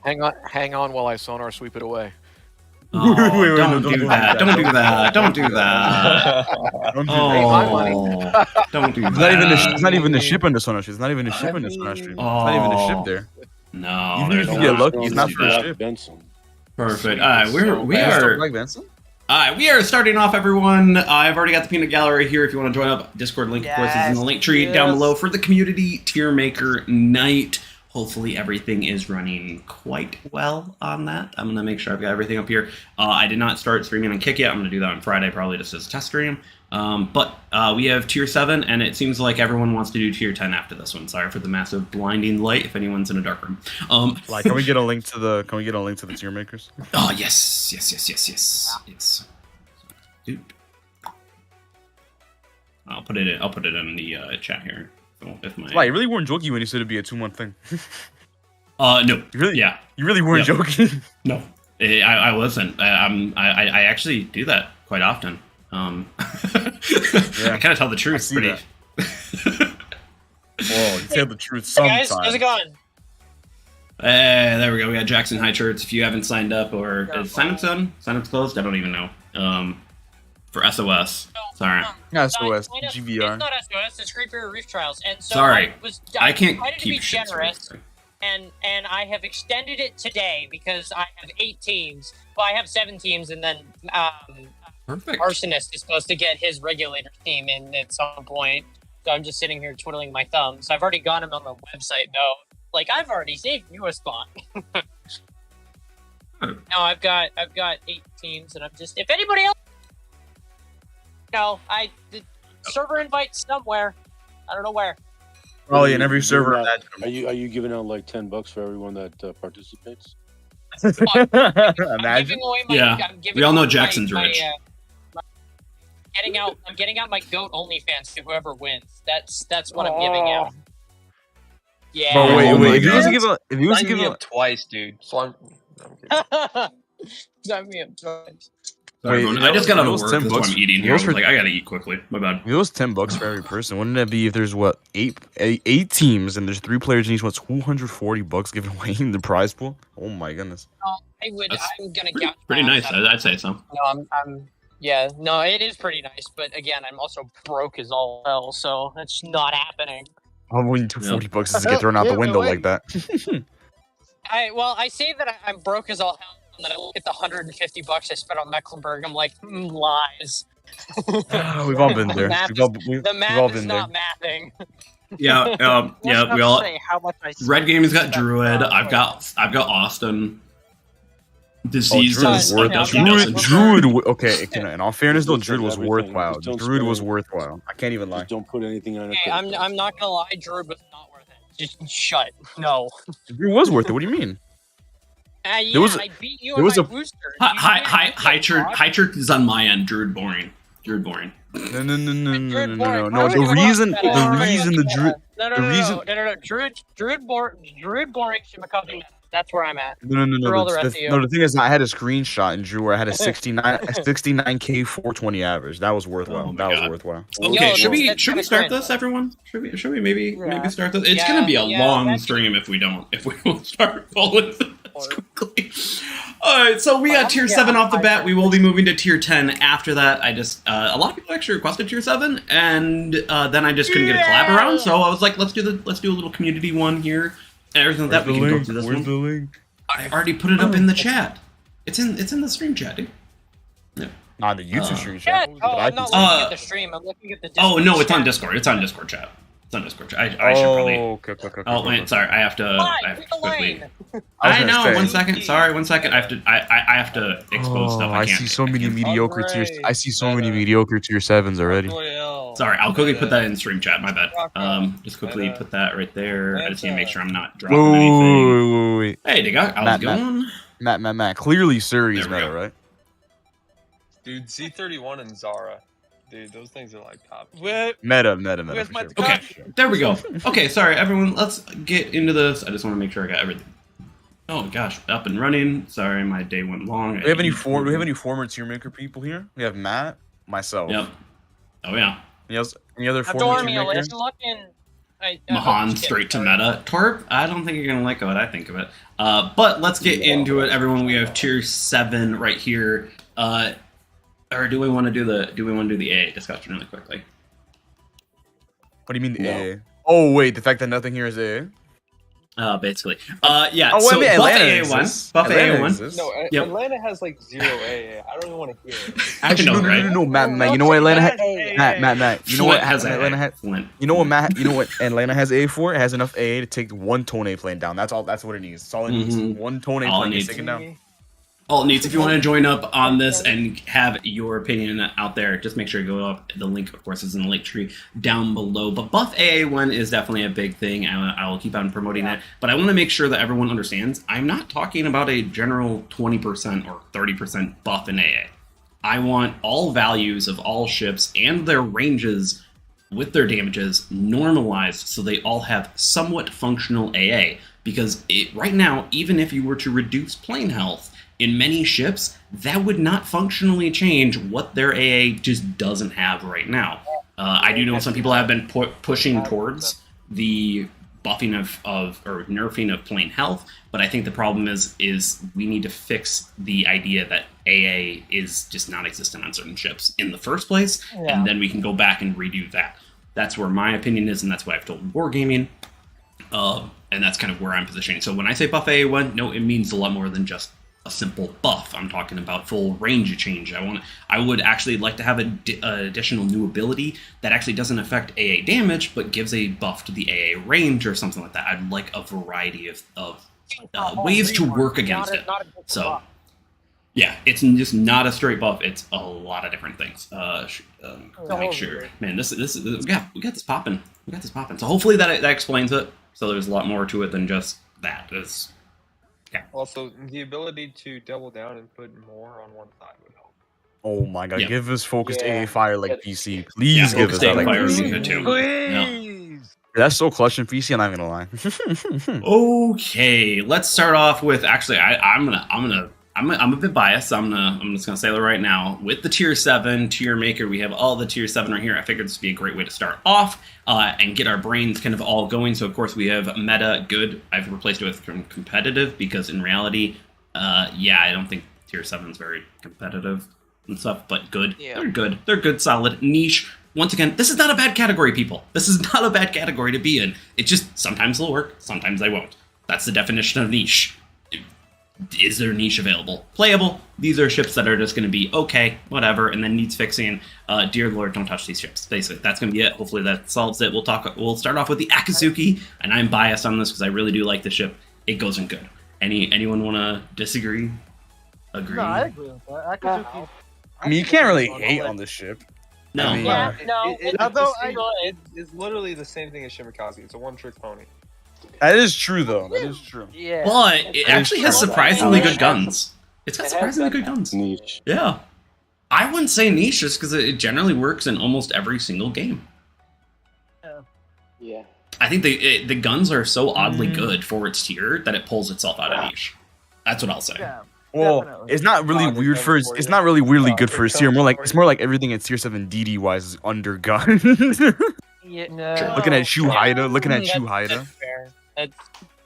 Hang on while I sonar sweep it away. Oh, don't do that. Don't do that. Don't do that. Oh, don't do that. It's not even a ship in the sonar stream. It's not even a ship in the sonar stream. It's not even a ship there. No. Even if you get lucky, it's not for a ship. Perfect. All right, we are starting off, everyone. I've already got the peanut gallery here. If you want to join up, Discord link, of course, is in the link tree down below for the community Tiermaker night. Hopefully everything is running quite well on that. I'm going to make sure I've got everything up here. I did not start streaming on Kick yet. I'm going to do that on Friday, probably just as a test stream. But we have Tier 7, and it seems like everyone wants to do Tier 10 after this one. Sorry for the massive blinding light if anyone's in a dark room. Can we get a link to the tier makers? Oh, yes. Dude. I'll put it in the chat here. If my... you really weren't joking when you said it'd be a 2-month thing. No. You really weren't joking. No, I wasn't. I actually do that quite often. I kind of tell the truth. Pretty. Whoa, you tell the truth sometimes. Hey guys, how's it going? There we go. We got Jackson High Shirts. If you haven't signed up, or is sign-up done? Sign-up's closed? I don't even know. For SOS. Sorry. SOS, GVR. It's not SOS, it's Creeper Reef Trials. And so sorry. I can't decided to be keep shit generous, and I have extended it today because I have 8 teams. Well, I have 7 teams, and then Perfect. Arsonist is supposed to get his regulator team in at some point. So I'm just sitting here twiddling my thumbs. I've already got him on the website, though. Like, I've already saved you a spot. No, I've got 8 teams, and I'm just... If anybody else... No, the server invite somewhere. I don't know where. Probably in every server. Are you giving out like $10 for everyone that participates? Imagine. We all know Jackson's rich. I'm getting out my goat OnlyFans to whoever wins. That's what I'm giving out. Yeah. But wait. If you was to give up twice, dude. Sign me up twice. Sorry, I just got out of work. That's why I'm eating here. I gotta eat quickly. My bad. It was $10 for every person. Wouldn't that be if there's eight teams and there's 3 players in each one? $240 given away in the prize pool. Oh my goodness. I'm gonna get pretty nice. I'd say so. No, no, it is pretty nice. But again, I'm also broke as all hell, so that's not happening. I'm winning $240 is to get thrown out the window like that. I say that I'm broke as all hell. And then I look at the $150 I spent on Mecklenburg. I'm like, lies. We've all been there. The math is not mathing. Yeah. We all. How much Red Game's got Druid. I've got Austin. Disease Druid. Okay. In all fairness, though, Druid was worthwhile. Druid was worthwhile. I can't even lie. Just don't put anything on it. Hey, I'm not gonna lie. Druid was not worth it. Just shut. No. Druid was worth it. What do you mean? I beat you in my booster. High church is on my end. Druid boring. No. The reason Druid boring should become the That's where I'm at. No. The thing is, I had a screenshot in Drew where I had a 69K 420 average. That was worthwhile. Okay, should we start this, everyone? Should we maybe start this? It's gonna be a long stream if we don't start following this quickly. All right, so we got tier 7 off the bat. We will be moving to tier 10 after that. I just a lot of people actually requested tier 7, and then I just couldn't get a collab around. So I was like, let's do a little community one here. And everything that we can go to this one. The link? I already put it up in the chat. It's in the stream chat, dude. Yeah. Not the YouTube stream chat. I'm not looking at the stream. I'm looking at the Discord. Oh no, it's on Discord. It's on Discord chat. I should probably. Okay. Oh wait, sorry. I have to quickly. I know. 1 second. Sorry, 1 second. I have to expose stuff. I see so many mediocre tiers. I see so many mediocre tier 7s already. Sorry, I'll quickly put that in stream chat. My bad. Just quickly put that right there. I just need to make sure I'm not dropping anything. Wait. Hey, Digga, how's it going? Matt. Clearly, Suri's meta, right? Dude, C31 and Zara. Dude, those things are like top. Meta. Okay, there we go. Okay, sorry, everyone. Let's get into this. I just want to make sure I got everything. Oh gosh, up and running. Sorry, my day went long. Do we have any former Tiermaker people here? We have Matt, myself. Yep. Oh yeah. Any other former Tiermaker? Mahan straight to meta. Torp, I don't think you're gonna like what I think of it. But let's get into it, everyone. We have tier 7 right here. Or do we want to do the AA discussion really quickly? What do you mean the AA? Oh wait, the fact that nothing here is AA. Basically. Yeah. Oh, so I mean, buff Atlanta AA1. exists. Buff Atlanta AA1. exists. No, Yep. Atlanta has like 0 AA. I don't even want to hear it. Actually, no, right? No, Matt. You know what Atlanta has? Matt. You know what has Atlanta has? Flint. You know what Matt? You know what Atlanta has AA for? It has enough AA to take one Tone plane down. That's all. That's what it needs. That's all it needs. One Tone All it plane needs. taken down. All it needs, if you want to join up on this and have your opinion out there, just make sure you go up. The link, of course, is in the link tree down below. But buff AA1 is definitely a big thing. I will keep on promoting that. But I want to make sure that everyone understands, I'm not talking about a general 20% or 30% buff in AA. I want all values of all ships and their ranges with their damages normalized so they all have somewhat functional AA. Because right now, even if you were to reduce plane health, in many ships, that would not functionally change what their AA just doesn't have right now. I do know some people have been pushing towards the buffing or nerfing of plane health, but I think the problem is we need to fix the idea that AA is just non-existent on certain ships in the first place, and then we can go back and redo that. That's where my opinion is, and that's what I've told Wargaming. And that's kind of where I'm positioning. So when I say buff AA1, no, it means a lot more than just a simple buff. I'm talking about full range change. I would actually like to have an additional new ability that actually doesn't affect AA damage, but gives a buff to the AA range or something like that. I'd like a variety of ways to work against it. So, yeah, it's just not a straight buff. It's a lot of different things. Make sure, man. This we got this popping. We got this popping. So hopefully that explains it. So there's a lot more to it than just that. Yeah. Also, the ability to double down and put more on one side would help. Oh my god, Yeah. give us focused Yeah. AA fire like PC. Please give us that like fire would be PC. good too. Yeah. That's so clutch in PC, I'm not gonna lie. Okay, let's start off with actually I'm a bit biased. I'm just gonna say that right now. With the tier 7 Tiermaker, we have all the tier 7 right here. I figured this would be a great way to start off and get our brains kind of all going. So of course we have meta good. I've replaced it with competitive because in reality, I don't think tier 7 is very competitive and stuff, but good. Yeah. They're good. They're good, solid, niche. Once again, this is not a bad category, people. This is not a bad category to be in. It just sometimes they'll work, sometimes they won't. That's the definition of niche. Is there niche available? Playable. These are ships that are just going to be okay, whatever, and then needs fixing. Dear Lord, don't touch these ships. Basically, that's going to be it. Hopefully that solves it. We'll start off with the Akazuki, and I'm biased on this because I really do like the ship. It goes in good. Anyone want to disagree? Agree? No, I agree with that. Akazuki. I mean, you can't really hate on this ship. No. I mean, Yeah, no. It's literally the same thing as Shimikaze. It's a one-trick pony. That is true, though. That is true. Yeah. But it actually has true. surprisingly Yeah. good guns. It's got surprisingly good guns. Niche. Yeah. I wouldn't say niche just because it generally works in almost every single game. Yeah. I think the guns are so oddly good for its tier that it pulls itself out of niche. That's what I'll say. Yeah. Well, Definitely. it's not really weird for it's not really weirdly good for its tier. It's more like everything in tier 7 DD wise is under gun. Yeah. Looking at Shu Haida, That's fair.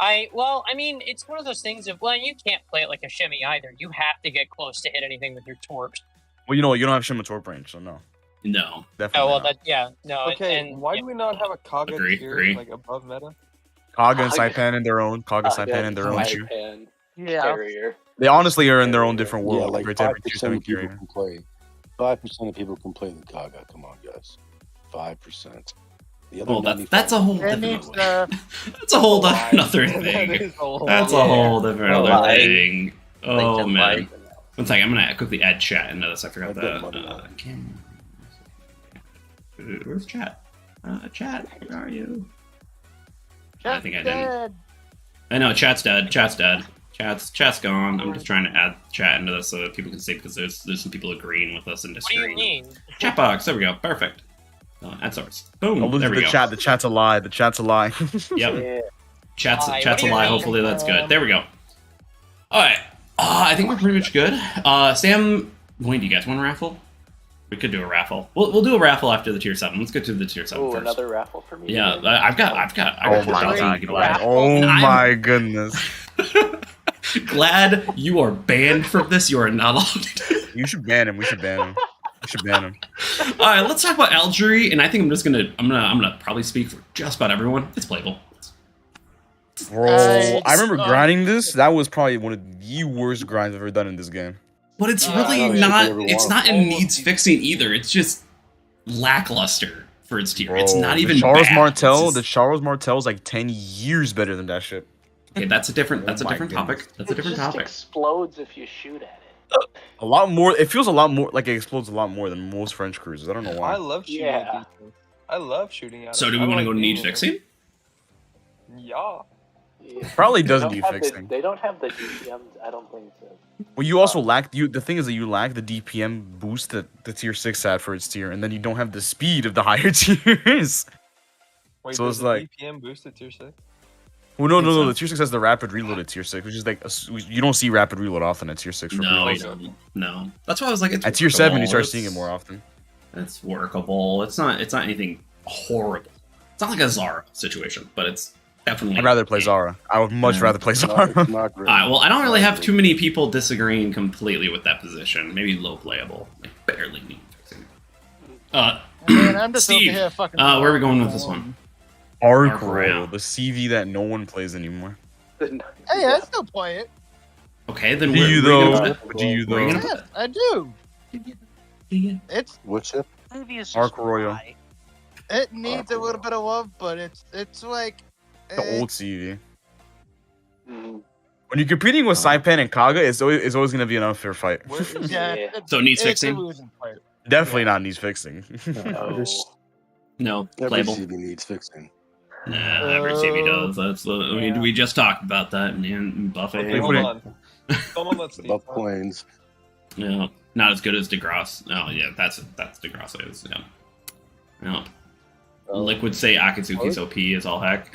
I mean, it's one of those things of, you can't play it like a shimmy either. You have to get close to hit anything with your torps. Well, you don't have Shima Torp range, so no. No. Definitely. Oh, well, not. Okay, and why do we not have a Kaga Agree, tier agree. like above meta? Kaga and Saipan in their own. Kaga Saipan in their own tier. Saipan Yeah. carrier. They honestly are in their own different Yeah, world like compared to every tier 5% 7 of people carrier. can play. 5% of people can play the Kaga. Come on, guys. 5%. The other Well, 95 that's a whole It different. needs That's a whole another That thing. is a whole That's a lot. whole different other Lie. thing. Oh Like, man. One second, I'm gonna quickly add chat into this. I forgot I bet that. money on it. Where's chat? Chat, where are you? Just I think I dead. I know chat's dead. Chat's dead. Chat's gone. I'm just trying to add chat into this so that people can see because there's some people agreeing with us and what do you disagreeing. mean? Chat box. There we go. Perfect. Add source. Boom. Oh, There we the go. chat. The chat's a lie. The chat's a lie. Yep. Yeah. Chat's What a do you lie. mean? Hopefully that's good. There we go. All right. I think we're pretty much good. Sam, Wayne, do you guys want to raffle? We could do a raffle. We'll do a raffle after the tier 7. Let's get to the tier 7 Ooh, first. another raffle for me. Yeah, I've got Oh $4,000 my to give away. god. Oh I'm- my goodness. Glad you are banned from this. You are not allowed. You should ban him. We should ban him. We should ban him. All right, let's talk about Algeria, and I think I'm gonna probably speak for just about everyone. It's playable. Bro, I remember grinding this. That was probably one of the worst grinds I've ever done in this game. But it's Yeah, really I don't not. think It's everyone- not in needs fixing either. It's just lackluster for its tier. It's Bro, not the even Charles bad. Martel. It's The just- Charles Martel is like 10 years better than that shit. okay, that's a different. That's Oh a my different goodness. topic. That's a It different just topic. explodes if you shoot at it. A lot more. It feels a lot more like it explodes a lot more than most French cruisers. I don't know I why. love shooting Yeah. at these things. I love shooting at So it. do we I want to like go being need in it. fixing? Yeah. Yeah. Probably They doesn't don't need have the- fixing. They don't have the DPMs, I don't think so. Well, you also lack the thing is that you lack the DPM boost that the tier 6 had for its tier, and then you don't have the speed of the higher tiers. Wait, So does it's the like- DPM boost at tier 6? Well, no, Think so? the tier 6 has the rapid reload at tier 6, which is like you don't see rapid reload often at tier 6 for No, cruisers. you don't. No. That's why I was like, it's At tier 7, you workable. start It's- seeing it more often. It's workable. It's not anything horrible. It's not like a Zara situation, but it's definitely. I'd rather play Zara. I would much Yeah. rather play It's not, Zara. it's not great. Well, I don't really Not have great. too many people disagreeing completely with that position. Maybe low playable, like barely need fixing. Man, I'm just Steve, over here fucking. where are we going with this one? Arc Arc Royal, Royal. the CV that no one plays anymore. Hey, I still play it. Okay, then Do we're you we're though? gonna- Do you We're though? gonna- Yes, I do. It's What ship? Arc Royal, it needs a little bit of love, but it's like the old CV. Mhm. When you're competing with Saipan and Kaga, it's always going to be an unfair fight. Where is Yeah, Yeah. it's- So it needs it's a fixing? losing player. Definitely not needs fixing. No. No, Every playable. CV needs fixing. Nah, every CV does. That's we just talked about that, man. Buffet. Okay, hold on. Someone let's Steve. Above planes. No, not as good as DeGrasse. Oh yeah, that's DeGrasse is. Yeah. No. Liquid say Akatsuki's OP is all heck.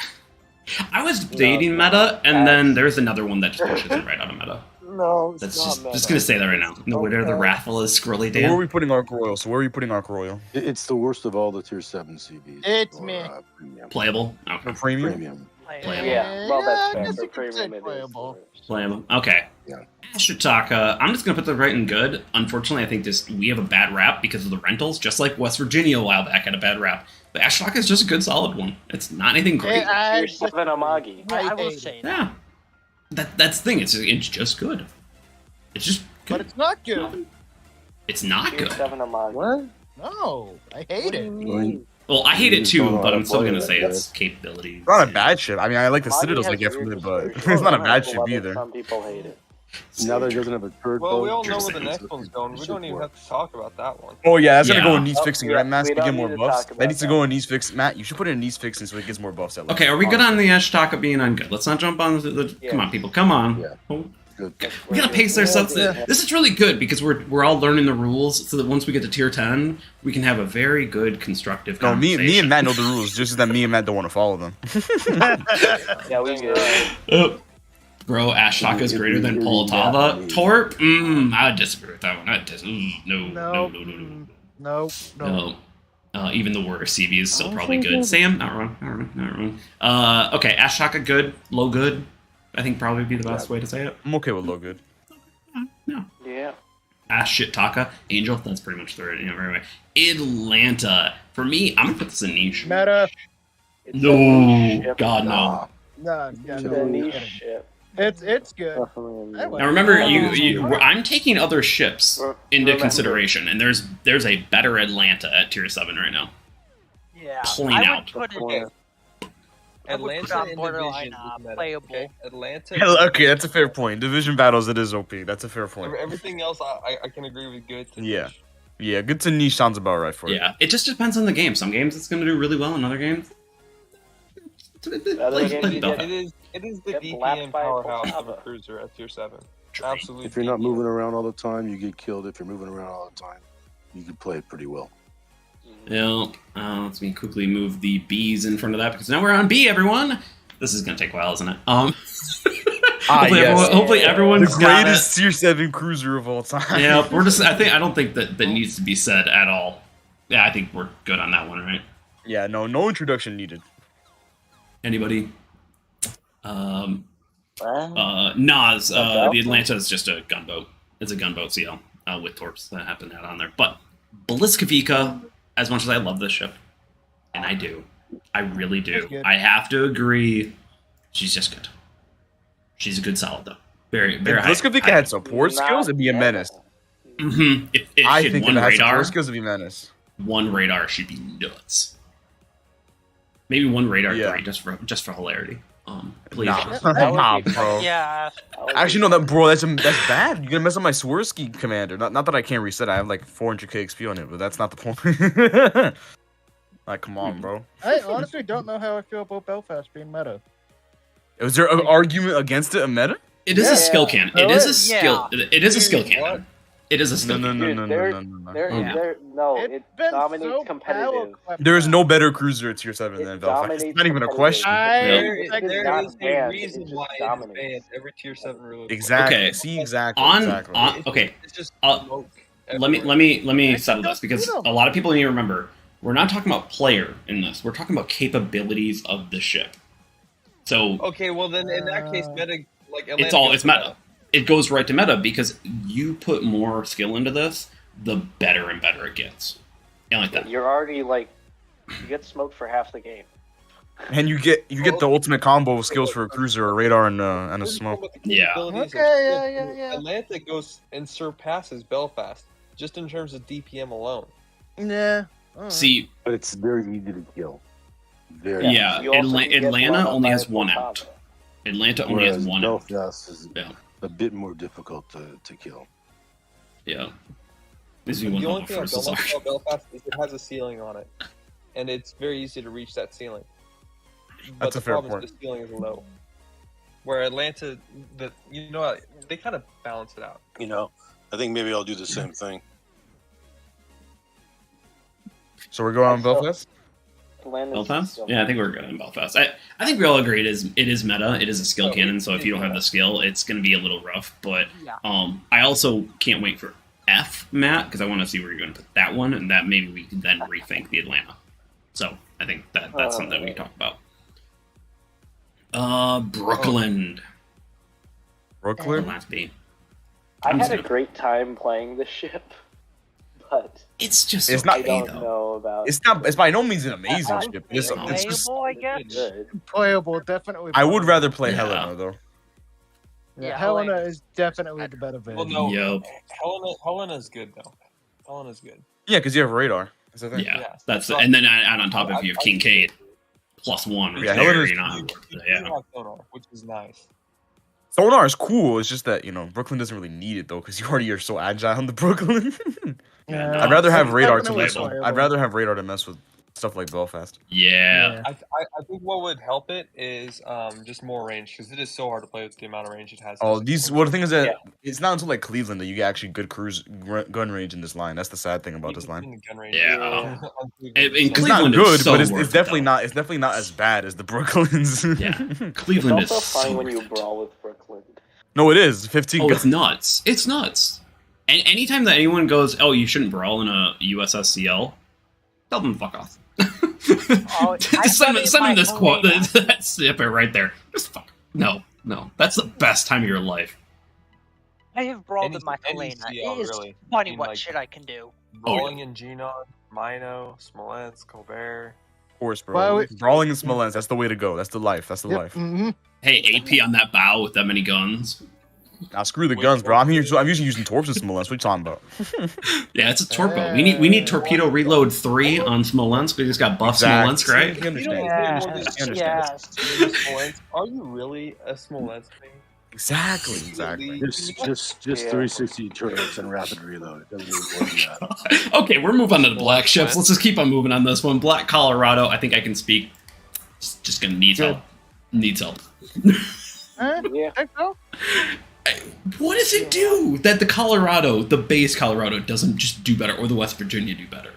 I was dating meta, and then there's another one that just pushes it right out of meta. No, it's That's not just meta. gonna say that right now. No, where the raffle is scrolly Where are Dan. we putting Arc Royal? So where are you putting Arc Royal? It's the worst of all the tier 7 CVs. It's or, me. Premium. Playable. Okay. For premium? Premium. Playable. Yeah, well, that's I fair. guess For you could say premium, it is playable. worse. Playable. Okay. Yeah. Ashitaka, I'm just gonna put the right and good. Unfortunately, I think we have a bad rap because of the rentals, just like West Virginia a while back had a bad rap. But Ashitaka is just a good, solid one. It's not anything great. Tier 7 Amagi. I I will hate say it. that. Yeah. That's the thing. It's just good. It's just good. But it's not good. It's not Tier good. 7 Amagi. What? No, I hate it. mean? Well, I hate it You don't too, know but how I'm to still play gonna it, say I its guess. capabilities. It's not a bad ship. I mean, I like the Amagi Citadels I has get from weird it, but description. it's not a Some bad people ship love it, either. Some people hate it. Now that it doesn't have a turret. Well, we all boat, know it's- where the it's- next one's going. We it don't even works. have to talk about that one. Oh yeah, that's gonna go Yeah. in needs Oh, fixing, yeah, right, Matt? we To get don't more need to buffs. talk That about needs to that. go in needs fixing. Matt, you should put it in needs fixing so it gets more buffs. Okay, are we good on the Ashitaka being on good? Let's not jump on the Yeah. Come on, people, come on. Yeah. Oh, Good. we gotta pace ourselves. Yeah. This is really good because we're all learning the rules, so that once we get to tier 10, we can have a very good constructive No, me conversation. and Matt know the rules, just that me and Matt don't want to follow them. Yeah, we good. Oh. Bro, Ashitaka is greater than Poltava. Torp? I disagree with that one. No, no, no, no, no, No, no. no. Even the worst CV is still probably good. Sam, not wrong, not wrong. Okay, Ashitaka good, low good. I think probably be the best way to say it. I'm okay with low good. No. Yeah. Ashitaka, Angel, that's pretty much the right way. Atlanta. For me, I'm gonna put this in niche. Meta. It's a No, niche ship. God no. No, yeah, It's no, a you're niche kidding. ship. It's good. Definitely a I niche. Now remember, I'm taking other ships into Remember. consideration, and there's a better Atlanta at tier 7 right now. Yeah, Plain I out. would put it. Okay. I would put Atlanta on in borderline, division is meta, playable. okay? Atlanta. Okay, that's a fair point. Division battles, it is OP. That's a fair point. Everything else, I can agree with good. To Yeah. niche. Yeah, good to niche sounds about right for it. Yeah, it just depends on the game. Some games it's going to do really well, and other games. Other Like games, Buffett. yeah. It is the Get DPM lapped by a powerhouse of a Poltava. cruiser at tier 7. Absolutely. If you're not moving around all the time, you get killed. If you're moving around all the time, you can play it pretty well. Yeah, let me quickly move the B's in front of that because now we're on B, everyone. This is going to take a while, isn't it? Hopefully everyone's the got greatest tier 7 cruiser of all time. it. Yeah, I don't think that needs to be said at all. Yeah, I think we're good on that one, right? Yeah, no introduction needed. Anybody? Nas, the Atlanta is just a gunboat. It's a gunboat CL with torps that happen to have on there. But Blitzkavika, as much as I love this ship, and I do, I really do, I have to agree, she's just good. She's a good solid though. Very If high. Blitzkavika had support skills, it'd be a menace. Mm-hmm. If I she had think one if it had radar, support skills, it'd be a menace. one radar should be nuts. Maybe one radar Yeah. 3 just for hilarity. Please. Nah, bro. Yeah. Actually, no, that's bad. You're gonna mess up my Swirsky commander. Not that I can't reset. I have like 400k XP on it, but that's not the point. Like, come on, bro. I honestly don't know how I feel about Belfast being meta. Is there an argument against it? A meta? It is a skill cannon. It is a skill. Yeah. It is a skill Dude, cannon. It is a skill. No. It dominates so competitive. There is no better cruiser at tier 7 than It Belfast. It's dominates not even a question. There is It's a not banned, reason it just why it is dominates. banned every tier 7 rule. Exactly. Okay. See, exactly. Okay. It's just Uh, smoke Let everywhere. me settle this because a lot of people need to remember we're not talking about player in this. We're talking about capabilities of the ship. So Okay, well then in that case, meta like Atlanta it's goes meta. It goes right to meta because you put more skill into this, the better and better it gets. And like that. You're already like, you get smoked for half the game. And you get the ultimate combo of skills for a cruiser, a radar, and a smoke. Yeah. Okay, yeah. Atlanta goes and surpasses Belfast just in terms of DPM alone. Yeah. See, But it's very easy to kill. Very yeah, You also can get Atlanta one only on has five one more out. combo. Atlanta only has Whereas one out. Belfast is Yeah. a bit more difficult to kill. Yeah. This is The one only of thing I first don't like sorry. about Belfast is it has a ceiling on it, and it's very easy to reach that ceiling. But That's a the fair problem point. is the ceiling is low. Where Atlanta, they kind of balance it out. You know, I think maybe I'll do the same thing. So we're going on Belfast? Atlanta's Belfast? so- Yeah, I think we're good in Belfast. I think we all agree it is meta. It is a skill cannon, so if you don't have the skill, it's going to be a little rough. But Yeah. I also can't wait for F, Matt, because I want to see where you're going to put that one, and that maybe we can then rethink the Atlanta. So I think that's something we can talk about. Brooklyn. Brooklyn? Last B. I had a great time playing this ship, but It's just It's okay, not- I don't though. know about It's by no means an amazing ship. It's just, Playable, I guess. good. Playable, definitely. I would rather play Yeah. Helena though. Yeah, Helena is definitely the better Well, version. no, Yup. Helena's good though. Helena's good. Yeah, because you have radar. That's the thing. Yeah, Yeah. that's and then add on top if you have Kincaid +1. Yeah, Right Helena's- there, you know, You yeah. have sonar, which is nice. Sonar is cool. It's just that Brooklyn doesn't really need it though, because you already are so agile on the Brooklyn. Yeah, I'd rather have it's radar to definitely mess with. playable. I'd rather have radar to mess with stuff like Belfast. Yeah. I think what would help it is just more range because it is so hard to play with the amount of range it has. Oh, the thing is that it's not until like Cleveland that you get actually good gun range in this line. That's the sad thing about this line. Yeah. In It's not Cleveland, good, it's so but it's worth it, definitely though. not. It's definitely not as bad as the Brooklyn's. Yeah, It's Cleveland is also fine so when worth you it. brawl with Brooklyn. No, it is 15. Oh, it's nuts. It's nuts. And anytime that anyone goes, "Oh, you shouldn't brawl in a USSCL," tell them to fuck off. Oh, Just send them this quote. That snippet right there. Just fuck. No. That's the best time of your life. I have brawled with my Any Helena. CL, It is really. funny I mean, what like- shit I can do. Brawling in Genon, Mino, Smolensk, Colbert. Of course, bro. Well, Brawling in Smolensk. That's the way to go. That's the life. That's the life. Mm-hmm. Hey, AP on that bow with that many guns. Now screw the guns, bro. I'm usually using torps in Smolensk. What are you talking about? Yeah, it's a torpedo. We need torpedo reload 3 on Smolensk. We just got buff Smolensk, right? You understand? Smolensk. Are you really a Smolensk thing? Exactly. Just Yeah. 360 turrets and rapid reload. It doesn't really work that. Okay, we're moving on to the black ships. Let's just keep on moving on this one. Black Colorado, I think I can speak. Just gonna need help. Needs help. Yeah. Think so? What does it do that the base Colorado doesn't just do better, or the West Virginia do better?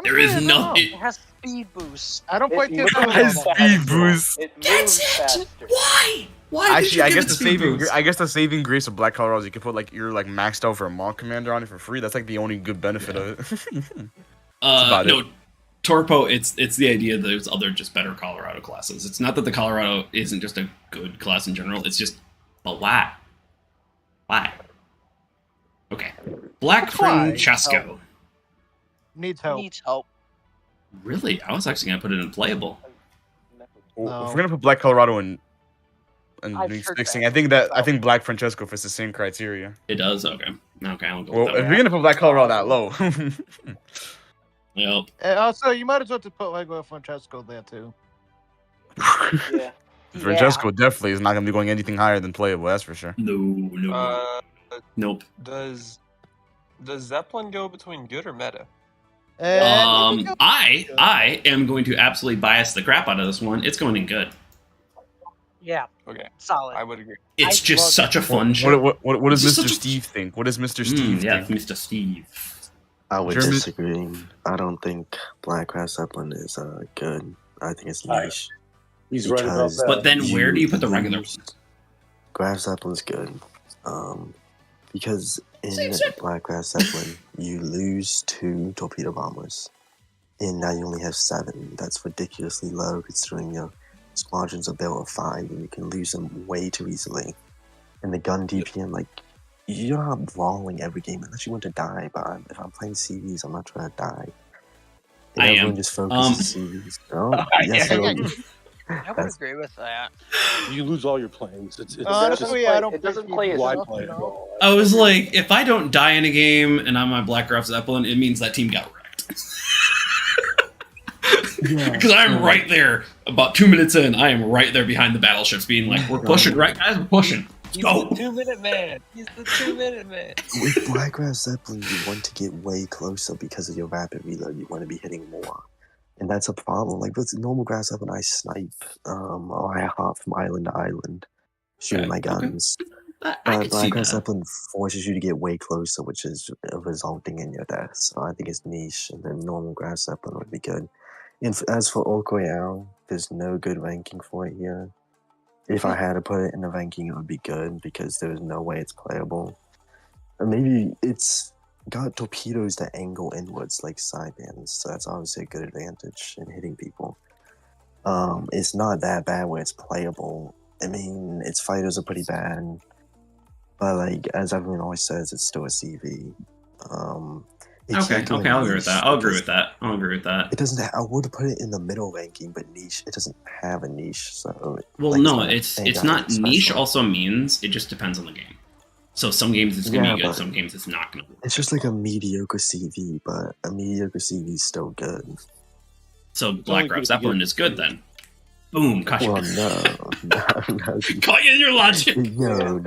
There is Honestly, I don't know. nothing. It has speed boost. I don't play It Tier moves 2 Has enough. speed boost. It moves That's it. faster. Why? Why did Actually, you I give guess it the speed saving boost? I guess the saving grace of Black Colorado is you can put like you're like maxed out for a Monk Commander on it for free. That's like the only good benefit of it. about No, Torpo, it's the idea that there's other just better Colorado classes. It's not that the Colorado isn't just a good class in general. It's just, but why? Why? Okay, Black Francesco. Needs help. Needs help. Really? I was actually gonna put it in playable. Well, if we're gonna put Black Colorado in I've needs heard fixing, that. I think Black Francesco fits the same criteria. It does. Okay. I'll go Well, with that if one. we're gonna put Black Colorado that low, Yep. And also, you might as well just put Lego Francesco there too. Yeah. Francesco definitely is not gonna be going anything higher than playable. That's for sure. No. Nope. Does Zeppelin go between good or meta? I am going to absolutely bias the crap out of this one. It's going in good. Yeah. Okay. Solid. I would agree. It's I just love such a fun show. What does This is Mr. such a- Steve think? What does Mr. Steve Yeah, think? Mr. Steve. I would German- disagree. I don't think Black Grass Zeppelin is good. I think it's niche. He's right about Because that. But then where do you put the regular lose- ones? Grass Zeppelin's good. Because in Black Grass Zeppelin, you lose 2 torpedo bombers. And now you only have 7. That's ridiculously low considering your squadrons are built of 5 and you can lose them way too easily. And the gun DPM, like, you're not rolling every game unless you want to die, but if I'm playing CVs, I'm not trying to die. And I am. everyone just focuses CVs. Oh, yes, I would agree with that. You lose all your planes. It's Honestly, I don't. It doesn't think play he's as why enough, play you it know? at all. I was like, if I don't die in a game and I'm on Black Grass Zeppelin, it means that team got wrecked. Because I'm right there, about 2 minutes in, I am right there behind the battleships, being like, we're pushing, right, guys? We're pushing. Let's He's go. the 2-minute man. He's the 2-minute man. With Black Grass Zeppelin, you want to get way closer because of your rapid reload. You want to be hitting more. And that's a problem. Like with normal Grass Zeppelin, I snipe, or I hop from island to island, shooting my guns. I can see Black Grass that. Zeppelin forces you to get way closer, which is resulting in your death. So I think it's niche, and then normal Grass Zeppelin would be good. And as for Orc Royale, there's no good ranking for it here. If I had to put it in the ranking, it would be good because there's no way it's playable. Or maybe it's got torpedoes that angle inwards like sidebands, so that's obviously a good advantage in hitting people. It's not that bad where it's playable. I mean, its fighters are pretty bad, but like as everyone always says, it's still a CV. Okay, I'll agree with that. I'll agree with that. It doesn't. I would put it in the middle ranking, but niche. It doesn't have a niche, so. Well, like, no, not it's anything not niche. special. Also means it just depends on the game. So some games it's gonna Yeah, be good, but- some games it's not gonna be. It's just like a mediocre CV, but a mediocre CV is still good. So only Black good Grass if you Zeppelin get- is good then. Boom, caught you. Well, no, Caught you in your logic. no,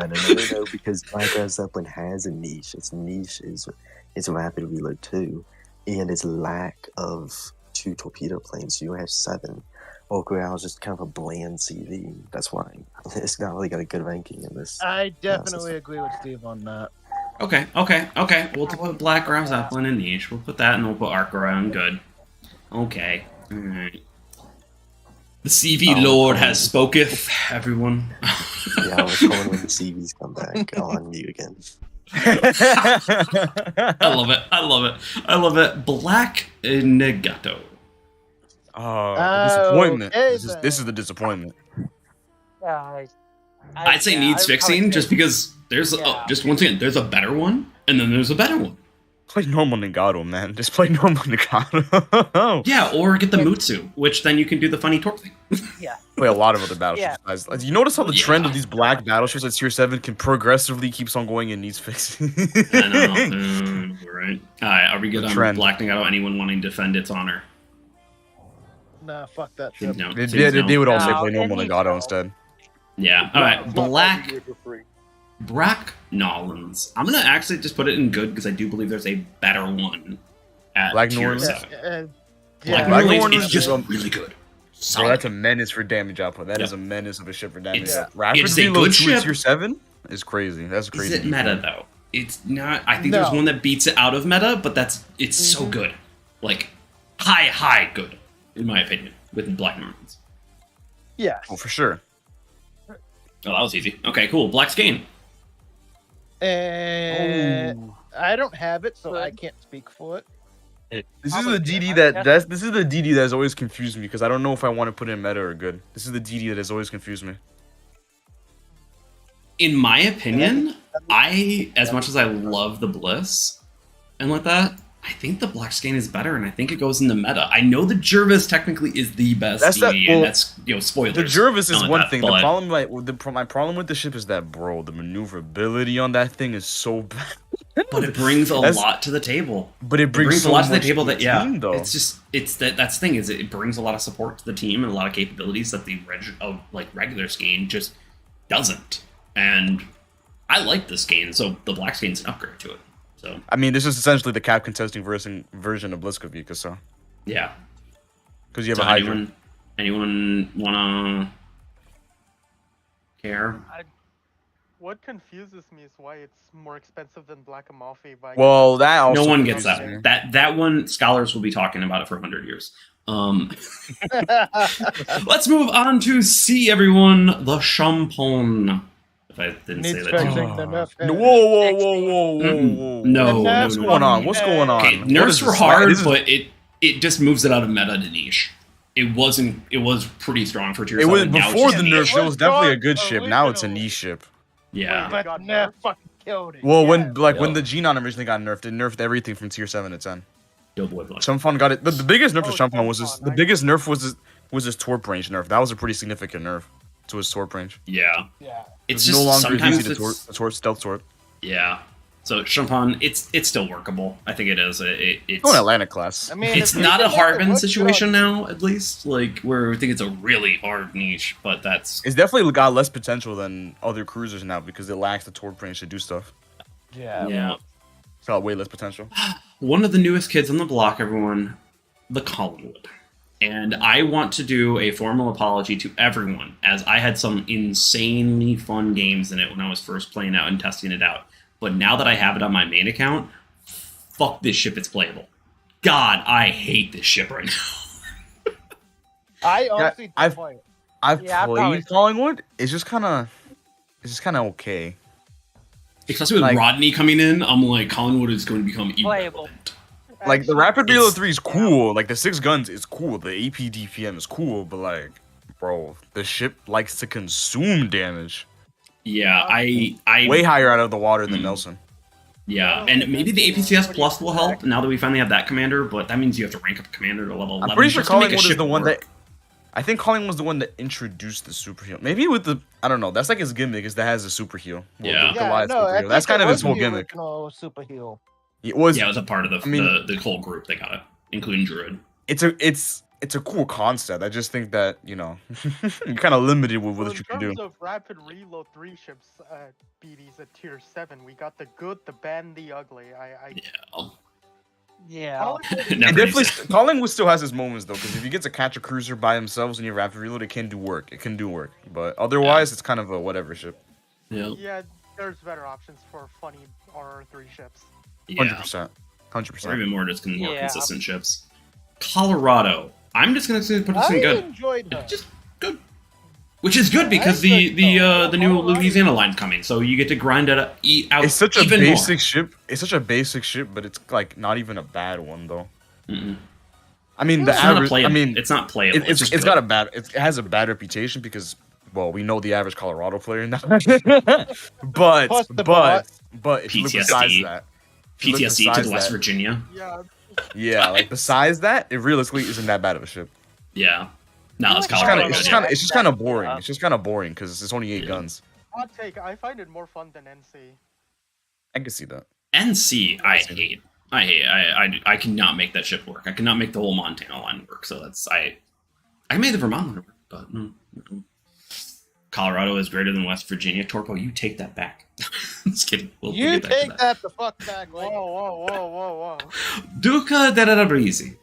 because Black Grass Zeppelin has a niche. Its niche is its rapid reload too, and its lack of 2 torpedo planes. So you have 7. Orc Royale is just kind of a bland CV. That's why it's not really got a good ranking in this. I definitely agree with Steve on that. Okay. We'll put Black Grass Zeppelin in niche. We'll put that and we'll put Arc around good. Okay. Alright. The CV Lord has spoketh, everyone. Yeah, I was calling when the CVs come back. I'll unmute again. I love it. Black Negato. Oh, disappointment. Okay, This is the disappointment. I'd say needs fixing just because there's just once again there's a better one and then there's a better one. Play normal Nagato, man. Just play normal Nagato. Yeah, or get the Mutsu, which then you can do the funny torque thing. Yeah. Play a lot of other battleships. Guys. Like, you notice how the trend of these black battleships at Tier 7 can progressively keeps on going and needs fixing. I know. Right. Alright, are we good on Trend. Black Negato? Anyone wanting to defend its honor? Nah, fuck that shit. No, They would all say No, play normal it needs Nagato help. instead. Yeah. Alright, Black For free. Brack Nolans. I'm gonna actually just put it in good because I do believe there's a better one at Black Tier Nolans? 7. Yeah, Black Black Nolans Nolans is just is- really good. Bro, Solid. that's a menace for damage output. That is Yep. a menace of a ship for damage. It's- Rapid it's a reload good to ship. Tier 7 is crazy. That's crazy. Is it meta though? It's not. I think there's No. one that beats it out of meta, but it's so good, like high good, in my opinion, with Black Normans. Yes. Oh, for sure. Oh, that was easy. Okay, cool. Black Skein. I don't have it, so I can't speak for it. This is the DD that has always confused me because I don't know if I want to put in meta or good. This is the DD that has always confused me. In my opinion, as much as I love the Bliss and like that, I think the Black Skein is better, and I think it goes in the meta. I know the Jervis technically is the best DD, and that's spoilers. The Jervis is one that, thing. but... My problem with the ship is that, bro, the maneuverability on that thing is so bad. But it brings a lot to the table. But it brings a lot to the table that team, though. that's the thing is it brings a lot of support to the team and a lot of capabilities that the regular Skein just doesn't. And I like the Skein, so the Black Skein's an upgrade to it. So I mean, this is essentially the cap contesting version of Blitzkrieg, so yeah. Because you have a Hydra. Anyone wanna care? What confuses me is why it's more expensive than Black Amalfi. Well, that also no one gets that. That one, scholars will be talking about it for 100 years. Let's move on to C, everyone. The Champon. If I didn't say that. Whoa. No. What's going on? Okay, nerfs were hard, but it just moves it out of meta to niche. It was pretty strong for tier 7. It was before the nerfs. It was definitely a good ship. Now it's a niche ship. Yeah. But nerf fucking killed it. Well, when the Genon originally got nerfed, it nerfed everything from tier 7 to 10. Champon got it. The biggest nerf to Champon was his. The biggest nerf was his torp range nerf. That was a pretty significant nerf to his torp range. Yeah. It's just no longer easy to stealth torp. Yeah. So Champon, it's still workable. I think it is. It's an Atlantic class. I mean, it's not a Harbin situation now, at least. Like where I think it's a really hard niche, but it's definitely got less potential than other cruisers now because it lacks the torp range to do stuff. Yeah. It's got way less potential. One of the newest kids on the block, everyone, the Collingwood. And I want to do a formal apology to everyone, as I had some insanely fun games in it when I was first playing out and testing it out. But now that I have it on my main account, fuck this ship, it's playable. God, I hate this ship right now. I honestly I've played Collingwood. It's just kind of okay. Especially with Rodney coming in, I'm like, Collingwood is going to become irrelevant. Like, the Rapid Reload 3 is cool. Like, the 6 guns is cool. The AP DPM is cool. But, like, bro, the ship likes to consume damage. Yeah, I way higher out of the water than Nelson. Yeah, and maybe the APCS Plus will help now that we finally have that commander, but that means you have to rank up commander to level 11. I'm pretty sure Collingwood is the one that... I think Collingwood was the one that introduced the super heal. Maybe with the... I don't know. That's like his gimmick, is that has a super heal. Yeah. Super heal. That's kind of his whole gimmick. Super heal. It was a part of the whole group they got it, including Druid. It's a cool concept. I just think that, you know, you're kind of limited with what you can do. In terms of Rapid Reload 3 ships, BDs at tier 7, we got the good, the bad, and the ugly. Yeah. And definitely, Collingwood still has his moments though, because if you get to catch a cruiser by themselves and you Rapid Reload, it can do work. But otherwise, it's kind of a whatever ship. Yeah, there's better options for funny RR3 ships. 100%. Or even more just more consistent ships. Colorado. I'm just gonna put this in good. I enjoyed that. Just good. Which is good because the new Louisiana line's coming, so you get to grind it out. It's such a even basic more. ship. It's such a basic ship, but it's like not even a bad one though. Mm-mm. I mean, it's not playable. It's got a bad. It has a bad reputation because, well, we know the average Colorado player now. but if you look besides that, PTSD to the West Virginia. Yeah, like besides that, it realistically isn't that bad of a ship. Yeah. No, it's Colorado. It's just kind of boring. It's just kind of boring because it's only 8 guns. Hot take. I find it more fun than NC. I can see that. NC, I hate. I cannot make that ship work. I cannot make the whole Montana line work. So that's I made the Vermont one work, but no. Colorado is greater than West Virginia. Torpo, you take that back. Just kidding. You take that the fuck back. Whoa. Duca da breezy.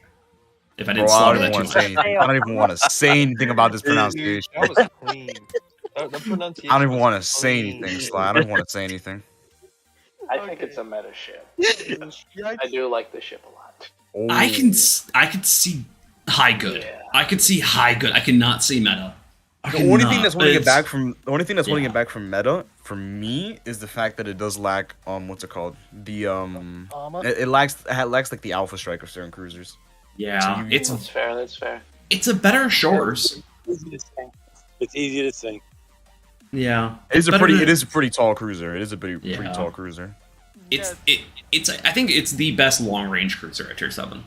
If I didn't slaughter that too much. I don't even want to say anything about this pronunciation. That was clean. The pronunciation I don't even want to say anything, Sly. I don't want to say anything. I think it's a meta ship. I do like the ship a lot. Oh. I could see high good. Yeah. I could see high good. I cannot see meta. The only thing that's holding it back from holding it back from meta for me is the fact that it does lack what's it called? The it lacks like the alpha strike of certain cruisers. Yeah, So That's fair. That's fair. it's a better shores. It's easy to sink. Yeah, It is a better pretty tall cruiser. It is a pretty Yeah. tall cruiser. It's I think it's the best long range cruiser at tier 7.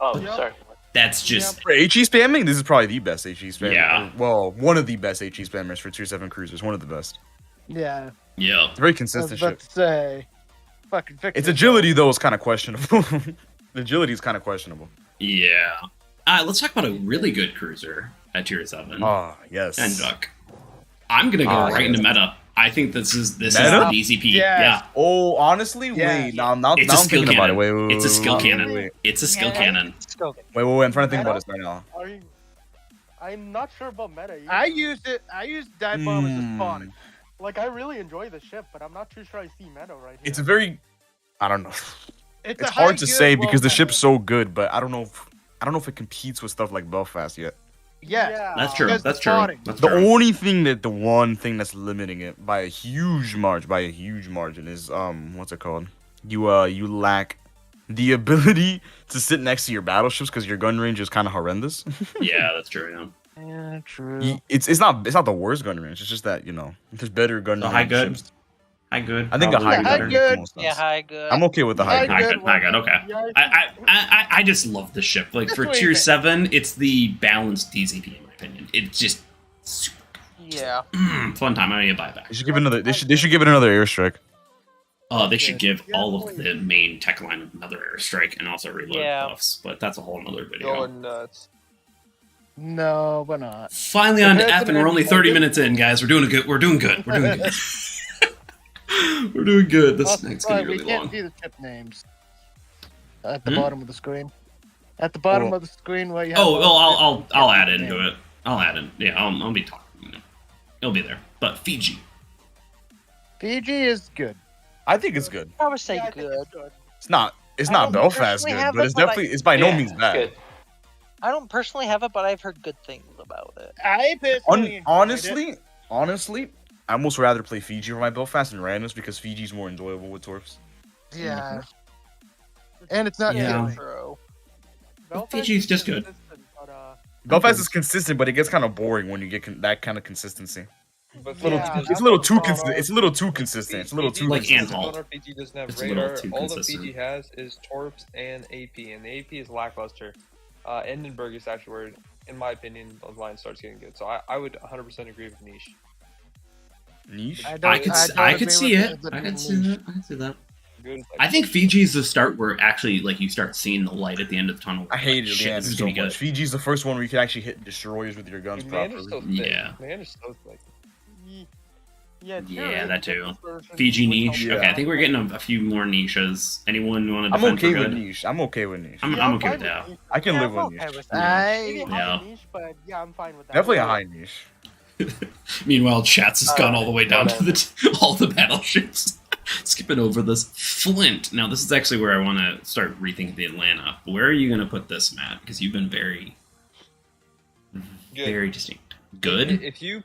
Oh, Yep. sorry. That's just For HE spamming, this is probably the best HE spammer. Yeah. Well, one of the best HE spammers for tier 7 cruisers. One of the best. Yeah. yeah. It's very I was consistent about shit. to say, fucking fix Its it. agility though is kind of questionable. The agility is kind of questionable. Yeah. Let's talk about a really good cruiser at tier 7. Ah, yes. And Duck. I'm gonna go right into meta. I think this is the Meta? DCP. Yes. Yeah. Oh, honestly, Yeah. wait. Now It's a I'm skill thinking about it. cannon. Wait. It's a skill cannon. Wait. It's a skill cannon. Let's go. Wait. I'm trying to think about this right now. Are you? I'm not sure about meta. Either. I used it. I used dive bomb as a spawn. Like, I really enjoy the ship, but I'm not too sure I see meta right here. It's a very, I don't know. It's It's a hard high to good, say low because the meta. ship's so good, but I don't know if it competes with stuff like Belfast yet. Yeah. That's true. Because That's it's true. spawning. That's The true. only thing the one thing that's limiting it by a huge margin is what's it called? You lack the ability to sit next to your battleships because your gun range is kind of horrendous. Yeah, that's true. Yeah. Yeah, true. It's not the worst gun range. It's just that there's better gun So range. high good. ships. High good. I think a probably high high good. good. makes the most Yeah, sense. high good. I'm okay with the high High good. good. High good. Okay. Yeah, I just love the ship. Like for That's what tier you 7, it's the balanced DCP in my opinion. It's just super Yeah. fun time. I need to buy it back. They should give it another airstrike. They should give all of the main tech line another airstrike and also reload Yeah. buffs, but that's a whole nother video. Going nuts. No, we're not. Finally on to That's F, and an we're only 30 minutes in, guys. We're doing good. We're doing good. We're doing good. We're doing good. This Also, night's gonna be we really can't long. see the ship names at the bottom of the screen. At the bottom of the screen where you have Oh, well, all the I'll add ship into names. it. I'll add in. Yeah, I'll be talking. It'll be there. But Fiji. Fiji is good. I think it's good. I would say yeah, I think good. it's good. It's not I don't Belfast personally good, have but it, it's but definitely it's by no Yeah, means it's bad. good. I don't personally have it, but I've heard good things about it. I personally enjoyed Honestly, I almost rather play Fiji over my Belfast and randoms because Fiji's more enjoyable with torps. it. Yeah. And it's not Yeah. killing. True. Belfast Fiji's is just good. consistent, but, Belfast is consistent, but it gets kind of boring when you get that kind of consistency. But Yeah, Fiji It's a little that's too what consistent. It's a little too consistent. It's a little too Like consistent. Antall. Sonar Fiji doesn't have It's a little radar. too All that consistent. Fiji has is torps and AP, and the AP is lackluster. Endenburg is actually where, in my opinion, the line starts getting good. So I would 100% agree with Niche. Niche. I could see it. I could see that. I could see that. Good, like, I think Fiji's the start where actually like you start seeing the light at the end of the tunnel. I hated Shit, Leander this is so gonna be much. good. Fiji's the first one where you can actually hit destroyers with your guns Leander's properly. so thick. Yeah. Leander's so thick. yeah, Yeah, that too. version Fiji would help niche. Yeah. Okay, I think we're getting a few more niches. Anyone want to I'm defend okay for with good? niche. I'm okay with niche. I'm Yeah, okay fine with that. niche. I can Yeah, live I'm with okay niche. with that. Maybe Yeah. high niche, but yeah, I'm fine with that. Definitely a high niche. Meanwhile, Chats has gone all the way down to whatever. all the battleships. Skipping over this Flint. Now, this is actually where I want to start rethinking the Atlanta. Where are you going to put this, Matt? Because you've been very, Good. very distinct. Good. If you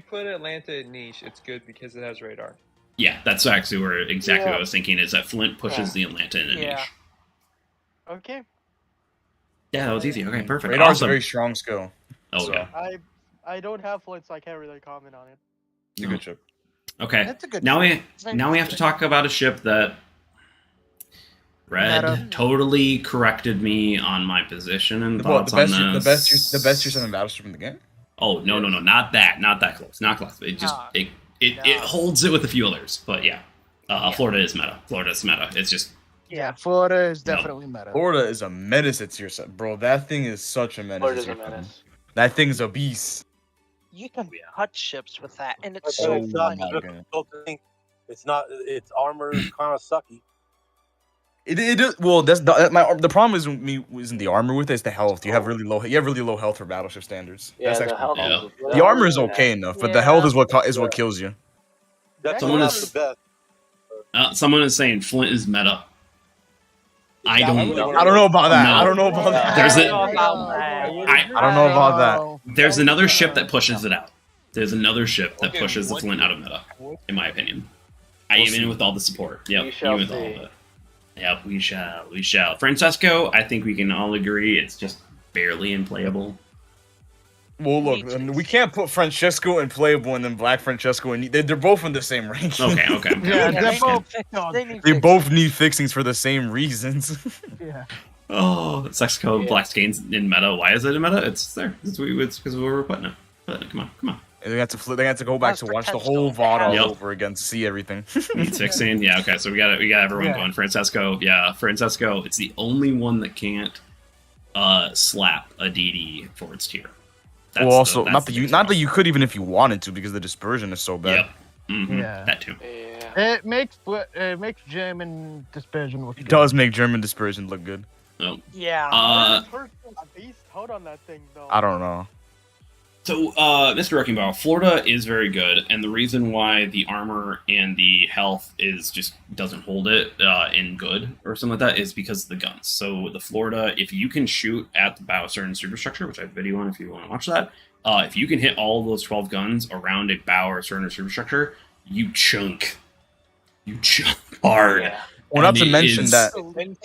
put Atlanta at niche, it's good because it has radar. Yeah, that's actually where exactly what Yeah. I was thinking. Is that Flint pushes the Atlanta in a Yeah. niche. Okay, Yeah, that was easy. Okay, perfect. Radar's Awesome. a very strong skill. Oh, so- yeah. I don't have Flint, so I can't really comment on it. It's a good chip. Okay. That's a good Now ship. we have to talk about a ship that Red Meta. totally corrected me on my position and What, thoughts the best, on the this. best tier 7 battleship in the game. Oh no, not that close, not close. It just Nah. it holds it with a few others, but yeah, Florida is meta. Florida's meta. It's just Yeah, Florida is definitely meta. Florida is a menace at tier 7. Bro, that thing is such a menace. Florida's at a tier 7. menace. That thing's a beast. You can cut ships with that, and it's But so it's not funny. difficult to think. It's not. Its armor is kind of sucky. It is, well, the problem isn't the armor with it, it's the health. You have really low health for battleship standards. Yeah, That's the actually health. Yeah. the armor is okay enough, but the health is what kills you. That's Someone not is- the best. someone is saying Flint is meta. I don't know. I don't know about that. No. I don't know about that. There's I a- don't know about that. I don't know about that. there's another ship that pushes it out. There's another ship that pushes the Flint out of meta, in my opinion. Even with all the support. Yep, even with all of it. Yep, we shall. Francesco, I think we can all agree it's just barely unplayable. Well, look, we can't put Francesco in playable and then Black Francesco in. They're both in the same range. Okay. They both need fixings for the same reasons. Yeah. Oh, Sexco Black Skane's in meta. Why is it in meta? It's there. It's because we were putting it. Come on. They have to go back to watch the whole VOD all over again to see everything. Needs fixing. Yeah. Okay. So we got everyone going. Francesco. Yeah. Francesco. It's the only one that can't slap a DD for its tier. Well, also not that you could even if you wanted to because the dispersion is so bad. Yep. Mm-hmm. Yeah. That too. Yeah. It makes German dispersion look good. It does make German dispersion look good. Oh. Yeah. Hold on that thing though. I don't know. So, Mr. Wrecking Ball, Florida is very good, and the reason why the armor and the health just doesn't hold it in good or something like that is because of the guns. So the Florida, if you can shoot at the bow certain superstructure, which I have a video on if you want to watch that, if you can hit all of those 12 guns around a bow or certain superstructure, you chunk hard. Yeah. Well, not to mention that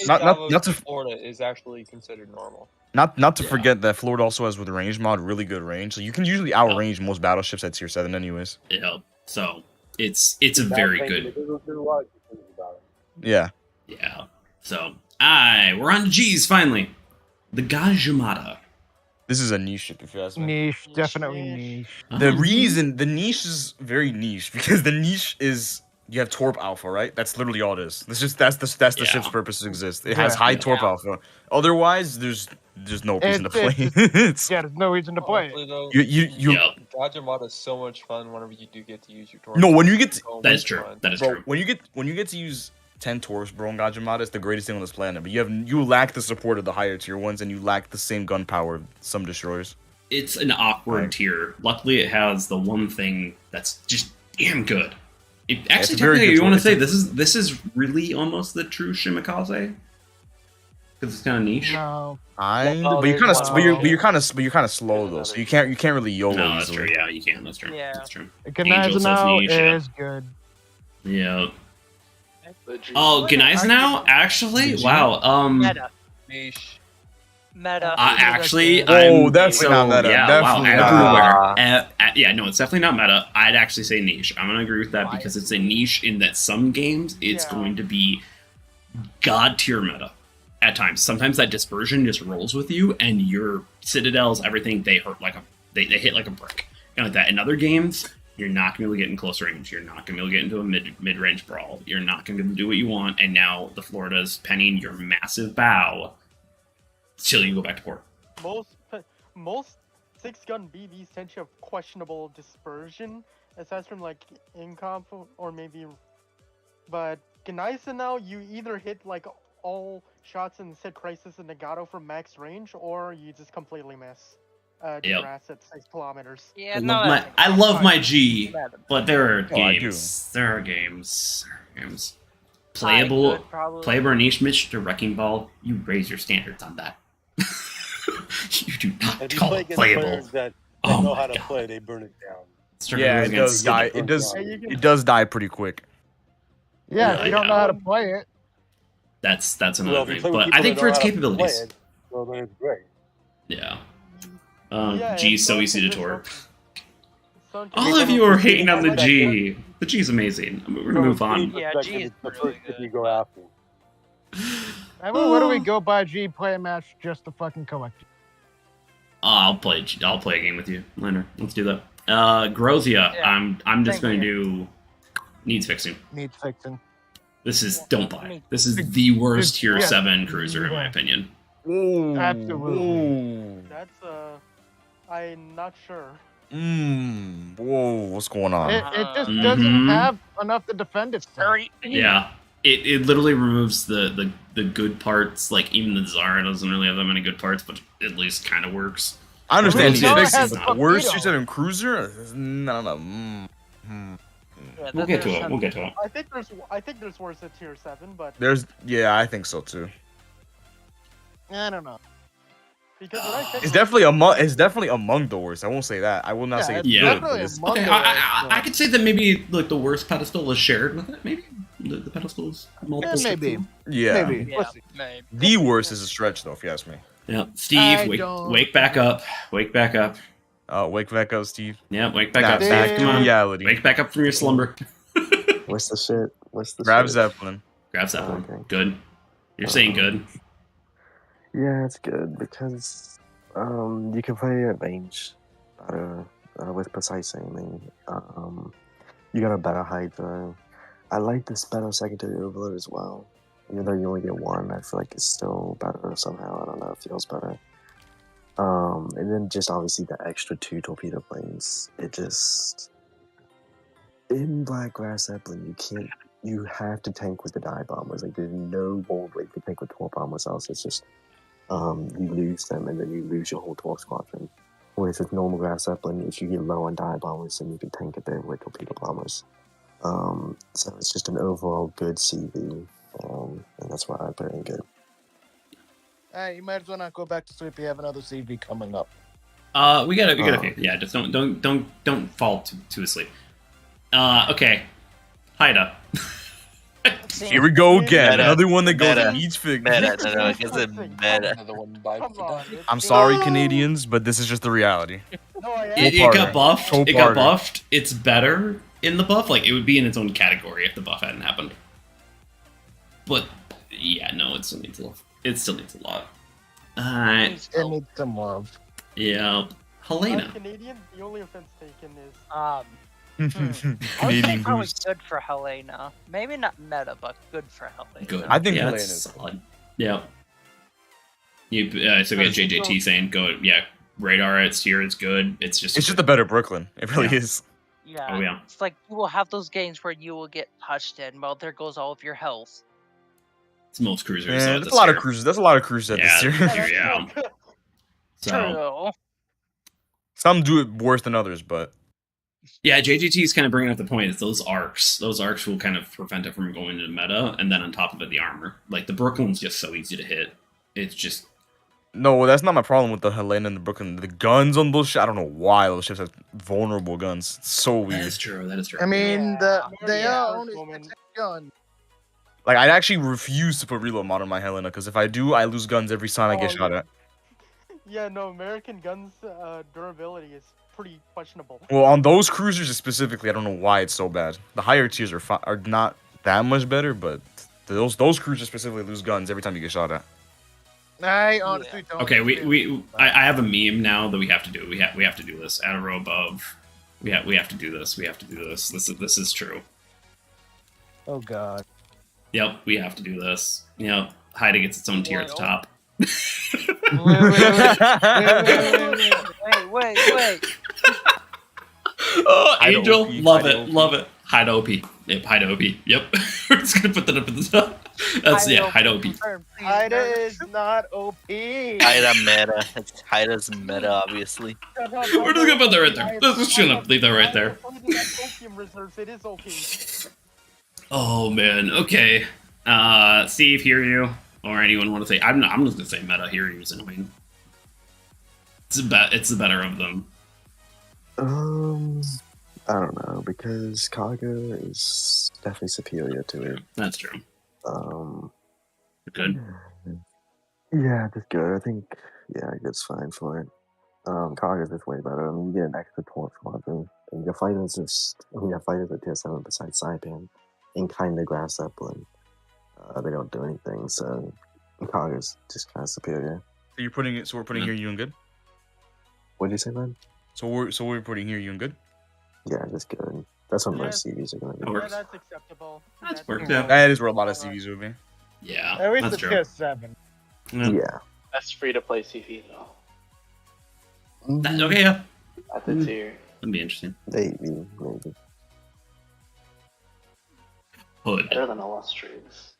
not to Florida is actually considered normal. Not to forget that Florida also has with range mod really good range, so you can usually outrange most battleships at tier 7 anyways. Yeah, so it's a very good. Yeah. Yeah. So we're on to G's finally. The Gajimata. This is a niche ship if you ask me. Niche, definitely niche. The reason the niche is very niche because the niche is you have Torp Alpha, right? That's literally all it is. That's the ship's purpose to exist. It has high Torp Alpha. Otherwise, there's no reason to play. There's no reason to play. Gajimata is so much fun whenever you do get to use your Torp. No, when you get to, that is true. That is true. When you get to use 10 Torps, bro, in Gajimata, it's the greatest thing on this planet. But you lack the support of the higher tier ones, and you lack the same gun power of some destroyers. It's an awkward tier. Luckily, it has the one thing that's just damn good. Actually, technically, you want to say this is really almost the true Shimikaze because it's kind of niche. No, but you're kind of slow though, so you can't really YOLO. No, that's easily. true. Yeah, you can. That's true. Yeah. That's true. Gneisenau is good. Yeah. Oh, Gneisenau? Actually, wow. Meta. Actually, that's not meta. Yeah, definitely wow, everywhere. Yeah, no, it's definitely not meta. I'd actually say niche. I'm gonna agree with that because it's a niche in that some games it's going to be god tier meta at times. Sometimes that dispersion just rolls with you, and your citadels, everything they hurt they hit like a brick, and like that. In other games, you're not gonna be able to get in close range. You're not gonna be able to get into a mid range brawl. You're not gonna be able to do what you want. And now the Florida's penning your massive bow. Till you go back to port. Most 6-gun BBs tend to have questionable dispersion, aside from like incomp or maybe. But Gneisenau, you either hit like all shots in Set Crisis and Nagato from max range, or you just completely miss. Grass at 6 kilometers. Yeah, I love my G, but there are games. There are games. Playable or niche, Mitch, to Wrecking Ball. You raise your standards on that. You do not call it playable. That know how to play, they burn it down. Yeah, it does die. It does die pretty quick. Yeah, if you don't know how to play it. That's another thing. But I think for its capabilities. Well, then it's great. Yeah. G is so easy to torp. All of you are hating on the G. The G is amazing. We're gonna move on. Yeah, G is really good. You go after. I mean, what do we go by G? Play a match just to fucking collect it. I'll play a game with you, Lander. Let's do that. Grozia. Yeah. I'm just going to do needs fixing. Needs fixing. This is don't buy. This is the worst tier 7 cruiser in my opinion. Ooh. Absolutely. Ooh. That's I'm not sure. Whoa, what's going on? It just doesn't have enough to defend itself. Yeah. It literally removes the good parts. Like even the Zara doesn't really have that many good parts, but at least kind of works. I understand he's fixing, but the worst tier 7 cruiser? No. Yeah, we'll get to it. I think there's worse at tier 7, but I think so too. I don't know. Because when I said It's definitely among the worst. I won't say that. I will not say it's good. But it's, Okay, I could say that maybe like the worst pedestal is shared with it. Maybe the pedestal is multiple. Maybe. yeah. Maybe. Yeah, maybe. The worst is a stretch, though, if you ask me. Yeah, Steve, wake back up. Wake back up. Wake back up, Steve. Yeah, wake back Nah, up. back Steve. to Come on. reality. Wake back up from your slumber. What's the shit? What's the Grab shit? Zeppelin. Grab Zeppelin. Okay. Good. You're saying good. Yeah, it's good because you can play at range better with precise aiming. You got a better Hydra. I like this better secondary overload as well. Even though you only get one, I feel like it's still better somehow. I don't know, it feels better. And then just obviously the extra 2 torpedo planes. It just in Black Grass Zeppelin, you have to tank with the dive bombers. Like there's no bold way to tank with 12 bombers, else it's just you lose them and then you lose your whole 12 squadron. Whereas with normal Grass Zeppelin, if you get low on dive bombers, then you can tank a bit with torpedo bombers. So it's just an overall good CV, and that's why I put in good. You might as well not go back to sleep. You have another CV coming up. We got a few. Yeah, just don't fall too asleep. Okay, Haida. Here we go again. Meta. Another one that goes Meta. and eats fig. Meta, no, it's a meta. Another one by I'm sorry, Canadians, but this is just the reality. No, I It got buffed. It got buffed. It's better in the buff. Like it would be in its own category if the buff hadn't happened. But yeah, no, it still needs a lot. It still needs a lot. Alright. It needs some love. Yeah. Helena. Canadian, the only offense taken is I would say Canadian probably goose. good for Helena. Maybe not meta, but good for Helena. Good. I think yeah, Helena that's is solid. Yeah. You so we got JJT saying go. Yeah, radar at Steer is good. It's just a better Brooklyn. It really is. Yeah. Oh yeah. It's like you will have those games where you will get touched in. Well, there goes all of your health. It's most cruisers. Yeah, so that's a lot of cruisers. That's a lot of cruisers at this year. Yeah. So True. some do it worse than others, but yeah, JGT is kind of bringing up the point. Is those arcs will kind of prevent it from going into meta, and then on top of it, the armor. Like the Brooklyn's just so easy to hit. It's just no, that's not my problem with the Helena and the Brooklyn. The guns on those ships, I don't know why those ships have vulnerable guns. It's so weird. That is true. That is true. I mean, they are only woman. gun. Like, I actually refuse to put reload mod on my Helena, because if I do, I lose guns every time I get shot at. Yeah, no, American guns durability is pretty questionable. Well, on those cruisers specifically, I don't know why it's so bad. The higher tiers are not that much better, but those cruisers specifically lose guns every time you get shot at. I honestly don't. Okay, I have a meme now that we have to do. We have to do this. Add a row above. We have to do this. We have to do this. This is true. Oh god. Yep, we have to do this. Yep, Haida gets its own tier at the top. Wait. Oh, Haida Angel, OP, love Haida it, OP. love it. Haida OP. Yep, Haida OP. Yep, we're just gonna put that up at the top. That's Haida OP. Haida is not OP. Haida meta. Haida's meta, obviously. We're just gonna put that right there. Let's just gonna leave that right there. Reserves, it is okay. Oh man. Okay. Steve, hear you, or anyone want to say? I'm just gonna say meta. Hear you is annoying. It's the better of them. I don't know, because Kaga is definitely superior to it. That's true. Good. Yeah, that's good. I think it's fine for it. Kaga's is way better. I mean, you get an extra 12 squadron, and your fighters are tier 7 besides Saipan, and kind of Grass Zeppelin. They don't do anything, so Kaga's just kind of superior. So you're putting it. So we're putting here you and good. What did you say, man? So we're putting here you and good. Yeah, just good. That's what most CVs are going to be. Yeah, that's acceptable. That's worked out. That is where a lot of CVs would be. Yeah, At least that's the true. tier 7. Yeah. That's free to play CV though. Okay, yeah. At the tier. That'd be interesting. Maybe. Hood. Better than illustrious.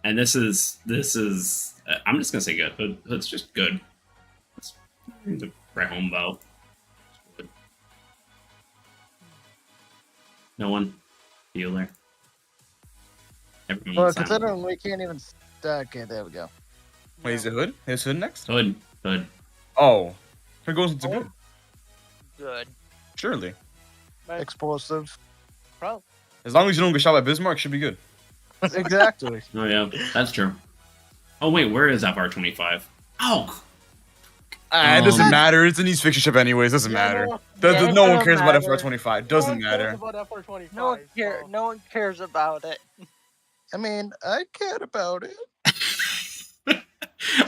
And this is I'm just gonna say good. Hood's just good. It's a right home bow. Good. No one. Healer. Everyone Well, silent. considering we can't even. Okay, there we go. Wait, is it Hood? Is Hood next? Hood. Good. Oh, it goes into good. Good. Surely. Explosive. Bro. As long as you don't get shot by Bismarck, should be good. Exactly. Oh yeah, that's true. Oh wait, where is FR25? Oh. It doesn't matter. It's an East fiction ship anyways. Doesn't matter. No one cares about FR25. Doesn't matter. No one cares about it. I mean, I cared about it.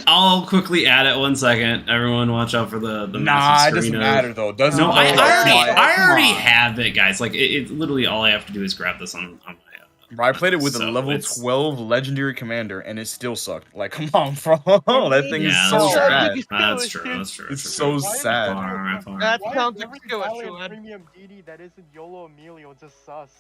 I'll quickly add it 1 second. Everyone, watch out for the Nah, it doesn't matter though. Doesn't. No, I already Come on. have it, guys. Like it literally all I have to do is grab this on my. Bro, I played it with a level 12 legendary commander, and it still sucked. Like, come on, bro. That thing is so bad. That's true. That's true. It's so sad. That Why sounds is every like Italian premium DD that isn't YOLO Emilio just sus?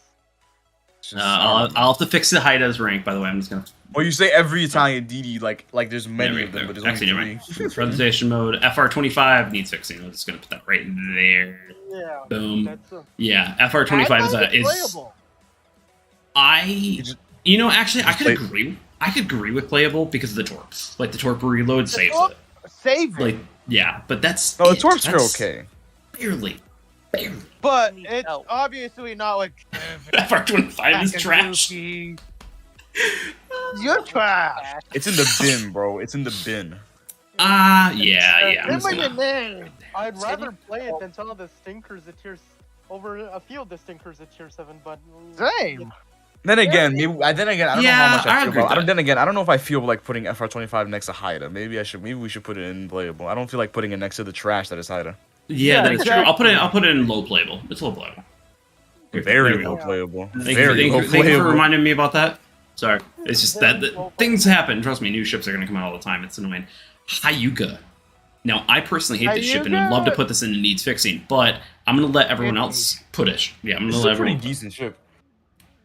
I'll have to fix the Haida's rank. By the way, I'm just gonna. Well, you say every Italian DD like there's many of them, but there's Actually, never only mind. three. Presentation mode. FR25 needs fixing. I'm just gonna put that right there. Yeah. Boom. Yeah. FR25 is playable. Actually, I could agree. I could agree with playable because of the torps. Like the torp reload saves it. Save it. Like yeah, but that's No, the torps are okay. Barely. But it's obviously not like FR25 is trash. You're trash. It's in the bin, bro. It's in the bin. Yeah. I'm just Give me your gonna- name. I'd rather play it than some of the stinkers at tier over a few of the stinkers at tier 7, but Same. Then again, I don't know how much I feel agree with about. that. Then again, I don't know if I feel like putting FR25 next to Haida. Maybe we should put it in playable. I don't feel like putting it next to the trash that is Haida. Yeah, that's true. I'll put it in low playable. It's low playable. Very low playable. Thank you for reminding me about that. Sorry, it's just that things happen. Trust me, new ships are gonna come out all the time. It's annoying. Hyuga. Now, I personally hate this ship and would love to put this in needs fixing, but I'm gonna let everyone else put it. Yeah, I'm gonna let everyone. It's a pretty decent ship.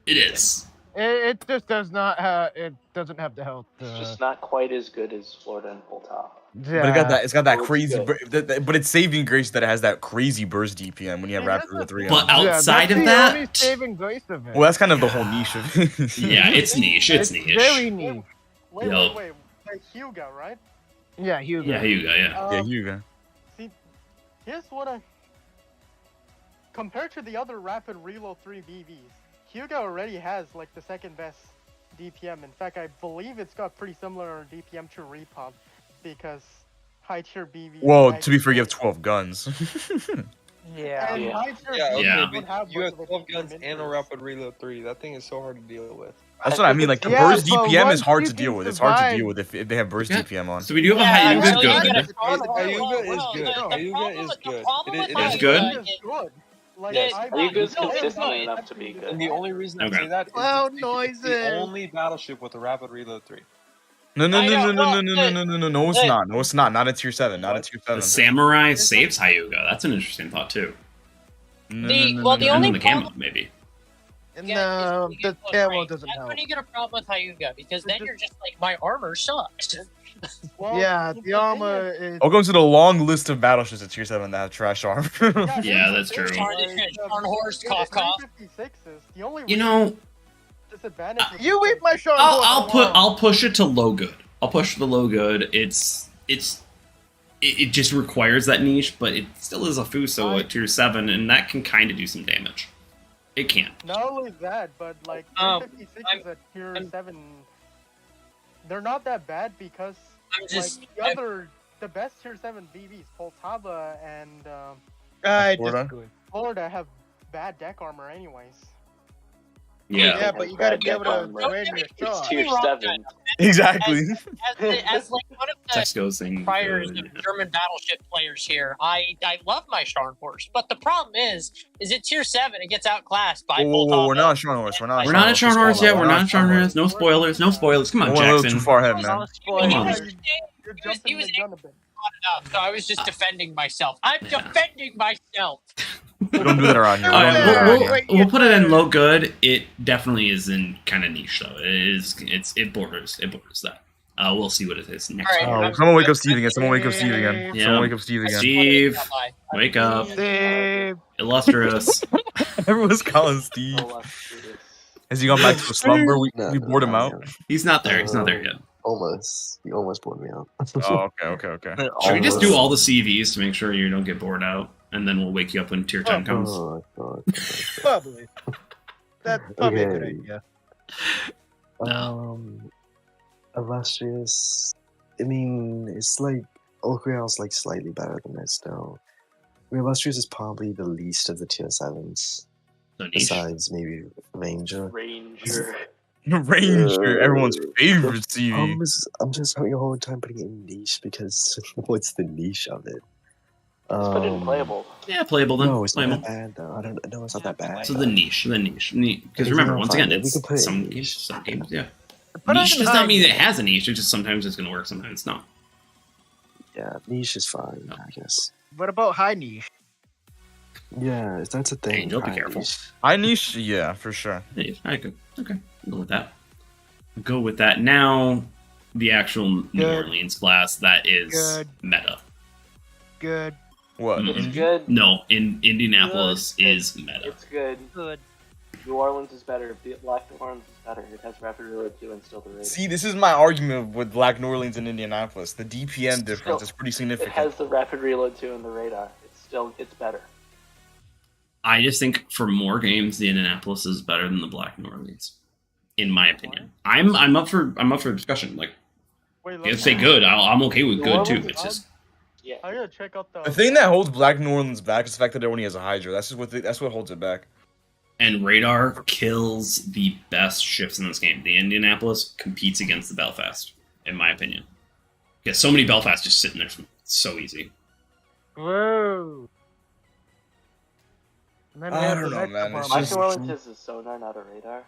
It is. It just does not have. It doesn't have the health. It's just not quite as good as Florida and Full Top. Yeah. But it's got that crazy. But it's saving grace that it has that crazy burst DPM when you have Raptor with 3 on. But outside that's of the that, only saving grace of it. Well, that's kind of the whole niche of it. yeah, it's niche. It's niche. Very niche. wait, Yup. like Hyuga, right? Yeah, Hugo. Yeah, Hyuga. Yeah. Yeah, Hugo. See, here's what compared to the other rapid reload 3 BVs, Hyuga already has like the second best DPM. In fact, I believe it's got pretty similar DPM to Repub because high tier BV. Well, to be fair, you have 12 guns. Yeah. And high tier Yeah, okay, Yeah. but you have 12 guns and a rapid reload 3. That thing is so hard to deal with. That's what I mean. Like the Yeah, burst but DPM is once hard you to deal can with. It's hard to survive- deal with if they have burst Okay. DPM on. So we do have a Yeah, Hyuga. until you Good. get a Hyuga is good. It's good? Like, Yes. Hyuga's consistent enough to be good. And the only reason I Okay. say that is Loud it's noises. the only battleship with a rapid reload 3. No, I it's not. No, it's not. Not a tier 7. Not a tier 7. The Samurai saves Hyuga. That's an interesting thought too. The And only the camo, problem maybe. No, the camo doesn't That's help. when you get a problem with Hyuga, because then you're just like, my armor sucks. well, Yeah, the the thing armor is, is. I'll go into the long list of battleships at tier 7 that have trash armor. Yeah, that's true. Darn horse, cough, cough. 356s, the only You know, disadvantage. You eat my shot. I'll push it to low good. I'll push the low good. It just requires that niche, but it still is a Fuso at tier 7, and that can kind of do some damage. It can. Not only that, but like 356s at tier 7, they're not that bad because the best tier 7 BVs, Poltava and Florida have bad deck armor anyways. Yeah. But you gotta be able to frame your shot. It's tier 7. Exactly. As like one of the Texco's thing. priors of German battleship players here, I love my Scharnhorst, but the problem is at tier 7 it gets outclassed by Whoa, we're not on Scharnhorst. We're not at Scharnhorst yet. We're not at Scharnhorst. No spoilers. No spoilers. Come on, We're a little Jackson. too far ahead, man. You're jumping the gun a bit. So I was just defending myself. I'm defending myself. We don't do that around here. We'll put it in low good. It definitely is in kind of niche though. It borders that. We'll see what it is next. All right. Oh, someone wake up Steve again. Someone wake up Steve again. Yeah. Someone wake up Steve again. Steve, wake up. Steve. Illustrious. Everyone's calling Steve. Has he gone back to a slumber? We bored him out. He's not there. He's not there yet. Almost. You almost pulled me out. Oh, okay. Should we just do all the CVs to make sure you don't get bored out, and then we'll wake you up when tier 10 comes? Oh, God. Probably. That's probably a good idea. Illustrious. I mean, it's like Ulquior's like slightly better than this though. I mean, Illustrious is probably the least of the tier 7s. Besides maybe Ranger. Ranger. Ranger, everyone's favorite CV. I'm just having a hard time putting it in niche because what's the niche of it? Let's put it in playable. Yeah, playable then. No, it's playable. not that bad though. I don't know. It's not that bad. So the niche. Because remember, once again, it's some games, yeah. Niche does not mean it has a niche. It's just sometimes it's going to work, sometimes it's not. Yeah, niche is fine, I guess. What about high niche? Yeah, that's a thing. Angel, be careful. High niche, yeah, for sure. I could. Okay, I'll go with that. Go with that. Now, the actual New Orleans class that is meta. Good. What? It's good. No, in Indianapolis is meta. It's good. Good. New Orleans is better. Black New Orleans is better. It has rapid reload too and still the rating. See, this is my argument with Black New Orleans and Indianapolis. The DPM difference is pretty significant. It has the rapid reload too and the radar. It's better. I just think for more games, the Indianapolis is better than the Black New Orleans, in my opinion. I'm up for discussion. Like, if say good, I'm okay with good too. It's just Yeah. I gotta check out the thing that holds Black New Orleans back is the fact that it only has a Hydra. That's what holds it back. And radar kills the best ships in this game. The Indianapolis competes against the Belfast, in my opinion. Because so many Belfast just sitting there, so easy. Whoa. I don't know, man. Black New Orleans is a sonar, not a radar.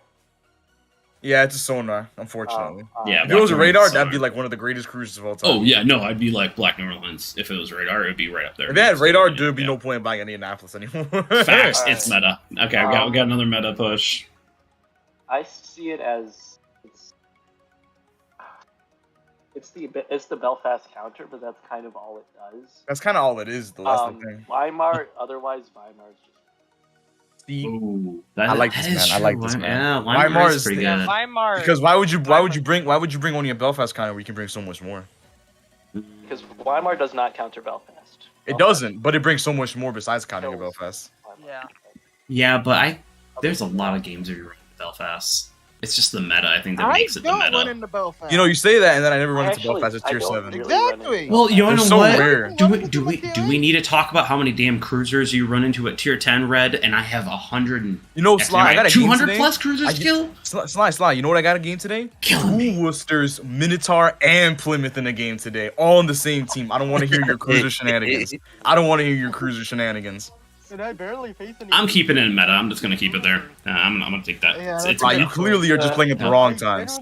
Yeah, it's a sonar, unfortunately. Yeah, if it was a radar, that'd be like one of the greatest cruisers of all time. Oh yeah, no, I'd be like Black New Orleans. If it was radar, it'd be right up there. If they had radar, there'd be no point in buying Indianapolis anymore. Facts, it's meta. Okay, we got another meta push. I see it as it's the Belfast counter, but that's kind of all it does. That's kind of all it is, though. That's the thing. Weimar, otherwise Weimar is just. Ooh, I like this, man. I like this, man. Yeah, Weimar is pretty good. Weimar. Because why would you bring only a Belfast counter where you can bring so much more? Because Weimar does not counter Belfast. It doesn't, but it brings so much more besides countering a Belfast. Yeah. Yeah, but there's a lot of games where you run into Belfast. It's just the meta, I think, that makes it the meta. Run into Belfast. You know, you say that, and then I never run into Belfast at tier 7. Exactly. Well, you know so what? rare. Do we need to talk about how many damn cruisers you run into at tier 10 red? And I have 100. You know, Sly, I got a 200 game plus cruiser skill. Sly, you know what I got a game today? Killing me. Worcester's, Minotaur, and Plymouth in a game today, all on the same team. I don't want to hear your cruiser shenanigans. And I barely face any. I'm keeping it in meta. I'm just gonna keep it there. I'm gonna take that. Yeah, it's you clearly are just playing at the wrong times.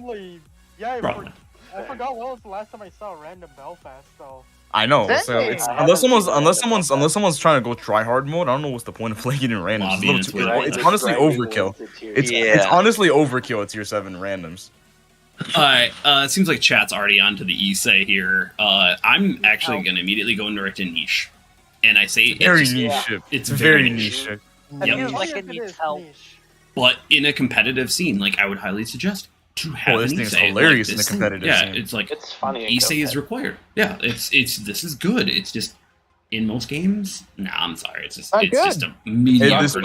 Yeah, I forgot when was the last time I saw a random Belfast. So. I know. So it's, unless someone's trying to go try hard mode, I don't know what's the point of playing it in randoms. It's honestly overkill. It's honestly overkill at tier 7 randoms. Alright, it seems like chat's already onto the Issei here. I'm actually gonna immediately go direct to niche. And I say very niche ship. It's very niche ship. I feel like it needs help. But in a competitive scene, like I would highly suggest to have this thing's hilarious in a competitive scene. Yeah, it's like it's funny. Issei is required. Yeah, it's this is good. It's just in most games. Nah, I'm sorry. It's just just a mediocre.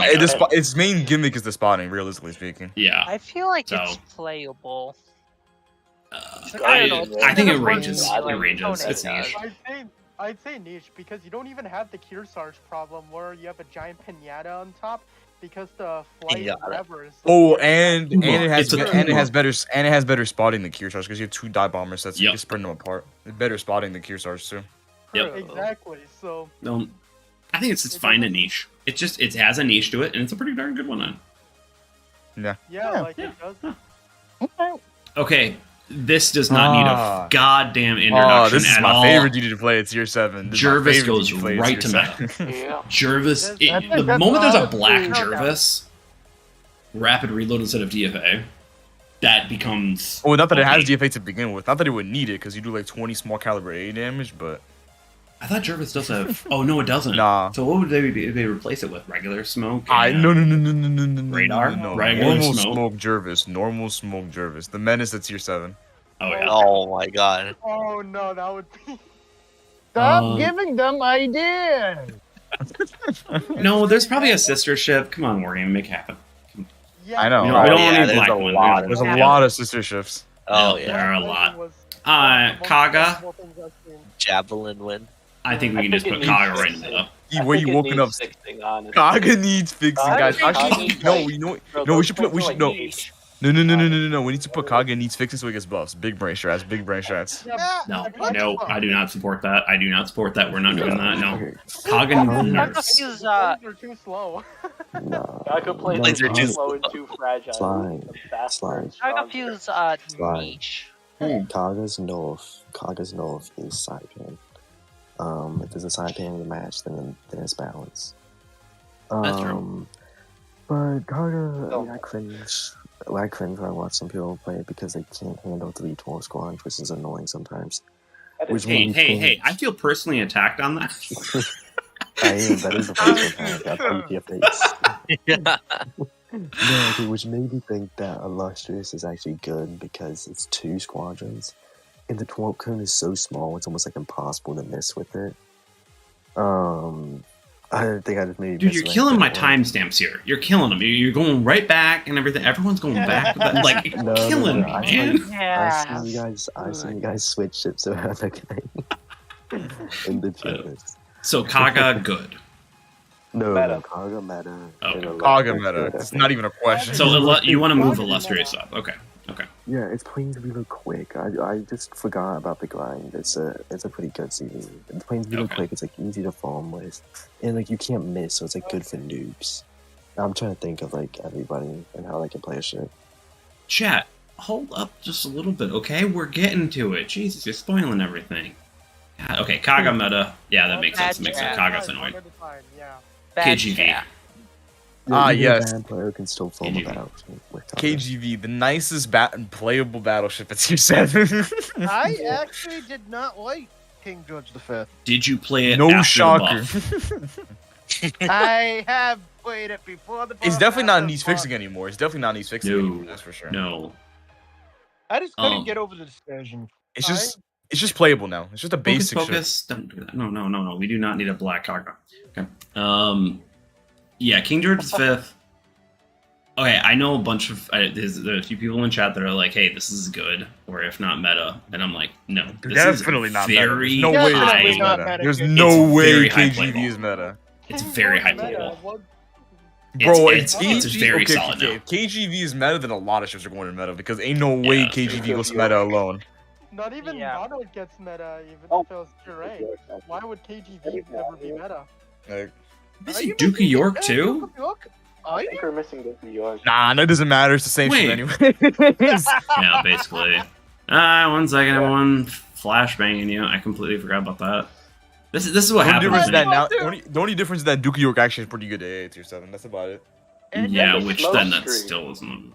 Its main gimmick is the spotting, realistically speaking. Yeah. I feel like it's playable. I think it ranges. It's niche. I'd say niche because you don't even have the Kearsarge problem where you have a giant pinata on top because the flight levers. Oh, and it has better spotting than Kearsarge because you have 2 dive bomber sets. You can spread them apart. It's better spotting than Kearsarge too. Yep. Exactly. So. I think it's fine a niche. It has a niche to it, and it's a pretty darn good one. Yeah. It does. Okay. This does not need a goddamn introduction this is my favorite duty to play at tier 7. Jervis goes right to meta. Jervis, the moment there's a black Jervis, rapid reload instead of DFA, that becomes... Oh, not that it has DFA to begin with. Not that it would need it, because you do like 20 small caliber A damage, but... I thought Jervis does have... Oh, no, it doesn't. Nah. So what would they replace it with? Regular smoke? No. Radar? No. Regular Normal smoke Jervis. The menace at tier 7. Oh yeah. Oh my god. Oh no, that would be. Stop giving them ideas. No, there's probably a sister ship. Come on, Wargame, make it happen. Yeah, I know. We don't yeah, need there's black a one. lot There's a lot of sister ships. Oh There yeah. are a lot. Was Kaga. multiple things I've seen. Javelin win. I think we can I just think put it Kaga needs right in the middle. Where you woken up? Fixing, honestly. Kaga needs fixing, guys. Kaga Actually, needs, no, like, you know, bro, no, we those should put, we points are should, no, like niche. no. We need to put Kaga needs fixing so he gets buffs. Big brain strats, big brain strats. No, no, I do not support that. I do not support that. We're not doing that. No. Okay. Kaga Kaga nerfs. feels, Things are too slow. Nah. Kaga plays Laser too juice. slow and too fragile. Slide. The fast Slide. Kaga feels Slide. niche. Kaga's north is Saipan. If there's a Saipan in the match, then it's balance. That's true. But Kaga, I mean, I cringe when I watch some people play it because they can't handle 3 12 squads, which is annoying sometimes. Which Hey, I feel personally attacked on that. I am, that is the first attack. That's BTFH. Yeah. No, okay, which made me think that Illustrious is actually good because it's 2 squadrons, and the 12 cone is so small, it's almost like impossible to miss with it. I think I just made. Dude, you're killing my timestamps here. You're killing them. You're going right back and everything. Everyone's going back. Like, you're killing me, man. I see you guys switch ships around again. In the channels. So Kaga, good. No, Kaga meta. Okay. Kaga meta. It's not even a question. So you want to move Illustrious up? Okay. Yeah, it's planes really quick. I just forgot about the grind. It's a pretty good CV. The planes really quick. It's like easy to farm with, and like you can't miss, so it's like good for noobs. I'm trying to think of like everybody and how they can play a ship. Chat, hold up just a little bit, okay? We're getting to it. Jesus, you're spoiling everything. God, okay, Kaga meta. Yeah, that makes sense. Makes sense. Kaga's annoying. KGV. Yes. A bad player can still farm a battle with Kaga. KGV, the nicest playable battleship at tier 7. I actually did not like King George V. Did you play it? No after shocker. the buff? I have played it before the buff. It's definitely not after needs the buff. fixing anymore. It's definitely not needs fixing anymore. That's for sure. No. I just couldn't get over the dispersion. It's just playable now. It's just a basic Focus. Don't do that. No. We do not need a black Kaga. Okay. Yeah, King George V. Okay, I know a bunch of there's a few people in chat that are like, "Hey, this is good," or if not meta, and I'm like, "No, this Definitely is not meta. very There's no way high. it's meta. There's It's no way very high KGV playable. is meta. It's very high playable. Bro, it's KGV, very okay, solid now. If KGV is meta, then a lot of ships are going to meta because ain't no way KGV goes to meta alone. Not even Mono gets meta, even if it was pure A. Why would KGV never be meta? Like, Is he Duke of York too? I think we're missing Duke of York. nah, that doesn't matter. It's the same shit anyway. Yeah, basically. 1 second, everyone. Flashbanging you. I completely forgot about that. This is what happens. The only difference is that Duke of York actually is pretty good at AA tier 7. That's about it. Yeah, which then that still isn't.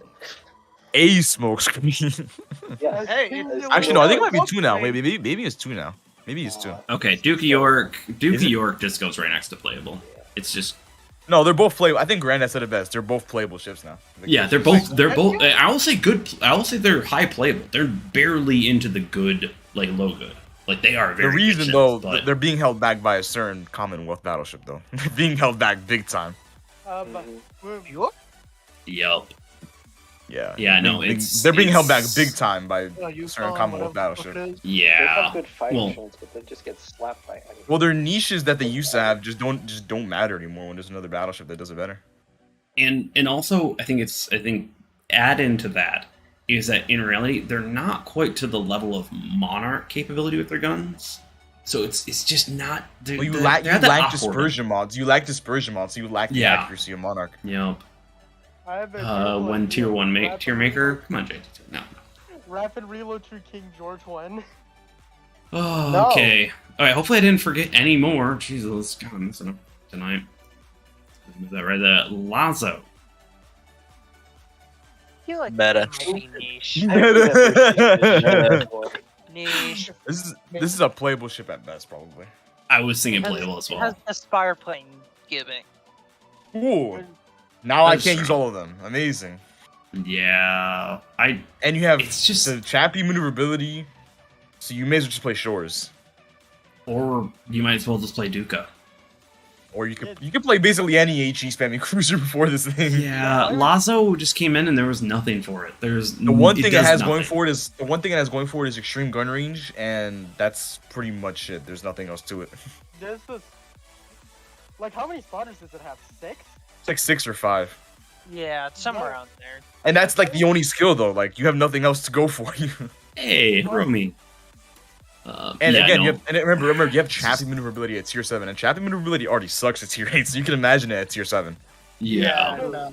A smoke screen. Yeah. Hey, Actually, no, I think it might be 2 now. Wait, maybe it's 2 now. Maybe it's 2. Okay, Duke of York. Duke of York just goes right next to playable. It's just. No, they're both playable. I think Grandad said it best. They're both playable ships now. Yeah, they're both. I will say good. I will say they're high playable. They're barely into the good, like low good. Like they are very. The reason good though, ships, but they're being held back by a certain Commonwealth battleship though. They're being held back big time. Yep. Yeah. Yeah, no, they're being held back it's- big time by a certain Commonwealth battleship. They have Yeah. good fighting Well, chance, but they just get slapped by anything. Well, their niches that they used to have just don't matter anymore when there's another battleship that does it better. and also I think add into that is that in reality they're not quite to the level of Monarch capability with their guns. So it's just not. Well, you lack dispersion mods. You lack dispersion mods, so you lack the accuracy of Monarch. Yep. I have a When tier 1 Tiermaker. Come on, JT. No. Rapid reload through King George 1. Oh, No. okay. All right. Hopefully, I didn't forget any more. Jesus, God, I'm messing up tonight. Move that right there. Lazo. You like Meta. niche. Niche. This is a playable ship at best, probably. I was thinking playable as It well. has Aspire playing gimmick. Ooh. Now I That's can't true. use all of them. Amazing. Yeah, and you have it's just the chappy maneuverability, so you may as well just play shores. Or you might as well just play Duca. Or you could play basically any HE spamming cruiser before this thing. Yeah, Lazo just came in and there was nothing for it. There's the one thing it has nothing. going for it is extreme gun range, and that's pretty much it. There's nothing else to it. There's this. Like, how many spotters does it have? 6? It's like 6 or 5. Yeah, it's somewhere around there. And that's like the only skill though. Like you have nothing else to go for you. Hey, Hiromi. And yeah, again, remember, you have chappy maneuverability at tier 7, and chappy maneuverability already sucks at tier 8, so you can imagine it at tier 7. Yeah.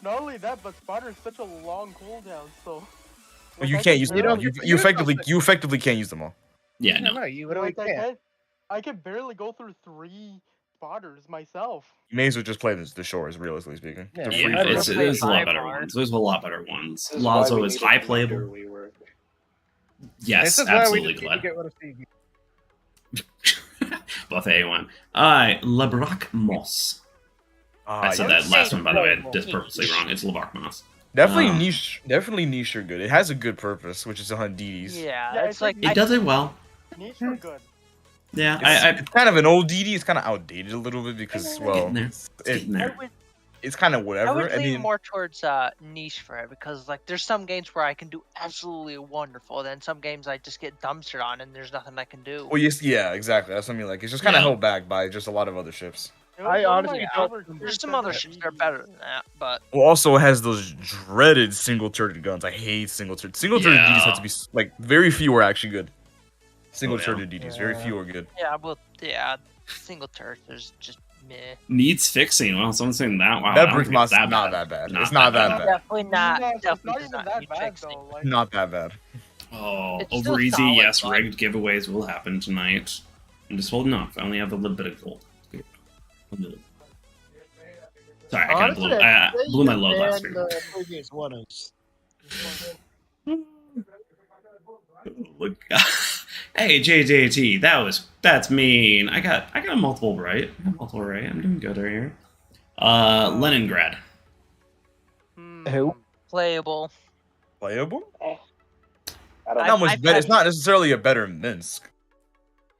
Not only that, but spotter is such a long cooldown, so. Well, you can't use them all. You effectively can't use them all. Yeah, no. You really can't. I can barely go through 3 spotters myself. You may as well just play the shores, realistically speaking. Yeah, there's a lot better ones. There's a lot better ones. Lazo is high playable. Yes, absolutely glad. Buffet one. Lebrac Moss. I said that last one, by the way, just purposely wrong. It's Lebrac Moss. Definitely niche or good. It has a good purpose, which is on DDs. Yeah, it's like it does it well. Niche or good. Yeah, it's kind of an old DD. It's kind of outdated a little bit because, well, it's kind of whatever. I would lean more towards niche for it because, like, there's some games where I can do absolutely wonderful, then some games I just get dumpstered on and there's nothing I can do. Well, yes, yeah, exactly. That's what I mean. Like, it's just kind of held back by just a lot of other ships. I honestly there's some other ships that are better than that, but well, also it has those dreaded single-turret guns. I hate single-turret. Single-turret DDs have to be like very few are actually good. Single-turret DDs, very few are good. Yeah, single turret is just meh. Needs fixing. Well, someone's saying that. Wow, that brick moss is not that bad. It's not that bad. Definitely not. Definitely not that bad though. Like, not that bad. Oh, over easy. Yes, rigged giveaways will happen tonight. I'm just holding off. I only have a little bit of gold. Sorry, I kind of blew my load last week. Previous one is. Look, hey JJT, that's mean. I got a multiple right. I'm doing good right here. Leningrad. Who? Playable. Playable? Not much better. It's not necessarily a better Minsk.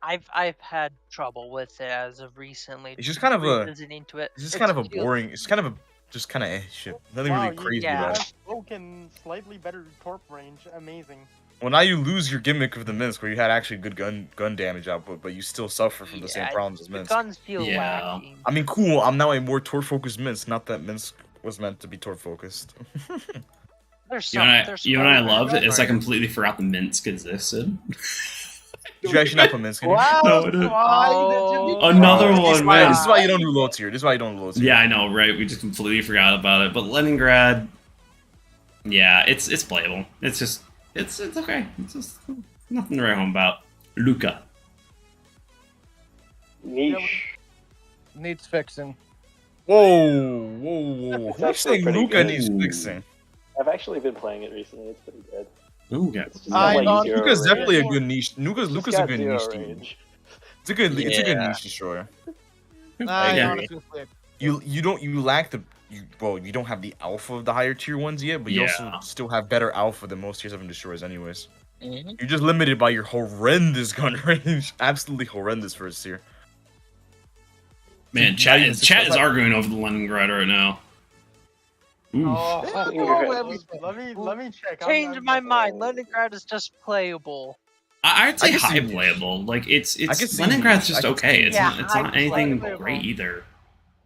I've had trouble with it as of recently. It's just kind of a. Into it. It's just kind of a boring. It's kind of a just kind of shit. Nothing really crazy about it. Broken, slightly better torp range, amazing. Well, now you lose your gimmick of the Minsk, where you had actually good gun damage output, but you still suffer from the same problems as Minsk. Guns feel lacking. I mean, cool. I'm now a more torp focused Minsk. Not that Minsk was meant to be torp focused. You know what I loved is I completely forgot the Minsk existed. Did you actually not put Minsk in? Wow! Another one, man. This is why you don't do low tier. Yeah, I know, right? We just completely forgot about it. But Leningrad, yeah, it's playable. It's just it's okay. It's just nothing to write home about. Luca. Niche. Needs fixing. Whoa! Who's saying Luca needs fixing? I've actually been playing it recently. It's pretty good. Okay. Luca's definitely a good niche. Luca's a good niche team. It's a good niche destroyer. You don't have the alpha of the higher tier ones yet, but you also still have better alpha than most tier 7 destroyers anyways. You're just limited by your horrendous gun range. Absolutely horrendous first tier. Man, chat is arguing over the Leningrad right now. Let me check. Change my mind. Leningrad is just playable. I'd say high playable. Like it's Leningrad's just okay. It's not anything great either.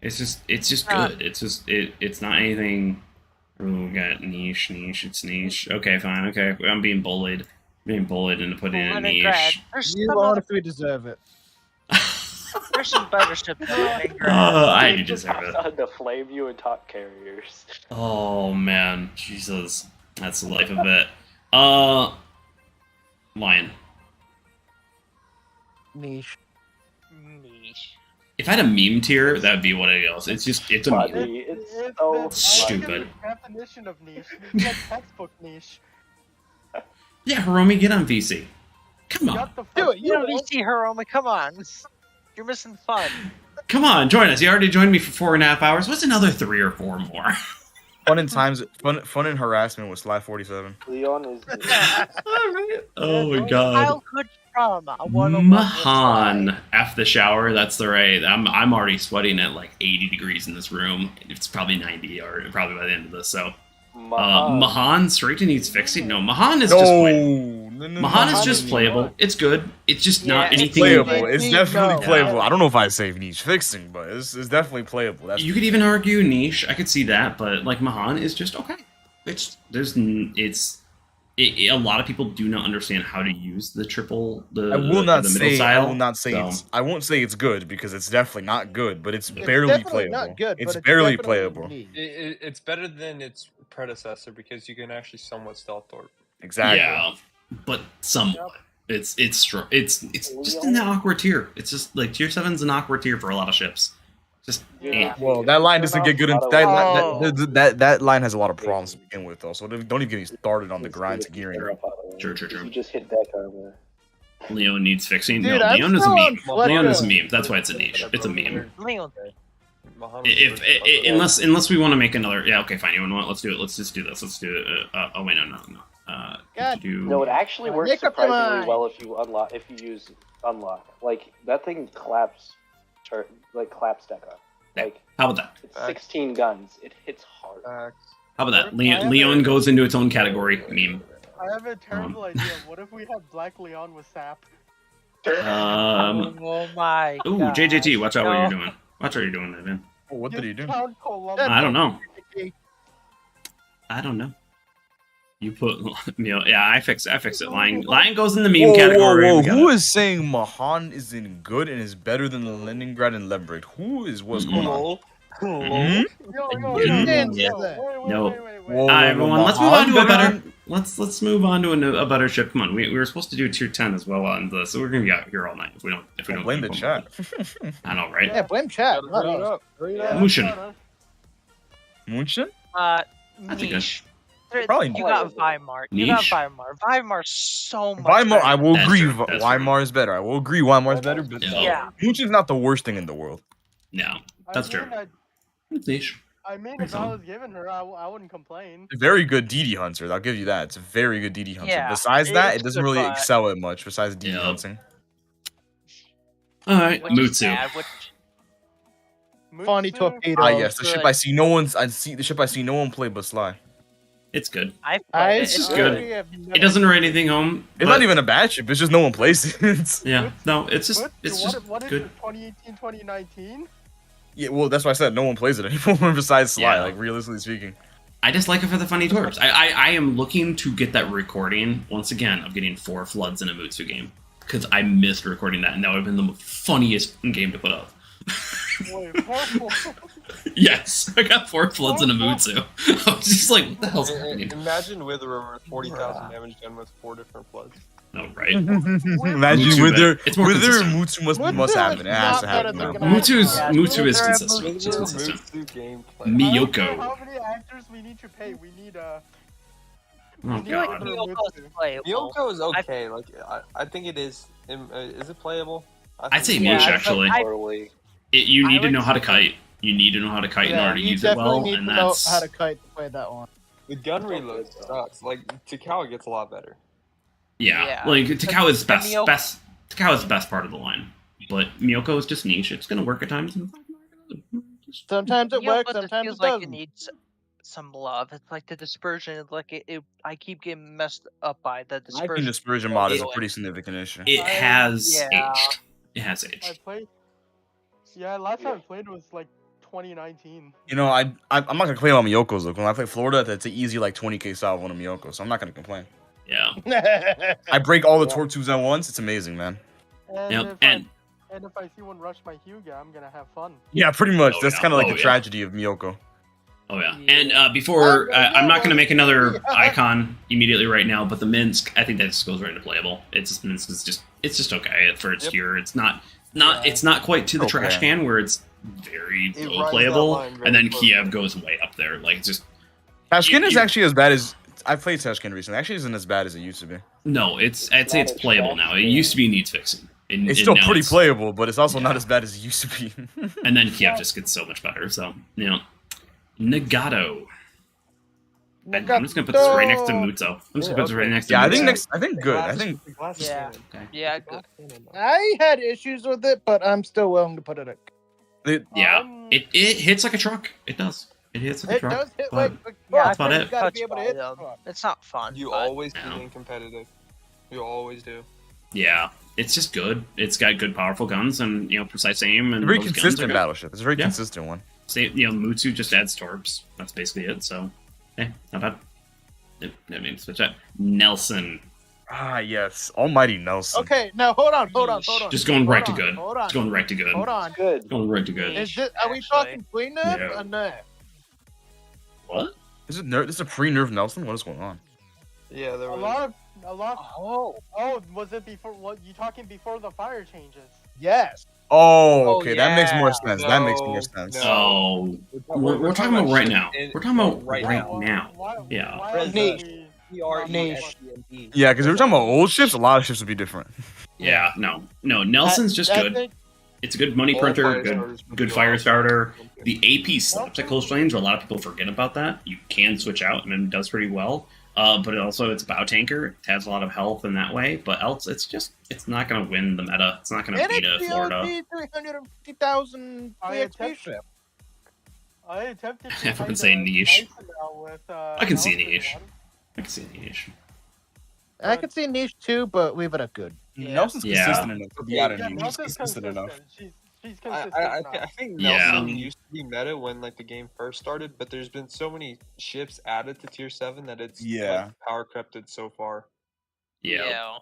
It's just good. It's not anything. Oh, we got niche. It's niche. Okay, fine. Okay, I'm being bullied. Into putting in a niche. You honestly deserve it. There's some better ships than Leningrad. I do deserve it. The flame you and top carriers. Oh man, Jesus, that's the life of it. Lion. Niche. If I had a meme tier, that would be what it is. It's a meme. It's so stupid. Definition of niche. It's like textbook niche. Yeah, Hiromi, get on VC. Come on. Do it. You don't VC, Hiromi. Come on. You're missing fun. Come on, join us. You already joined me for 4.5 hours. What's another 3 or 4 more? Fun and times, fun and harassment with Sly 47. Leon is. Oh my god. Childhood trauma. Mahan after the shower. That's the right. I'm already sweating at like 80 degrees in this room. It's probably 90 or probably by the end of this. So Mahan straight to needs fixing. No, Mahan is just playable. Mahan is just playable. It's good. It's just not anything. Playable. It's definitely playable. I don't know if I say niche fixing, but it's definitely playable. That's you could even argue niche. I could see that, but like Mahan is just okay. A lot of people do not understand how to use the triple. I will not say it's good because it's definitely not good, but it's barely playable. Not good, it's but barely it's playable. It's better than its predecessor because you can actually somewhat stealth torp. Exactly. Yeah, but somewhat. It's just in the awkward tier. It's just like tier 7's an awkward tier for a lot of ships. Just well, that line doesn't get good. That line has a lot of problems to begin with, though. So don't even get me started on the grind to gearing. True. You just hit deck armor. Leon needs fixing. Dude, no, I'm Leon is a still meme. on Leon is a meme. That's why it's a niche. It's a meme. Leon. Unless we want to make another. Yeah, okay, fine. You want? Let's do it. Let's just do this. Let's do it. Oh wait, no. No, it actually works surprisingly well if you use unlock. Like that thing claps deck up. Like how about that? It's 16 guns. It hits hard. How about that? Leon goes into its own category. Meme. I have a terrible idea. What if we have Black Leon with sap? Oh my. Ooh, JJT, watch out what you're doing. Watch what you're doing there, man. Oh, what did he do? I don't know. You put, yeah, I fix it. Lion goes in the meme category. Whoa. Who is saying Mahan is in good and is better than the Leningrad and Lebrate? What's going on? No. Alright, everyone, let's move on to a better. Let's move on to a better ship. Come on, we were supposed to do tier 10 as well on this, so we're gonna be out here all night if we don't blame the chat. I know, right? Yeah, blame chat. Mushin. Niche. Probably you got Weimar. You got Weimar. Weimar's so much. Weimar, I will agree. Weimar is better. I will agree. Weimar is better. But yeah, Munchin's not the worst thing in the world. No, that's true. It's niche. I mean, if I was given her, I wouldn't complain. Very good DD hunter. I'll give you that. It's a very good DD hunter. Yeah, besides that, it doesn't really excel at much. Besides DD hunting. All right, Mutsu. Funny torpedo. Yes, the ship I see no one. The ship I see no one play but Sly. It's good. It's just good. It doesn't write anything home. It's not even a bad ship. It's just no one plays it. Yeah. No, it's just what is good. it, 2018, 2019? Yeah, well, that's why I said no one plays it anymore besides Sly. Like realistically speaking, I just like it for the funny torps. I am looking to get that recording once again of getting 4 floods in a Mutsu game because I missed recording that, and that would have been the funniest game to put up. Wait, 4 floods? Yes, I got 4 floods in a Mutsu. I was just like, what the hell's happening? Imagine Wither over 40,000 damage done with 4 different floods. Oh, right. Imagine Wither consistent. Mutsu must happen. It has to happen now. Mutsu is consistent. It's consistent. Miyoko. How many actors we need to pay? We need Oh god. Miyoko is okay. Like I think it is. Is it playable? I'd say niche actually. You need to know how to kite. You need to know how to kite in order to use it well, and that's how to kite to play that one. The gun reload sucks. Like Takao gets a lot better. Yeah. Like Takao is best. Takao is the best part of the line, but Miyoko is just niche. It's gonna work at times. Sometimes it works. Sometimes it feels doesn't. like it needs some love. It's like the dispersion. Like I keep getting messed up by the dispersion. I think dispersion mod is a pretty significant issue. It has aged. It has aged. Last time I played was like 2019. You know, I'm not gonna complain about Miyoko's look. When I play Florida, that's an easy like 20k salvo on a Miyoko, so I'm not gonna complain. Yeah. I break all the tortues at once. It's amazing, man. And if I see one rush my Hyuga, I'm gonna have fun. Yeah, pretty much. That's kind of like the tragedy of Miyoko. Oh yeah. And before I'm not gonna make another icon immediately right now, but the Minsk, I think that just goes right into playable. It's just Minsk is just okay for its tier. It's not quite to the trash can where it's very low playable, and then Kiev goes way up there. Like it's just Tashkent is actually as bad as I played Tashkent recently. Actually, isn't as bad as it used to be. No, I'd say it's playable now. It used to be needs fixing. It's still pretty playable, but it's also not as bad as it used to be. And then Kiev just gets so much better. So Nagato. I'm just gonna put this right next to Muto. I'm just gonna put this right next to. Yeah, Muto. I think good. I think. Yeah. Okay. Yeah, good. I had issues with it, but I'm still willing to put it. It hits like a truck. It does. It hits like a It truck. does hit but like a Yeah, that's about You it. gotta be able to hit. It's not fun. You but- always being competitive. You always do. Yeah, it's just good. It's got good, powerful guns and precise aim and Very those guns are consistent good. battleship. It's a very consistent one. Say Mutsu just adds torps. That's basically it. So, hey, not bad. Let me switch that. Nelson. Ah, yes, Almighty Nelson. Okay, now hold on. Just going right to good. Hold on. Just going right to good. Hold on. Good. Going right to good. Are we talking clean nerf or nerf? What? Is it nerf? This is a pre-nerf Nelson. What is going on? Yeah, there A was. lot. Oh, was it before? What you talking before the fire changes? Yes. Oh, okay, that makes more sense. That makes more sense. Oh, we're talking about right now. We're talking about right now. Why Yeah. is Niche. it- Yeah, because if we're talking about old ships, a lot of ships would be different. Yeah. No. Nelson's just good. It's a good money printer, good fire starter. The AP slaps at close range. A lot of people forget about that. You can switch out and it does pretty well. But it's a bow tanker. It has a lot of health in that way. But else, it's not going to win the meta. It's not going to beat a Florida. 350,000 I PXP ship. I attempted I fucking say niche. With, I can see a Nelson niche. one. I can see a niche. I could see niche too, but leave it at good. Nelson's Yeah. consistent enough to be out of Yeah, niche. He's Nelson's consistent enough. She's I, consistent. I, now. I think Yeah. Nelson used to be meta when the game first started, but there's been so many ships added to tier 7 that it's power creeped so far. Yeah.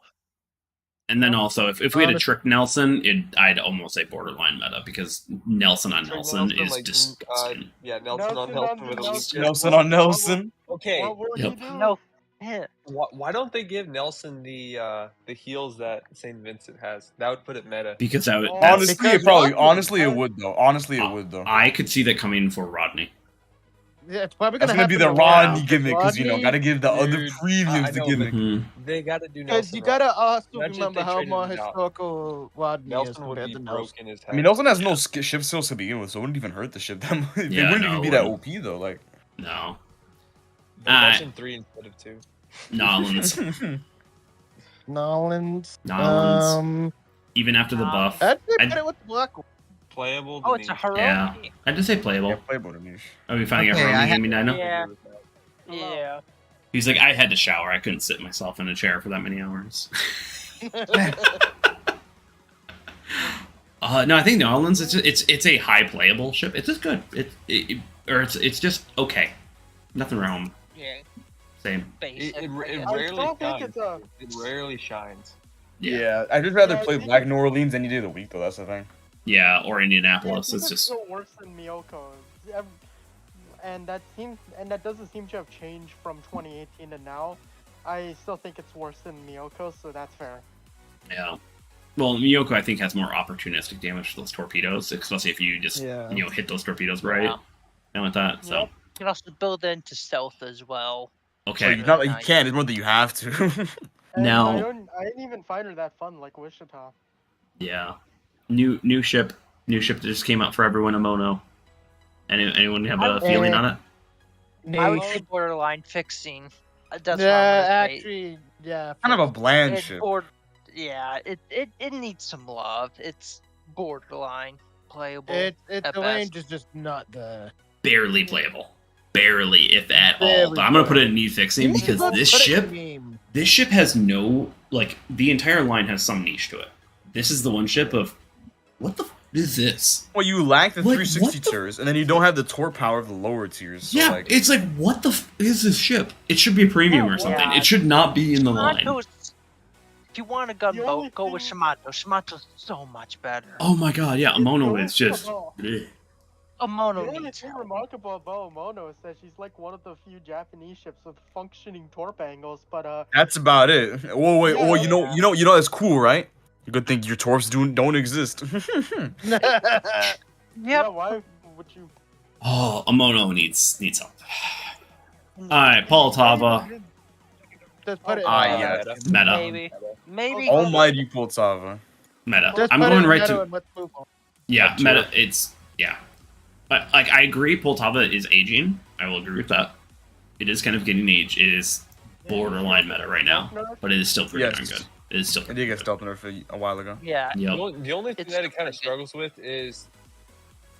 And then also, if we had a trick Nelson, I'd almost say borderline meta because Nelson on Nelson is disgusting. Yeah, Nelson on Nelson with a weak Nelson on Nelson. Okay. What would Yep. you do? No. Why don't they give Nelson the heals that St. Vincent has? That would put it meta. Because that would Honestly, it would though. I could see that coming for Rodney. Yeah, it's probably That's gonna gonna be the Rodney gimmick because gotta give the other premiums the gimmick. They gotta do Because Nelson. you gotta also Imagine if remember they how traded more him out. historical Rodney is Nelson would compared be to Nelson. broken as I hell. mean, Nelson has no ship skills to begin with, so it wouldn't even hurt the ship that much. They Yeah, wouldn't no, even be it that wouldn't. OP though. Like, No. Nelson 3 instead of 2. Nolans. Nolans. Even after the buff. I'd say I'd- put it with the black one. Playable. Oh, it's a heroic. Yeah. I'd just say playable. playable to niche. Are we finding Okay, a I Romy Dino? Yeah. Yeah. He's like, I had to shower. I couldn't sit myself in a chair for that many hours. No, I think Nolans. It's a high playable ship. It's just good. It's just okay. Nothing wrong. Yeah. Same. Basic. It I rarely don't think shines. it's a. It rarely shines. Yeah, I'd just rather Yeah, I play think- Black New Orleans any day of the week though. That's the thing. Yeah, or Yeah, Indianapolis. I think It's just still worse than Miyoko. And that doesn't seem to have changed from 2018 to now. I still think it's worse than Miyoko, so that's fair. yeah. Well, Miyoko I think has more opportunistic damage to those torpedoes, especially if you just hit those torpedoes right Yeah. and with that. So You can also build it into stealth as well. okay. It's not like you can. It's more that you have to. And Now- I didn't even find her that fun like Wichita. Yeah. New ship that just came out for everyone. Amono. Anyone have a feeling on it? I would say borderline fixing. That's what I'm Yeah, gonna say. actually, yeah. Kind of a bland It ship. yeah, it needs some love. It's borderline playable. The at range best. is just not the. Barely playable. Barely, if at all. Barely But I'm gonna put it playable. in need fixing because this ship has no the entire line has some niche to it. This is the one ship of what the f is this? Well, you lack the Like, 360 what the- tiers, and then you don't have the torque power of the lower tiers. So Yeah, like, it's like what the f is this ship? It should be a premium or something. yeah. It should not be in the line. Shimato's- If you want a gunboat, go with Shimano. Shimato's so much better. Oh my god, yeah, Amono is just. Ugh. Omono The only needs thing help. remarkable about Mono is that she's like one of the few Japanese ships with functioning torp angles, but that's about it. Oh wait, Yeah, you know that's cool, right? You could think your torps don't exist. yeah, why would you? Oh, Amono needs help. Alright, Paul Tava. Just put it. Yeah, Meta. Maybe. Almighty Poltava. Meta. Just I'm put it going in right meta to. and let's move on. Yeah, meta. It's yeah. But I agree. Poltava is aging. I will agree with that. It is kind of getting age. It is borderline meta right now, but it is still pretty darn good. It is still. It did get stealth nerfed a while ago. Yeah. Yep. The only thing that it kind of struggles with is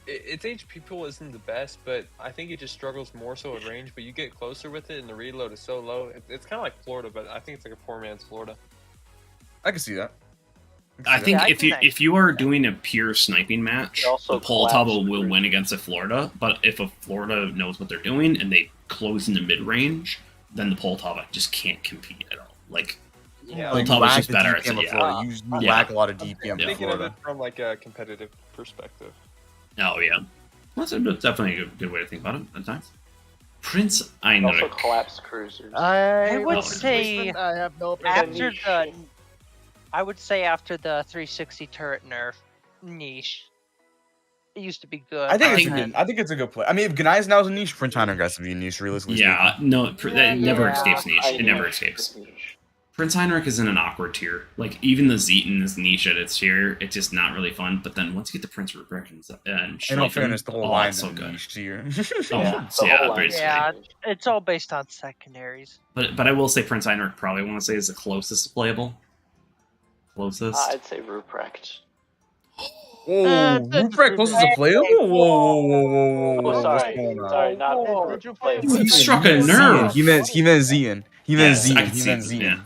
its HP pool isn't the best, but I think it just struggles more so at range. But you get closer with it, and the reload is so low. It's kind of like Florida, but I think it's like a poor man's Florida. I can see that. I think if you are doing a pure sniping match, the Poltava will win against a Florida. But if a Florida knows what they're doing and they close into mid range, then the Poltava just can't compete at all. Like Poltava's just better at it. Yeah. You lack a lot of DPM. I'm thinking of it from like a competitive perspective. Oh yeah, that's definitely a good way to think about it at times. Prince Einrich. Also collapse cruisers. I would say I have no after the. I would say after the 360 turret nerf, niche. It used to be good. I think it's a good play. I mean, if Gnei's now is a niche, Prince Heinrich has to be a niche, realistically. Yeah, no, that never escapes niche. It never escapes. Prince Heinrich is in an awkward tier. Like, even the Zeton is niche at its tier. It's just not really fun. But then once you get the Prince Ruprecht and in all fairness, the whole line's so good. niche tier. It's all based on secondaries. But I will say Prince Heinrich probably want to say is the closest playable. Closest? I'd say Ruprecht. Oh, Ruprecht closest to playable? Whoa. Sorry, not playable. He struck a nerve. He meant Zeton. He meant Zeton. Yeah,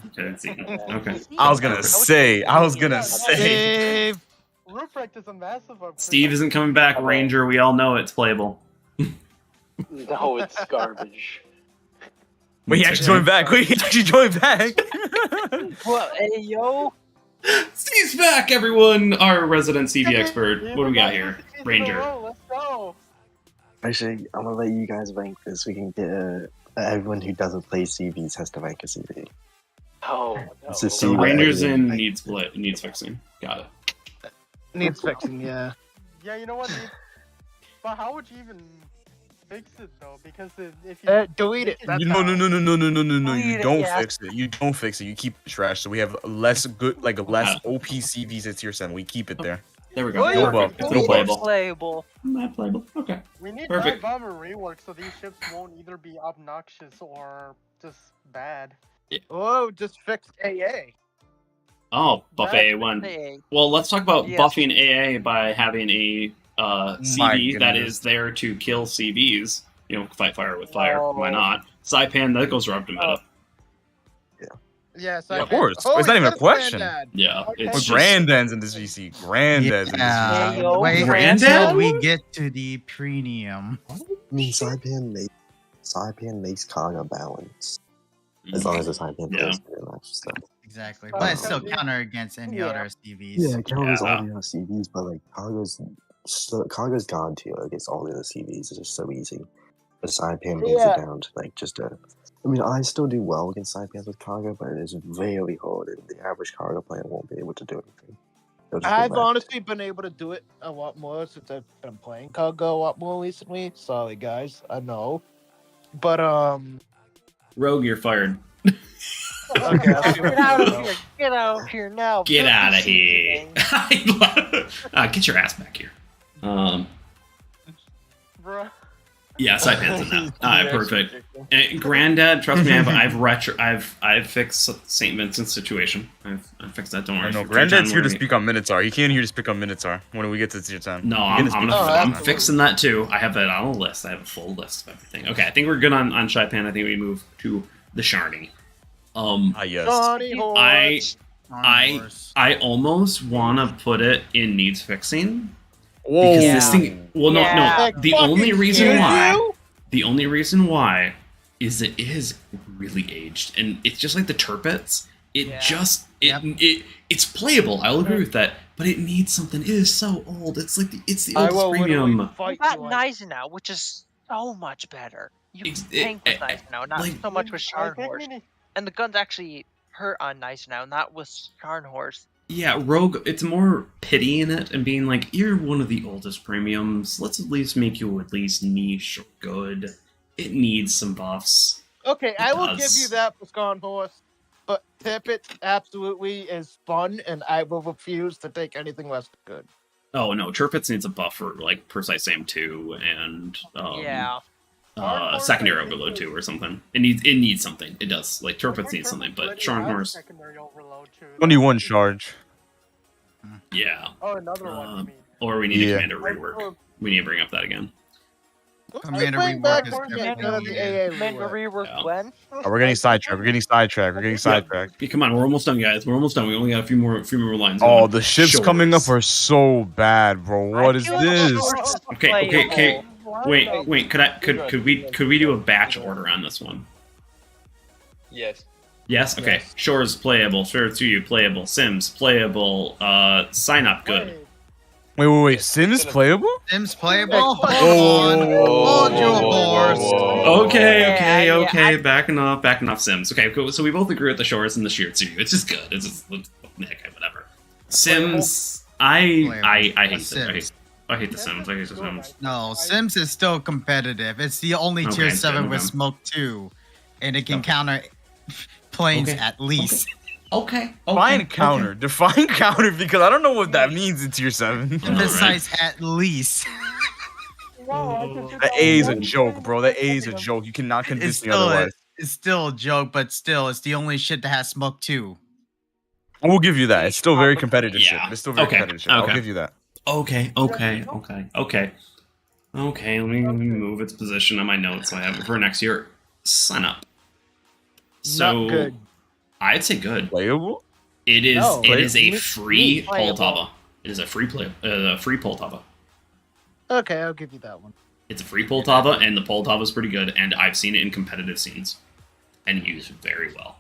okay. I was gonna say. Ruprecht is a massive upgrade. Steve isn't coming back, Ranger. We all know it's playable. No, it's garbage. Wait, he actually joined back. Well, hey, yo. Steve's back, everyone. Our resident CV expert. What do we got here? Ranger. Let's go. Actually, I'm gonna let you guys rank this. We can get everyone who doesn't play CVs has to rank a CV. Oh, no. So Rangers in needs fixing. Got it. Needs fixing, yeah. Yeah, you know what? But how would you even fix it though? Because if you delete it. No. You don't fix it. You don't fix it. You keep it trash. So we have less OP CVs at tier 7. We keep it there. There we go. Playable. Not playable. Okay. We need Perfect. bomber rework so these ships won't either be obnoxious or just bad. Oh, just fix AA. Oh, buff AA1. Well, let's talk about buffing AA by having a CV that is there to kill CVs. You know, fight fire with fire. Why not? Saipan, that goes right up to meta. Yeah, of course. It's not even a question. Yeah. It's Grandad's in this VC. Grandad's in this VC. Wait until we get to the premium. I mean, Saipan makes cargo balance. As long as the Saipan plays good match stuff. Exactly. But it's still counter against any other CVs. Yeah, it counters all the other CVs, but like Cargo's god tier against all the other CVs. It's just so easy. But Saipan brings it down to like just a. I mean, I still do well against Saipans with Cargo, but it is very hard, and the average Cargo player won't be able to do anything. I've honestly been able to do it a lot more since I've been playing Cargo a lot more recently. Sorry, guys, I know, but Rogue, you're fired. Okay, Get out of here! Get out of here now! Get out of here! Get your ass back here. Bruh. Yeah, Saipan's in that. Alright, perfect. And Granddad, trust me, I've fixed St. Vincent's situation. I've fixed that. Don't worry. No, Granddad's here to speak on Minotaur. He came here to speak on Minotaur when we get to tier 10. No, I'm fixing that too. I have that on a list. I have a full list of everything. Okay, I think we're good on Saipan. I think we move to the Sharny. Yes. I almost want to put it in needs fixing. Whoa. Because this thing. Well, no. The only reason why is it is really aged, and it's just like the Turpets. It's playable. I'll agree with that, but it needs something. It is so old. It's like it's the oldest premium. You got Nice now, which is so much better. You can tank with Nice now, not so much with Sharn Horse. And the guns actually hurt on Nice now, not with Sharn Horse. Yeah, Rogue, it's more pity in it and being like, you're one of the oldest premiums. Let's at least make you at least niche or good. It needs some buffs. Okay, I will give you that for Scarn Horse, but Tippet absolutely is fun, and I will refuse to take anything less than good. Oh no, Turpets needs a buff for like Precise Aim 2 and second arrow below 2 or something. It needs something. It does. Like torpedoes need something, but Scharnhorst. Only one charge. Yeah. Oh, another one. Or we need a commander rework. We need to bring up that again. Commander rework is Commander rework when? Oh, we're getting sidetracked. We're getting sidetracked. Yeah, come on, we're almost done, guys. We're almost done. We only got a few more lines. Oh, the ships coming up are so bad, bro. What is this? Okay. Wait. Could we do a batch order on this one? Yes. Yes. Okay. Yes. Shores playable. Shores 2 playable. Sims playable. Sign up good. Wait. Sims playable? Sims playable? Hold your horse. Okay. Backing off Sims. Okay, cool. So we both agree with the Shores and the Sheer 2. It's just good. It's just okay, whatever. Sims. I hate the Sims. No, Sims is still competitive. It's the only tier 7 with smoke 2, and it can counter planes at least. Okay. Define counter because I don't know what that means in tier 7. Besides at least. The A is a joke, bro. The A is a joke. You cannot convince me otherwise. It's still a joke, but still, it's the only shit that has smoke 2. I will give you that. It's still very competitive shit. It's still very competitive shit. I'll give you that. Okay. Let me move its position on my notes so I have it for next year. Sign up. So, not good. I'd say good. Playable? It is a free Poltava. It is a free Poltava. Okay, I'll give you that one. It's a free Poltava, and the Poltava is pretty good, and I've seen it in competitive scenes and used very well.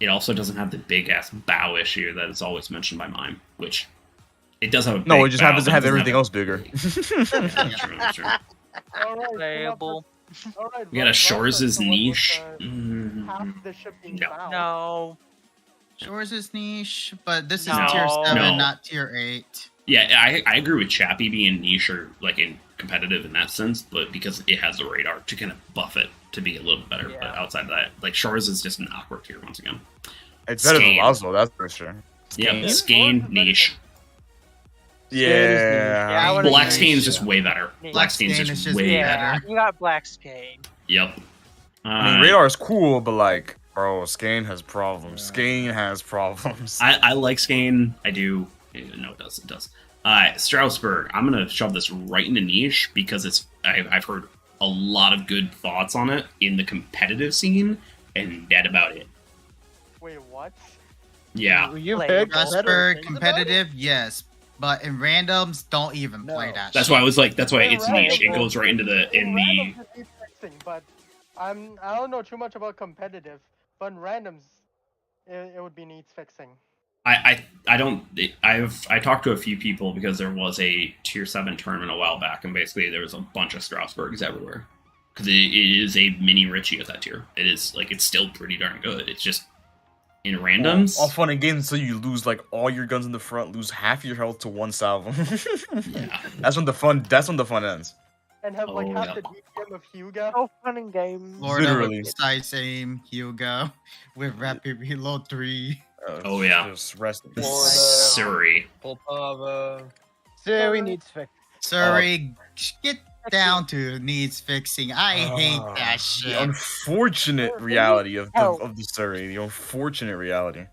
It also doesn't have the big ass bow issue that is always mentioned by Mime, which it does have a big No, it just bow, happens to have everything else bigger. That's true. Playable. We got a Shores' niche. No. Shores' niche, but this is No. tier 7, No. not tier 8. Yeah, I agree with Chappie being niche or like in competitive in that sense, but because it has the radar to kind of buff it to be a little bit better. But outside of that, like Shores is just an awkward tier once again. It's better than Lazo, that's for sure. Yeah, Skane niche. Yeah. Black Skane is just way better. Black Skane is just way better. You got Black Skane. Yep. I mean, radar is cool, but like, bro, Skane has problems. Skane has problems. I like Skane. I do. No, it does. It does. Strasbourg. I'm gonna shove this right into niche because I've heard a lot of good thoughts on it in the competitive scene, and that about it. Wait, what? Yeah. Strasbourg competitive, yes, but in randoms, don't even play that. That's why I was like, that's why it's niche. It goes right into the But I don't know too much about competitive, but in randoms, it would be needs fixing. I talked to a few people because there was a tier 7 tournament a while back, and basically there was a bunch of Strasbourgs everywhere because it is a mini Richie at that tier. It is like it's still pretty darn good. It's just in randoms, all fun and games until you lose like all your guns in the front, lose half your health to one salvo. Yeah, that's when the fun ends. And have like half the DPM of Hyuga. Oh, fun and games. Literally. Precise aim, Hyuga with rapid reload 3. Oh yeah, just resting. Surrey. Poltava. Surrey needs fixing. Surrey, get down to needs fixing. I hate that shit. The unfortunate reality of the Surrey. The unfortunate reality.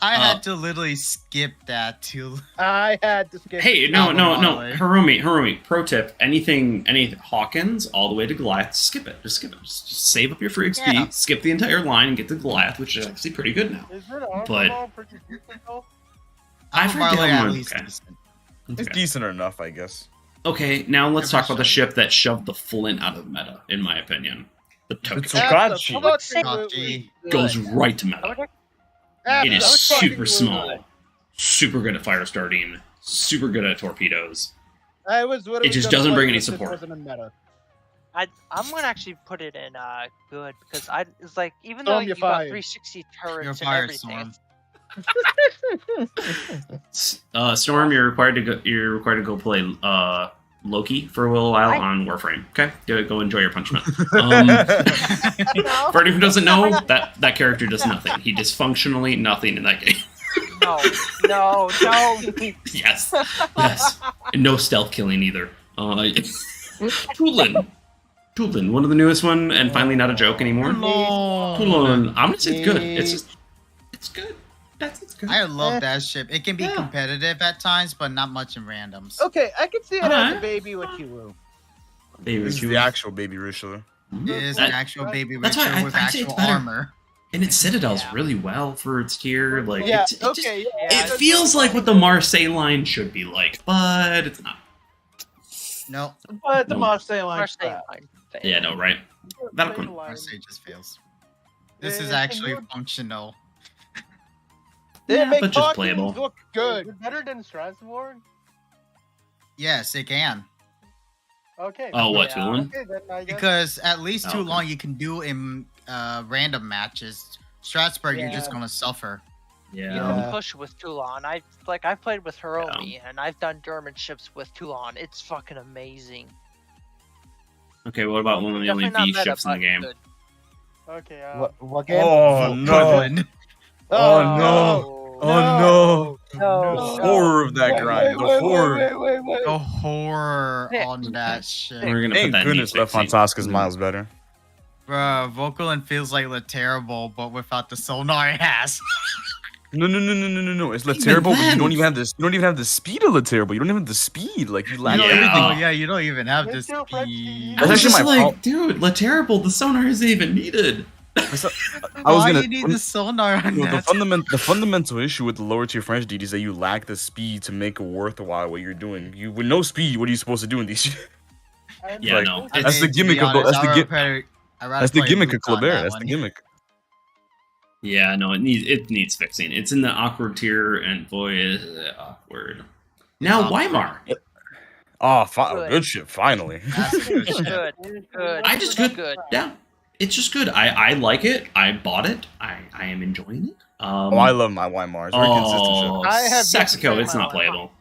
I had to literally skip that too. I had to skip. Hey, no. Harumi, pro tip: any Hawkins all the way to Goliath, skip it. Just skip it. Just save up your free XP, skip the entire line, and get to Goliath, which is actually pretty good now. Is it but pretty decent though? I've heard at least decent. It's decent enough, I guess. Okay, now let's talk about the ship that shoved the Fullen out of meta, in my opinion. The Tokachi goes right to meta. It is super small, super good at fire starting, super good at torpedoes. It just doesn't bring any support. I'm gonna actually put it in good because it's like even though you got 360 turrets and everything. Storm, you're required to go play Loki for a little while on Warframe. Okay, go enjoy your punishment. For anyone who doesn't know, that character does nothing. He does functionally nothing in that game. No. Yes. And no stealth killing either. Tulin. Tulin, one of the newest one, and finally not a joke anymore. Tulin. I'm gonna say it's good. It's good. It's good. I love that ship. It can be competitive at times, but not much in randoms. Okay, I can see it as a baby with Kiwu. This is the actual baby Richelieu. It is an actual baby That's why Richelieu with I'd say it's actual better. armor. And it citadels really well for its tier. Like, Yeah, it feels like what the Marseille line should be like, but it's not. No. But the No. Marseille line. Yeah, no, right. That'll Marseille just fails. This is actually functional. They make but just Hawkins playable. look good. Is it better than Strasbourg? Yes, it can. Okay. Oh, what, Tulin? Okay, then I guess. Because at least too okay. long you can do in random matches. Strasbourg, you're just gonna suffer. You can push with Toulon. I've played with Hiromi, and I've done German ships with Toulon. It's fucking amazing. Okay, what about one of the only Definitely V not meta, ships in the but game? good. Okay. What game? Oh no! Oh no! Oh no! The horror of that grind. The horror. The horror on that shit. We're gonna Thank put that goodness in that Fantasca's miles better. Bruh, Vokalin feels like Le Terrible, but without the sonar it has. No. It's Le Terrible, but you don't even have this. You don't even have the speed of Le Terrible. You don't even have the speed. Like you lack everything. Oh yeah, you don't even have this speed. I was That's just actually my like, dude, Le Terrible, the sonar isn't even needed. I was Why gonna. you need the sonar on that? The fundamental issue with the lower tier French DD is that you lack the speed to make it worthwhile what you're doing. You with no speed, what are you supposed to do in these? Yeah, like, no. That's the gimmick of that's the gimmick of Kleber. That's the gimmick. Yeah, no, it needs fixing. It's in the awkward tier, and boy, is it awkward. Now Weimar. Oh, good shit! Finally. Good. Good. Yeah, it's just good. I like it. I bought it. I am enjoying it. I love my Weimar. It's very consistent shit. I have Saxico, it's not playable.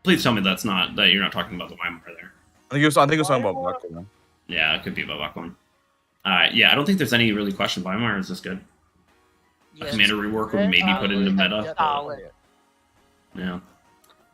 Please tell me that you're not talking about the Weimar there. I think it was talking about Buckley. Yeah, it could be about Buckley. Yeah, I don't think there's any really question. Weimar is this good. A commander rework would maybe put it into meta. Solid. Yeah.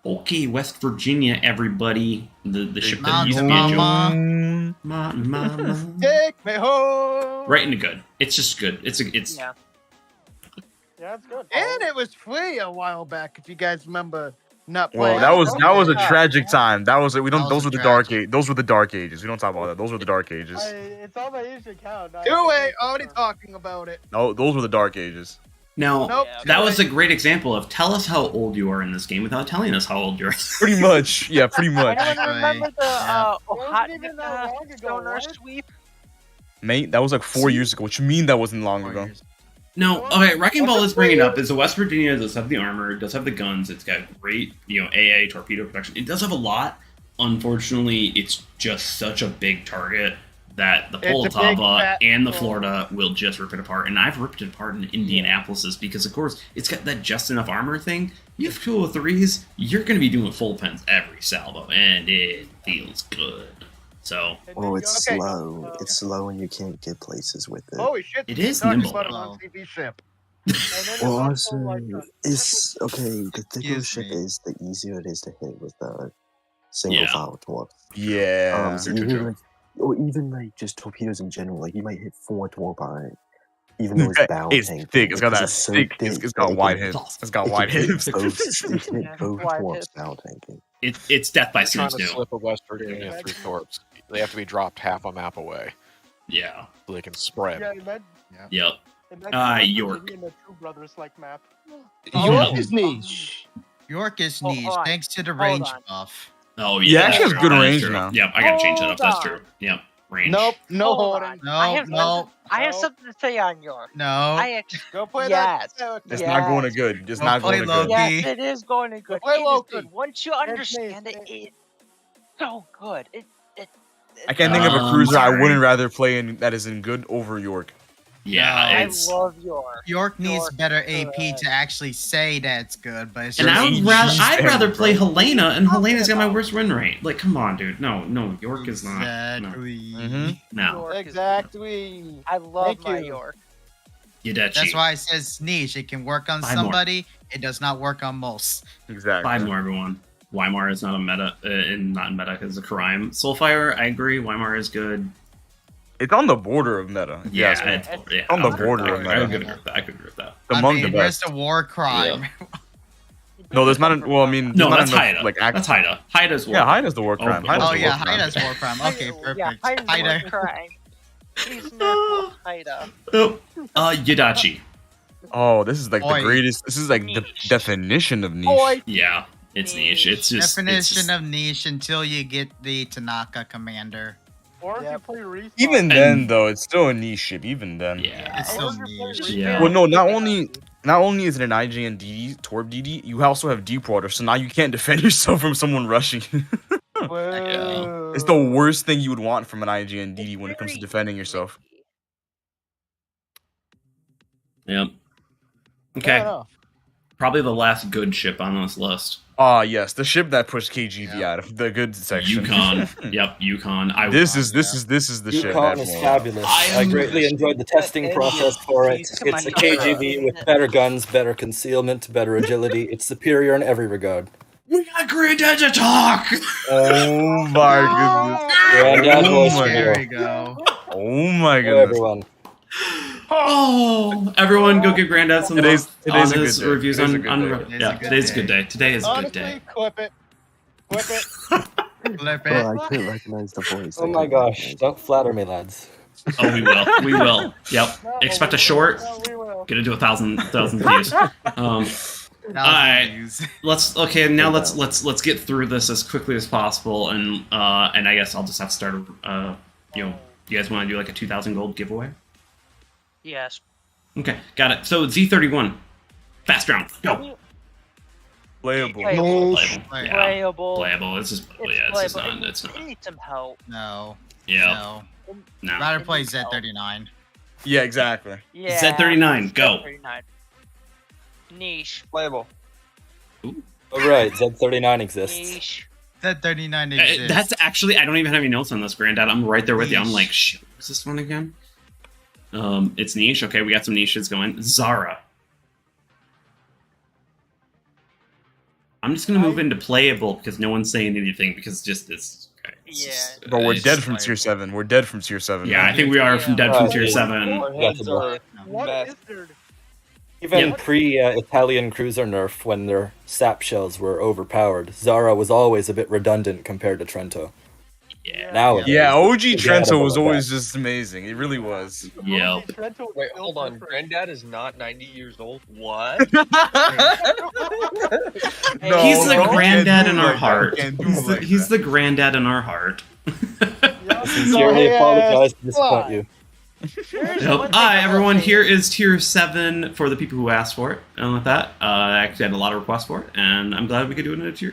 Okay, West Virginia, everybody. The ship that Mountain used to be a joke. Mama. Take me home. Right into good. It's just good. It's Yeah, it's good. And it was free a while back, if you guys remember. Not Well, playing. that was a tragic time. Those were the tragic. dark ages. We don't talk about that. Those were the dark ages. It's on my Asian account. Already talking about it. No, those were the dark ages. Now, Nope. that was a great example of tell us how old you are in this game without telling us how old you are. Pretty much. Yeah, pretty much. Anyone remember the It hot wasn't even that long ago, sonar what? sweep? Mate, that was like 4 years ago. What you mean that wasn't long ago? No, okay, Wrecking Ball is bringing up is the West Virginia does have the armor, it does have the guns, it's got great, AA, torpedo protection. It does have a lot. Unfortunately, it's just such a big target that the It's a big Poltava fat and the hole. Florida will just rip it apart. And I've ripped it apart in Indianapolis because, of course, it's got that just enough armor thing. You have 203s, you're going to be doing full pens every salvo, and it feels good. So, Oh, it's slow. It's slow and you can't get places with it. Holy shit. It is talking nimble, about an though. on-TV ship. Well, also, it's okay. The thicker Excuse ship me. is, the easier it is to hit with the single Yeah. file dwarf. Yeah. So or even like just torpedoes in general. Like you might hit 4 dwarf by it, even though it's bow It's tank. thick. It's got that so thick. thick It's that got it wide can- hips. It's got it wide can hit hips. both- It can hit both Wide dwarfs hips. bow tanking. it's death by Trying snooze, to too. slip a West Virginia through torps. They have to be dropped half a map away Yeah. so they can spread. Yeah, imagine, Yep. imagine York. in a Two Brothers like map. York is niche. York is Hold niche on. thanks to the Hold range on. buff. Oh, Yeah, yeah. actually has good that is range true. now. Yep, I gotta change that up. That's Hold true. Yep, range. Nope, no Hold hoarding. on. No, I have no, I have something to say on York. no. I actually, Go play Yes. that character. It's not going to good. It's Don't not play going to low good. key. yes, it is going to good. Play It is low-key. good. Once you understand it, it's so good. I can't think of a cruiser I sorry. wouldn't rather play in that is in good over York. Yeah, I it's. love York. York needs York better is AP good. to actually say that it's good, but it's And just I'd rather bro. play Helena, and Helena's got my worst win rate. Like, come on, dude. No, York is not. No. Exactly. No. York is- Exactly. I love Thank my you. York. Yudechi. That's why it says niche. It can work on Buy more. somebody. It does not work on most. Exactly. Buy more, everyone. Weimar is not a meta, not in meta because of Karime. Soulfire, I agree. Weimar is good. It's on the border of meta. Yeah, Yes, it's on the border of I could meta. agree with that. I could agree with that. Among the best. It's a war crime. No, there's not. Well, I mean, No, there's that's not Haida. enough, like that's Haida. Haida's war. Yeah, Haida's the war crime. Oh yeah, Haida's war crime. Okay, perfect. Yeah, Haida's war crime. He's nerfed Haida. Yadachi. Oh, this is like Oi. the greatest. This is like the definition of niche. Oi. Yeah, it's niche. It's just Definition of niche until you get the Tanaka commander. Or if you play Respawn. Even then, though, it's still a niche ship. Even then. Yeah. It's still niche. Yeah. Well, no, not only is it an IGN DD, Torb DD, you also have Deep Water, so now you can't defend yourself from someone rushing. Whoa. It's the worst thing you would want from an IGN DD when it comes to defending yourself. Yep. Okay. Fair enough. Probably the last good ship on this list. Ah, yes, the ship that pushed KGB out of the good section. Yukon. Yep, Yukon. This is the ship. Yukon is fabulous. I greatly enjoyed the testing process for it. It's a KGB with better guns, better concealment, better agility. It's superior in every regard. We got Granddad to talk! Oh my goodness. Granddad voice There we reveal. go. Oh my Hello, goodness. everyone. Oh, everyone go give Granddad some Today's on a good his day. reviews Today's a on good day. yeah, today's a good day. Today is a good Honestly, day. clip it. Clip it. Flip it. Well, I couldn't recognize the voice. Oh my gosh, don't flatter me, lads. Oh, we will. We will. Yep. Expect a short. We will. Get into 1,000 views. Alright. Let's get through this as quickly as possible, and I guess I'll just have to start. You guys want to do like a 2,000 gold giveaway? Yes. Okay, got it. So Z31, fast round, go. Playable. Playable. Yeah. Playable. Playable. It's just it's not. It's not. We need some help. No. Yeah. No. Rather play Z39. Yeah, exactly. Yeah. Z39, go. Z39. Niche. Playable. Alright, Z39 exists. Niche. Z39 exists. That's actually, I don't even have any notes on this, Granddad. I'm right there with you. I'm like, shit, what's this one again? It's niche. Okay, we got some niches going. Zara. I'm just gonna move into playable because no one's saying anything because just this. Okay, Yeah. But we're dead from tier 7. We're dead from tier 7. Yeah, I think we are from dead from tier 7. Our heads are What messed. is there? Even pre-Italian cruiser nerf, when their sap shells were overpowered, Zara was always a bit redundant compared to Trento. Yeah. Nowadays, Yeah, OG it's Trento incredible was at always that. just amazing. It really was. Yep. Wait, hold on. Granddad is not 90 years old. What? No, He's the bro, granddad can't do in it our like that. heart. Can't do it like He's that. the granddad in our heart. Sincerely apologize to disappoint you. Hi, everyone. Here is tier 7 for the people who asked for it. And with that, I actually had a lot of requests for it, and I'm glad we could do it in a tier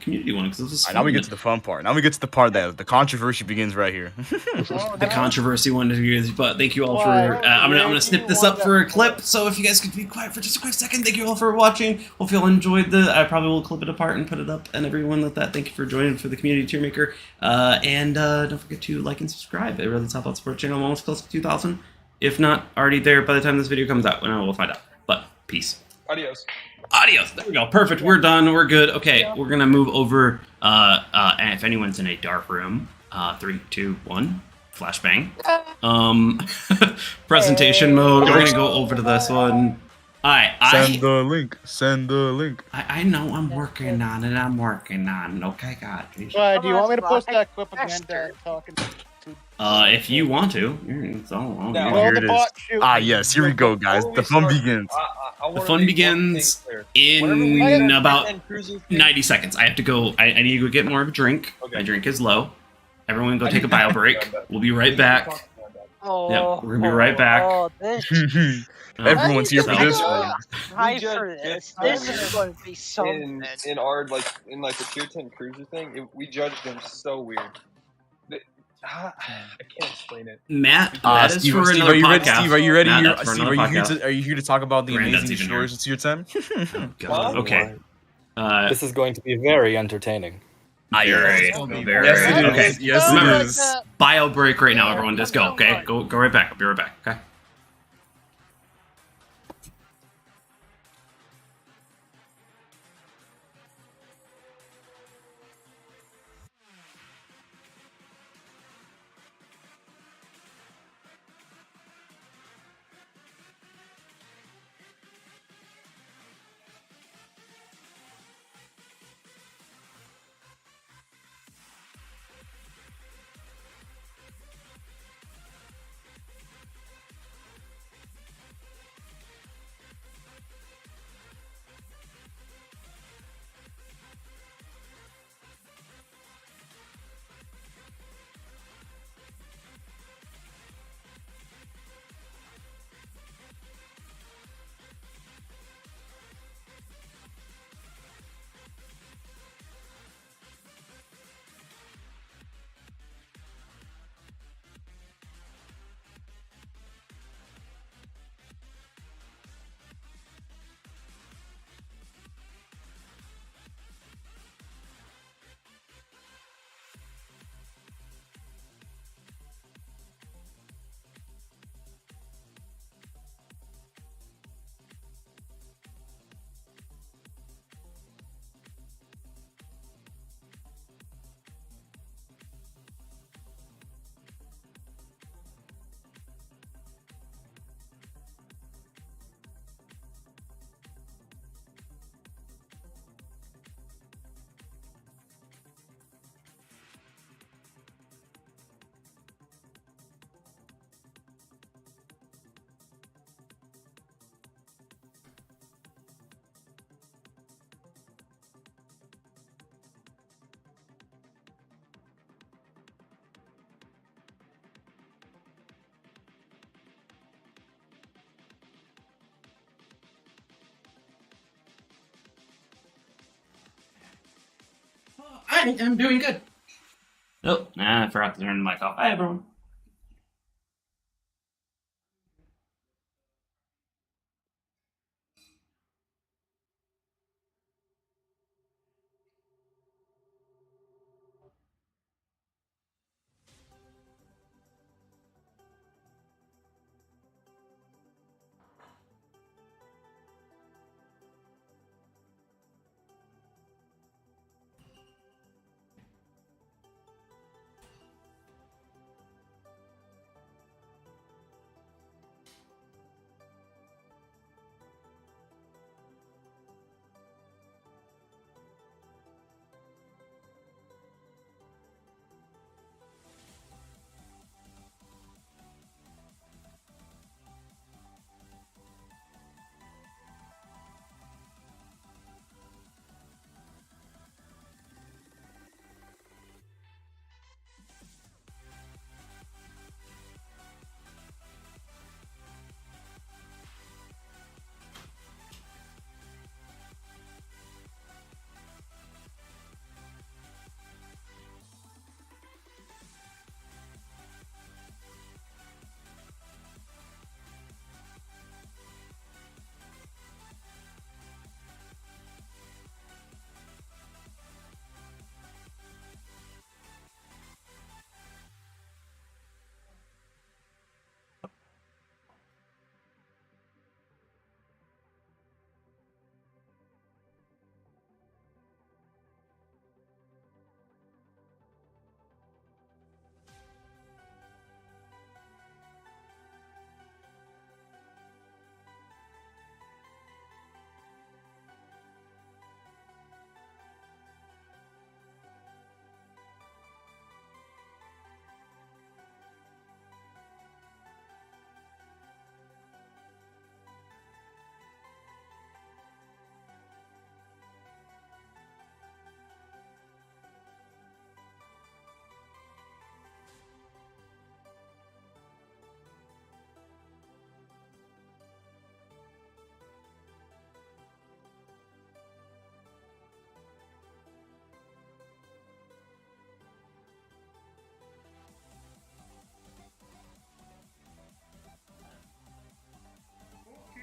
community one because this is Now we get to the fun part. Now we get to the part that the controversy begins right here. the controversy one is, but thank you all for I'm gonna snip this up for a clip, so if you guys could be quiet for just a quick second. Thank you all for watching. Hope you all enjoyed I probably will clip it apart and put it up, and everyone with that, thank you for joining for the community Tiermaker, and don't forget to like and subscribe. It really helps out support the channel. I'm almost close to 2,000, if not already there by the time this video comes out. Well, we'll find out, but peace. Adios. There we go. Perfect. We're done. We're good. Okay, we're gonna move over. And if anyone's in a dark room, 3, 2, 1, flashbang. Presentation mode. We're gonna go over to this one. Send the link. Send the link. I know. I'm working on it. Okay, God. Why, do you want me to post that clip of Granddad talking? If you want to. It's all on you. Here it is. Yes. Here we go, guys. The fun begins. The fun begins in about 90 seconds. I have to go. I need to go get more of a drink. My drink is low. Everyone go take a bio break. We'll be right back. Yep, we're gonna be right back. Oh, this Everyone's here for this one. Hi for this. This is going to be something. In our in the tier 10 cruiser thing, we judged them so weird. I can't explain it. Matt, that is Steve, for Steve, another are you ready? podcast. Steve, are you ready? Matt, that's for Steve, another are you here to talk about the Granddad's amazing even here. stories of tier 10? God. Okay. This is going to be very entertaining. Very. Yes, it is. Okay. Yes, Remember, it is. bio break right now, everyone. Just go. Okay. Go right back. I'll be right back. Okay. I'm doing good. Oh, I forgot to turn the mic off. Hi, everyone.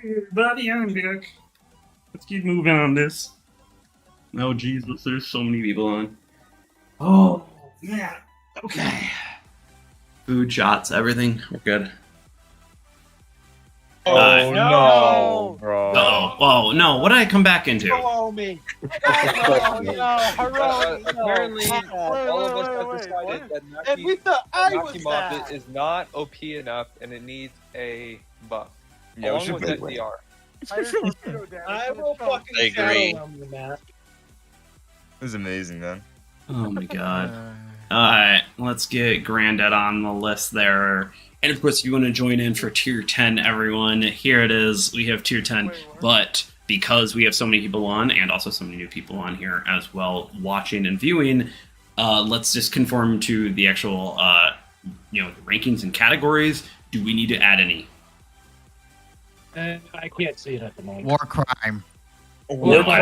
Everybody, I'm back. Let's keep moving on this. Oh, Jesus, there's so many people on. Oh, man. Okay. Food, shots, everything. We're good. Oh, no, bro. Uh-oh. Whoa, no. What did I come back into? Follow me. Apparently, all of us have decided that And we thought I was Naki that. Mob is not OP enough, and it needs a buff. Yeah, we along should with play FDR. I will fucking I agree. shadow on the map. This is amazing, man. Oh, my God. Alright, let's get Grandad on the list there. And of course, if you want to join in for Tier 10, everyone, here it is. We have Tier 10, but because we have so many people on, and also so many new people on here as well, watching and viewing, let's just conform to the actual, the rankings and categories. Do we need to add any? I can't see it at the moment. War crime. No, I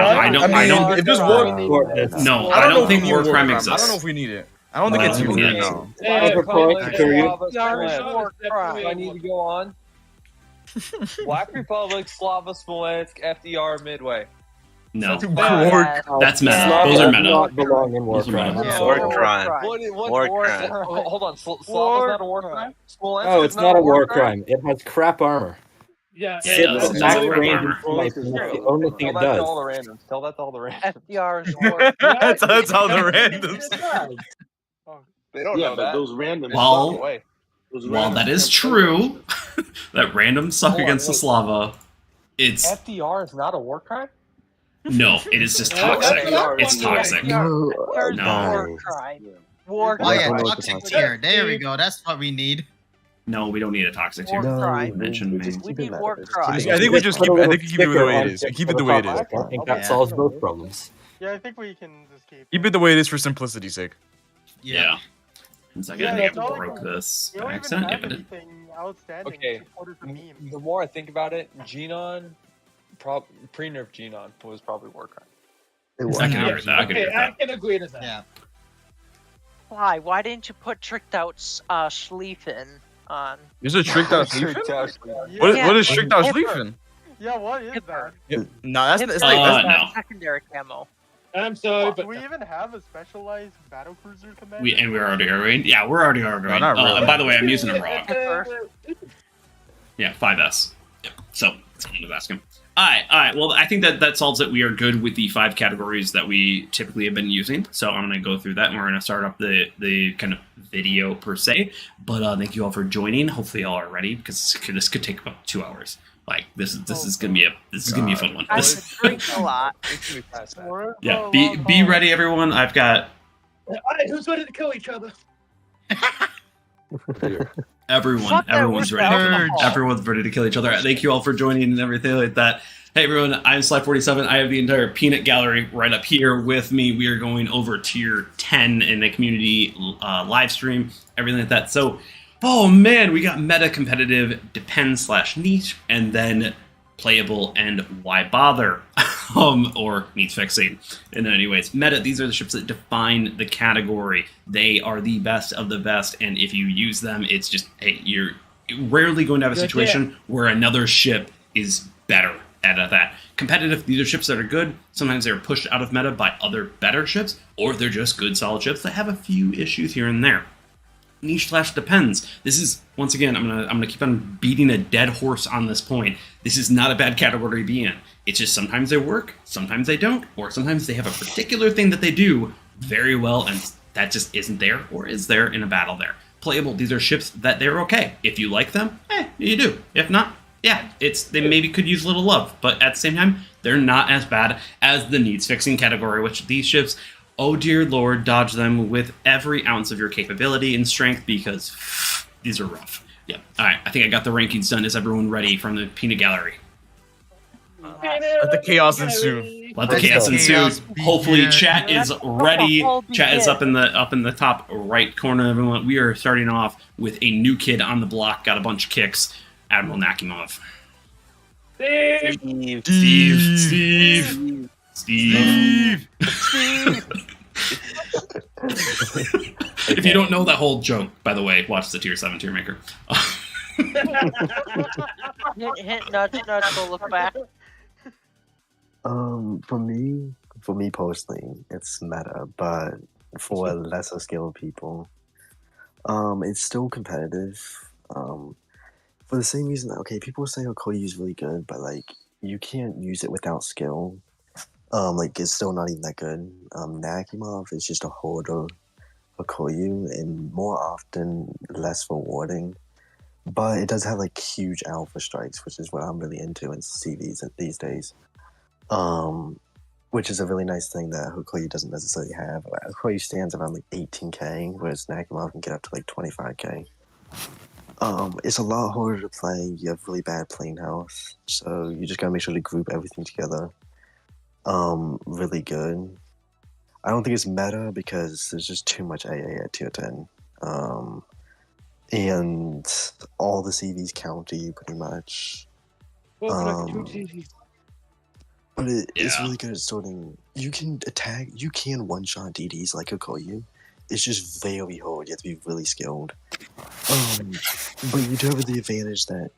don't. If there's war, no, I don't think war crime exists. I don't know if we need it. I don't think it's we need needed. it. No. Do I need to go on? Black Republic, Slava, Smolensk, FDR, Midway. No. War. That's meta. Slava Those are does meta. not belong in war Those are crime. meta. War crime. What's War crime. Hold on, Slava's not a war crime? Smolensk Oh, is it's not a war crime. It has crap armor. Yeah, Yeah, it does. It's Not not crap range armor. and sniper, and that's the only thing it Tell that to does. all the randoms. Tell that to all the randoms. FDR is war. That's all the randoms. They don't Yeah, know but that. those random. Well, Way. While that is true, that random suck Hold on, against the wait. Slava, it's FDR is not a war crime? no, it is just toxic. It's toxic. No. There's No. war crime. War Oh yeah, crime. toxic tier. There we go. That's what we need. No, we don't need a toxic War tier. crime. Mention me. We need war crime. I think we just keep. I think you keep it the way it is. You keep it the way it is. I think that Yeah. solves both problems. Yeah, I think we can just Keep it the way it is for simplicity's sake. Yeah. One second, Yeah, I think that's I all broke this We by don't even accident. have Yep, I did. anything outstanding. Okay. to order the meme. The more I think about it, Genon, pre-nerf Genon was probably war crime. It I was. can agree with that. I can agree Okay, with I that. can agree to that. Yeah. Fly, why didn't you put Tricked Out Schlieffen on? Is it Tricked Out Schlieffen? Yeah. What is Tricked Out Schlieffen? Yeah, what is that? No, that's It's like no. secondary camo. I'm sorry, Do but we even have a specialized battlecruiser commander? We're already arguing. Yeah, we're already arguing. not really. And by the way, I'm using it wrong. First. Yeah, 5S. Yep. So someone was asking. All right. Well, I think that solves it. We are good with the 5 categories that we typically have been using. So I'm going to go through that, and we're going to start up the kind of video per se. But thank you all for joining. Hopefully, y'all are ready because this could take about 2 hours. Like this is gonna be a fun one. I drink a lot. Yeah, be ready, everyone. I've got. all right, who's ready to kill each other? Everyone's ready. Everyone's ready to kill each other. Thank you all for joining and everything like that. Hey everyone, I'm Sly47. I have the entire peanut gallery right up here with me. We are going over tier 10 in the community live stream, everything like that. So, oh man, we got meta, competitive, depend/niche, and then playable and why bother, or needs fixing. And anyways, meta, these are the ships that define the category. They are the best of the best, and if you use them, it's just, hey, you're rarely going to have a situation where another ship is better at that. Competitive, these are ships that are good. Sometimes they're pushed out of meta by other better ships, or they're just good, solid ships that have a few issues here and there. Niche/depends. This is, once again, I'm gonna keep on beating a dead horse on this point. This is not a bad category to be in. It's just sometimes they work, sometimes they don't, or sometimes they have a particular thing that they do very well, and that just isn't there, or is there in a battle there. Playable, these are ships that they're okay. If you like them, you do. If not, yeah, they maybe could use a little love, but at the same time, they're not as bad as the needs fixing category, which these ships, oh dear lord, dodge them with every ounce of your capability and strength because these are rough. Yeah. All right. I think I got the rankings done. Is everyone ready from the peanut gallery? Let the chaos ensue. Let the chaos ensue. Hopefully, chat is ready. Chat is up in the top right corner. Everyone, we are starting off with a new kid on the block. Got a bunch of kicks. Admiral Nakimov. Steve. If you don't know that whole joke, by the way, watch the tier 7 Tiermaker. Hint, nudge, go look back. For me personally, it's meta, but for lesser skilled people, it's still competitive. For the same reason, okay, people say Okoye is really good, but like you can't use it without skill. Like it's still not even that good. Nakimov is just a hoarder Okoye and more often less rewarding. But it does have like huge alpha strikes, which is what I'm really into in CVs these days. Which is a really nice thing that Okoye doesn't necessarily have. Okoye stands around like 18k, whereas Nakimov can get up to like 25k. It's a lot harder to play. You have really bad playing health, so you just gotta make sure to group everything together. Really good. I don't think it's meta because there's just too much AA at tier 10. And all the CVs counter you pretty much. But it's really good at sorting. You can attack, you can one-shot DDs like Okoye. It's just very hard. You have to be really skilled. But you do have the advantage that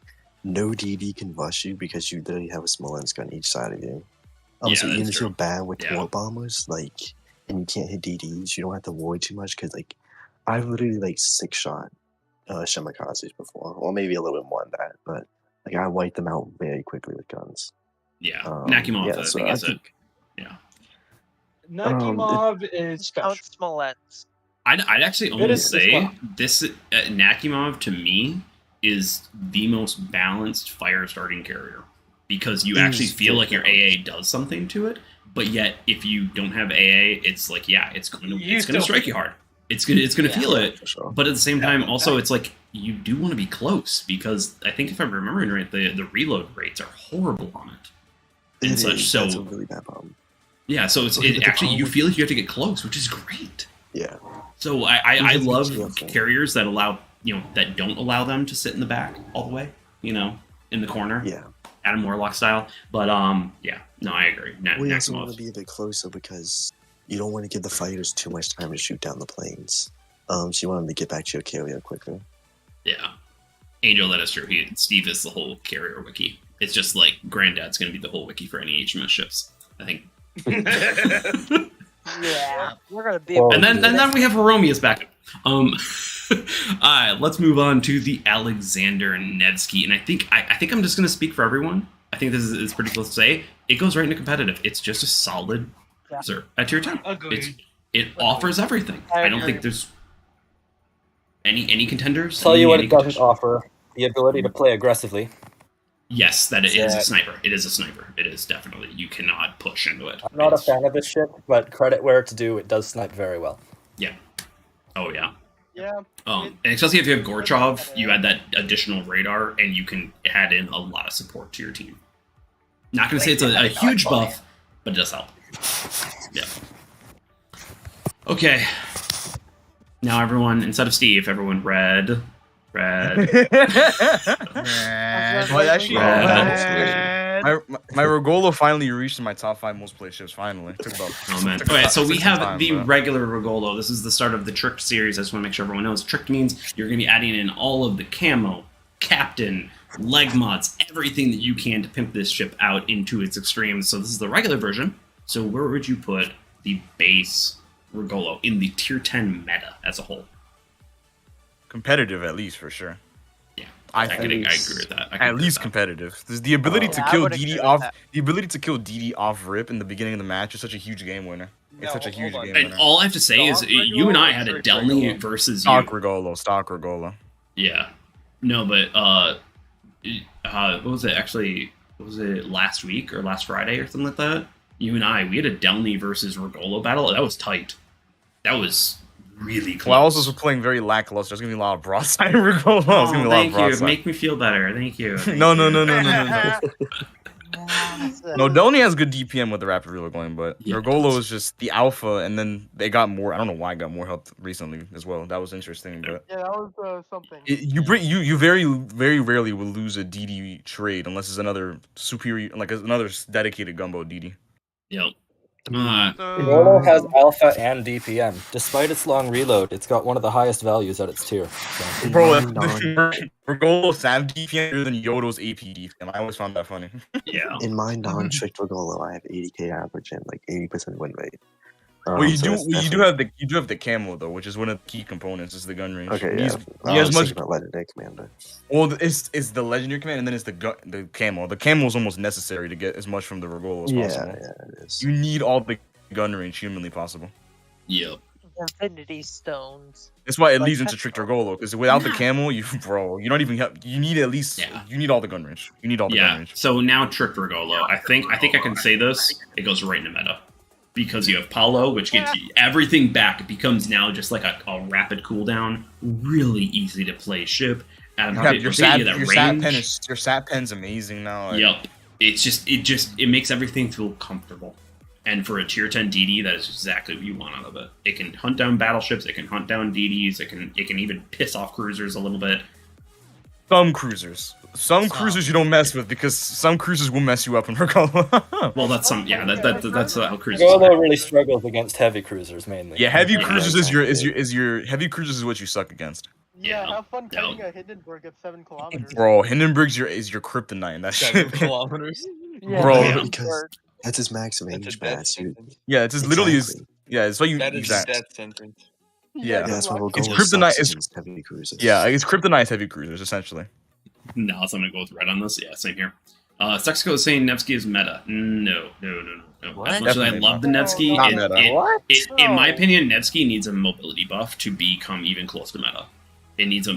no DD can rush you because you literally have a small lens gun on each side of you. So even if you're bad with torp bombers, like, and you can't hit DDs, you don't have to worry too much because, like, I've literally like 6-shot Shimikazes before, or maybe a little bit more than that, but like I wiped them out very quickly with guns. Yeah, Nakimov, I think is it. Yeah. Nakimov is special. Smolets. I'd actually almost say this Nakimov to me is the most balanced fire starting carrier because you actually feel like your AA does something to it, but yet if you don't have AA, it's like it's going to strike you hard. It's gonna feel it, sure. But at the same time, also it's like you do want to be close because I think if I'm remembering right, the reload rates are horrible on it. And such, so that's a really bad problem. Yeah, so it actually you feel like you have to get close, which is great. Yeah. So I love carriers that allow that don't allow them to sit in the back all the way, in the corner. Yeah. Adam Warlock style, but I agree. We also want to be a bit closer because you don't want to give the fighters too much time to shoot down the planes. She wanted to get back to your carrier quicker. Yeah. Angel, that is true. Steve is the whole carrier wiki. It's just like Granddad's going to be the whole wiki for any HMS ships, I think. Yeah, we're gonna be. And then we have Hiromia's backup. Let's move on to the Alexander Nevsky, and I think I'm just going to speak for everyone. I think this is pretty close to say. It goes right into competitive. It's just a solid cruiser at tier 10. It offers everything. I don't think there's any contenders. Tell you what it doesn't offer: the ability to play aggressively. Yes, that it is a sniper. It is a sniper. It is definitely. You cannot push into it. I'm not a fan of this ship, but credit where it's due, it does snipe very well. Yeah. Oh, yeah. Yeah. And especially if you have Gorchov, you add that additional radar, and you can add in a lot of support to your team. Not going to say it's a huge buff, but it does help. Yeah. Okay. Now everyone, instead of Steve, everyone red. Red. Well, actually, my Regolo finally reached my top 5 most played ships. Finally, it took about. Oh man! Okay, so we have the regular Regolo. This is the start of the Tricked series. I just want to make sure everyone knows. Tricked means you're going to be adding in all of the camo, captain, leg mods, everything that you can to pimp this ship out into its extremes. So this is the regular version. So where would you put the base Regolo in the tier 10 meta as a whole? Competitive, at least, for sure. Yeah, I agree with that. At least competitive. There's the ability to kill DD off. The ability to kill DD off rip in the beginning of the match is such a huge game winner. It's such a huge game winner. And all I have to say is, you and I had a Delny versus stock Regolo. Yeah. No, but what was it actually? Was it last week or last Friday or something like that? You and I, we had a Delny versus Regolo battle. That was tight. That was really close. Well, I was also playing very lackluster. There's gonna be a lot of broadside Regolo. Oh, thank you. Make me feel better. Thank you. No. No, Delny has good DPM with the rapid reload going, but Regolo is just the alpha, and then they got more. I don't know why I got more health recently as well. That was interesting, but yeah, that was something. You very rarely will lose a DD trade unless it's another superior, like another dedicated gumbo DD. Yep. Regolo has alpha and DPM. Despite its long reload, it's got one of the highest values at its tier. So. Bro, Regolo's have DPM than Yodo's AP DPM. I always found that funny. Yeah. In my non-tricked Regolo, I have 80k average and like 80% win rate. Well, you do have the camo though, which is one of the key components. Is the gun range. Okay, yeah. He has much about legendary commander. Well, it's the legendary command, and then it's the camo. The camo is almost necessary to get as much from the Regolo as possible. Yeah, it is. You need all the gun range humanly possible. Yep. Infinity stones. That's why it leads into tricked Regolo, because without the camo, you don't even have. You need at least. You need all the gun range. You need all the gun range. So now tricked Regolo. I think I can say this. It goes right in the meta. Because you have Paulo, which gets you everything back. It becomes now just like a rapid cooldown, really easy to play ship. Your sat pen's amazing now. Yep. It makes everything feel comfortable. And for a tier 10 DD, that is exactly what you want out of it. It can hunt down battleships, it can hunt down DDs, it can even piss off cruisers a little bit. Some cruisers you don't mess with, because some cruisers will mess you up in Regolo. Well, that's that's how cruisers. Regolo really struggles against heavy cruisers mainly. Yeah, heavy cruisers is your heavy cruisers is what you suck against. Yeah, have fun cutting a Hindenburg at 7 kilometers. Bro, Hindenburg's your kryptonite. That 7 kilometers. Bro, because that's his maximum age mass. Yeah, it's just literally yeah. It's what you that is exact. Death sentence. Yeah, that's what it's kryptonite. It's heavy cruisers. Yeah, it's kryptonite heavy cruisers essentially. No, so I'm gonna go with red on this. Yeah, same here. Sexco is saying Nevsky is meta. No. What? As much as I love the Nevsky, in my opinion, Nevsky needs a mobility buff to become even close to meta. It needs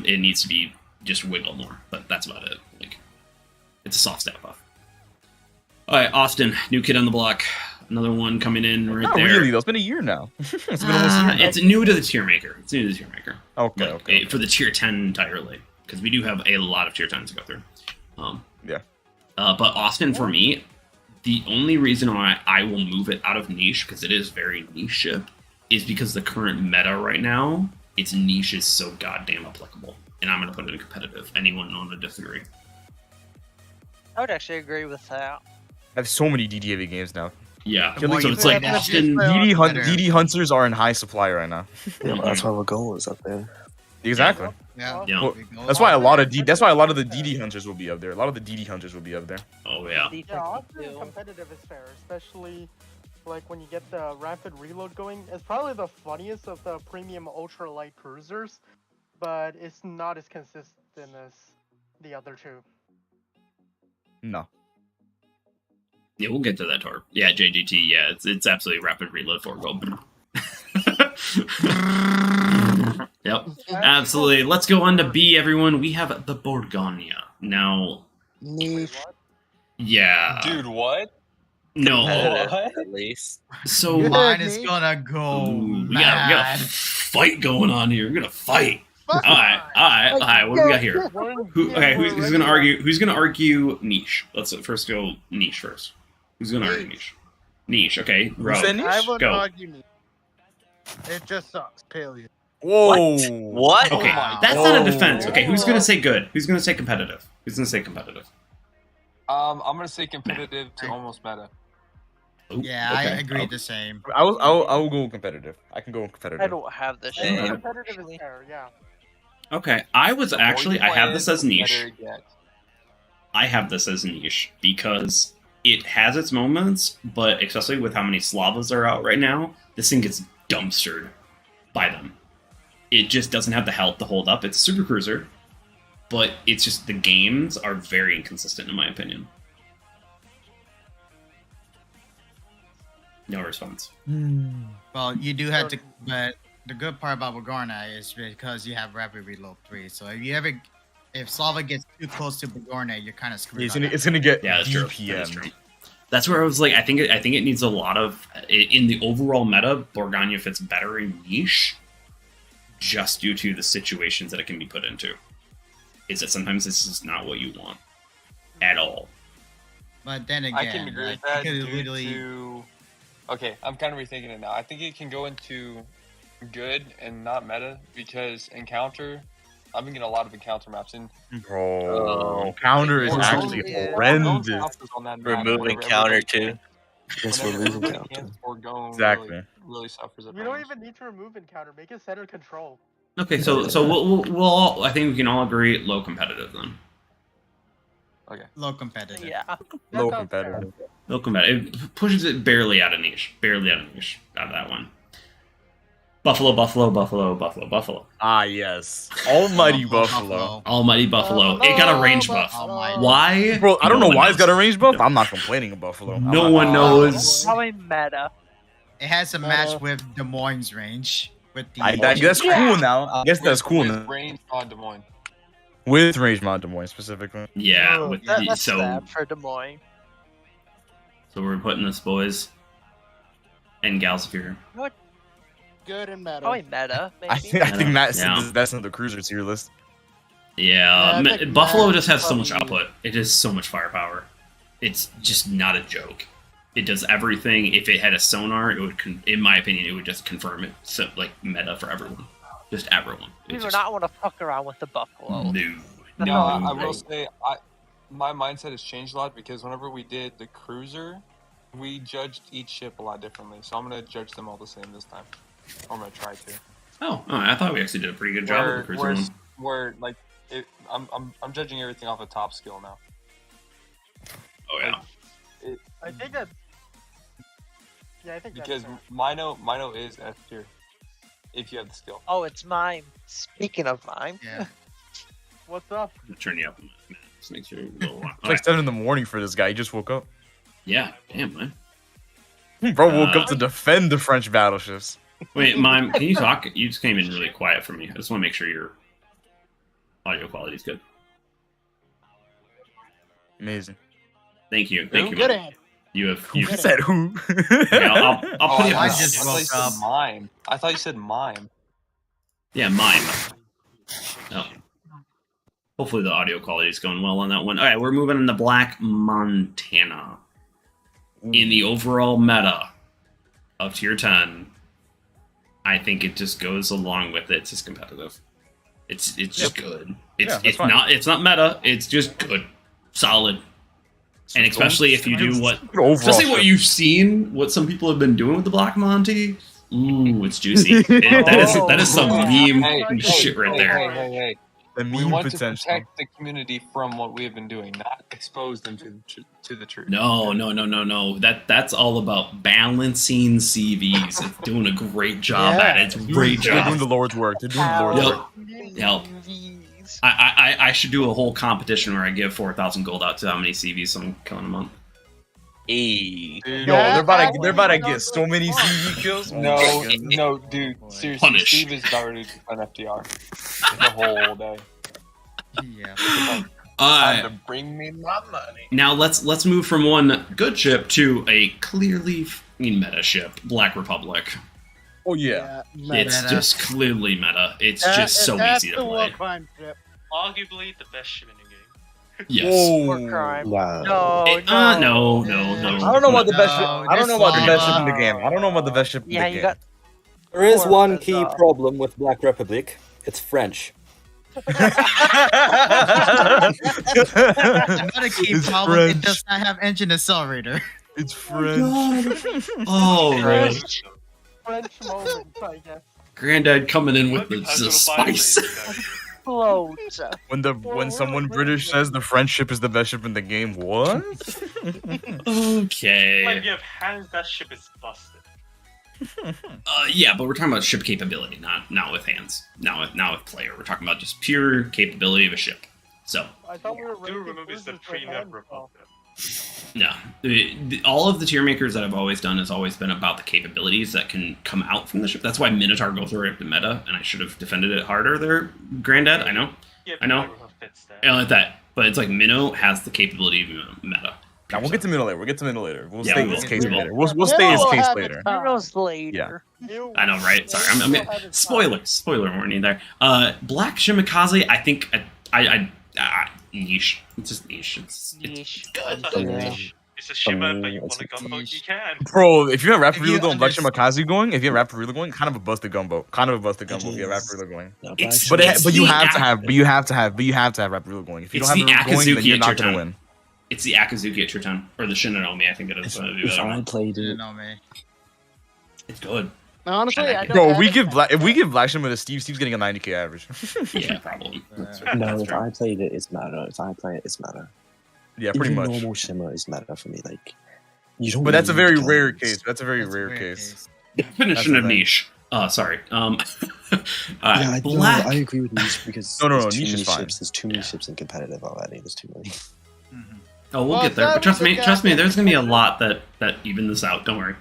to be just wiggle more, but that's about it. Like, it's a soft stat buff. All right, Austin, new kid on the block. Another one coming in right there. Really, though. It's been a year now. It's been almost a year now. It's new to the Tiermaker. Okay, okay. For the tier 10 entirely, because we do have a lot of tier 10s to go through. Yeah. But Austin, for me, the only reason why I will move it out of niche, because it is very niche ship, is because the current meta right now, its niche is so goddamn applicable. And I'm going to put it in competitive. Anyone want to disagree? I would actually agree with that. I have so many DD heavy games now. Yeah. The more So you it's like play that Austin. shit, DD hunters are in high supply right now. Yeah, but that's why our goal is up there. Exactly. Yeah. Yeah. Well, that's why a lot of the DD hunters will be up there. A lot of the DD hunters will be up there. Oh yeah. Yeah, Austin competitive is fair, especially like when you get the rapid reload going. It's probably the funniest of the premium ultra light cruisers, but it's not as consistent as the other two. No. Yeah, we'll get to that, Torp. Yeah, JGT. Yeah, it's absolutely rapid reload for gold. Yep, absolutely. Let's go on to B, everyone. We have the Borgonia now. Yeah, Dude, what? No. At least. So mine is gonna go. We got a fight going on here. We're gonna fight. All right. What do we got here? Who's gonna argue? Who's gonna argue niche? Let's first go niche first. Who's gonna argue niche? Niche. Okay, Rogue. I would Go. argue niche. It just sucks. Paleo. Whoa. What? Okay, that's not a defense. Okay, who's gonna say good? Who's gonna say competitive? Who's gonna say competitive? I'm gonna say competitive to almost meta. Ooh, Yeah, okay. I agree the same. I will go competitive. I can go competitive. I don't have this. Competitive is fair, yeah. Okay, I was actually I have this as niche. Better it gets. I have this as niche because it has its moments, but especially with how many Slavas are out right now, this thing gets dumpstered by them. It just doesn't have the health to hold up. It's a super cruiser, but it's just the games are very inconsistent in my opinion. No response. Well, you do have to, but the good part about Borgorna is because you have rapid reload 3. So if Slava gets too close to Borgorna, you're kind of screwed. It's gonna get that's true. DPM. That's true. That's where I was like, I think it needs a lot of in the overall meta. Borgonia fits better in niche, just due to the situations that it can be put into. Is that sometimes this is not what you want at all. But then again, I can agree with that you could due literally- to... Okay, I'm kind of rethinking it now. I think it can go into good and not meta because encounter... I've been getting a lot of encounter maps in. Bro, counter is actually horrendous. Removing counter too. Yes, we're losing counter. Exactly. Really suffers at You don't even need to remove encounter. Make it center control. Okay, so we'll all, I think we can all agree low competitive then. Okay. Low competitive. Yeah. Low competitive. Low competitive. It pushes it barely out of niche. Barely out of niche out of that one. Buffalo. Ah, yes. Almighty Buffalo. Almighty Buffalo. It got a range buff. Why? Bro, I don't know No one why it's knows. got a range buff. I'm not complaining of Buffalo. No one knows. Probably meta. It has a match with Des Moines range. With the That's cool now. I guess that's cool now. Range on Des Moines. With range mod Des Moines specifically. Yeah. Oh, With that's so sad for Des Moines. we're putting this boys and gals if you're here. What? Good and meta. Probably meta. Maybe. I think that's Yeah. that's not the cruiser tier list. Yeah, Yeah, I think Buffalo Matt just has so much probably- output. It has so much firepower. It's just not a joke. It does everything. If it had a sonar, it would, in my opinion, it would just confirm it. So, like meta for everyone, just everyone. We do not want to fuck around with the Buffalo. No, I will say, my mindset has changed a lot because whenever we did the cruiser, we judged each ship a lot differently. So I'm gonna judge them all the same this time. I'm gonna try to. Oh, I thought we actually did a pretty good job with the cruiser one. Where like I'm judging everything off a top skill now. Oh yeah. I think that. Yeah, I think Because that's Mino is S tier. If you have the skill. Oh, it's mime. Speaking of mime. Yeah. What's up? I'm gonna turn you up a minute. Just make sure you're a little It's like 7 in the morning for this guy. He just woke up. Yeah, damn man. Bro woke up to defend the French battleships. Wait, Mime, can you talk? You just came in really quiet for me. I just want to make sure your audio quality is good. Amazing. Thank you. Thank you. Good Mime. at. You said who? Okay, I'll put you I up. thought you said mime. I thought you said mime. Yeah, Mime. Oh. Hopefully the audio quality is going well on that one. All right, we're moving into Black Montana. In the overall meta of tier 10, I think it just goes along with it. It's just competitive. It's just good. It's Yeah, that's fine. not meta. It's just good, solid. And especially if you do what, Overall especially what ship. you've seen, what some people have been doing with the Black Monty. Ooh, it's juicy. That is some meme shit right there. Hey. The We meme want potential. to protect the community from what we have been doing, not expose them to the truth. No. That's all about balancing CVs. It's doing a great job at it. It's a great They're doing job. the Lord's work. They're doing the Lord's work. Yep. I should do a whole competition where I give 4,000 gold out to how many CVs I'm killing a month. Hey. Yo, they're about to get so many CV kills. No, dude. Seriously, Punish. Steve is about ready to run FDR the whole day. Yeah. Time to bring me my money. Now let's move from one good ship to a clearly meta ship, Black Republic. Oh yeah. It's just clearly meta. It's just so easy to play. Arguably the best ship in the game. Yes. Wow. No. I don't know about the best ship. I don't know about the best ship in the game. I don't know about the best ship in the game. There is one key problem with Black Republic. It's French. Another key problem, it does not have engine accelerator. It's French. Oh, French moment, I guess. Granddad coming in with the spice. When someone British says the French ship is the best ship in the game, what? Okay. Like, you have hands, that ship is busted. Yeah, but we're talking about ship capability, not with hands. Not with player. We're talking about just pure capability of a ship. So. I thought we were I do remember it's the premium Republic. No, all of the tier makers that I've always done has always been about the capabilities that can come out from the ship. That's why Minotaur goes right up to meta, and I should have defended it harder there, Granddad. I know. I know. I like that, but it's like Minnow has the capability of meta. Now we'll get to middle later. We'll Yeah, stay we his will. case We will. later. We'll stay his case later. later. Yeah. I know, right? Sorry, I'm spoiler warning there. Black Shimikaze, I think I niche. It's just niche. It's good. It's a shimmer, but you want to gunboat, you can. Bro, if you have Rapid Reload and Black Shimikaze going, if you have Rapid Reload going, kind of a busted gunboat. If you have Rapid Reload going. But you have to have Rapid Reload going. If you don't have Rapid Reload going, then you're not gonna win. It's the Akazuki at Triton, or the Shinanomi, I think it is. If I played it, it's good. Honestly, I don't Bro, have if we give Black Shimmer to Steve's getting a 90k average. Yeah, probably. no, if I played it, it's meta. If I play it, it's meta. Yeah, pretty Even much. Normal Shimmer is meta for me. Like, you don't. But that's a need very guns. rare case. That's a very rare case. Definition of niche. Sorry. Yeah, Black. I agree with niche because No, there's too niche many is fine. ships. There's too many ships in competitive already. There's too many. Oh, we'll get there. But trust me, there's gonna be a lot that even this out. Don't worry.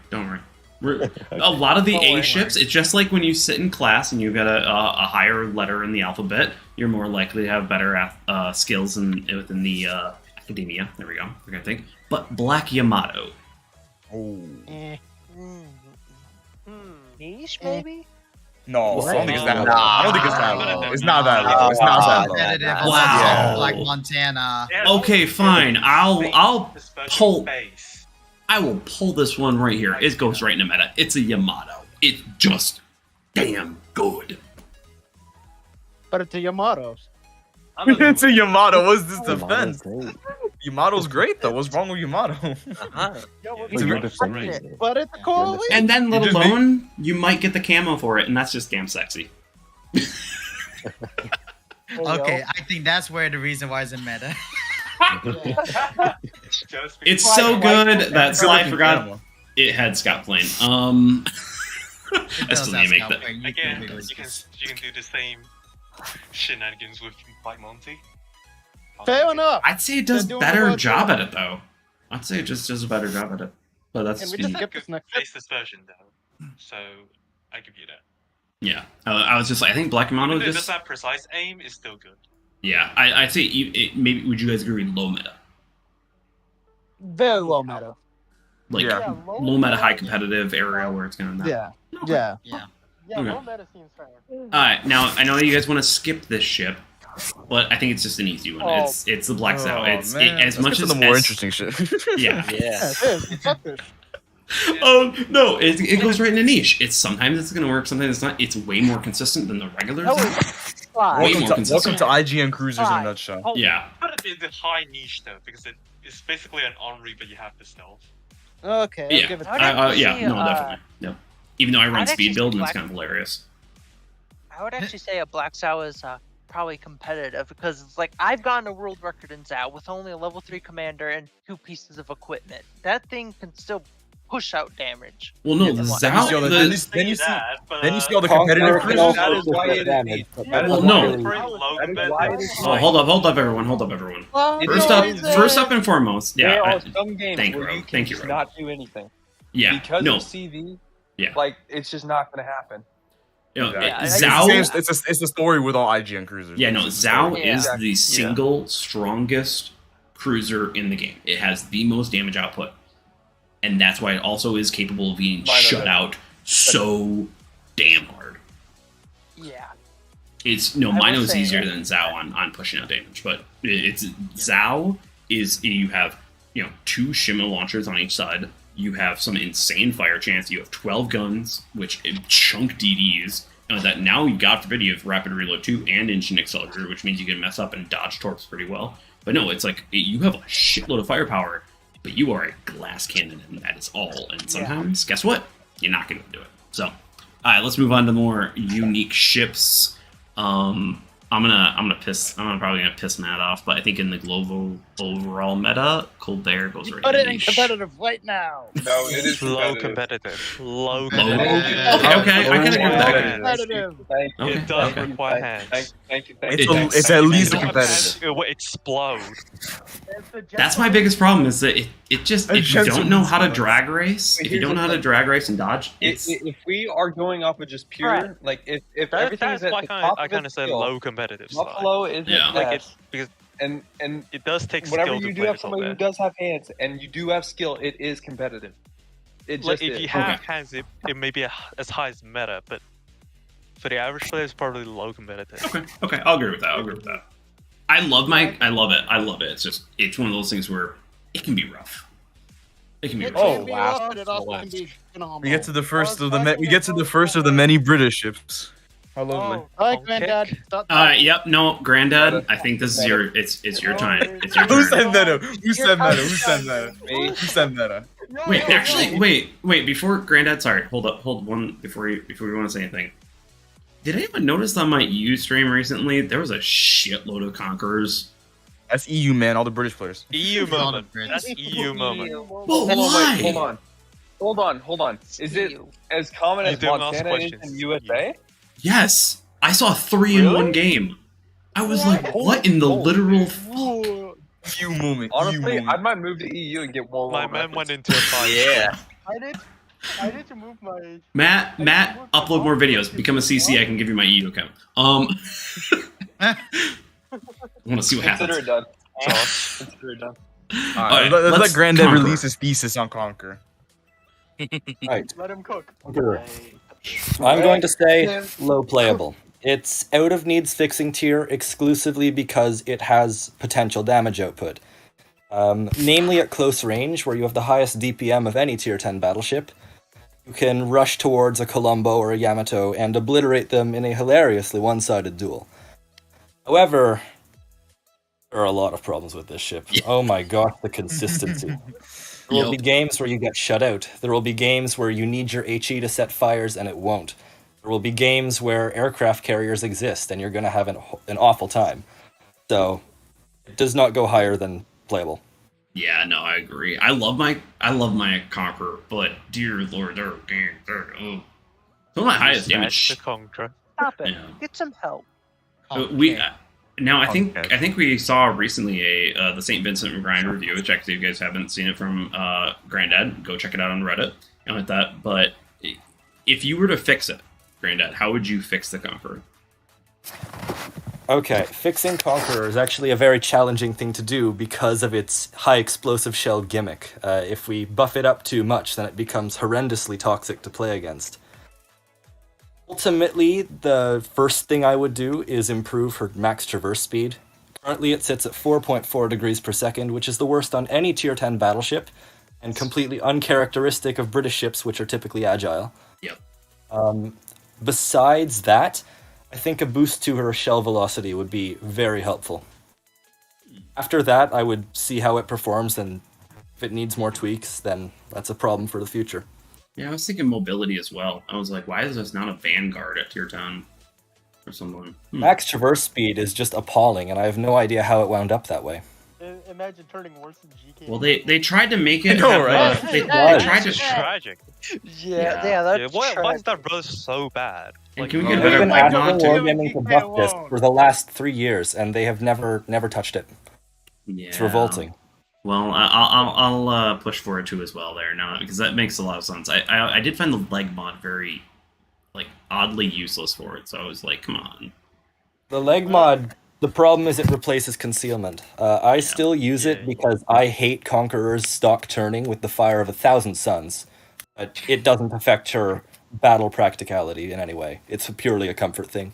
A lot of the A ships, it's just like when you sit in class and you've got a higher letter in the alphabet, you're more likely to have better skills within the academia. There we go. We're gonna think. But Black Yamato. Oh. Niche, maybe? No, I don't think it's that low. Nah. I don't think it's that low. It's not that low. It's not that low. Competitive, Wow. like Montana. Okay, fine. I'll pull. I will pull this one right here. It goes right into meta. It's a Yamato. It's just damn good. But it's a Yamato's. It's a Yamato. What's this defense? Yamato's great though. What's wrong with Yamato? But it's cool. And then, let alone, you might get the camo for it, and that's just damn sexy. Okay, I think that's where the reason why it's in meta. It's so good that Sly forgot it had scout plane. I still need to make that. Again, you can do the same shenanigans with Black Monty. Fair enough. I'd say it does a better job at it, though. I'd say it just does a better job at it. But that's Can we just skip this next? Faceless version though, so I give you that. Yeah, I was just like, I think Black Yamato Even though just. that precise aim is still good. Yeah, I'd say maybe. Would you guys agree with low meta? Very low meta. Like low meta, high competitive area where it's gonna. Yeah. Yeah. Yeah, Okay. low meta seems fair. Alright, now I know you guys want to skip this ship, but I think it's just an easy one. It's the Black Sao. It's as much as the more interesting shit. Yeah. Yeah, it is. Fuck this. No, it goes right in a niche. Sometimes it's gonna work, sometimes it's not. It's way more consistent than the regulars. Way more consistent. Welcome to IGN Cruisers in a nutshell. Yeah. Put it in the high niche though, because It's basically an Henri, but you have the stealth. Okay, I'll give it. Definitely. Yeah. Even though I run I'd speed actually build, and say it's kind of hilarious. I would actually say a Black Sow is probably competitive because it's like I've gotten a world record in Zao with only a level 3 commander and 2 pieces of equipment. That thing can still push out damage. Well, no, Zao. Then you see all the competitive damage. Well, no. Hold up, everyone. First up and foremost, There are some games thank where you, you can thank you, just Rob. not do anything. Yeah, Because no. of CV, Yeah. like, it's just not going to happen. Zao. It's the story with all IGN cruisers. Yeah, no. Zao is the single strongest cruiser in the game. It has the most damage output, and that's why it also is capable of being shut out so damn hard. Yeah. Mino's easier than Zao on pushing out damage, but Zao is you have 2 Shima launchers on each side. You have some insane fire chance. You have 12 guns, which chunk DDs. That now you got forbid you have rapid reload 2 and instant accelerator, which means you can mess up and dodge torps pretty well. But no, it's like you have a shitload of firepower, but you are a glass cannon, and that is all. And sometimes, guess what? You're not going to do it. So, all right, let's move on to more unique ships. I'm probably gonna piss Matt off, but I think in the global overall meta, Colbert goes right. Put it in competitive right now. No, it is low competitive. Low Okay, competitive. I can agree with that. Competitive. It does require hands. Thank you. It's at least a competitive. It will explode. That's my biggest problem is that it just if you don't know how to drag race, and dodge, if we are going off of just pure, like if everything is at the top I kind of said low competitive. Buffalo is like because and it does take whenever skill you to do play have this somebody all who day. does have hands and you do have skill, it is competitive. It just If is. you have hands, it may be as high as meta, but for the average player, it's probably low competitive. Okay, I'll agree with that. I love it. It's just it's one of those things where it can be rough. It can be rough. Oh wow! It also can be phenomenal. We get to the first of the many British ships. How lovely. Hi, Granddad. Yep. No, Granddad. I think this is your. It's your time. It's your turn. Who said meta? Who said meta? Wait. Before Granddad, sorry. Hold one before we want to say anything. Did anyone notice on my EU stream recently there was a shitload of conquerors? That's EU, man. All the British players. EU moment. That's EU moment. Well, why? Hold on. Is it as common as Montana is in USA? Yes, I saw 3 in one game. I was like, what in the literal fuck? EU moment. Honestly, I might move to EU and get more. My man went into a fight. Yeah. I need to move my. Matt, upload more videos. Become a CC. I can give you my EU account. I want to see what happens. Consider it done. Consider it done. Alright, let's let Granddad release his thesis on Conquer. Alright. Let him cook. I'm going to say low playable. It's out of needs fixing tier exclusively because it has potential damage output. Namely at close range, where you have the highest DPM of any tier 10 battleship. You can rush towards a Colombo or a Yamato and obliterate them in a hilariously one-sided duel. However, there are a lot of problems with this ship. Oh my gosh, the consistency. There will be games where you get shut out. There will be games where you need your HE to set fires and it won't. There will be games where aircraft carriers exist and you're going to have an awful time. So, it does not go higher than playable. Yeah, no, I agree. I love my Conqueror, but dear lord, they're some of my highest damage. Stop it. Yeah. Get some help. I think we saw recently the St. Vincent Grind review, which actually if you guys haven't seen it from Granddad, go check it out on Reddit and like that. But if you were to fix it, Granddad, how would you fix the Conqueror? Okay, fixing Conqueror is actually a very challenging thing to do because of its high explosive shell gimmick. If we buff it up too much, then it becomes horrendously toxic to play against. Ultimately, the first thing I would do is improve her max traverse speed. Currently it sits at 4.4 degrees per second, which is the worst on any tier 10 battleship, and completely uncharacteristic of British ships, which are typically agile. Yep. Besides that, I think a boost to her shell velocity would be very helpful. After that, I would see how it performs, and if it needs more tweaks, then that's a problem for the future. Yeah, I was thinking mobility as well. I was like, why is this not a Vanguard at tier 10 or someone? Max traverse speed is just appalling, and I have no idea how it wound up that way. Imagine turning worse than GK. Well, they tried to make it. I know, right? They tried to. Tragic. Yeah, that's why is that road so bad? And can we They've get better been asking too? Wargaming to buff this for the last 3 years, and they have never touched it. Yeah. It's revolting. Well, I'll push for it too as well there now, because that makes a lot of sense. I did find the leg mod very, like, oddly useless for it, so I was like, come on. The leg mod, the problem is it replaces concealment. I still use it because I hate Conqueror's stock turning with the fire of 1,000 suns, but it doesn't affect her battle practicality in any way. It's purely a comfort thing.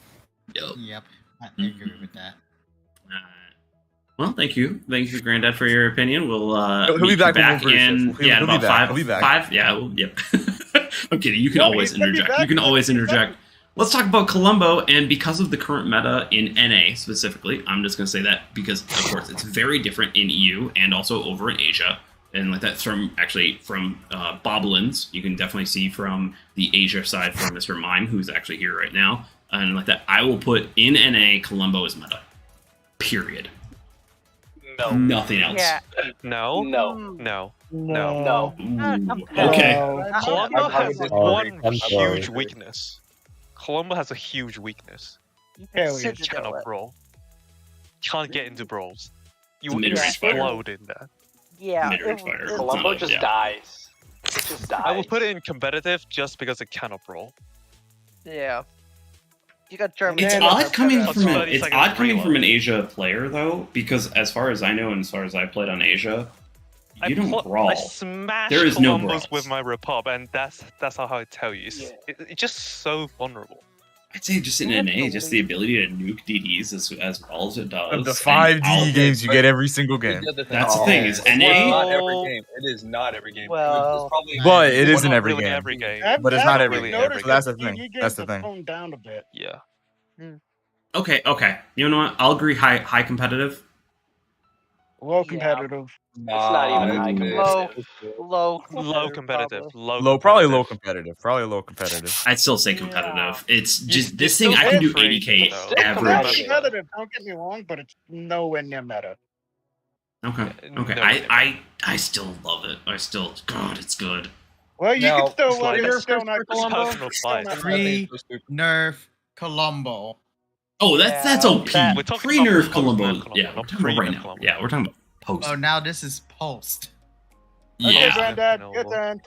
Yep, I agree with that. Well, thank you, Granddad, for your opinion. We'll He'll be meet back you when back we're in free. He'll be about back. 5. He'll be back. 5? Yeah, yep. I'm kidding. You can No, always he's gonna be interject. back. You can always interject. Let's talk about Colombo, and because of the current meta in NA specifically, I'm just going to say that because, of course, it's very different in EU and also over in Asia. And like that's from Boblins, you can definitely see from the Asia side from Mr. Mime, who's actually here right now. And like that, I will put in NA, Colombo is meta. Period. No. Nothing else. Yeah. No. No. No. No. Okay. Colombo has sorry. one I'm sorry. huge weakness. Colombo has a huge weakness. Hell yeah. You cannot brawl. You can't get into brawls. You It's a will mid-range fighter. explode in there. Yeah. Mid-range fighter. Colombo It's not- just dies. It just dies. I will put it in competitive just because it cannot brawl. Yeah. You got German. It's and odd American. coming Plus from 30 seconds reload. an Asia player though, because as far as I know and as far as I played on Asia, you don't brawl. I smash There is no Columbus brawls. with my Repub, and that's how I tell you. It's just so vulnerable. I'd say just in NA, just the ability to nuke DDs as well as it does. Of the and 5 all DD the- games you get every single game. That's the thing, is It's NA. not every game. It is not every game. Well, it's probably But it Well, isn't not every really game. every game. But it's not I've every noticed game. So that's the that thing. DD That's the games thing. have toned down a bit. Yeah. Okay. You know what? I'll agree. High competitive. Low competitive. It's not even high competitive. Low competitive. Probably low competitive. Probably low competitive. I'd still say competitive. It's just you this thing. I still can do get 80k though. It's not average. competitive, don't get me wrong, but it's nowhere near meta. Okay. No, I still love it. God, it's good. Well, you No, can still it's like- you're still not It's Colombo. personal Still fight. not Free meta. nerf Colombo. Oh, that's OP. We're talking Pre-nerf about Colombo. post-nerf Yeah, we're not talking about right pre-nerf now. Colombo. Yeah, we're talking about post. Oh, now this is post. Okay, Yeah. Granddad, No. good then.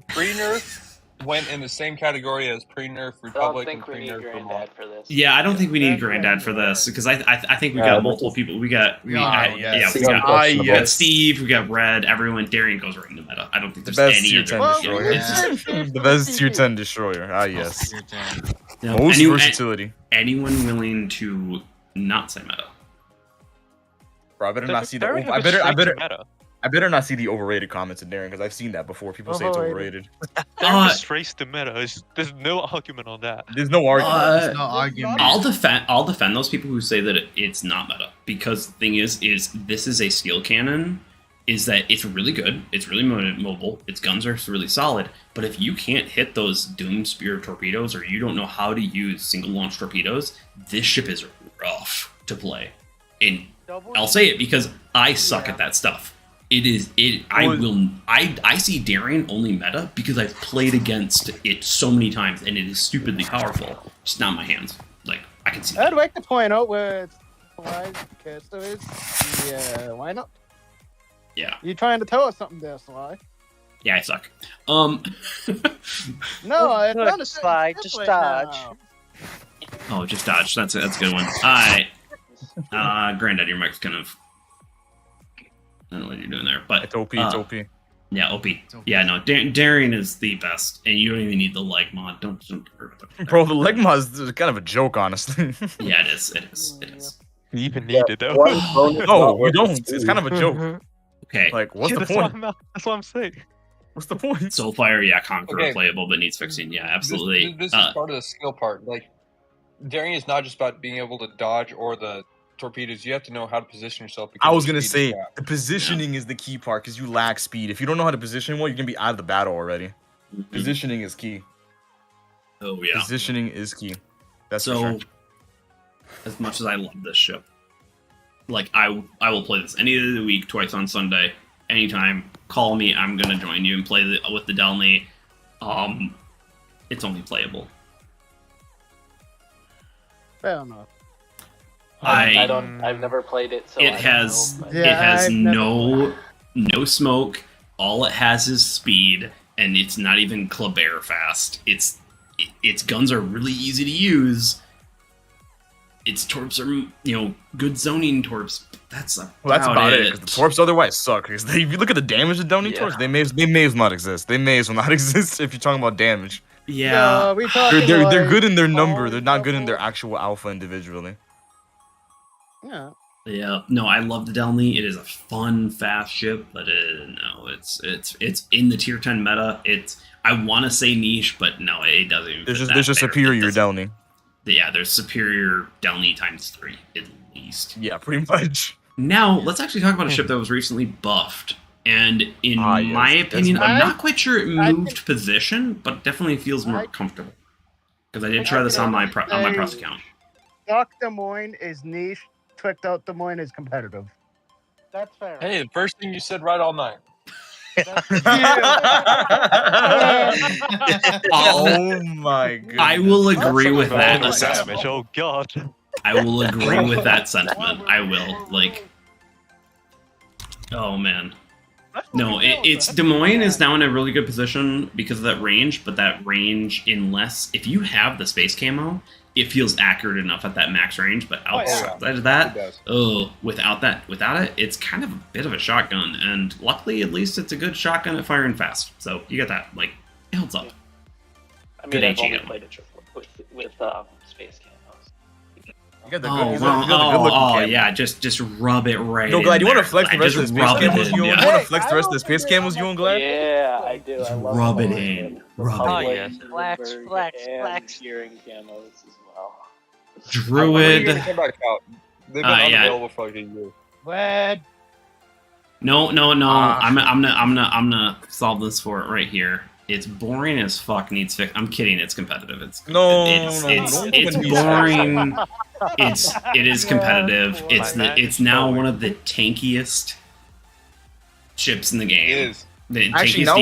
Pre-nerf went in the same category as pre-nerf I don't Republic think and we need pre-nerf Vermont. Granddad for this. Yeah, I don't think we need Granddad for this because I think we got multiple people. We got We all know yes. we got Questionable. Steve, we got Red, everyone. Darian goes right into meta. I don't think The there's best any tier other. 10 Well, destroyer. yeah. The best tier 10 destroyer. Ah, yes. Your turn. No, Most versatility. Anyone willing to not say meta? Bro, I better not see the. Very I better. meta. I better not see the overrated comments in Darren because I've seen that before. People say it's overrated. Just race the meta. There's no argument on that. There's no argument. There's no argument. I'll defend those people who say that it's not meta because the thing is this is a skill cannon. Is that it's really good, it's really mobile, its guns are really solid, but if you can't hit those Doom Spear torpedoes or you don't know how to use single launch torpedoes, this ship is rough to play. And I'll say it because I suck at that stuff. I see Darien only meta because I've played against it so many times and it is stupidly powerful. Just not in my hands. Like I can see. I'd like to point out where it's why Casto is. Yeah, why not? Yeah. You trying to tell us something there, Sly? Yeah, I suck. No, it's not a Sly, just dodge. Oh, just dodge. That's a good one. Alright. Granddad, your mic's kind of... I don't know what you're doing there, but... It's OP, it's OP. Yeah, OP. Yeah, no, Darien is the best, and you don't even need the leg mod. Don't Bro, the leg mod is kind of a joke, honestly. Yeah, it is. You even need it, though. No, we don't. It's kind of a joke. Okay. Like, what's the that's point? That's what I'm saying. What's the point? Soulfire, yeah, Conqueror Okay. playable, but needs fixing. Yeah, absolutely. This is part of the skill part. Like, daring is not just about being able to dodge or the torpedoes, you have to know how to position yourself. I was gonna speed is say crap. the positioning is the key part because you lack speed. If you don't know how to position well, you're gonna be out of the battle already. Positioning is key. Oh yeah. Positioning is key. That's so. for sure. As much as I love this ship, like I will play this any day of the week, twice on Sunday, anytime. Call me, I'm gonna join you and play with the Delney. It's only playable. Fair enough. I've never played it, so it I has don't know, but- it has I've never no smoke. All it has is speed, and it's not even Kleber fast. Its guns are really easy to use. Its torps are good zoning torps. That's about it. 'Cause the torps otherwise suck. Because if you look at the damage of Downey torps, they may as not exist. They may as well not exist if you're talking about damage. Yeah, they're good in their number. They're not good in their actual alpha individually. Yeah, no, I love the Delney. It is a fun, fast ship, but it's in the tier 10 meta. I want to say niche, but no, it doesn't. Even There's a superior Delney. Yeah, there's superior Delney ×3 at least. Yeah, pretty much. Now let's actually talk about a ship that was recently buffed, and in my opinion, I'm not quite sure it moved position, but definitely feels more comfortable. Because I did try this on my press account. Doc Des Moines is niche. Tricked out Des Moines is competitive. That's fair. Hey, the first thing you said right all night. Oh my god. I will agree with that assessment. Oh god. I will agree with that sentiment. I will. Oh man. No, it's Des Moines is now in a really good position because of that range, but that range, if you have the space camo, it feels accurate enough at that max range, but outside of that, without it, it's kind of a bit of a shotgun, and luckily, at least it's a good shotgun at firing fast. So you get that, it holds up. I mean, Good I've only HE. played it with space camos. You got the good yeah, just rub it right. No, Glad, you want to flex the rest Just of the space rub it camos in, you own? yeah. You want to flex the rest of the space camos you own, Glad? Yeah, I do. I love rub it those. in. The Rub public, it in. Flex, flex, and flex. Gearing camos as well. Druid. They've been unavailable for like a year. Glad. No. I'm gonna solve this for it right here. It's boring as fuck. Needs fix. I'm kidding. It's competitive. It's boring. It is competitive. It's now one of the tankiest ships in the game. It is. Actually, now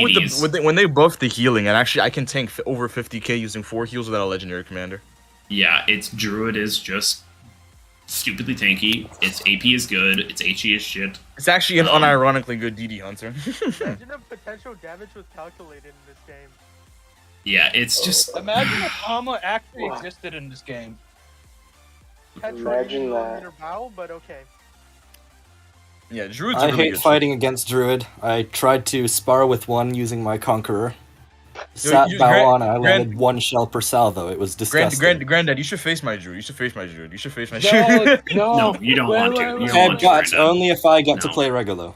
when they buff the healing, and actually I can tank over 50k using 4 heals without a legendary commander. Yeah, its Druid is just stupidly tanky. Its AP is good. Its HE is shit. It's actually an unironically good DD hunter. Imagine if potential damage was calculated in this game. Yeah, it's just. Imagine if Hama actually existed in this game. Imagine that. Bow, but okay. Yeah, Druid's I really hate good fighting against Druid. I tried to spar with one using my Conqueror. Sat bow on, I landed 1 shell per salvo. It was disgusting. Granddad, you should face my Druid. You should face my Druid. No, you don't want to. You don't want to Guts, right now. only if I get to play Regulo.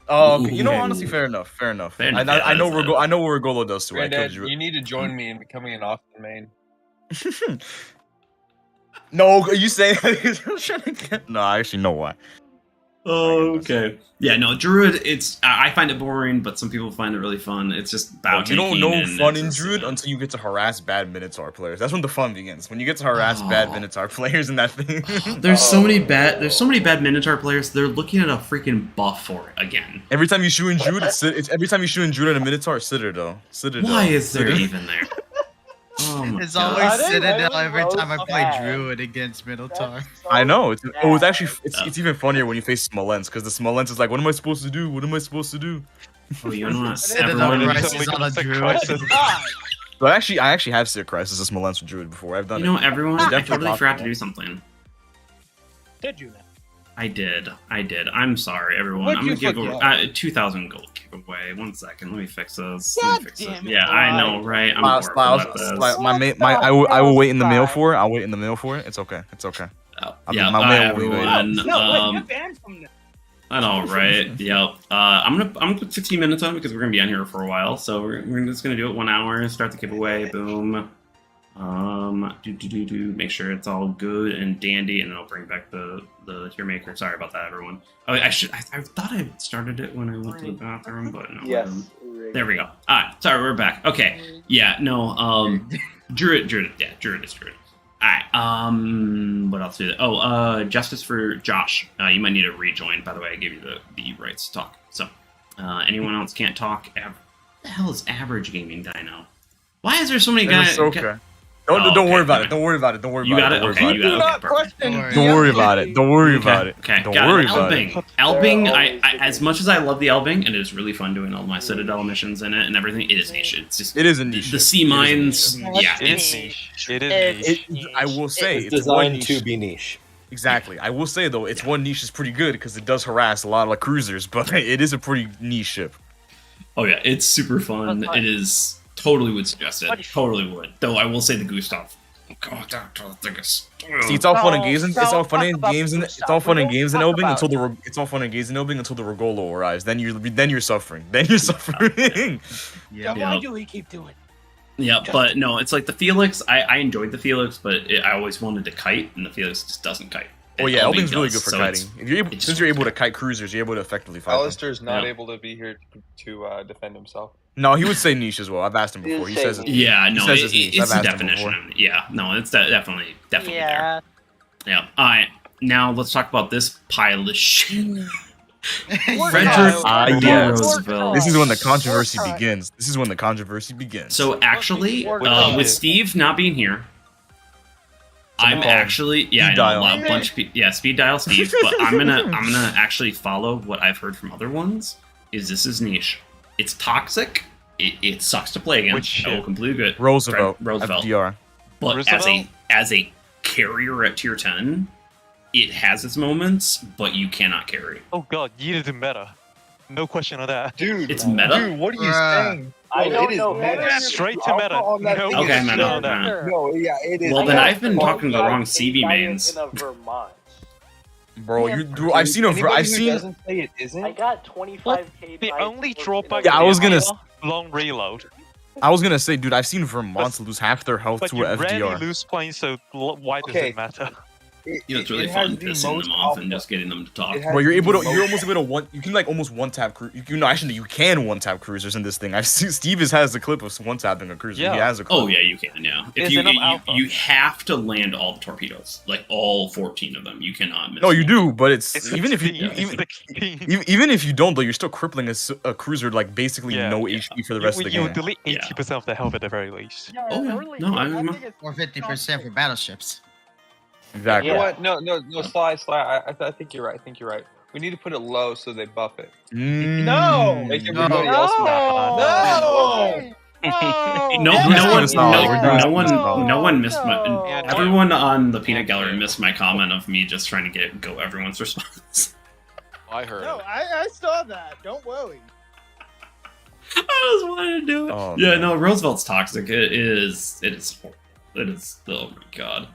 Oh, okay. You know, honestly, fair enough. I know what Regolo does to it. I killed Granddad, Druid. you need to join me in becoming an Austin main. No, are you saying that? No, I actually know why. Oh, okay. Yeah, no, Druid, I find it boring, but some people find it really fun. It's just bow You don't tanking know and fun it's in just, Druid until you get to harass bad Minotaur players. That's when the fun begins. When you get to harass bad Minotaur players in that thing. There's so many bad Minotaur players. They're looking at a freaking buff for it again. Every time you shoot in Druid, it's every time you shoot in Druid and a Minotaur, it's Citadel. Why is there even there? Oh it's always Citadel every time I play Druid against Minotaur. I know. It's actually it's even funnier when you face Smolensk, because the Smolensk is like, what am I supposed to do? What am I supposed to do? Oh, you know what? Citadel Crisis on a Druid. But I actually have Seer Crisis as Smolensk with Druid before. I've done it. You know, everyone, I definitely totally forgot to possible. do something. Did you? I did. I'm sorry, everyone. What'd I'm gonna you give forget? 2,000 gold giveaway. 1 second, let me fix this. God damn it. Yeah, I know, right? I'm Sliles, horrible at this. I will wait in the mail for it. I'll wait in the mail for it. It's okay. Yeah, my mail will wait. everyone. No, you're banned from this. I know, right? Yep. I'm gonna put 15 minutes on it because we're gonna be on here for a while. So we're just gonna do it 1 hour. Start the giveaway. Boom. Make sure it's all good and dandy, and then I'll bring back the Tiermaker. Sorry about that, everyone. Oh, I thought I started it when I went to the bathroom, but no. Yes. There we go. All right, sorry, we're back. Okay, yeah, no, Druid is Druid. All right, what else do? Justice for Josh. You might need to rejoin. By the way, I gave you the rights to talk. So, anyone else can't talk? What the hell is average gaming dino? Why is there so many guys? Okay. Don't worry about it. Don't worry about it. Don't worry about it. Okay, you got it. Don't worry about it. Don't worry about it. Okay, don't worry about it. Elbing, I as much as I love the Elbing, and it is really fun doing all my Citadel missions in it and everything, it is niche. It's just it is a niche. The sea mines, yeah, it's niche. It is niche. I will say it's designed to be niche. Exactly. I will say though, its one niche is pretty good because it does harass a lot of like cruisers, but it is a pretty niche ship. Oh yeah, it's super fun. It is. Totally would suggest it. Totally would. Though I will say the Gustav. God, that thing is. See, it's all fun and games. It's all fun and games. It's all fun and games in Elbing until the. It's all fun and games in Elbing until the Regolo arrives. Then you're suffering. Then you're suffering. Why do we keep doing? Yeah, but no, it's like the Felix. I enjoyed the Felix, but I always wanted to kite, and the Felix just doesn't kite. Oh yeah, Elbing's really good for kiting. Since you're able to kite cruisers, you're able to effectively fight. Alistair's not able to be here to defend himself. No, he would say niche as well. I've asked him before. He says it. Yeah, no, it's the definition. Yeah, no, it's definitely there. Yeah. All right, now let's talk about this pile of shit. Frederick Roosevelt. This is when the controversy begins. So actually, with Steve not being here, I'm actually I know a bunch of people. Speed dial Steve, but I'm gonna actually follow what I've heard from other ones. This is niche. It's toxic. It sucks to play against. I will completely agree. Roosevelt. DR. But as a carrier at tier 10, it has its moments, but you cannot carry. Oh god, Yeet is meta. No question on that. Dude, it's meta. Dude, what are you saying? I don't know. Straight to meta. Okay, meta. No, yeah, it is. Well, then I've been talking to the wrong CV mains. Bro, I've seen. Doesn't say it isn't. I got 25k. The only drawback. Yeah, I was gonna. Long reload. I was gonna say, dude, I've seen Vermonts lose half their health to an FDR. But you rarely lose planes, so why does it matter? It's really fun pissing them off and just getting them to talk. Bro, you're almost able to you can like almost one tap you can one tap cruisers in this thing. I've seen Steve has a clip of one tapping a cruiser. Yeah. He has a clip. Oh yeah, you can. Yeah, if you have to land all the torpedoes, like all 14 of them. You cannot miss. No, you do, but it's even if you don't, though, you're still crippling a cruiser like basically no HP for the rest of the game. You delete 80% of the health at the very least. Oh no, or 50% for battleships. Exactly. You know what? No, Sly. I think you're right. We need to put it low so they buff it. No! Make everybody else mad. No one missed my. Everyone on the Peanut Gallery missed my comment of me just trying to go everyone's response. I heard. No, I saw that. Don't worry. I just wanted to do it. Oh, yeah, no, Roosevelt's toxic. It is. Oh my god.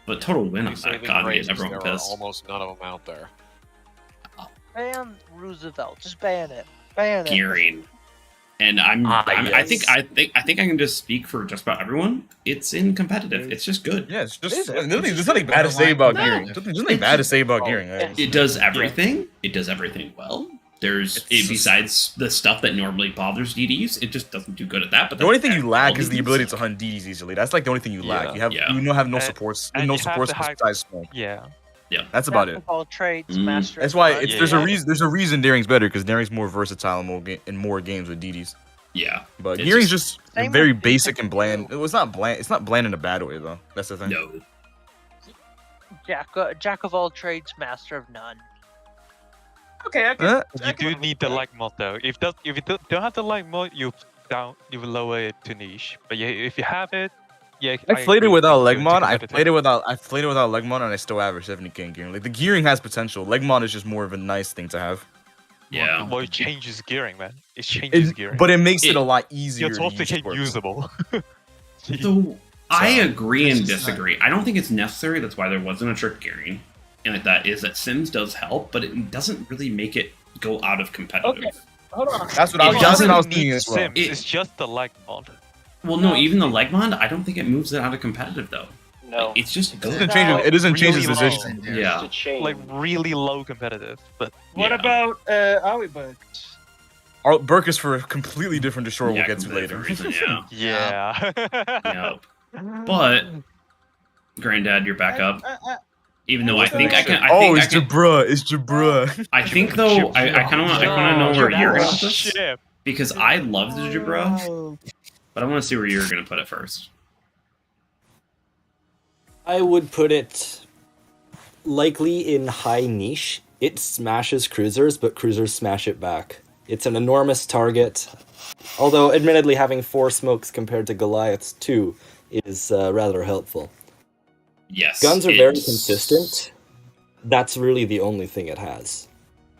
But total win on that. God, everyone there pissed. Are almost none of them out there. Ban Roosevelt. Just ban it. Ban it. Gearing. And I think I can just speak for just about everyone. It's in competitive. It's just good. Yeah, it's just there's nothing bad to say about gearing. There's nothing bad to say about gearing. It does everything. It does everything well. Besides the stuff that normally bothers DDs, it just doesn't do good at that. But the only thing you lack is the ability to hunt DDs easily. That's like the only thing you lack. You have no supports. No supports besides smoke. Yeah. That's about it. All trades, master. That's why there's a reason Daring's better, because Daring's more versatile in more games with DDs. Yeah. But gearing's just very basic and bland. It's not bland. It's not bland in a bad way though. That's the thing. No. Jack of all trades, master of none. Okay, you do need the leg mod though. If you don't have the leg mod, you will lower it to niche. But if you have it, I played it without leg mod. I played it without leg mod, and I still average 70k in gearing. Like the gearing has potential. Leg mod is just more of a nice thing to have. Yeah. Well, it changes gearing, man. It changes gearing. But it makes it a lot easier. It's also usable. So I agree and disagree. I don't think it's necessary. That's why there wasn't a trick gearing. And like that is that Sims does help, but it doesn't really make it go out of competitive. Okay, hold on. That's what I was thinking as well. It's just the leg mod. Well, no, even the leg mod, I don't think it moves it out of competitive though. No, it's just good. It doesn't change his Really position. low. Yeah. Like really low competitive, but What about Aoi Bucks? Burke is for a completely different destroyer we'll get to later. Yeah. yeah. Yep. But Granddad, you're back up. Even though I think I can. It's Jabra. It's Jabra. I think though I kind of want to know where you're gonna put this Ship. because I love the Jabra, but I want to see where you're gonna put it first. I would put it likely in high niche. It smashes cruisers, but cruisers smash it back. It's an enormous target. Although, admittedly, having 4 smokes compared to Goliath's 2 is rather helpful. Yes. Guns are very consistent. That's really the only thing it has.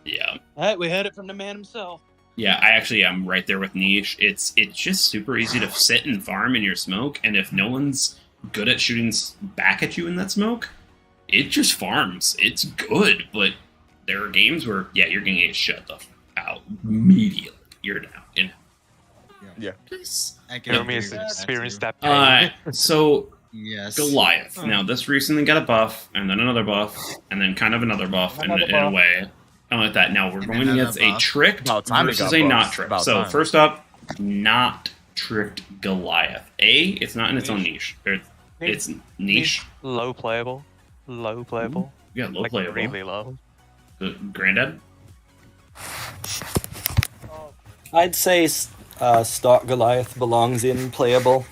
Yeah. Alright, we heard it from the man himself. Yeah, I actually am right there with niche. It's just super easy to sit and farm in your smoke, and if no one's good at shooting back at you in that smoke, it just farms. It's good, but there are games where you're gonna get shut the out immediately. You're down. Yeah. Jeremy has experienced that pain. So yes. Goliath. Now this recently got a buff, and then another buff, and then kind of another buff in a way. Kind of like that. Now we're going against a tricked versus a not tricked. So first up, not tricked Goliath. It's not in its own niche. It's niche. Low playable. Low playable. Yeah, low like playable. Really low. Granddad? I'd say stock Goliath belongs in playable.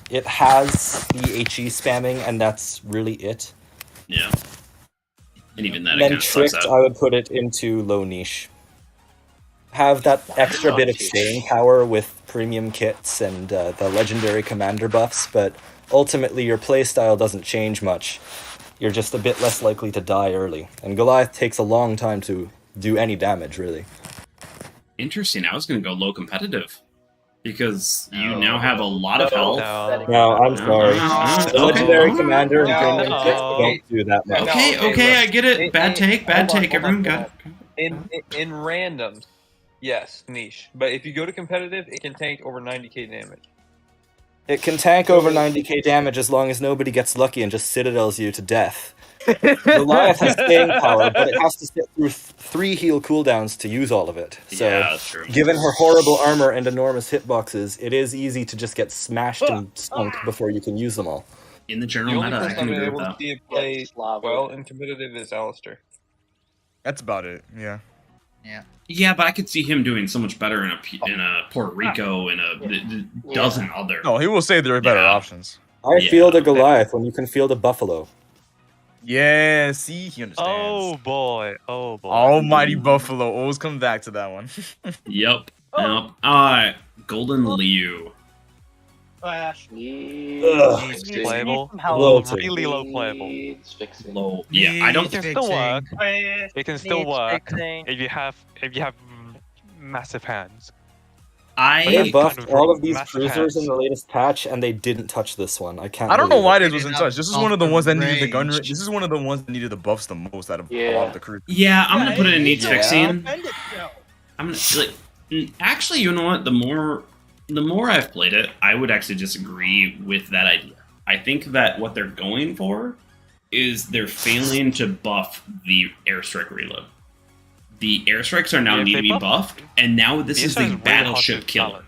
It has the HE spamming, and that's really it. Yeah. And even that, And then tricked, I would put it into low niche. Have that extra bit of staying power with premium kits and the legendary commander buffs, but ultimately your playstyle doesn't change much. You're just a bit less likely to die early. And Goliath takes a long time to do any damage, really. Interesting. I was going to go low competitive. Because you now have a lot of health. No, I'm sorry. The legendary commander and premium kits don't do that much. Okay, I get it. Bad take. Everyone got it. In randoms, yes, niche. But if you go to competitive, it can tank over 90k damage. It can tank over 90k damage as long as nobody gets lucky and just citadels you to death. Goliath has staying power, but it has to sit through 3 heal cooldowns to use all of it. So, that's true. Given her horrible armor and enormous hitboxes, it is easy to just get smashed and stunk before you can use them all. In the general meta, I can agree with that. The only person I've been able to see it play well in competitive is Alistair. That's about it, yeah. Yeah, but I could see him doing so much better in a Puerto Rico and a dozen other. No, he will say there are better options. I field a Goliath when you can field a Buffalo. Yeah, see, he understands. Oh boy. Almighty Buffalo. Always come back to that one. Yep. Golden Liu. Playable. Really low playable. Low. Yeah, I don't It can still work. It can still work if you have massive hands. They buffed all of these cruisers in the latest patch, and they didn't touch this one. I don't know why this was in touch. This is one of the ones that needed the gun. This is one of the ones that needed the buffs the most out of all of the cruisers. Yeah, I'm gonna put it in needs fixing. I'm gonna actually, you know what? The more I've played it, I would actually disagree with that idea. I think that what they're going for is they're failing to buff the airstrike reload. The airstrikes are now need to be buffed, and now this is the battleship killer.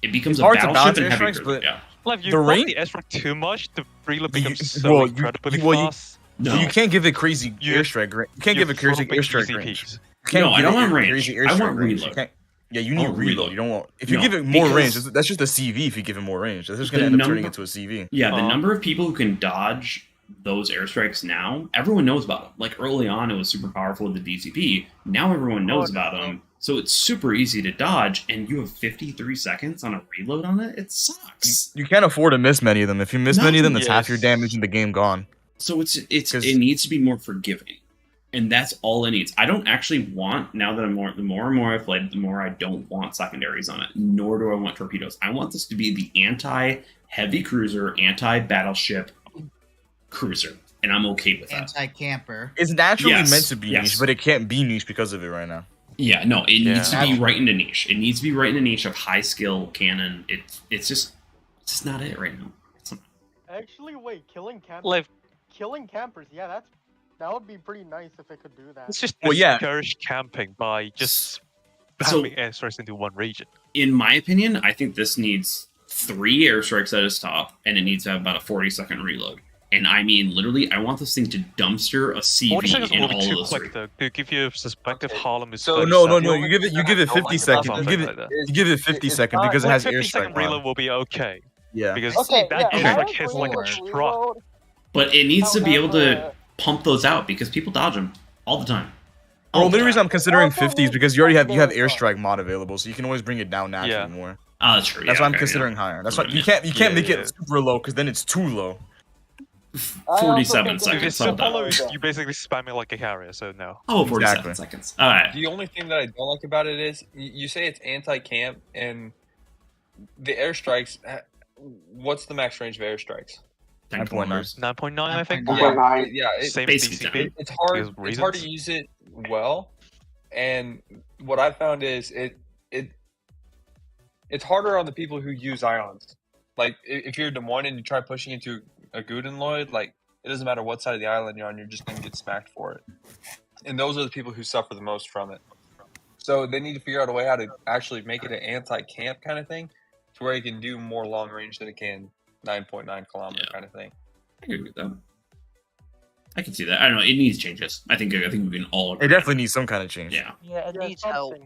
It becomes a battleship and heavy cruiser. Yeah. Like, you buff the airstrike too much, the reload becomes so incredibly fast. No, you can't give it crazy airstrike. You can't give it crazy airstrike range. No, I don't want range. I want reload. Yeah, you need reload. You don't want. If you give it more range, that's just a CV. If you give it more range, that's just going to end up turning into a CV. Yeah, the number of people who can dodge those airstrikes now, everyone knows about them. Like early on, it was super powerful with the DCP. Now everyone knows about them, so it's super easy to dodge. And you have 53 seconds on a reload on it. It sucks. You can't afford to miss many of them. If you miss many of them, that's half your damage in the game gone. So it needs to be more forgiving. And that's all it needs. I don't actually want, now that the more and more I've played, the more I don't want secondaries on it. Nor do I want torpedoes. I want this to be the anti-heavy cruiser, anti-battleship cruiser. And I'm okay with that. Anti-camper. It's naturally meant to be niche, but it can't be niche because of it right now. Yeah, no, it needs to be right in the niche. It needs to be right in the niche of high skill cannon. It's just just not it right now. Actually, wait, killing campers. Like, killing campers, yeah, that would be pretty nice if it could do that. it's just Well, yeah. discourage camping by just spamming airstrikes into one region. In my opinion, I think this needs 3 airstrikes at its top, and it needs to have about a 40-second reload. And I mean, literally, I want this thing to dumpster a 40 CV seconds in will be all too of those quick, 3. though. To give you a perspective, Harlem is. So 30 no, seconds. you give it 50 seconds. You give it 50 seconds because it has 50-second airstrike. reload will be okay. Yeah. Because Okay, that yeah, airstrike hits like a truck. But it needs to be able to pump those out because people dodge them all the time. Well, the only reason I'm considering 50 is because you already have airstrike mod available, so you can always bring it down naturally more. Oh, that's true. That's why I'm considering higher. That's why you can't make it super low because then it's too low. 47 If seconds. it's super low, you're basically spamming like a carrier, so no. Oh, 47 seconds. All right. The only thing that I don't like about it is you say it's anti-camp, and the airstrikes. What's the max range of airstrikes? 9.9. 9.9, I think. Yeah, Same as DCP. It's hard. Because It's hard to reasons. use it well, and what I found is it's harder on the people who use ions. Like if you're Des Moines and you try pushing into a Gudenloid, like it doesn't matter what side of the island you're on, you're just gonna get smacked for it. And those are the people who suffer the most from it. So they need to figure out a way how to actually make it an anti-camp kind of thing, to where it can do more long range than it can 9.9 kilometer kind of thing. I agree with that. I can see that. I don't know. It needs changes. I think we can all agree. It definitely needs some kind of change. Yeah. Yeah, it needs help.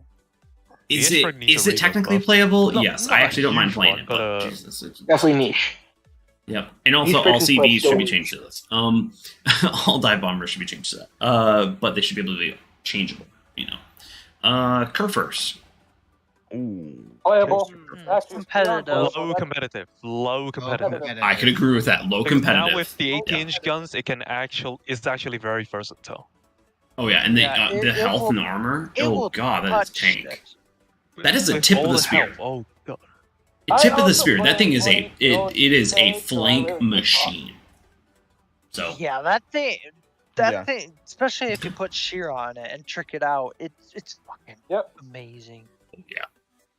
Is it technically playable? Yes. I actually don't mind playing it, but Jesus, Definitely niche. Yep. And also all CVs should be changed to this. All dive bombers should be changed to that. But they should be able to be changeable, you know. Kerfers. Ooh. Playable. Competitive. Low competitive. I could agree with that. Low Because competitive. now with the 80-inch guns, it's actually very versatile. Oh yeah, and the health and armor. Oh god, that is tank. That is a tip of the spear. Oh god. A tip of the spear. That thing is it is a flank machine. So yeah, that thing, especially if you put shear on it and trick it out, it's fucking amazing. Yeah.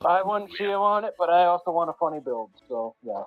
I want shear on it, but I also want a funny build. So yeah.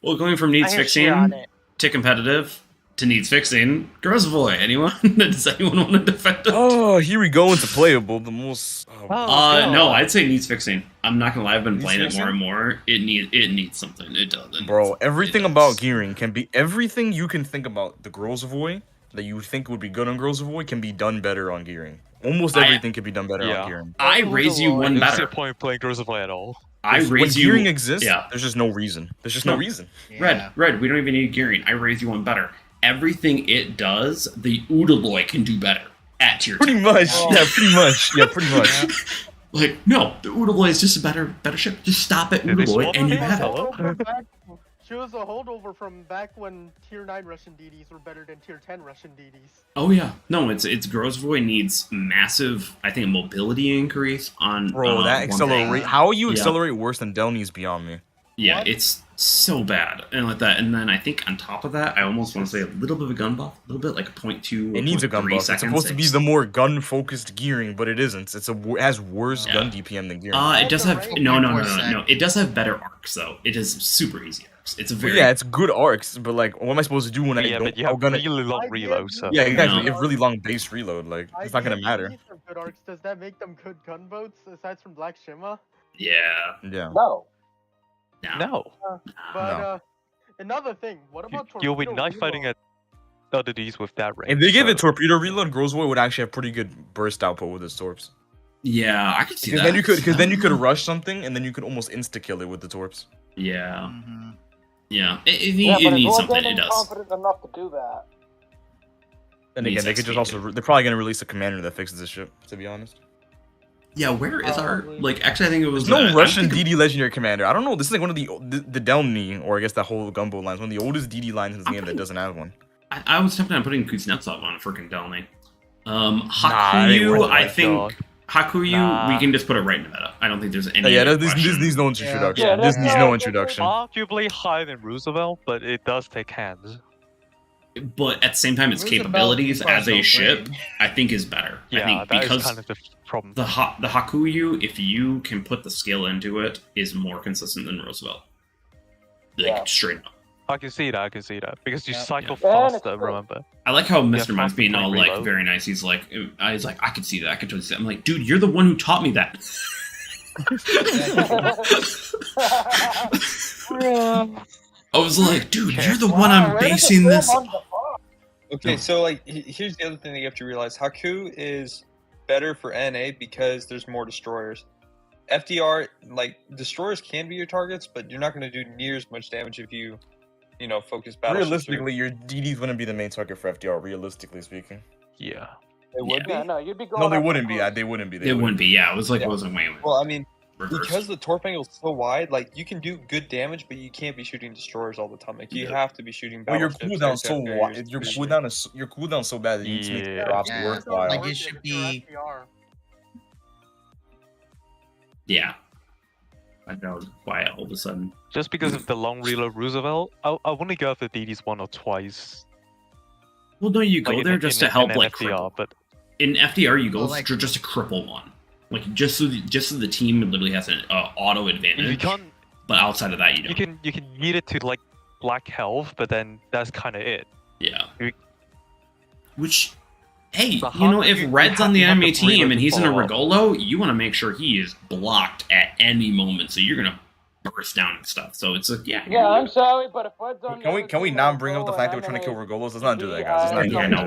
Well, going from needs fixing to competitive to needs fixing, Grozvoy. Anyone? Does anyone want to defend it? Oh, here we go into playable. The most. No, I'd say needs fixing. I'm not gonna lie. I've been playing it more and more. It needs something. It doesn't. Bro, everything about gearing can be everything you can think about the Grozvoy that you think would be good on Grozvoy can be done better on gearing. Almost everything can be done better on gearing. I raise you one better. There's no point playing Grozvoy at all. When gearing exists, there's just no reason. There's just no reason. Red, we don't even need gearing. I raise you one better. Everything it does, the Udaloy can do better at tier 10. Pretty much. Yeah, pretty much. Yeah, pretty much. Like, no, the Udaloy is just a better ship. Just stop at Udaloy and you have it. She was a holdover from back when tier 9 Russian DDs were better than tier 10 Russian DDs. Oh yeah, no, it's Grozvoy needs massive, I think, mobility increase on. Bro, that accelerate. How you accelerate worse than Delny is beyond me. Yeah, it's so bad and like that. And then I think on top of that, I almost want to say a little bit of a gun buff, a little bit like a 0.2. It needs a gun buff. It's supposed to be the more gun-focused gearing, but it isn't. It has worse gun DPM than gearing. It does have no. It does have better arcs though. It is super easy arcs. It's a very it's good arcs, but like, what am I supposed to do when I don't? But you have really long reload. So yeah, exactly. You have really long base reload. Like, it's not gonna matter. Good arcs. Does that make them good gunboats aside from Black Shimmer? Yeah. No. No. But another thing, what about you'll be knife fighting at other Ds with that range. If they give it torpedo reload, Grozvoy would actually have pretty good burst output with his torps. Yeah, I could see that. Because then you could rush something, and then you could almost insta kill it with the torps. Yeah. Yeah. It needs something. It does. Confident enough to do that. And again, they could just also. They're probably gonna release a commander that fixes this ship. To be honest. Yeah, where is our Actually, I think it was no Russian DD legendary commander. I don't know. This is like one of the Delny, or I guess that whole gumbo lines, one of the oldest DD lines in this game that doesn't have one. I was tempted on putting Kuznetsov on a freaking Delny. Hakuyu, I think Hakuyu, we can just put it right in the meta. I don't think there's any. This needs no introduction. Yeah, this needs no introduction. Arguably higher than Roosevelt, but it does take hands. But at the same time, its capabilities as a ship, I think, is better. Yeah, I think that because is kind of the problem. The Hakuyu, if you can put the skill into it, is more consistent than Roosevelt. straight up. I can see that. Because you cycle Yeah, faster. Remember. I like how Mr. Mine's faster being all like reload. very nice. He's like, I could see that. I could totally see that. I'm like, dude, you're the one who taught me that. I was like, dude, you're the one I'm basing this. Okay, so like here's the other thing that you have to realize: Haku is better for NA because there's more destroyers. FDR, like destroyers can be your targets, but you're not going to do near as much damage if you focus battleships. Realistically, your DDs wouldn't be the main target for FDR. Realistically speaking. Yeah. They would be. No, you'd be going. No, they wouldn't be. They wouldn't be. It wouldn't be. Yeah, it was like it wasn't way. Well, I mean, reverse. because the torp angle is so wide, like you can do good damage, but you can't be shooting destroyers all the time. Like you have to be shooting. Well, your battleships, cooldown's so aircraft wide. Your cooldown's so bad that you need to make the drops worthwhile. Like it should be. Yeah. I know why all of a sudden. Just because of the long reload Roosevelt, I want to go after DDs one or twice. Well, no, you go Like there in- just in- to help, in like FDR, cripple. but In FDR, you go Well, like- for just to cripple one, like just so the team literally has an auto advantage. you can't. But outside of that, you don't. You can need it to like black health, but then that's kind of it. Yeah. You- Which, hey, The you know, hard- if you Red's have- on the you have enemy to really team and he's in a follow up. Regolo, you want to make sure he is blocked at any moment, so you're gonna burst down and stuff. So it's like, yeah. Yeah, I'm sorry, but if Red's on. Can we not bring up the fact that we're trying to kill Regolos? Let's not do that, guys. Let's not do that. Yeah,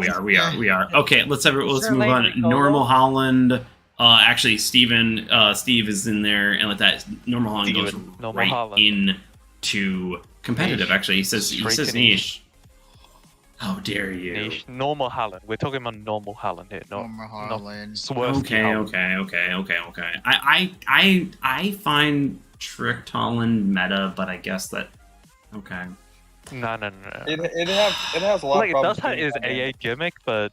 no, we are. Okay, let's move Sure, on. late, Normal Holland. Actually, Steve is in there, and like that. Normal Holland goes Normal right Holland. into competitive. Niche. Actually, he says Straight to niche. How dare you? Niche. Normal Holland. We're talking about normal Holland here. Normal Holland. Okay. I find Tricked Holland meta, but I guess that. Okay. No. It has a lot. Like it of does problems have its with it. AA gimmick, but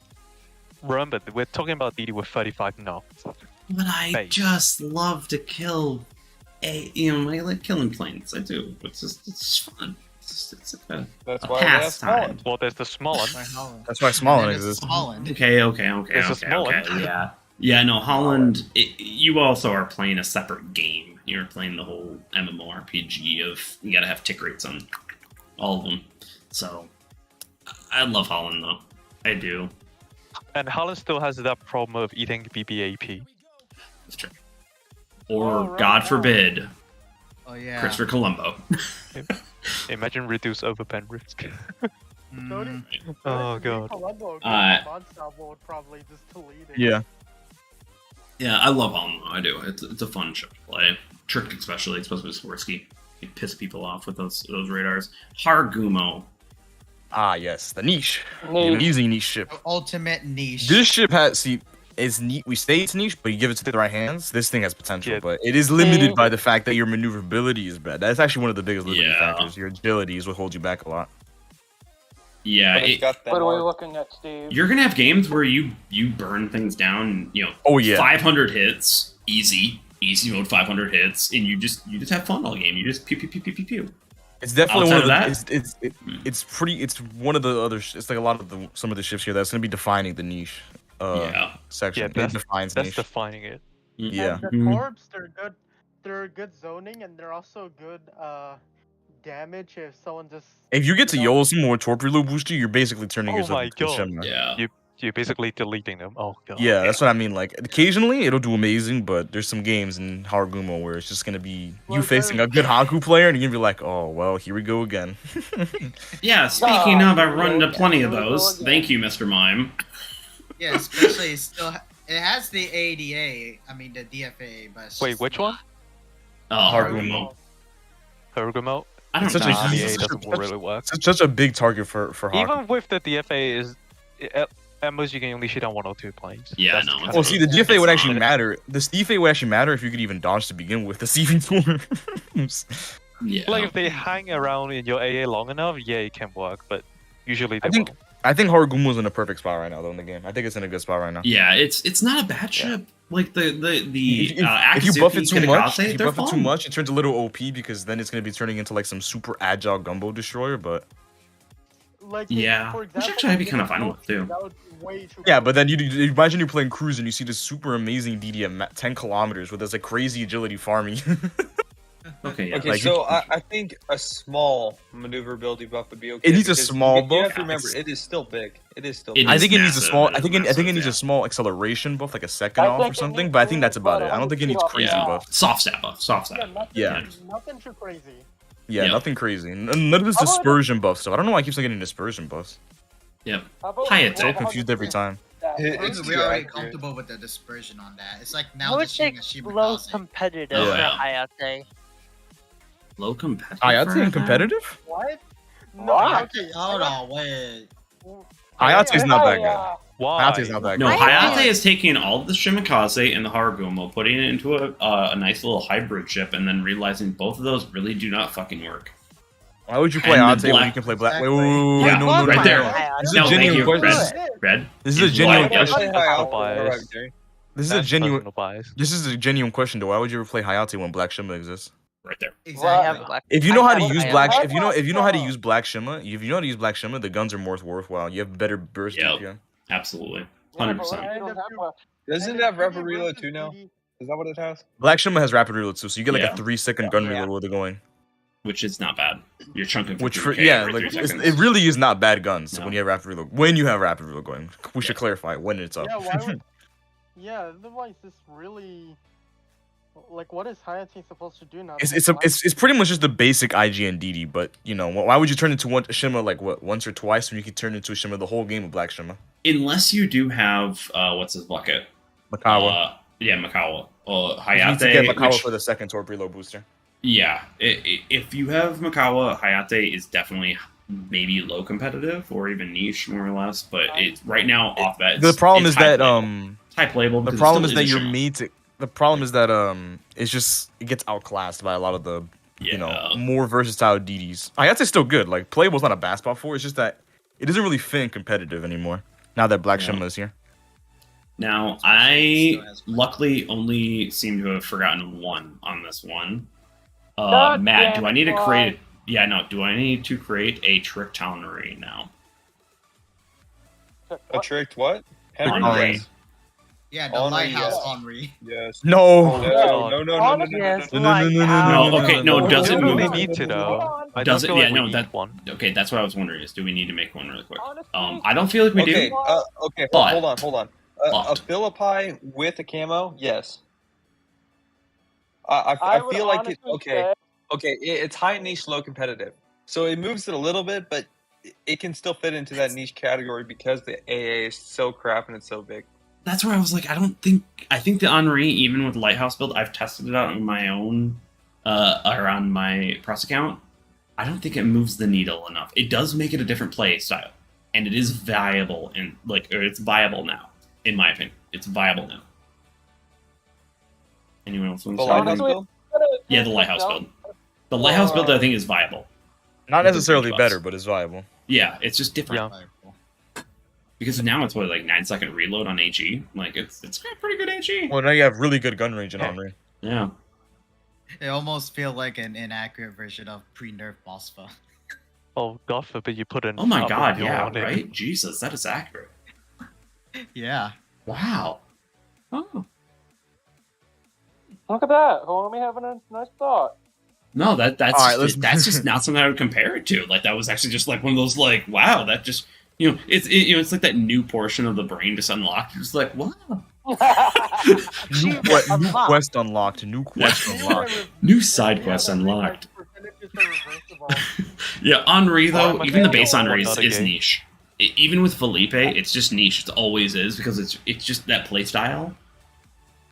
remember we're talking about DD with 35 knocks. But I Base. just love to kill. I like killing planes. I do. It's just fun. It's like That's a why they have pastime. Holland. Well, there's the small one. That's why Smallin And it's exists. Holland. Okay. It's a small one. Yeah. No, Holland. You also are playing a separate game. You're playing the whole MMORPG of you gotta have tick rates on all of them. So I love Holland though. I do. And Holland still has that problem of eating BBAP. That's true. Or God forbid, Oh yeah. Christopher Colombo. Imagine reduce overpen risk. Mm. Oh god. would probably just delete it. Yeah. Yeah, I love Holland though. I do. It's a fun ship to play. Tricked especially with Swirsky. You piss people off with those radars. Hargumo. Ah, yes, the niche. Niche. An easy niche ship. Ultimate niche. This ship it's neat. We say it's niche, but you give it to the right hands. This thing has potential, Yeah. but it is limited by the fact that your maneuverability is bad. That's actually one of the biggest limiting Yeah. factors. Your agility is what holds you back a lot. Yeah, But it's got that What are we arc. looking at, Steve? you're gonna have games where you burn things down. Oh, yeah. 500 hits, easy mode, 500 hits, and you just have fun all game. You just pew pew pew pew pew pew. It's definitely Outside one of of the. It's one of the other. It's like a lot of some of the ships here that's gonna be defining the niche. Section. Yeah, It defines That's niche. defining it. Yeah. And the torps, they're good. They're good zoning, and they're also good damage if someone just. If you get to YOLO some more torp reload booster, you're basically turning Oh yourself my into a god. Gemini. Yeah. You're basically deleting them. Oh god. Yeah, that's what I mean. Like occasionally it'll do amazing, but there's some games in Harugumo where it's just gonna be you facing a good Haku player, and you're gonna be like, oh well, here we go again. Yeah, speaking of, I run into plenty of those. Thank you, Mr. Mime. Yeah, especially it has the ADA. I mean the DFA, but it's Wait, just which not- one? Harugumo. Harugumo? I don't It's such know. a Nah, the huge- A doesn't really work. It's such a big target for Haku. Even with the DFA is at most you can only shoot on 1 or 2 planes. Yeah, That's no, kind it's- of Well, see, the it. DFA would It's actually not- matter. The DFA would actually matter if you could even dodge to begin with. The CV torps. Yeah. Like if they hang around in your AA long enough, yeah, it can work, but usually they won't. I think Harugumo's in a perfect spot right now, though, in the game. I think it's in a good spot right now. Yeah, it's not a bad ship. Like the If you buff it Akatsuki, too much, Kitagase, if you they're buff it too fun. much, it turns a little OP because then it's gonna be turning into like some super agile gumbo destroyer. But Like, Yeah, for which example, actually I'd be kind of fine with too. that would be way too yeah, but then you imagine you're playing cruise and you see this super amazing DD at 10 kilometers with this like crazy agility farming. Okay, yeah. Okay, Like, so I think a small maneuverability buff would be okay. It needs a because small you have buff? to remember, it is still big. It is still It big. I is think it needs a massive, small. it I is think it needs a massive, small acceleration buff, like a second I off think or it something. needs But I think to that's about run it. I don't think it needs 100 crazy Yeah. buff. Soft stat buff. Soft Yeah, stat. nothing, Yeah. nothing too crazy. Yeah, Yep. nothing crazy. None of this How about- dispersion buff stuff. I don't know why I keep getting dispersion buffs. Yep. How about Hayate. So confused every time. It's We're too already accurate. comfortable with the dispersion on that. It's like I now would just say seeing a low Shimakaze. competitive Yeah. for Hayate. Low competitive. Hayate in competitive? What? No, What? Okay, hold on, wait. Hayate's not that good. Why? Hayate's not that No, good. Hayate is taking all of the Shimakaze and the Harugumo, putting it into a nice little hybrid ship, and then realizing both of those really do not fucking work. Why would you play And the Hayate when black- you can play Black? Exactly. Wait, Yeah, no, right there. This is No, a thank genuine you, question. Red. This is a Is genuine why- question. bias. This is a That's genuine. personal bias. This is a genuine question. Though, why would you ever play Hayate when Black Shima exists? Right there. Exactly. If you know how to I use have Black, Hayate. if you know how to use Black Shima, if you know how to use Black Shima, the guns are more worthwhile. You have better burst Yep. DPM. Absolutely. Yeah, 100%. but we don't have one. Doesn't it have rapid reload too now? Is that what it has? Black Shima has rapid reload too, so you get like Yeah. a 3-second gun Yeah. reload while they're going. Which is not bad. You're chunking for Which for 3K yeah, every like 3 it's, seconds. it really is not bad guns No. when you have rapid reload. When you have rapid reload going, we should clarify when it's up. Yeah, why would? Yeah, otherwise this really. Like, what is Hayate supposed to do now? It's pretty much just the basic IG and DD, but you know why would you turn into a Shima like what once or twice when you could turn into a Shima the whole game of Black Shima? Unless you do have what's his bucket? Makawa. Yeah, Makawa. You Hayate. need to get Makawa which- for the second torpedo booster. Yeah, if you have Makawa, Hayate is definitely maybe low competitive or even niche more or less. But it right now off that. The problem it's is that high playable. the because it problem still is that a you're Shima. made to. The problem is that it's just it gets outclassed by a lot of the you know more versatile DDs. Hayate's still good. Like playable's not a bad spot for it. It's just that it doesn't really fit in competitive anymore. Now that Black Shima is here. Now I luckily only seem to have forgotten one on this one. God Matt, damn do I it, need to why? create? Yeah, no. Do I need to create a trick tolery now? A tricked what? Henry? Henry. Yes. Yeah, the Henri, lighthouse yes. Henri. Yes. No. No, okay, no, does it don't move? really need to though. I Does don't it? feel Yeah, like we no, need that one. Okay, that's what I was wondering is do we need to make one really quick? I don't feel like we Okay, do. okay, But- hold on. A Philippi with a camo, yes. I would feel like it. honestly Okay, say- it's high niche, low competitive, so it moves it a little bit, but it can still fit into that niche category because the AA is so crap and it's so big. That's where I was like, I think the Henri, even with Lighthouse build, I've tested it out on my own, around my press account. I don't think it moves the needle enough. It does make it a different play style, and it is viable it's viable now, in my opinion. It's viable now. Anyone else want The to say? Lighthouse build? Yeah, the Lighthouse build. The Lighthouse build, I think, is viable. Not With the necessarily buffs. better, but it's viable. Yeah, it's just different. Because now it's what, like 9-second reload on HE. Like it's got pretty good HE. Well, now you have really good gun range in Henry. Yeah. It almost feels like an inaccurate version of pre-nerf Bosfa. Oh, God forbid you put an. Oh my Alpha god, Mule yeah, on it. right? Jesus, that is accurate. Yeah. Wow. Oh. Look at that. Homie having a nice thought. No, that's All right, let's- that's just not something I would compare it to. Like that was actually just like one of those like, wow, that just it's like that new portion of the brain just unlocked. You're just like, wow. New quest unlocked. New quest unlocked. New side quest unlocked. Yeah, Henri though, even the base Henri is niche. Even with Felipe, it's just niche. It always is because it's just that play style.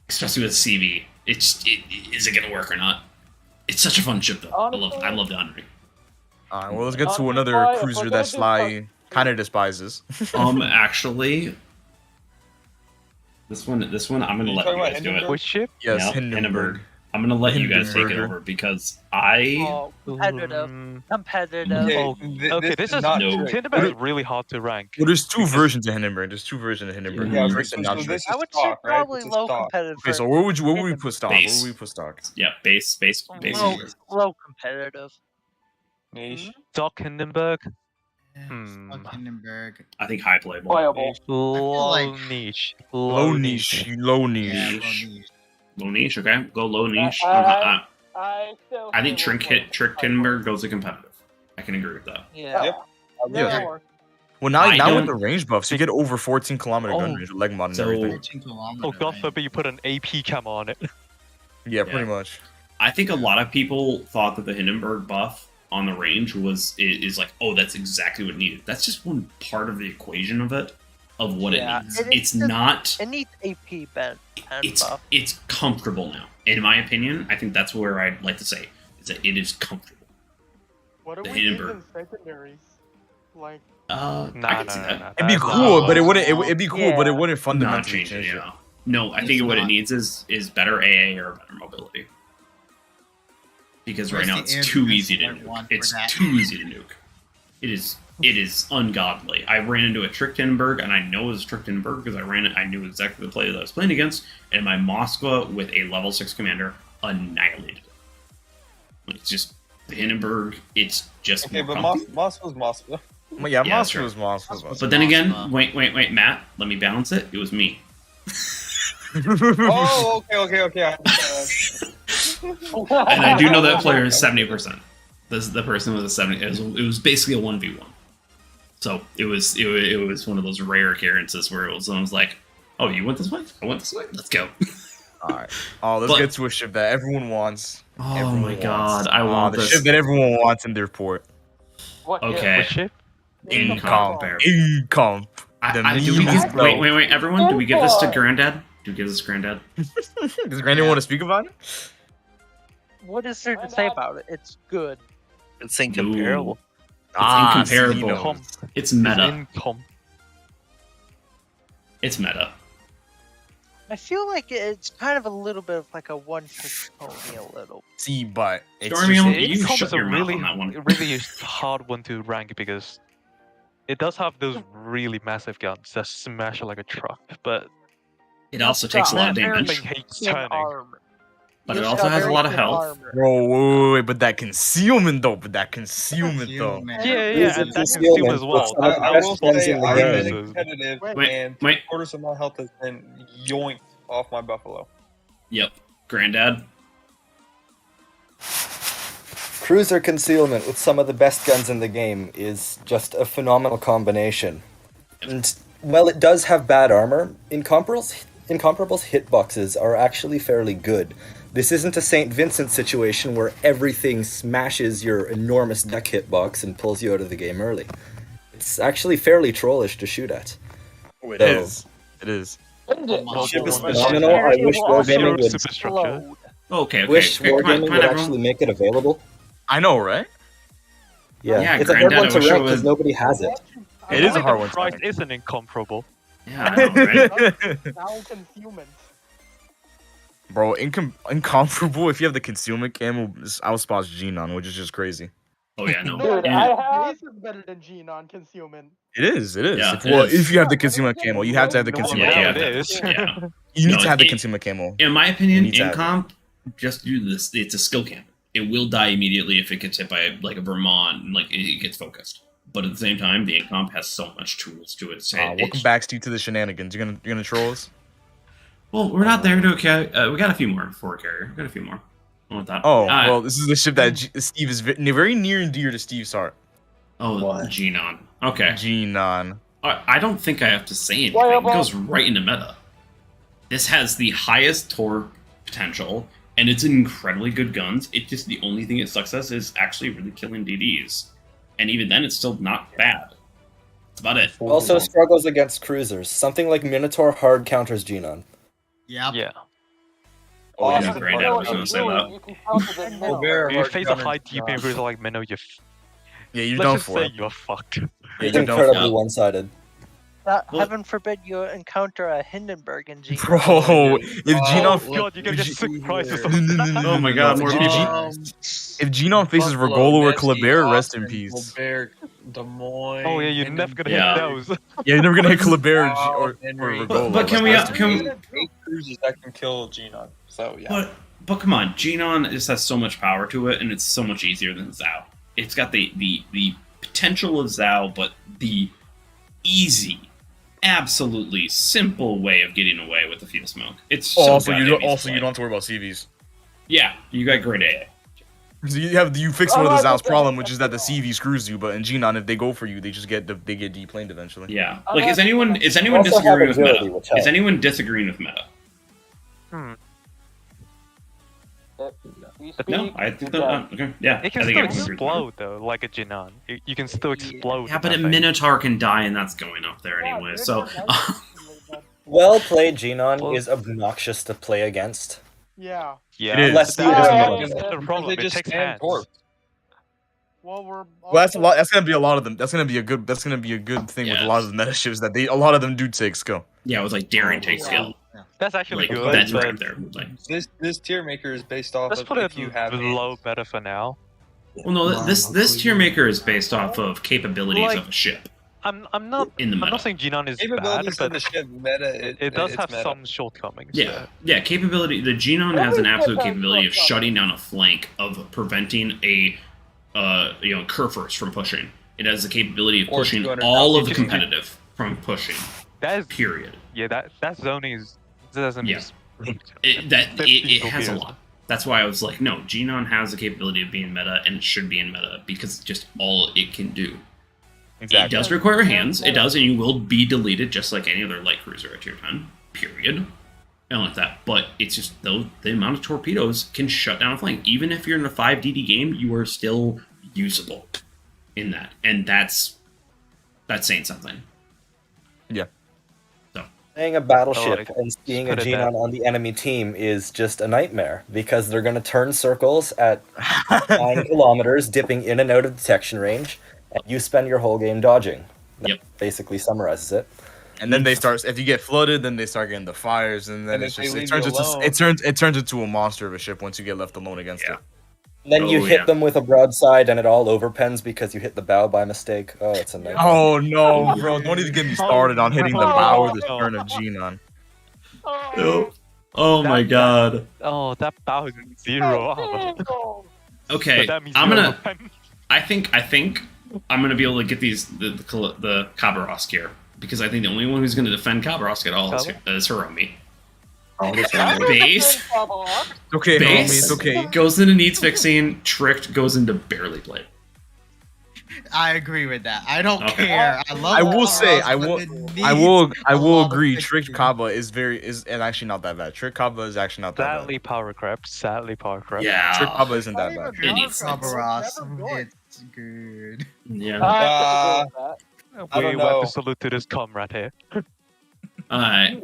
Especially with CV, is it gonna work or not? It's such a fun ship though. I love the Henri. Alright, well let's get to another cruiser that Sly kind of despises. Actually, this one, I'm gonna let you guys do it. Which ship? Yes, Yeah, Hindenburg. I'm gonna let you guys take it Hindenburger. over because I. Oh, competitive. Competitive. Okay, this is not no. trick. Hindenburg is really hard to rank. Well, there's two versions of Hindenburg. There's two versions of Hindenburg. Yeah, Trick so and not this trick. is I would say stock, right? probably It's a low stock. competitive. Okay, so where would we put stock? Where Base. would we put stock? Yeah, base. Low competitive. Niche. Doc Hindenburg. Fuck Hindenburg. I think high playable. Playable. Low like- niche. Low niche. Low niche. Yeah, low niche. Low niche, okay. Go low niche. I I still. I think Trickenberg goes to competitive. I can agree with that. Yeah. Yep. Yeah. Well, now I with don't- the range buffs, you get over 14-kilometer gun range with leg mod and So- everything. Oh, God forbid you put an AP cam on it. Yeah, pretty much. I think a lot of people thought that the Hindenburg buff on the range is like, oh, that's exactly what it needed. That's just one part of the equation of it, of what it needs. It's not. It needs AP bend and buff. It's comfortable now. In my opinion, I think that's where I'd like to say is that it is comfortable. What do The we need Hindenburg. in secondaries? Like. I can see that. It'd be cool, but it wouldn't. It'd be cool, but it wouldn't fundamentally Not change it. change it. Yeah. No, I think what it needs is better AA or better mobility. Because right Where's now the it's air too defense easy to part one nuke. for It's that? too easy to nuke. It is ungodly. I ran into a Trickenberg, and I know it was Trickenberg because I knew exactly the play that I was playing against, and my Moskva with a level 6 commander annihilated it. It's just the Hindenburg. It's just Okay, more but comfy. Moscow's Moscow. Well, yeah, Yeah, Moscow sure. was Moscow. But then again, wait, Matt, let me balance it. It was me. Oh, okay. And I do know that player is 70%. The person was a 70. It was basically a 1v1. So it was one of those rare occurrences where someone was like, "Oh, you went this way? I went this way. Let's go." All right. Oh, let's get to a ship that everyone wants. Oh Everyone my god, wants. I want the this. ship that everyone wants in their port. Okay. What ship? In comp. In comp. Do we wait, everyone? Do we give this to Granddad? Do we give this to Granddad? Does Granddad want to speak about it? What is there to say about it? It's good. It's incomparable. It's incomparable. It's meta. Incom. It's meta. I feel like it's kind of a little bit of like a one-trick pony a little. See, but it's Stormy, you Incom shut is a your mouth really, on that one. really hard one to rank because it does have those really massive guns that smash like a truck, but It also takes a lot of damage. everything hates turning. But it also has a lot of health. Bro, wait, but that concealment though. Yeah, and that consume as well. I will say I've been Cruisers. competitive, and wait. 3/4 of my health has been yoinked off my buffalo. Yep, Granddad. Cruiser concealment with some of the best guns in the game is just a phenomenal combination. And while it does have bad armor, Incomparable's hitboxes are actually fairly good. This isn't a St. Vincent situation where everything smashes your enormous deck hitbox and pulls you out of the game early. It's actually fairly trollish to shoot at. Oh, it is. It is. The ship is phenomenal. I wish Wargaming would. Okay. Wish Come on, Wargaming would everyone. actually make it available. I know, right? Yeah, it's a Granddad, hard one I to wish it rank was- because nobody has it. It is a hard one. Price isn't incomparable. Yeah, I know, right? Now concealment. Bro, incomparable. If you have the concealment cam, outspots Genon, which is just crazy. Oh yeah, no. Dude, And- Ace is better than Gene on concealment. It is. It is. Yeah, If, it well, is. if you have the concealment camo, you have to have the concealment Yeah, camo. it is. Yeah. You need No, to have the it- concealment camo. In my opinion, You need to in have it. comp, just do this. It's a skill camp. It will die immediately if it gets hit by like a Vermont and like it gets focused. But at the same time, the in comp has so much tools to it. So Welcome back, Steve, to the shenanigans. You're gonna troll us? Well, we're not there to we got a few more for a carrier. We got a few more. I want that. Oh, well, this is the ship that Steve is very near and dear to Steve's heart. Oh, Genon. Okay. Genon. I don't think I have to say anything. It goes right into meta. This has the highest torque potential, and it's incredibly good guns. It's just the only thing it sucks at is actually really killing DDs. And even then, it's still not bad. That's about it. Also struggles against cruisers. Something like Minotaur hard counters Genon. Yeah. Oh, yeah, Granddad was going to say that. If you face a high DP cruiser like Minnow, you're you're let's done just for say it. you're fucked. It's incredibly one-sided. Heaven forbid you encounter a Hindenburg in Gene. Bro, if Genon... God, you're gonna get sick prices. Oh my god, more people. If Genon faces Regolo or Kleber, rest in peace. Colbert, Des Moines. Oh yeah, you're never gonna Yeah. hit those. Yeah, you're never gonna hit Kleber or Regolo. But can we... Eight cruisers that can kill Genon. So yeah. But come on, Genon just has so much power to it, and it's so much easier than Zhao. It's got the potential of Zhao, but the easy, absolutely simple way of getting away with the fuel smoke. It's so Also, you goddamn don't easy to play. have to worry about CVs. Yeah, you got great AA. So you fix one of the Zal's problem, which is that the CV screws you. But in Genon, if they go for you, they just get deplaned eventually. Yeah. Like, is anyone disagreeing with meta? Is anyone disagreeing with meta? No, I think that. Okay, yeah. It can still explode though, like a Genon. You can still explode. Yeah, but a Minotaur can die, and that's going up there anyway. So. Well played, Genon is obnoxious to play against. Yeah. Yeah. Unless That's the problem. It takes hands. Well, that's a lot. That's gonna be a lot of them. That's gonna be a good thing with a lot of the meta ships that a lot of them do take skill. Yeah, it was like daring take skill. That's actually Like, good. that's but right there. Like, This tier maker is based off let's of put if it you have low meta for now. well, no, this tier maker is based off of capabilities of a ship. I'm not in the meta. I'm not saying Genon is bad, capabilities but of the ship meta. it does it's have meta. some shortcomings. Yeah, capability. The Genon has an absolute capability of shutting down a flank, of preventing a Kerfers from pushing. It has the capability of pushing all of the competitive from pushing. That is period. Yeah, that zoning is doesn't. Yeah. It has a lot. That's why I was like, no, Genon has the capability of being meta, and it should be in meta because it's just all it can do. Exactly. It does require hands. It does, and you will be deleted just like any other light cruiser at tier 10. Period. And like that. But it's just the amount of torpedoes can shut down a flank. Even if you're in a 5 DD game, you are still usable in that, and that's saying something. Yeah. Playing a battleship and seeing a Genon on the enemy team is just a nightmare because they're going to turn circles at 9 kilometers, dipping in and out of detection range, and you spend your whole game dodging. That basically summarizes it. And then they start. If you get flooded, then they start getting the fires, and then it turns into a monster of a ship once you get left alone against it. And then you hit them with a broadside, and it all overpens because you hit the bow by mistake. Oh, it's a nightmare. Oh no, bro! Don't even get me started on hitting the bow or the stern of Genon. Oh my god. Oh, that bow is 0. Okay, But that means I'm you gonna. overpen. I think I'm gonna be able to get the Khabarovsk here because I think the only one who's gonna defend Khabarovsk at all is Hiromi. Base. Okay, Base homie, okay. Goes into needs fixing. Tricked goes into barely played. I agree with that. I don't care. I love. I will say, I will agree. of Tricked Kaba is and actually not that bad. Tricked Kaba is actually not that bad. Sadly, power crept. Yeah. Tricked Kaba isn't that bad. It needs It's good. Yeah. I We don't want know. to salute to this comrade here.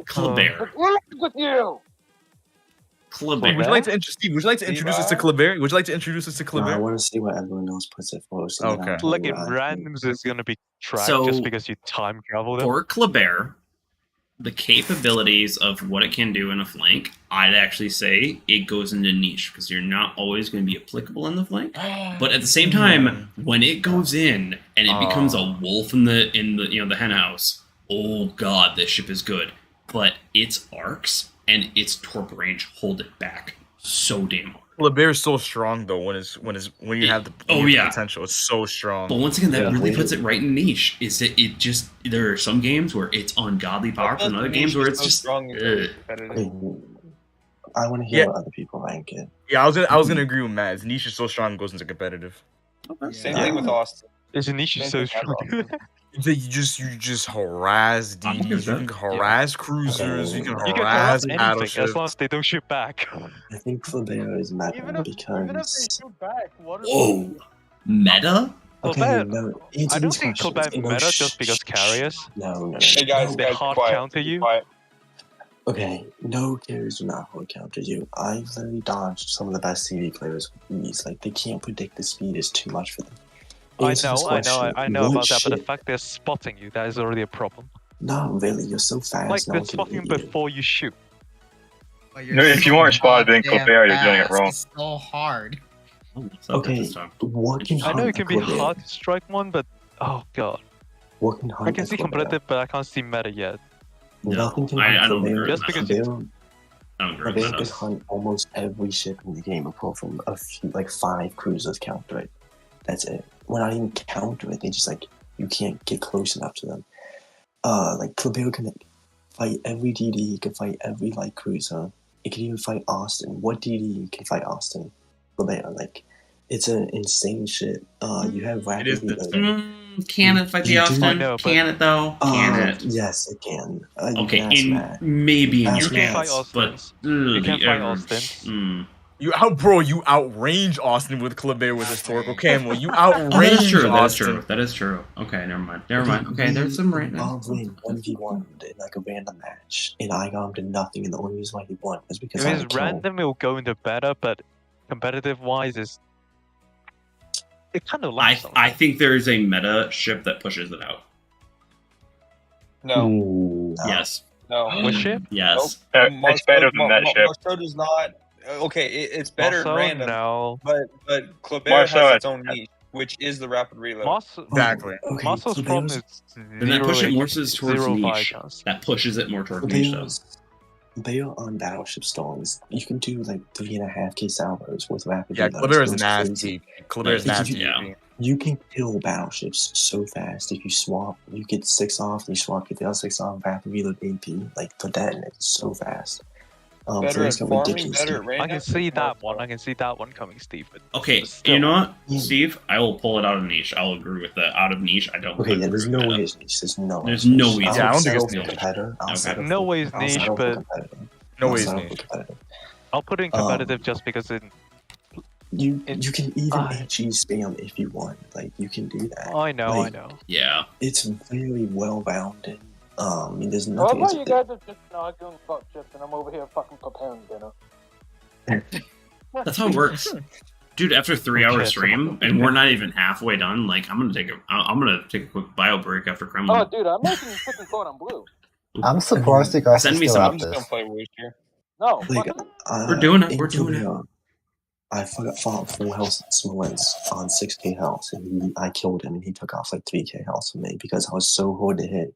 Kleber. With you. Kleber. Would you like to introduce us to Kleber? Would you like to introduce us to No, I Kleber? want to see what everyone else puts it for. So Okay. Like in randoms, it's gonna be tracked So, just because you time traveled it. For Kleber, the capabilities of what it can do in a flank, I'd actually say it goes into niche because you're not always going to be applicable in the flank. But at the same time, when it goes in and it becomes a wolf in the the hen house, oh god, this ship is good. But its arcs and its torp range hold it back so damn hard. Kleber is so strong though when you have the potential. It's so strong. But once again, that really puts it right in niche. Is that it just there are some games where it's ungodly powerful, and other games where it's just strong. I want to hear what other people rank it. Yeah, I was gonna agree with Matt. His niche is so strong, it goes into competitive. Same thing with Austin. His niche is so strong. You just harass DDs, you can harass cruisers, you can harass anything battleships. as long as they don't shoot back. I think Kleber is meta Even if because. they shoot back, what are whoa, meta. Okay, Kleber, no, I answer don't these think questions. Kleber meta just because carriers. No. Hey guys, They hard quiet, counter you. quiet. Okay, no carriers do not hard counter you. I've literally dodged some of the best CV players with ease. Like, they can't predict the speed is too much for them. I Answer this know question. about What that, but the ship- fact they're spotting you, that is already a problem. Not really, you're so fast. Like, no they're one can spotting beat you. before you shoot. No, if you weren't spotted being goddamn Colbert, you're doing it fast. wrong. It's so hard. Okay, what can I know it can be Kleber- hard to strike one, but oh god. What can I can see Kleber- competitive, but I can't see meta yet. Nothing can I hunt don't Kleber. agree Just because you- Kleber- I don't agree with Kleber that. could hunt almost every ship in the game apart from a few, like 5 cruisers counter it. That's it. We're not even counter it. They just like you can't get close enough to them. Like Kleber can fight every DD. He can fight every light cruiser. It can even fight Austin. What DD can fight Austin? Like, it's an insane shit. You have rapid reload. Can it fight the Austin? Can it though? Can it? Yes, it can. Okay, maybe in you can fight Austin. But you can fight Austin. You outrange Austin with Kleber with historical camo. You outrange that is true. That is true. Okay, never mind. Okay, there's some right now. I'll win 1v1 in like a random match, and I got him to nothing, and the only reason why he won was because if it's random, it will go into better, but competitive wise, it kind of lacks. I think there's a meta ship that pushes it out. No. Ooh, no. Yes. No. What ship? Yes. It's better than that ship. Marceau does not. Okay, it's better Marceau, random. No. But Kleber Marceau has its own niche, which is the rapid reload. Exactly. Marceau's problem is and that push it more towards niche. That pushes it more towards niche though. They are on Battleship Storms. You can do like 3.5k salvos with rapid Yeah, reloads. Kleber is nasty. Kleber is nasty. Yeah. You can kill battleships so fast if you swap. You get 6 off, and you swap, get the other 6 off, rapid reload AP, like to detonate so fast. Better at farming, better at random. I can see that one. I can see that one coming, Steve. Okay, you know what, Steve? I will pull it out of niche. I'll agree with that. Out of niche, I don't. Okay, yeah, there's no way it's niche. There's no way. There's no way. Yeah, I don't think it's niche. Competitor. No way it's niche, but no way it's niche. I'll put it in competitive just because it. You can even HE spam if you want. Like you can do that. I know, like, I know. Yeah. It's very well rounded. There's Well, nothing. how about you guys are just arguing fuck chips, and I'm over here fucking preparing dinner. That's how it works, dude. After 3 hour stream, and we're not even halfway done. Like I'm gonna take a quick bio break after Kremlin. Oh, dude, I'm making chicken code on blue. I'm surprised you guys send me still some. have I'm just gonna this. play Wooster. No, we're doing it. We're doing it. I fought full health Smolensk on 6k health, and I killed him, and he took off like 3k health from me because I was so hard to hit.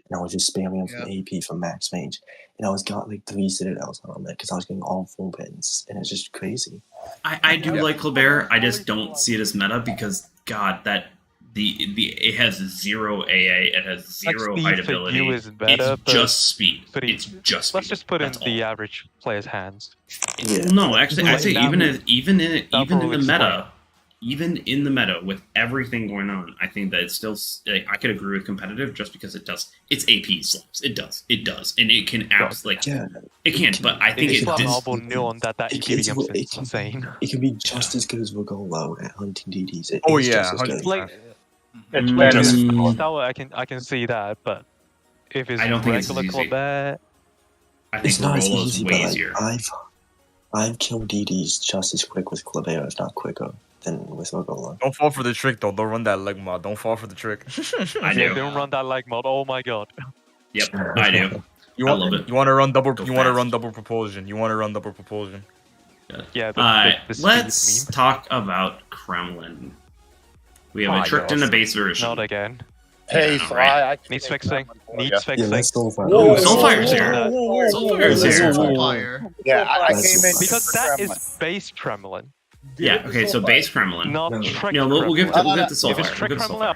And I was just spamming him from AP from max range. And I got like 3 citadels on it because I was getting all full wins. And it's just crazy. I do like Kleber. I just don't see it as meta because God, that it has 0 AA, it has 0 height ability. Is better, it's just speed. It's just speed. Let's just put in the average player's hands. Yeah. No, actually, even in the meta. Even in the meta, with everything going on, I think that it's still. Like, I could agree with competitive just because it does. It's AP slaps. It does, and it can it can. But I think it's insane. It can be just as good as Vogolo at hunting DDs. It's better. I can see that, but if it's regular Kleber, I think it's not as Vogolo's easy. way But easier. I've killed DDs just as quick with Kleber, if not quicker. Than with Vogolo. Don't fall for the trick though. Don't run that leg mod. Don't fall for the trick. I do. Don't run that leg mod. Oh my god. Yep, I do. I love it. You want to run double. You want to run double propulsion. You want to run double propulsion. Yeah. Let's talk about Kremlin. We have a tricked in a base version. Not again. Hey, Fly. Needs fixing. Needs fixing. Soulfire's here. Soulfire's here. Soulfire. Yeah, I came in because that is base Kremlin. Yeah. Okay. So base Kremlin. Not trick. We'll give it to Soulfire. If it's trick Kremlin,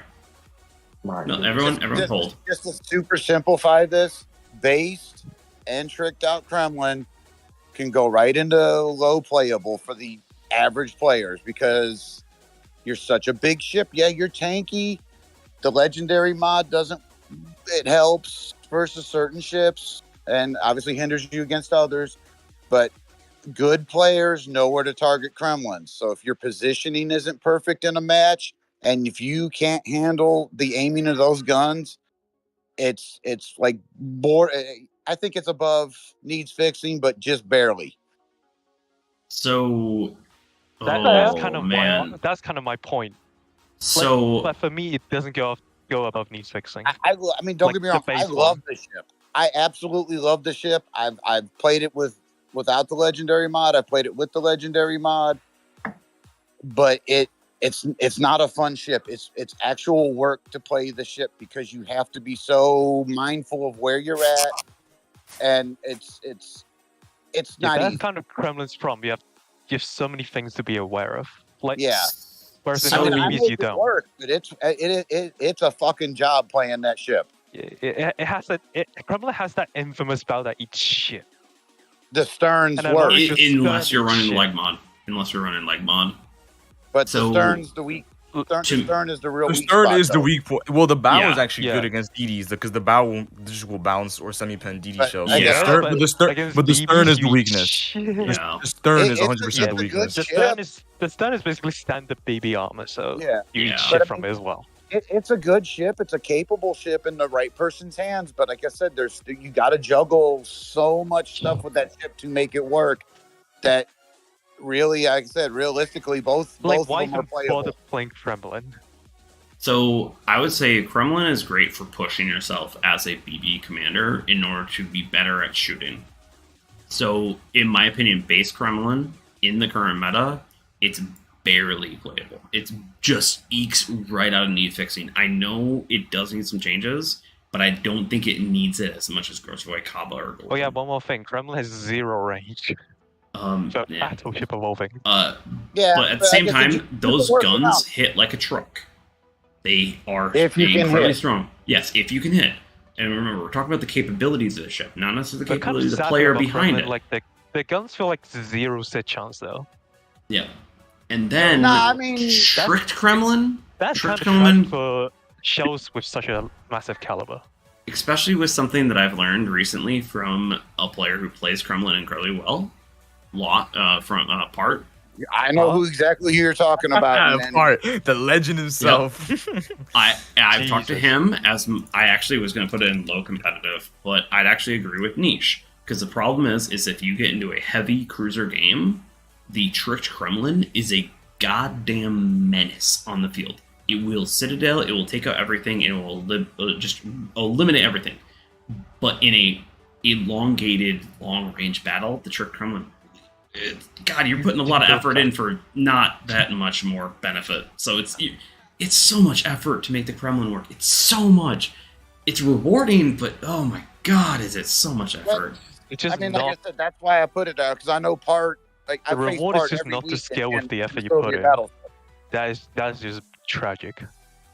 no, everyone hold. Just to super simplify this, based and tricked out Kremlin can go right into low playable for the average players because you're such a big ship. Yeah, you're tanky. The legendary mod it helps versus certain ships and obviously hinders you against others, but good players know where to target Kremlin. So if your positioning isn't perfect in a match, and if you can't handle the aiming of those guns, it's like I think it's above needs fixing, but just barely. So that's kind of my point. So, but for me, it doesn't go above needs fixing. I mean, don't get me wrong. I love the ship. I absolutely love the ship. I've played it without the legendary mod. I played it with the legendary mod, but it's not a fun ship. It's actual work to play the ship because you have to be so mindful of where you're at, and it's not. That's kind of Kremlin's problem. You have so many things to be aware of. Like whereas in I other mean, movies you don't. Work, but it's a fucking job playing that ship. It has Kremlin has that infamous spell that eats shit. the sterns And I work. like the Unless stern you're running shit. leg mod. Unless you're running leg mod. But So- the stern's the weak. The stern is the real The weak stern spot, is the though. weak point. Well, the bow Yeah, is actually yeah. good against DDs because the bow will balance or semi-pen DD But shells. I The guess- stern- but but the stern, against but the DBs, stern is the you- weakness. Yeah. The stern is It's 100% a the good weakness. The ship. stern is basically standard BB armor, so Yeah. you Yeah. eat But shit I from mean- it as well. It's a good ship. It's a capable ship in the right person's hands. But like I said, you got to juggle so much stuff with that ship to make it work. That really, like I said, realistically, both Like, of why them are even playable. bother playing Kremlin? So I would say Kremlin is great for pushing yourself as a BB commander in order to be better at shooting. So in my opinion, base Kremlin in the current meta, it's barely playable. It's just ekes right out of need fixing. I know it does need some changes, but I don't think it needs it as much as Grosvoy, Kaba, or Golden. Oh yeah, one more thing. Kremlin has 0 range. So Yeah. Battleship evolving. Yeah, But at the I same guess time, it those works guns out. hit like a truck. They are If you can incredibly hit. strong. Yes, if you can hit. And remember, we're talking about the capabilities of the ship, not necessarily the But kind of capabilities of the sad player about behind Kremlin, it. like the guns feel like 0 set chance though. Yeah. And then Nah, I mean, Tricked Kremlin, That's kind Tricked of Kremlin, tragic for shells with such a massive caliber. especially with something that I've learned recently from a player who plays Kremlin incredibly well, from Part. I know who exactly you're talking about. and- Part, the legend himself. I've talked to Jesus. him as I actually was going to put it in low competitive, but I'd actually agree with Niche because the problem is if you get into a heavy cruiser game, the Tricked Kremlin is a goddamn menace on the field. It will citadel, it will take out everything, it will just eliminate everything. But in a elongated, long-range battle, the Tricked Kremlin, God, you're putting a lot of effort in for not that much more benefit. So it's so much effort to make the Kremlin work. It's so much. It's rewarding, but oh my God, is it so much effort? It's just I mean, not. like I said, that's why I put it out because I know Part. Like The I face reward is Part just every not to week scale in- with the effort in you Soviet put in. Battle. That's just tragic.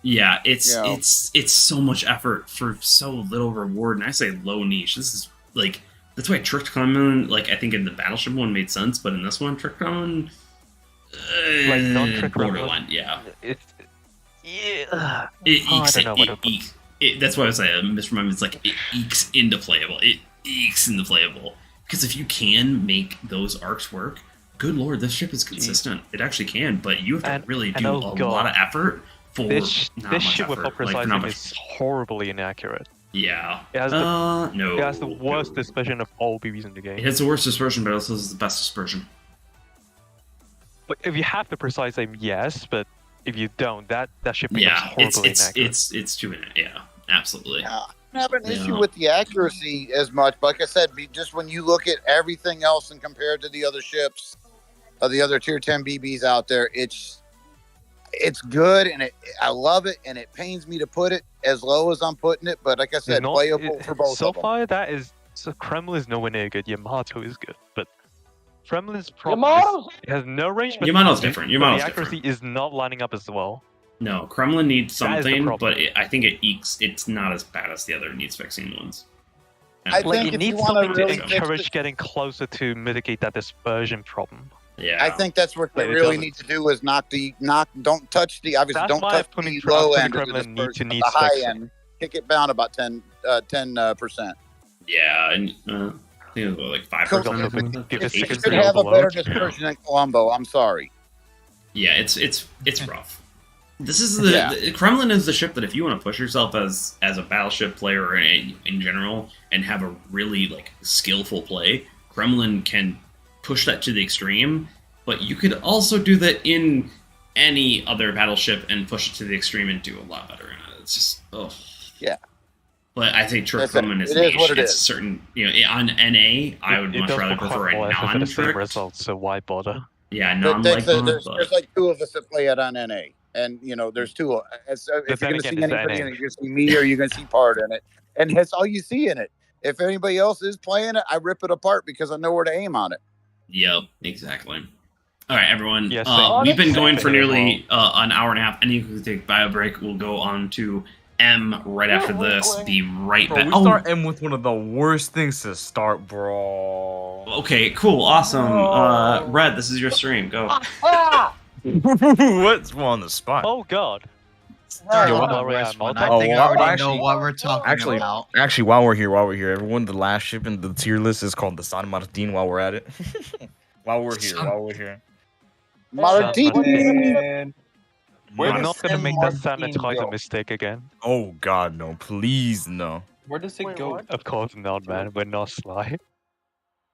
Yeah, it's You know. it's so much effort for so little reward. And I say low niche. This is like that's why Tricked Kremlin, like I think in the Battleship one made sense, but in this one, Tricked Kremlin, Like non-trick borderline. Yeah, It's yeah. it Oh, I ekes don't know what to put. that's why I say misremember. It's like it ekes into playable. It ekes into playable because if you can make those arcs work, good lord, this ship is consistent. It actually can, but you have to really and do oh a God. lot of effort for This not this much ship effort. without Like, for not precising much- is horribly inaccurate. Yeah. It has the no. it has the worst dispersion of all BBs in the game. It has the worst dispersion, but it also has the best dispersion. But if you have the precise aim, yes, but if you don't, that ship becomes Yeah, horribly it's inaccurate. it's too in it. Yeah, absolutely. I don't have an issue Yeah. with the accuracy as much. But like I said, just when you look at everything else and compare it to the other ships, the other tier 10 BBs out there, it's good and I love it, and it pains me to put it as low as I'm putting it. But like I said, playable for both so of them. far, Kremlin is nowhere near good. Yamato is good, but Kremlin's problem Yamato's- is it has no range. But Yamato's different. but Yamato's the accuracy is not lining up as well. No, Kremlin needs That is the something, problem. but I think it ekes. It's not as bad as the other needs fixing ones. I Like think it if you needs wanna something to really fix encourage it- getting closer to mitigate that dispersion problem. Yeah, I think that's what they But it really doesn't. need to do is don't touch the obviously That's don't why touch putting the Trump low to the end of the Kremlin need to dispersion, but needs the high fixing. end, kick it down about 10%. Yeah, and I think it was like 5%. Give it You 6 should have a better dispersion than Colombo. I'm sorry. Yeah, it's rough. This is the Kremlin is the ship that if you want to push yourself as a battleship player or in general and have a really like skillful play, Kremlin can push that to the extreme. But you could also do that in any other battleship and push it to the extreme and do a lot better in it. It's just Yeah. But I think Trick That's it. Kremlin is It is niche. what it it's is. certain on NA. I would much does rather work go quite for a well for the same non-trick. results, so why bother? Yeah, There's, non-like one, there's but like two of us that play it on NA, and there's two. If you're then going to again, see it's anybody NA. in it, you're going to see me or you're going to see Part in it, and that's all you see in it. If anybody else is playing it, I rip it apart because I know where to aim on it. Yep, exactly. All right, everyone. Yes, same. We've been going for Same as nearly an hour and a half. Any quick take bio break. We'll go on to M right after this. Be right Bro, back. we start M with one of the worst things to start, bro. Okay, cool, awesome. Red, this is your stream. Go. What's on the spot? Oh God. Start Yo, with the what- worst one. Oh, I think I already know what we're talking about. Actually, while we're here, everyone, the last ship in the tier list is called the San Martin. While we're at it, while we're here. Martin. We're not gonna make that sanitizer mistake again. Oh God, no! Please, no. Where does it go? Of course not, man. We're not sly.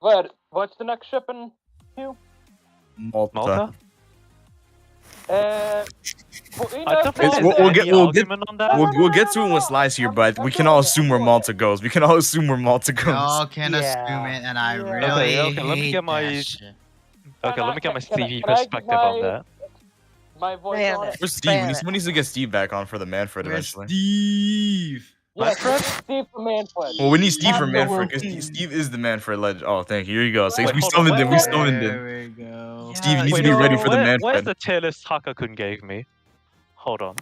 Vlad, what's the next ship in queue? Malta. I don't think We'll there's get any we'll argument on that. we'll get to it when Sly's here, but we can all assume where Malta goes. Y'all can assume it, and I really Okay, let me get my CV perspective on that. My voice Man, on it. Where's Steve? Someone needs to get Steve back on for the Manfred eventually. Steve. Yes, Steve for Manfred. Well, we need Steve for Not the Manfred world. because Steve is the Manfred legend. Oh, thank you. Here you go. So Wait, we hold summoned on, him. We summoned There him. we go. Steve, you need Wait, to be ready no, for the Where's Manfred. the tier list Hakakun gave me? Hold on.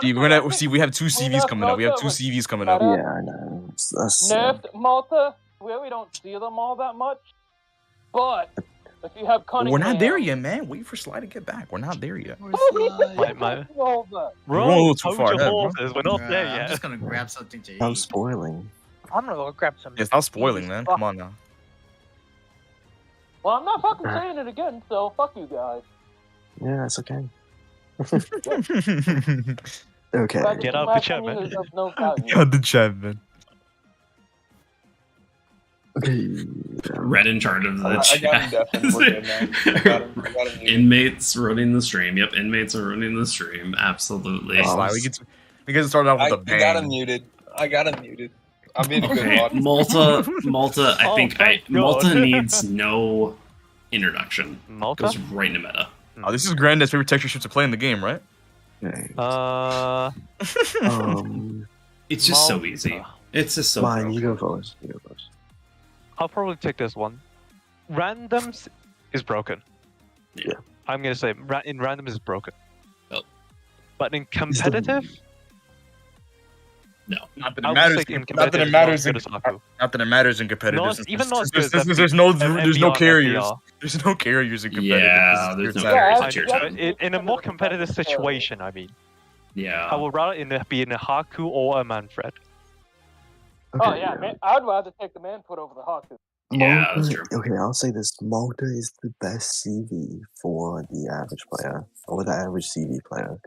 Steve, we have two CVs coming up. We have two CVs coming up. Yeah, I know. That's, Nerfed Malta, where we don't see them all that much. But if you have Cunningham, We're not there yet, man. Wait for Sly to get back. We're not there yet. My- We're going a little too far ahead, bro. We're not there I'm yet. just gonna grab something to eat. I'm spoiling. I'm gonna go grab some. Yeah, stop spoiling, man. Come on now. Well, I'm not fucking saying it again, so fuck you guys. Yeah, it's okay. Okay. Get out the chat, man. Get out the chat, man. Okay. Red in charge of the I got him chat. deafened. We're good now. I got him muted. Inmates running the stream. Yep, inmates are running the stream. Absolutely. Sly, we get to start out with a bang. I got him muted. I'm being a good Okay, audience. Malta. I Oh, think thank Malta God. needs no introduction. Malta? Goes right into meta. Oh, this is Granddad's favorite texture ship to play in the game, right? Okay. It's just so Malta. easy. It's just so. Mine, broken. you go first. You go first. I'll probably take this one. Randoms is broken. Yeah. I'm gonna say in randoms is broken. Oh. But in competitive, No. Not that I it would matters. say in Not that competitive, it matters. not as good as Haku. Not that it matters in competitive. No, even not good. There's no MBR, carriers. MBR. There's no carriers in competitive. Yeah, This is there's tier no time. carriers. Tier time. In a more competitive situation, I mean, Yeah. I would rather be in a Haku or a Manfred. Oh yeah, man, I'd rather take the Manfred over the Haku. Yeah, that's Malta, true. okay, I'll say this. Malta is the best CV for the average player, or the average CV player.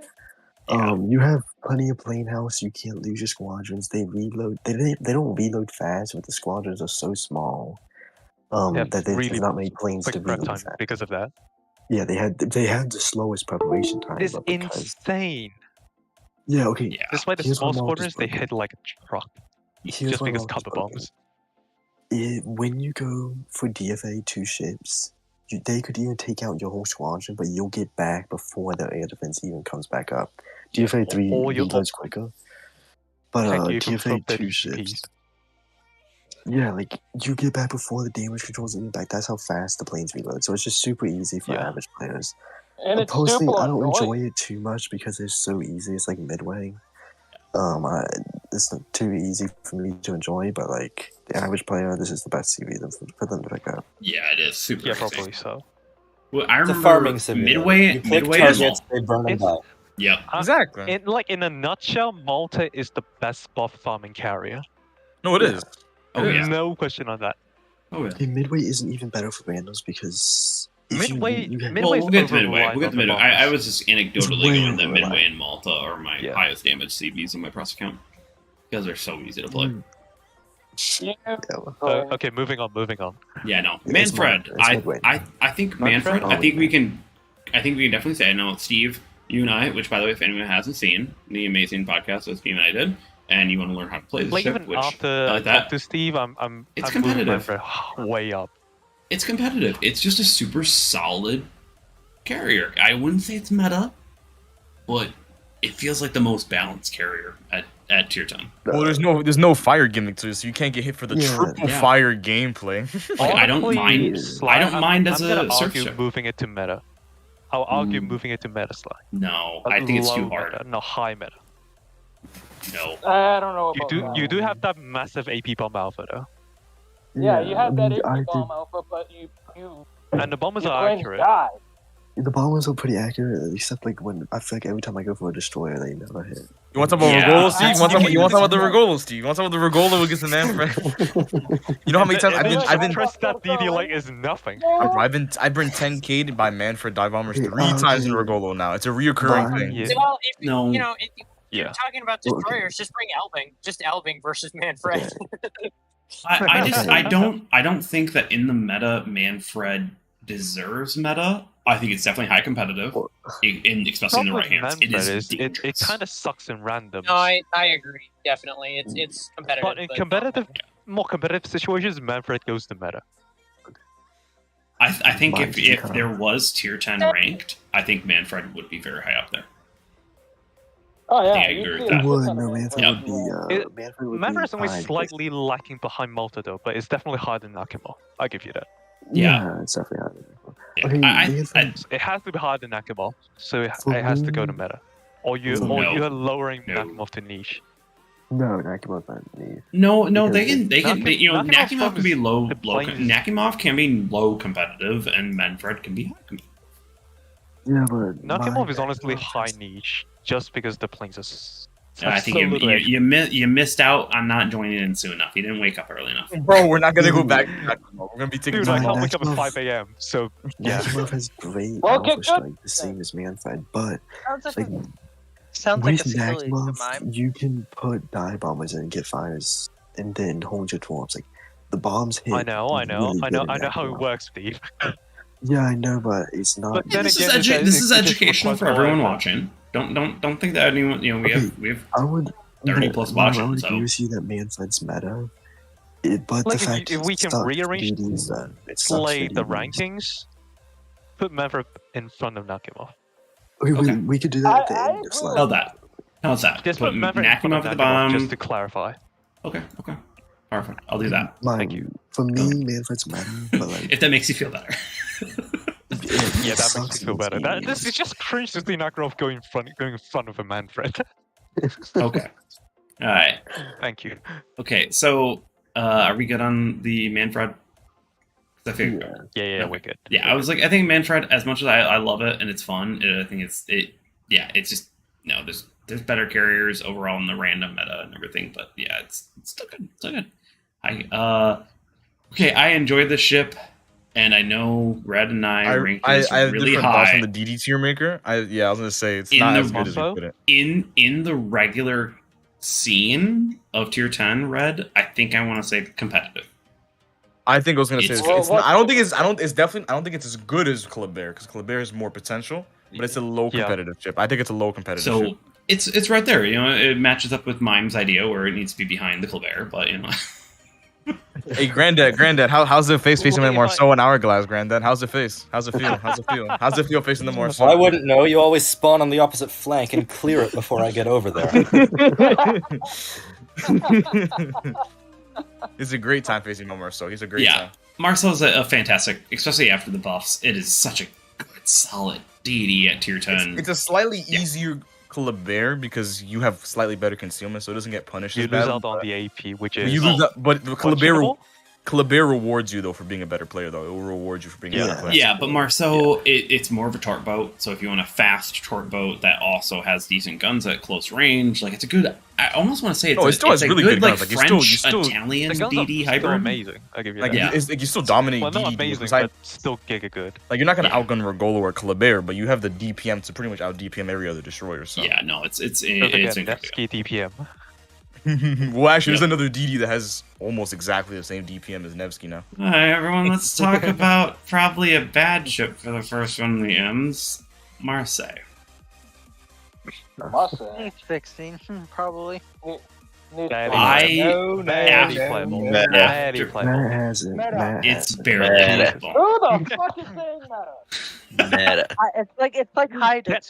You have plenty of plane house. You can't lose your squadrons. They reload. They don't reload fast, but the squadrons are so small Yeah, that they really cannot make planes to quick prep reload time fast. because of that. Yeah, they had the slowest preparation time. It is but because, insane. yeah, okay. Despite the Here's small what Malta's squadrons, they broken. hit like a truck. Here's Just what because Malta's cover broken. bombs. When you go for DFA 2 ships, they could even take out your whole squadron, but you'll get back before the air defense even comes back up. DFA 3 Or you'll- reloads quicker, but Thank you, from DFA 2 30 ships, yeah, like you get back before the damage controls even back. That's how fast the planes reload. So it's just super easy for Yeah. average players. And it's Personally, super I don't annoying. enjoy it too much because it's so easy. It's like midway. It's not too easy for me to enjoy, but like the average player, this is the best CV for them to pick up. Yeah, it is super. Yeah, easy. probably so. Well, I It's a remember farming simulator. midway. You click Midway targets, is they burn and die. Yep. Exactly. In a nutshell, Malta is the best spot farming carrier. No, it is. Oh yeah. No question on that. Oh yeah. Okay, midway isn't even better for randoms because if Midway- you have, Midway- Well, we'll get to overreliant midway. We'll get on to the midway. I was just anecdotally way going that overreliant. midway and Malta are my Yeah. highest damage CVs in my press account because they're so easy to play. Yeah. Okay, moving on. Yeah, no, It's Manfred. It's midway. I think Manfred? Manfred. I think we can definitely say. I know Steve, you and I. Which, by the way, if anyone hasn't seen the amazing podcast that Steve and I did, and you want to learn how to play this Like ship, even which after I I like talked that. to Steve, I'm It's I'm moving competitive. Manfred way up. It's competitive. It's just a super solid carrier. I wouldn't say it's meta, but it feels like the most balanced carrier at tier 10. Well, there's no fire gimmick to it, so you can't get hit for the Yeah. triple Yeah. fire gameplay. Like, I don't Honestly, mind. Sly, I don't mind as I'm gonna a surf argue ship. moving it to meta. I'll argue moving it to meta, Sly. No, I think it's too Low hard. Meta, no, high meta. No. I don't know about that. You do have that massive AP bomb alpha though. Yeah, you have that I AP bomb alpha, but you And the bombers your are planes accurate. die. The bombers are pretty accurate, except like when I feel like every time I go for a destroyer, they never hit. You want some about Yeah. Regola, Steve? You want some about the Yeah. Regola, Steve? You want some of the Regola against the Manfred? You know how many times I've been Press that DD like is nothing. I've been 10K'd by Manfred dive bombers 3 times in Regola now. It's a reoccurring thing. Well, if No. you know, if you're talking about destroyers, just bring Elbing. Just Elbing versus Manfred. I don't think that in the meta Manfred deserves meta. I think it's definitely high competitive, especially in the right hands. It kind of sucks in randoms. No, I agree. Definitely, it's competitive. But in more competitive situations, Manfred goes to meta. I think if there was tier 10 ranked, I think Manfred would be very high up there. Oh yeah, I agree with that. Manfred would be. Manfred's only fine. slightly lacking behind Malta though, but it's definitely harder than Nakimo. I'll give you that. Yeah, it's definitely hard. It has to be harder than Nakimo, so it has to go to meta. Or you're lowering Nakimo to niche. No, Nakimo's not niche. No, Because they can Nakimov can be low. planes- Nakimov can be low competitive, and Manfred can be high competitive. Yeah, but Nakimov is honestly high niche, just because the planes are. I think you missed out on not joining in soon enough. You didn't wake up early enough. Bro, we're not gonna go back. We're gonna be taking Dude, I time can't off. wake up at 5 a.m. So yeah. Nakimov has great Well, okay, alpha good. strike, the same as Manfred, but Sounds like a with silly Nakimov, mime. you can put dive bombers in and get fires, and then hold your dwarves. Like the bombs hit. I know really good in how it Nakimov. works, Steve. Yeah, I know, but it's not. But then This again, is it just educational for requires more everyone effort. watching. Don't think that anyone. We have I would 30 plus I would watching. So agree with you that Manfred's meta. But Like the fact if we it can sucks rearrange for DDs, that it sucks play for the DDs. rankings, put Manfred in front of Nakimov. We could do that at the end. Just like, How's that? Just Put put Manfred in front Nakimov of at the Nakimov bottom. just to clarify. Okay. Perfect. I'll do that. Thank you. For me, Manfred's meta, but like if that makes you feel better. Yeah, that makes me feel better. This is just cringe to see Nakimov going in front of a Manfred. Okay. All right. Thank you. Okay. So, are we good on the Manfred? I think Yeah, we're good. Yeah, I think Manfred, as much as I love it and it's fun, I think it's just there's better carriers overall in the random meta and everything, but yeah, it's still good. It's still good. I enjoyed the ship, and I know Red and I ranked this I have really different thoughts high. on the DD Tiermaker. I was gonna say it's In not the as good as you put it. In the regular scene of tier 10 Red, I think I want to say competitive. I think I was gonna say It's- it's not, I don't think it's as good as Colbert because Colbert has more potential, but it's a low competitive chip. I think it's a low competitive So chip. it's right there. It matches up with Mime's idea where it needs to be behind the Colbert, but Hey, Granddad, how's the face facing the Marceau and Hourglass, Granddad? How's it face? How's it feel? How's it feel facing the Marceau? I wouldn't know. You always spawn on the opposite flank and clear it before I get over there. It's a great time facing Marceau. He's a great time. Marcel's a fantastic, especially after the buffs. It is such a good, solid DD at tier 10. It's a slightly easier Colbert because you have slightly better concealment, so it doesn't get punished. You as lose badly, out on but- the AP, which But is you lose out, but questionable. Colbert rewards you though for being a better player though. It will reward you for being a better player. Yeah, but Marceau, it's more of a torque boat. So if you want a fast torque boat that also has decent guns at close range, like it's a good. I almost want to say it's it still has a really good good like guns. Like French you still Italian the guns DD are hybrid. still amazing. I give you Like, that. it's like you still dominate Well, not DD. amazing, Besides- but still giga good. Like you're not gonna outgun Regola or Colbert, but you have the DPM to pretty much out DPM every other destroyer. So Yeah, no, it's Again, Nevsky DPM. well, actually, there's another DD that has almost exactly the same DPM as Nevsky now. All right, everyone, let's talk about probably a bad ship for the first one of the M's, Marseille. Needs fixing, probably. It's barely playable. Who the fuck is saying that? It's like hide it.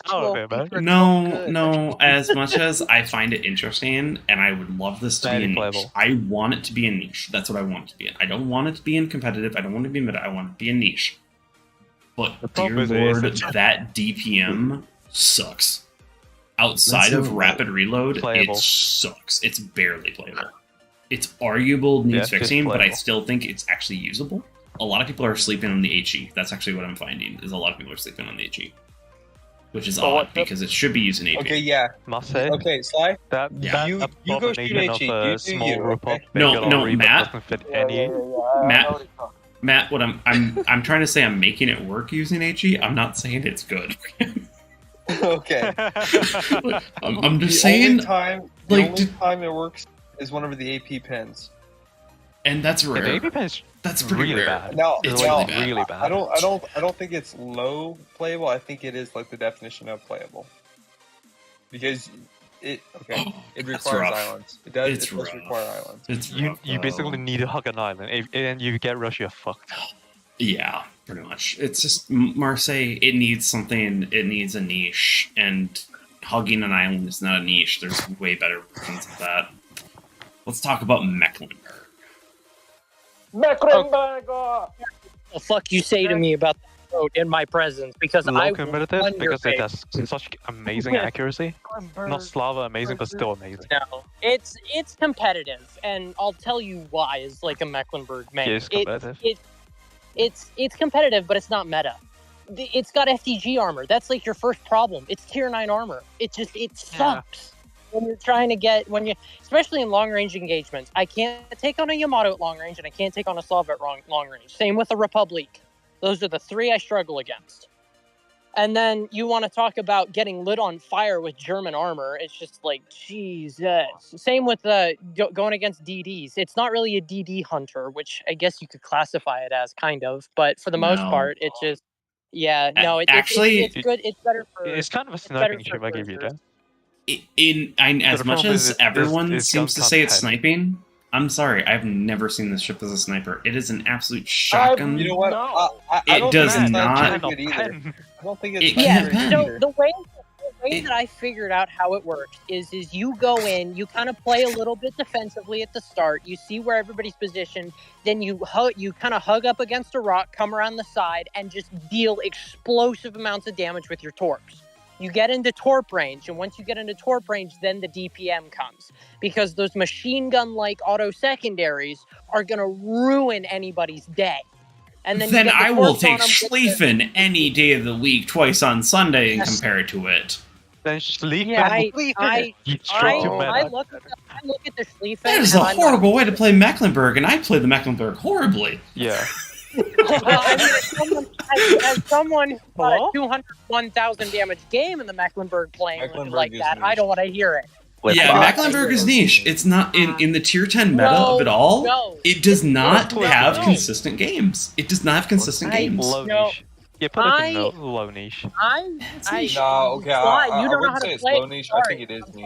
No. As much as I find it interesting, and I would love this to be a niche, I want it to be a niche. That's what I want it to be. I don't want it to be in competitive. I don't want it to be meta. I want it to be a niche. But dear lord, that DPM sucks. outside That's of not rapid reload, playable. it sucks. It's barely playable. It's arguable, needs Yeah, it's just fixing, but I playable. still think it's actually usable. A lot of people are sleeping on the HE. That's actually what I'm finding, is a lot of people are sleeping on the HE. Which is odd, because it should be using AP. Okay, yeah. Must say. Okay, Sly. That you go shoot abomination of HE. a You do small you. group of Okay? No, Matt. doesn't fit any. Matt, what I'm trying to say, I'm making it work using HE. I'm not saying it's good. Okay. I'm just the saying, only time it works is whenever the AP pins. And that's rare. The AP pin's That's pretty really rare. bad. No, It's no, really bad. I don't think it's low playable. I think it is like the definition of playable. Because it requires rough. islands. It does. It's it does rough. require islands. It's You rough, you though. basically need to hug an island, and you get Russia fucked. Yeah, pretty much. It's just Marseille. It needs something. It needs a niche, and hugging an island is not a niche. There's way better versions of that. Let's talk about Mecklenburg. Mecklenburg! The fuck you say to me about that road in my presence? Because Low I competitive won your because it face. has such amazing accuracy. Not Slava amazing, but still amazing. No, it's competitive, and I'll tell you why. Is like a Mecklenburg man. It is competitive. It's competitive, but it's not meta. It's got FTG armor. That's like your first problem. It's tier 9 armor. It sucks when you're trying to get especially in long range engagements. I can't take on a Yamato at long range, and I can't take on a Slav at long range. Same with a Republic. Those are the three I struggle against. And then you want to talk about getting lit on fire with German armor. It's just like, Jesus. Same with going against DDs. It's not really a DD hunter, which I guess you could classify it as, kind of. But for the most No. part, it's just, it's good. It's better for. It's kind of a it's better sniping for chip, I give you that. As The much problem as is everyone it's seems to gun say it's content. sniping, I'm sorry, I've never seen this ship as a sniper. It is an absolute shotgun. You know what? I It don't does think it's not- very good either. I don't think it's It very can't good pen. either. The way that I figured out how it works is you go in, you kind of play a little bit defensively at the start, you see where everybody's positioned, then you kind of hug up against a rock, come around the side, and just deal explosive amounts of damage with your torps. You get into torp range, and once you get into torp range, then the DPM comes. Because those machine gun-like auto secondaries are going to ruin anybody's day. And then, Then you get the I will torps on take 'em with the- Schlieffen any day of the week, twice on Sunday, and Yes. compare it to it. Then sleep. Yeah, I straight to meta. look at the Schlieffen. That is a and I'm like, horrible way to play Mecklenburg, and I play the Mecklenburg horribly. Yeah. well, I mean, as someone who got a 201,000 damage game in the Mecklenburg playing like that, I don't want to hear it. Yeah, Mecklenburg is niche. It's not in the tier 10 meta of it all. no. It does not no, have no. consistent games. It does not have consistent games. Low No. niche. Yeah, put it in low niche. No, okay, Why? I You don't know how wouldn't to say it's play low it. niche. I think it is niche.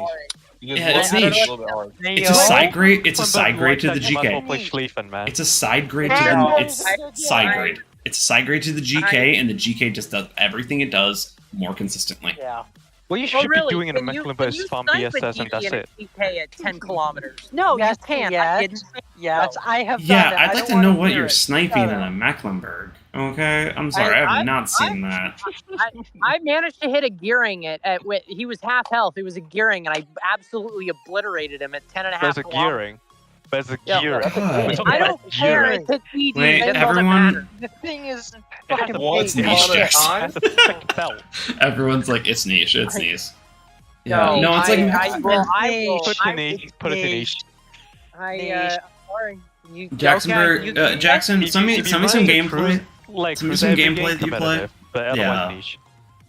Because Yeah, it's low niche. is a little bit hard. It's a side grade. It's a But side grade to the like that, you might as well GK. play Schlieffen, man. It's a side grade to No, the. It's side grade. It's a side grade to the GK, and the GK just does everything it does more consistently. Yeah. What you should be doing in a Mecklenburg is farm BSS, and that's it. DK at 10 kilometers. No, you can't. I didn't. Yes, I have done Yeah, it. I'd I like don't to wanna know what hear you're it. sniping in a Mecklenburg. Okay, I'm sorry, I have not seen that. I managed to hit a gearing he was half health. It was a gearing, and I absolutely obliterated him at 10.5 There's a kilometers. gearing. There's a Yeah, gearing. God. We're talking I about don't care. gearing. It's a TD. Wait, It doesn't everyone- matter. The thing is, It has fucking a Once niche, upon a Jackson. time. It has a thick belt. Everyone's like, it's niche. It's niche. Yeah, No, no, it's like I will. Put in niche. Put it in niche. Sorry. You, Jacksonburg, okay, you can Jackson, If send you- me if some you run the gameplay. cruise, like Send me cruise some every gameplay game that you play. competitive, but otherwise Yeah. niche.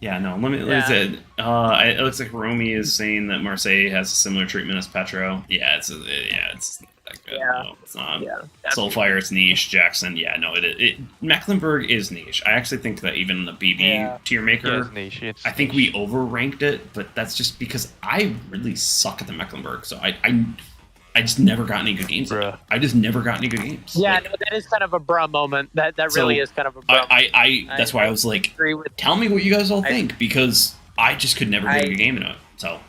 Yeah, no, let me. Yeah. It looks like Romy is saying that Marseille has a similar treatment as Petro. Yeah, it's not that good. Yeah. No, it's not. Yeah. Soulfire is niche. Jackson, yeah, no, Mecklenburg is niche. I actually think that even the BB tier Yeah, maker, it's niche. It's I think we overranked it, but that's just because I really suck at the Mecklenburg, so I just never got any good games. Bruh. I just never got any good games. Yeah, Like, no, that is kind of a bruh moment. That So, really is kind of a bruh. that's why I was like, agree with tell me what you guys all think, because I just could never get a good game in it. So,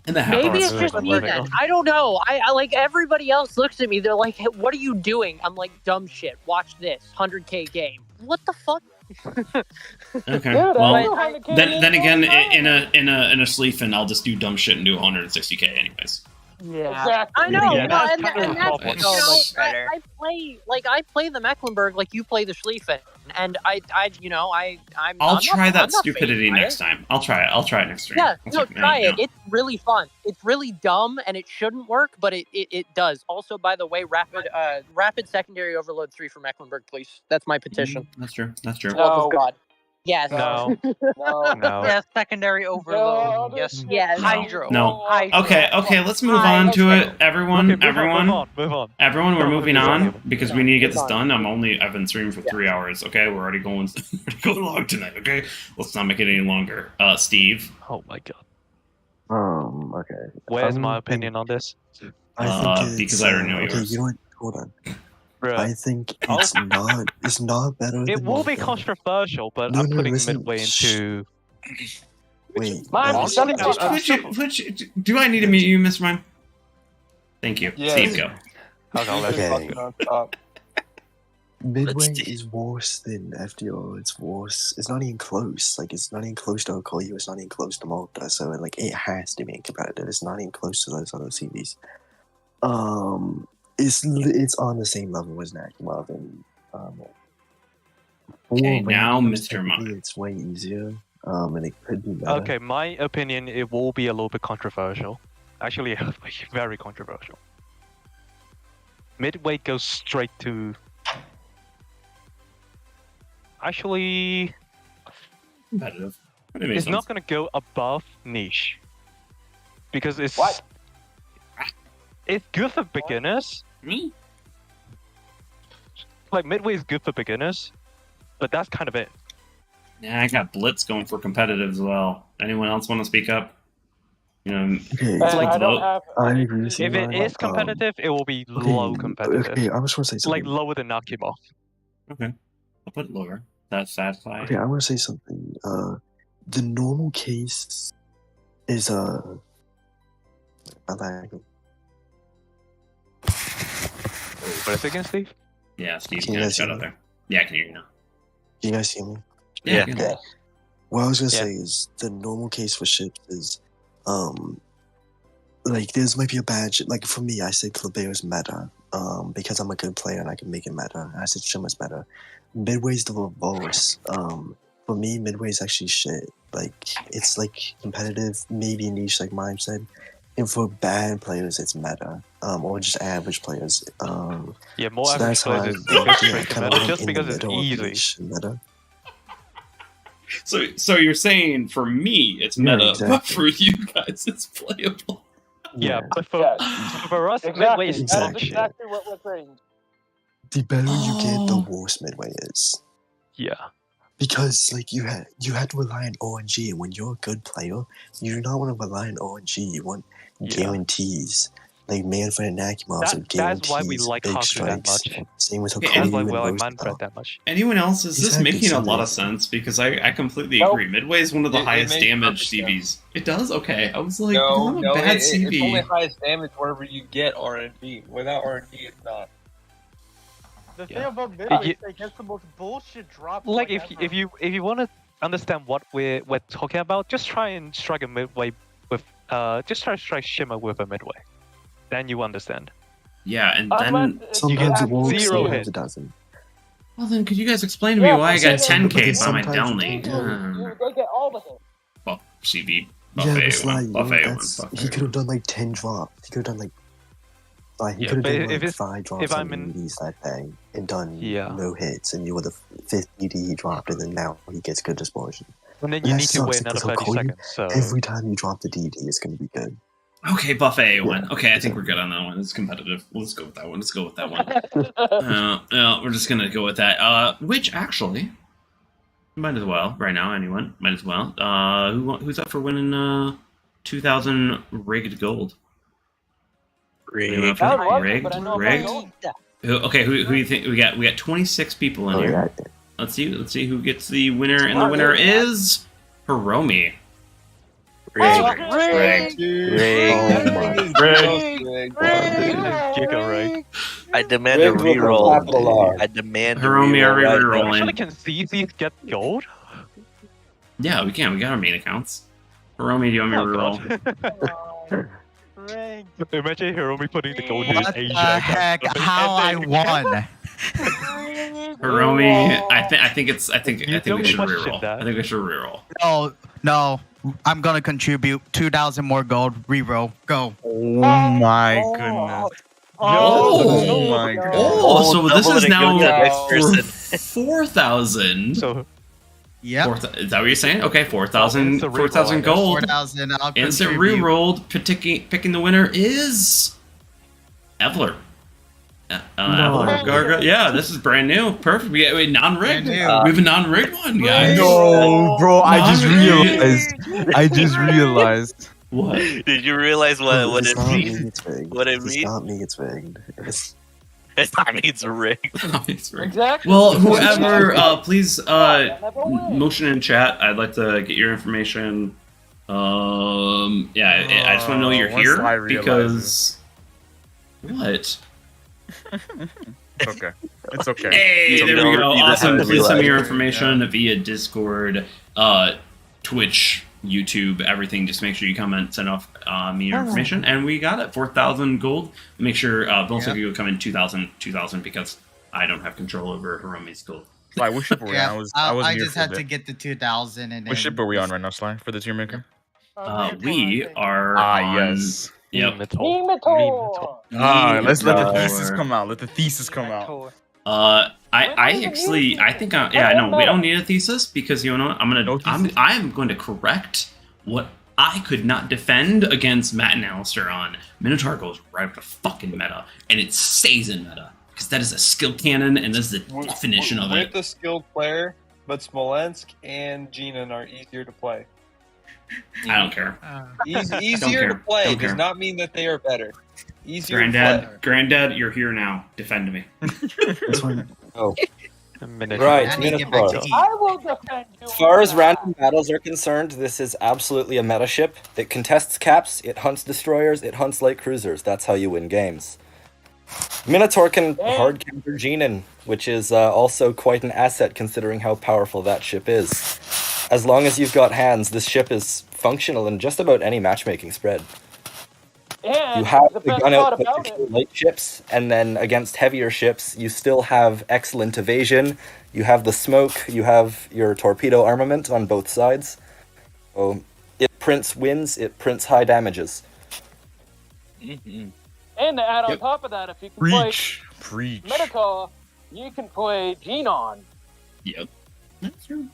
and that happens. Maybe it's just me then. I don't know. I like everybody else looks at me. They're like, hey, "What are you doing?" I'm like, "Dumb shit. Watch this 100K game." What the fuck? Okay. Yeah, Well, that's then again, in a Schlieffen, I'll just do dumb shit and do 160k anyways. Yeah, Exactly. I know. Yeah, well, that's and, kind of and the that's problem. you know, So much better. I play the Mecklenburg like you play the Schlieffen, and I'm. I'll I'm try not, that I'm not stupidity phased by next it. time. I'll try it next stream. Yeah, I'll no, check try it. out. It's really fun. It's really dumb, and it shouldn't work, but it does. Also, by the way, rapid secondary overload 3 for Mecklenburg, please. That's my petition. That's true. That's true. Love of God. Yes. No. No. Yes, secondary overload. Yes. Yes. Hydro. No. Hydro. Okay, let's move on to it. Everyone, Move on. Everyone, we're No, moving move on. on because we need to get this done. I've been streaming for 3 hours. Okay, we're already going long tonight. Okay, let's not make it any longer. Steve. Oh my god. Okay. Where's my opinion on this? I think because I already know okay, yours. you know what? Hold on. Bruh. I think it's not better. It than will be Malta. controversial, but No, I'm no, putting listen. Midway into. Wait. Do I need to mute you, Mr. Mime? Thank you. Yeah. Steve, go. Okay. Midway is worse than FDO. It's worse. It's not even close. Like, it's not even close to Okoye. It's not even close to Malta. So, like, it has to be competitive. It's not even close to those other CVs. It's on the same level as Nakimov and Okay, now Mr. technically Mime. It's way easier. And it could be better. Okay, my opinion, it will be a little bit controversial. Actually, very controversial. Midway goes straight to. Actually, Competitive. it's not going to go above niche because it's it's good for beginners. Me? Like Midway is good for beginners, but that's kind of it. Yeah, I got Blitz going for competitive as well. Anyone else want to speak up? You know, Okay, it's like low. I agree with you. If it is competitive, it will be low competitive. Okay, I just want to say something. Like lower than Nakimov. Okay, I'll put it lower. That's satisfying. Okay, I want to say something. The normal case is I like What is it again, Steve? Yeah, Steve, Can you yeah, guys shut hear up me? there. Yeah, I can hear you now. Do you guys hear me? Yeah. Okay. What I was gonna say is the normal case for ships is, like there's might be a bad ship. Like for me, I say Kleber's meta, because I'm a good player and I can make it meta. I said Shimmer's meta. Midway's the reverse. For me, Midway's actually shit. Like it's like competitive, maybe niche, like Mime said. And for bad players, it's meta, or just average players. Yeah, more so average that's why players I go straight to kinda meta went just in because the it's middle of easy. niche and meta. So you're saying for me it's Yeah, meta, exactly. but for you guys it's playable. Yeah, but for us, Exactly. Midway is That's dog shit. exactly what we're saying. The better you get, the worse Midway is. Yeah. Because like you had to rely on RNG, and when you're a good player, you do not want to rely on RNG. You want guarantees. Like Manfred and Nakimov are guarantees. That's why we like big Haku that strikes. much. Same with Okay, Okoye That's and why we like Roosevelt. Manfred that much. Anyone else? Is this Exactly, making so a lot they- of sense? Because I completely Nope. agree. Midway is one of the It highest makes damage perfect CVs. It does? Okay. I was like, No, I'm a no, bad it's CV. only highest damage whenever you get RNG. Without RNG, it's not. The thing Yeah. about Midway You- is it gets the most bullshit drops. Like ever. if you want to understand what we're talking about, just try and strike a Midway with just try to strike Shimmer with a Midway. Then you understand. Yeah, and I'm then Sometimes it works, zero sometimes hit. it doesn't. well, then could you guys explain to me why I got 10k by my sometimes- downlink? You get all the hits. Well, CV Yeah, buffet but Sly, you know, buffet that's, one. he could have done like 10 drops. He could have done like he Yeah, could have but done if like it's- 5 drops if on I'm in- EDs that day and done Yeah. no hits, and you were the 5th ED he dropped, and then now he gets good dispersion. And then But you that need to sucks wait another because 30 Okoye, seconds. So every time you drop the DD, it's going to be good. Okay, buffet one. Yeah, Okay, I think we're good on that one. It's competitive. Let's go with that one. We're just gonna go with that. Which actually, might as well right now. Anyone might as well. Who's up for winning 2,000 rigged gold? Rigged. Okay, who do you think we got? We got 26 people in Oh, here. yeah. Let's see who gets the winner, and the winner is Hiromi. Rigged. Giga Ray. I demand a Rigged with a reroll. capital R. I demand a Hiromi, are we reroll. rerolling? Actually, can CCs get gold? Yeah, we can. We got our main accounts. Hiromi, do you want me to reroll? Imagine Hiromi putting the gold in What his the Asia heck? account. How I won? Hiromi, I think we should question reroll. that. I think we should reroll. No. I'm gonna contribute 2,000 more gold. Reroll. Go. Oh my goodness. Oh my goodness. Oh, so this is now person. 4,000. So, yeah. Is that what you're saying? Okay, 4,000 gold. 4,000. I'll Instant contribute. rerolled. Picking the winner is Evler. Evler Garga. Yeah, this is brand new. Perfect. We have a non-rigged. We have a non-rigged one, guys. No, bro, I just realized. What? Did you realize what It's it not me, means? it's rigged. What it It's means? not me, it's rigged. It's not me, it's rigged. Exactly. Well, whoever, please motion in chat. I'd like to get your information. Yeah, I just want to know you're once I here realize because what? Okay. It's okay. Hey, It's okay. there we go. You just Awesome. have to Please send me your realize. information via Discord, Twitch, YouTube, everything. Just make sure you comment, send off me your information, and we got it. 4,000 gold. Make sure both of you will come in 2,000 because I don't have control over Hiromi's gold. Sly, what ship are we on? I just had to get the 2,000 and then. What ship are we on right now, Sly, for the Tiermaker? We are Ah, on... yes. Yep. Let's let the thesis come out. Let the thesis come out. I think no, we don't need a thesis because you know what? I'm going to correct what I could not defend against Matt and Alistair on. Minotaur goes right up to fucking meta, and it stays in meta because that is a skill cannon, and that's the definition of it. With a skilled player, but Smolensk and Jinan are easier to play. I don't care. Easier to play Don't does care. not mean that they are better. Easier to play. Granddad, you're here now. Defend me. Oh. Minute. Right, I need to get back Minotaur. to eat. I will defend you. As far as random battles are concerned, this is absolutely a meta ship. It contests caps, it hunts destroyers, it hunts light cruisers. That's how you win games. Minotaur can hard counter Jinan, which is also quite an asset considering how powerful that ship is. As long as you've got hands, this ship is functional in just about any matchmaking spread. And You have the the best gun part output about to it, kill light ships, and then against heavier ships, you still have excellent evasion. You have the smoke, you have your torpedo armament on both sides. So it prints wins, it prints high damages. and to add on top of that, if you can Preach. play Minotaur, you can play Genon. Yep. Can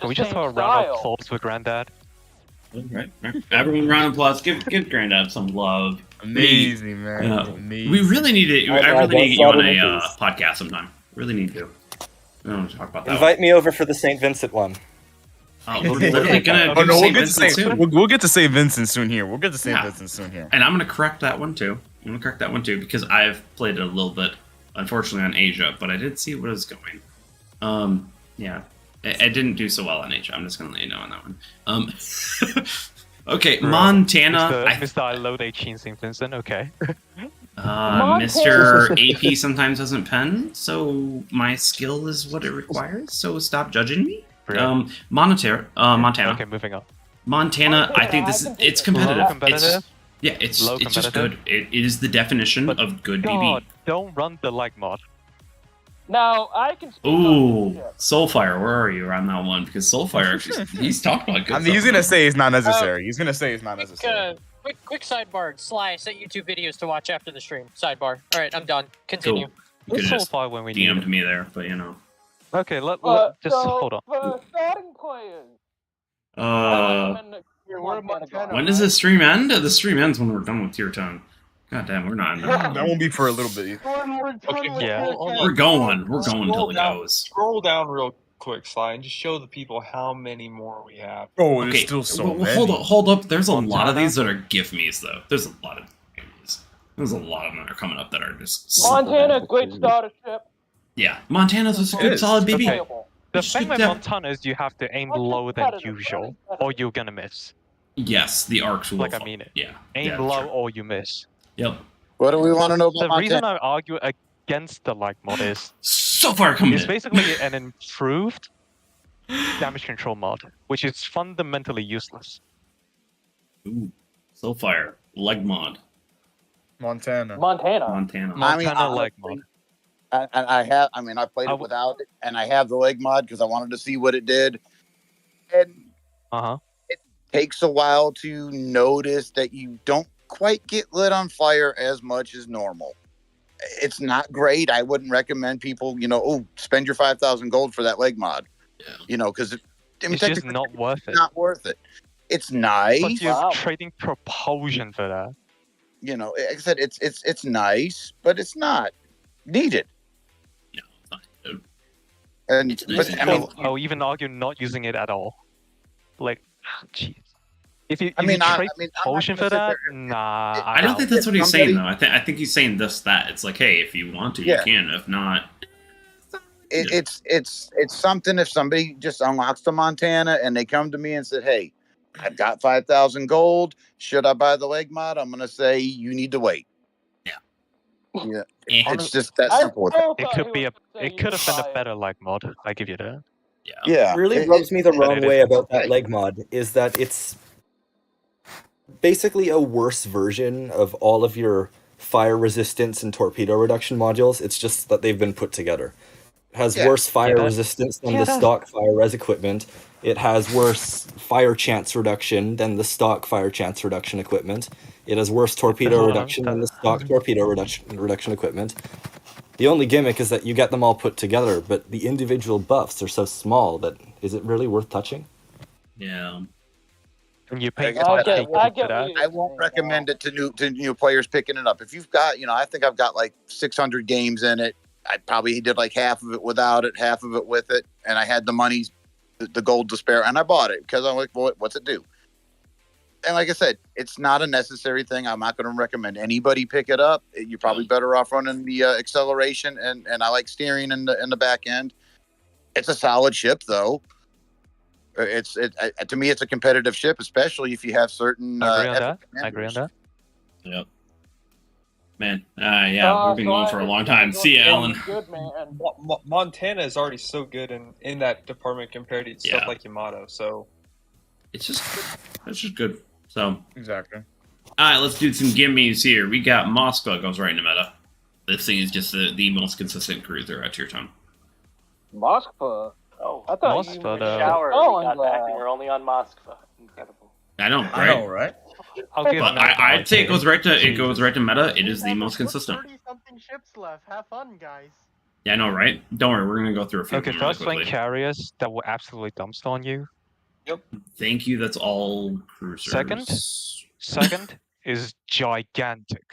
we just have a round of applause for Granddad? Right. Everyone, round of applause. Give Granddad some love. Amazing, man. Amazing. We really need to. I really need to get you on a podcast sometime. Really need to. We don't want to talk about that. Invite me over for the St. Vincent one. We're literally gonna. Oh, no, St. Vincent soon. we'll get to St. Vincent soon here. We'll get to St. Yeah. Vincent soon here. And I'm gonna correct that one too. Because I've played it a little bit, unfortunately, on Asia, but I did see what was going. Yeah. I didn't do so well on Asia. I'm just gonna let you know on that one. Okay, Montana. Mr. I load H in St. Vincent. Okay. Mr. AP sometimes doesn't pen, so my skill is what it requires. So stop judging me. Montana. Okay, moving on. Montana. I think it's competitive. Low competitive? It's Low just competitive? good. It is the definition of good God, BB. don't run the lag mod. Now, I can speak Ooh, Soulfire, where are you on that one? Because Soulfire, actually, he's talked about good I mean, he's stuff. gonna say it's not necessary. He's gonna say it's not necessary. Quick sidebar. Sly, I sent you 2 videos to watch after the stream. Sidebar. All right, I'm done. Continue. Cool. You could have just Soulfire when we need DM'd it. me there, but you know. Okay, let just hold on. For starting players. When does the stream end? The stream ends when we're done with tier 10. God damn, we're not. That won't be for a little bit. Yeah. We're going until it goes. Scroll down real quick, Sly, and just show the people how many more we have. Oh, there's still so well, many. Hold up. There's a lot of these that are gift me's though. There's a lot of gift me's. There's a lot of them that are coming up that are just. Montana, great starter ship. Yeah, Montana's just a good solid BB. Okay. The thing with Montana is you have to aim lower than usual, or you're gonna miss. Yes, the arcs will. Like I mean it. Yeah. Aim yeah, low sure. or you miss. Yep. What do we want to know about The reason Montana? I argue against the like mod is so far coming. It's basically an improved damage control mod, which is fundamentally useless. Ooh, Soulfire leg mod. Montana. I mean, leg mod. I played it without it, and I have the leg mod because I wanted to see what it did. And it takes a while to notice that you don't quite get lit on fire as much as normal. It's not great. I wouldn't recommend people, spend your 5,000 gold for that leg mod. Yeah. Because it's just not worth it. Not worth it. It's nice. But you're trading propulsion for that. Like I said, it's nice, but it's not needed. No, it's not good. And even argue not using it at all. Like, jeez. If you trade propulsion for that, nah. I don't think that's what he's saying though. I think he's saying that. It's like, hey, if you want to, you can. If not, it's something. If somebody just unlocks the Montana and they come to me and said, hey, I've got 5,000 gold. Should I buy the leg mod? I'm gonna say you need to wait. Yeah. It's just that simple. It could have been a better leg mod. I give you that. Yeah. What really rubs me the wrong way about that leg mod is that it's basically a worse version of all of your fire resistance and torpedo reduction modules. It's just that they've been put together. It has worse fire resistance than the stock fire res equipment. It has worse fire chance reduction than the stock fire chance reduction equipment. It has worse torpedo reduction than the stock torpedo reduction equipment. The only gimmick is that you get them all put together, but the individual buffs are so small that is it really worth touching? Yeah. And you pay I won't recommend it to new players picking it up. If you've got, I think I've got like 600 games in it. I probably did like half of it without it, half of it with it, and I had the money, the gold to spare, and I bought it because I'm like, well, what's it do? And like I said, it's not a necessary thing. I'm not going to recommend anybody pick it up. You're probably better off running the acceleration, and I like steering in the back end. It's a solid ship, though. To me, it's a competitive ship, especially if you have certain. I agree on that. Yep. Man, we've been going for a long time. See ya, Alan. Good man. Montana is already so good in that department compared to stuff like Yamato. So it's just good. So exactly. All right, let's do some gimmies here. We got Moskva goes right in the meta. This thing is just the most consistent cruiser at Tier 10. Moskva. Oh, I thought you were in the shower. Got back and we're only on Moskva. Incredible. I know, right? I'd say it goes right to meta. It is the most consistent. 30-something ships left. Have fun, guys. Yeah, I know, right? Don't worry, we're gonna go through a few. Okay, first lane carriers that will absolutely dumpster on you. Yep. Thank you. That's all cruisers. Second is gigantic.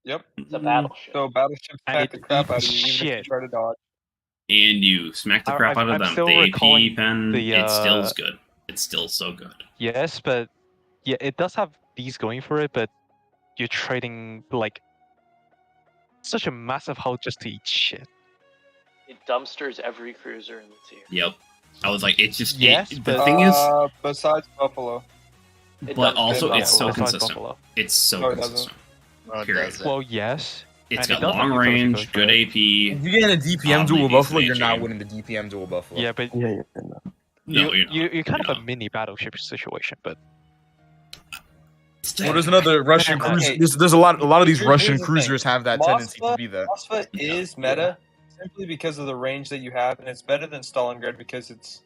Yep. It's a battleship. So battleships pack the crap out of you even if you try to dodge. And you smack the crap out of them. The AP pen, it still is good. It's still so good. Yes, but it does have these going for it, but you're trading like such a massive hull just to eat shit. It dumpsters every cruiser in the tier. Yep. I was like, it's just the thing is, besides Buffalo. But also it's so consistent. It's so consistent. Period. Well, yes. It's got long range, good AP. If you get in a DPM duel Buffalo, you're not winning the DPM duel Buffalo. Yeah, but you're kind of a mini battleship situation, but. Well, there's another Russian cruiser. There's a lot of these Russian cruisers have that tendency to be that. Moskva is meta simply because of the range that you have, and it's better than Stalingrad because it's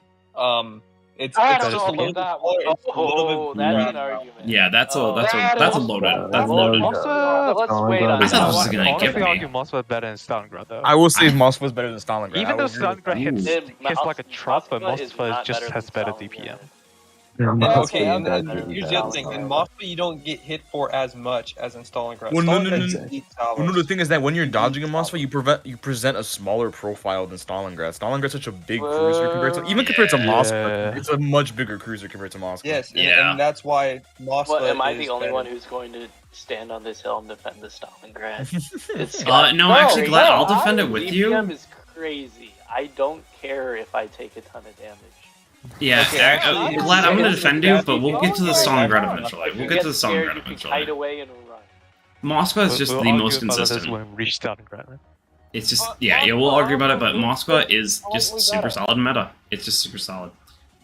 just a little bit Oh, that's an argument. Yeah, that's a loaded. That's loaded. Let's wait on I thought this was that. gonna get Honestly, me. argue Moskva better than Stalingrad, though. I will say Moskva's better than Stalingrad. Even though Stalingrad hits like a truck, but Moskva just has better DPM. Okay, and here's the other thing. In Moskva, you don't get hit for as much as in Stalingrad. Well, no, the thing is that when you're dodging in Moskva, you present a smaller profile than Stalingrad. Stalingrad's such a big cruiser compared to Moskva. It's a much bigger cruiser compared to Moskva. Yes, and that's why Moskva. Well, am I the only one who's going to stand on this hill and defend the Stalingrad? No, actually, Glad, I'll defend it with you. DPM is crazy. I don't care if I take a ton of damage. Yeah, Glad, I'm gonna defend you, but we'll get to the Stalingrad eventually. We'll get to the Stalingrad eventually. Kite away and run. Moskva is just the most consistent. Reach Stalingrad. It's just, yeah, we'll argue about it, but Moskva is just super solid meta. It's just super solid.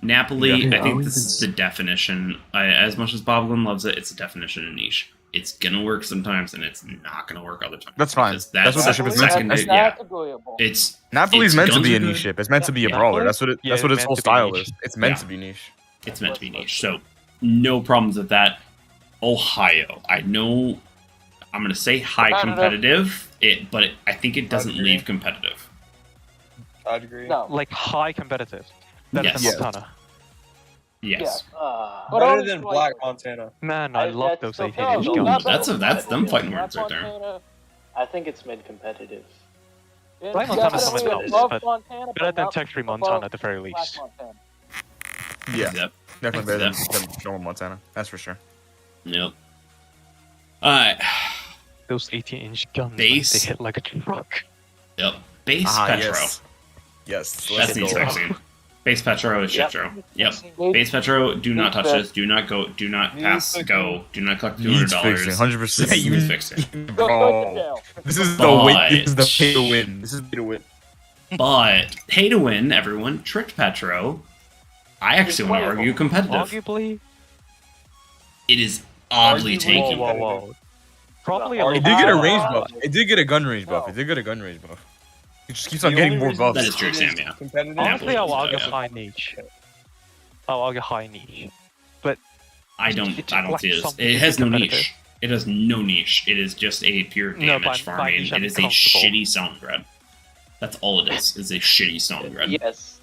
Napoli, I think this is the definition. As much as Boblin loves it, it's a definition of niche. It's gonna work sometimes, and it's not gonna work other times. That's fine. That's what the ship is meant to be. Yeah, it's Napoli's meant to guns be are a niche good. ship. It's meant to be a Yeah. brawler. That's what it. Yeah, That's what it's its whole meant to be style niche. is. It's meant Yeah. to be niche. It's meant to be niche. So no problems with that. Ohio, I know. I'm gonna say high competitive. I think it doesn't leave competitive. I'd agree. No. Like high competitive. Better Yes. than Montana. Yes. Better than Black Montana. Man, I love those 18-inch Ooh, guns. that's them fighting words right there. I think it's mid-competitive. Black Montana someone else, but better than Tech 3 Montana at the very least. Yeah, Yep. definitely better Yep. than normal Montana. That's for sure. Yep. Alright. Those 18-inch guns, Base. they hit like a truck. Yep. Base Petro. Yes. That's Let's the go. exact same. Base Petro is Yep. Shiptro. Yep. Base Petro, do not touch this. Do not go. Do not pass. Go. Do not collect Needs $200. fixing. 100%. You need fixing. Bro, this is the win. This is the pay to win. This is pay to win. But pay to win, everyone tricked Petro. I actually want to argue competitive. Arguably, It is oddly whoa, tanky. whoa, whoa. Probably a It little did get a bit range high. buff. It did get a gun range buff. It did get a gun range buff. It just keeps on getting more buffs. That is true, Sam. Yeah. Honestly, I'll argue Yeah. high niche. I'll argue high niche. But I don't like see this. something It has no competitive. niche. It has no niche. It is just a pure No, damage by farming. niche, It I'm is a comfortable. shitty Stalingrad. That's all it is a shitty Stalingrad. Yes,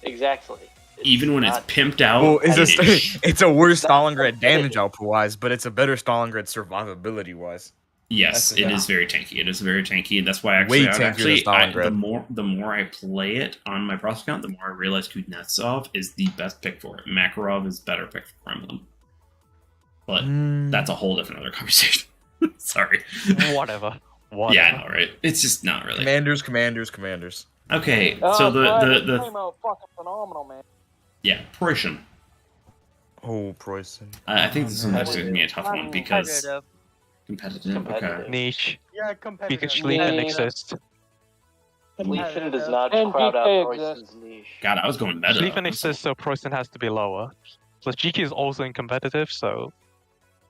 exactly. Even when it's pimped out, Well, it's it is just it's a worse Stalingrad damage output wise, but it's a better Stalingrad survivability wise. Yes, That's the it thing. is very tanky. It is very tanky, and that's why actually, Way tankier than Stalingrad. the more I play it on my process count, the more I realize Kuznetsov is the best pick for it. Makarov is better pick for Kremlin, but that's a whole different other conversation. Sorry. Whatever. Yeah, I know, right? It's just not really. Commanders. Okay, so the fucking phenomenal, man. yeah, Prussian. Oh, Preußen. I think this one is going to be a tough one because competitive. Okay. Niche. Yeah, competitive. Because Schlichten exists. Legion does not And crowd out GK Preußen's exists. niche. God, I was going meta. Schlichten exists, so Preußen has to be lower. Plus GK is also in competitive, so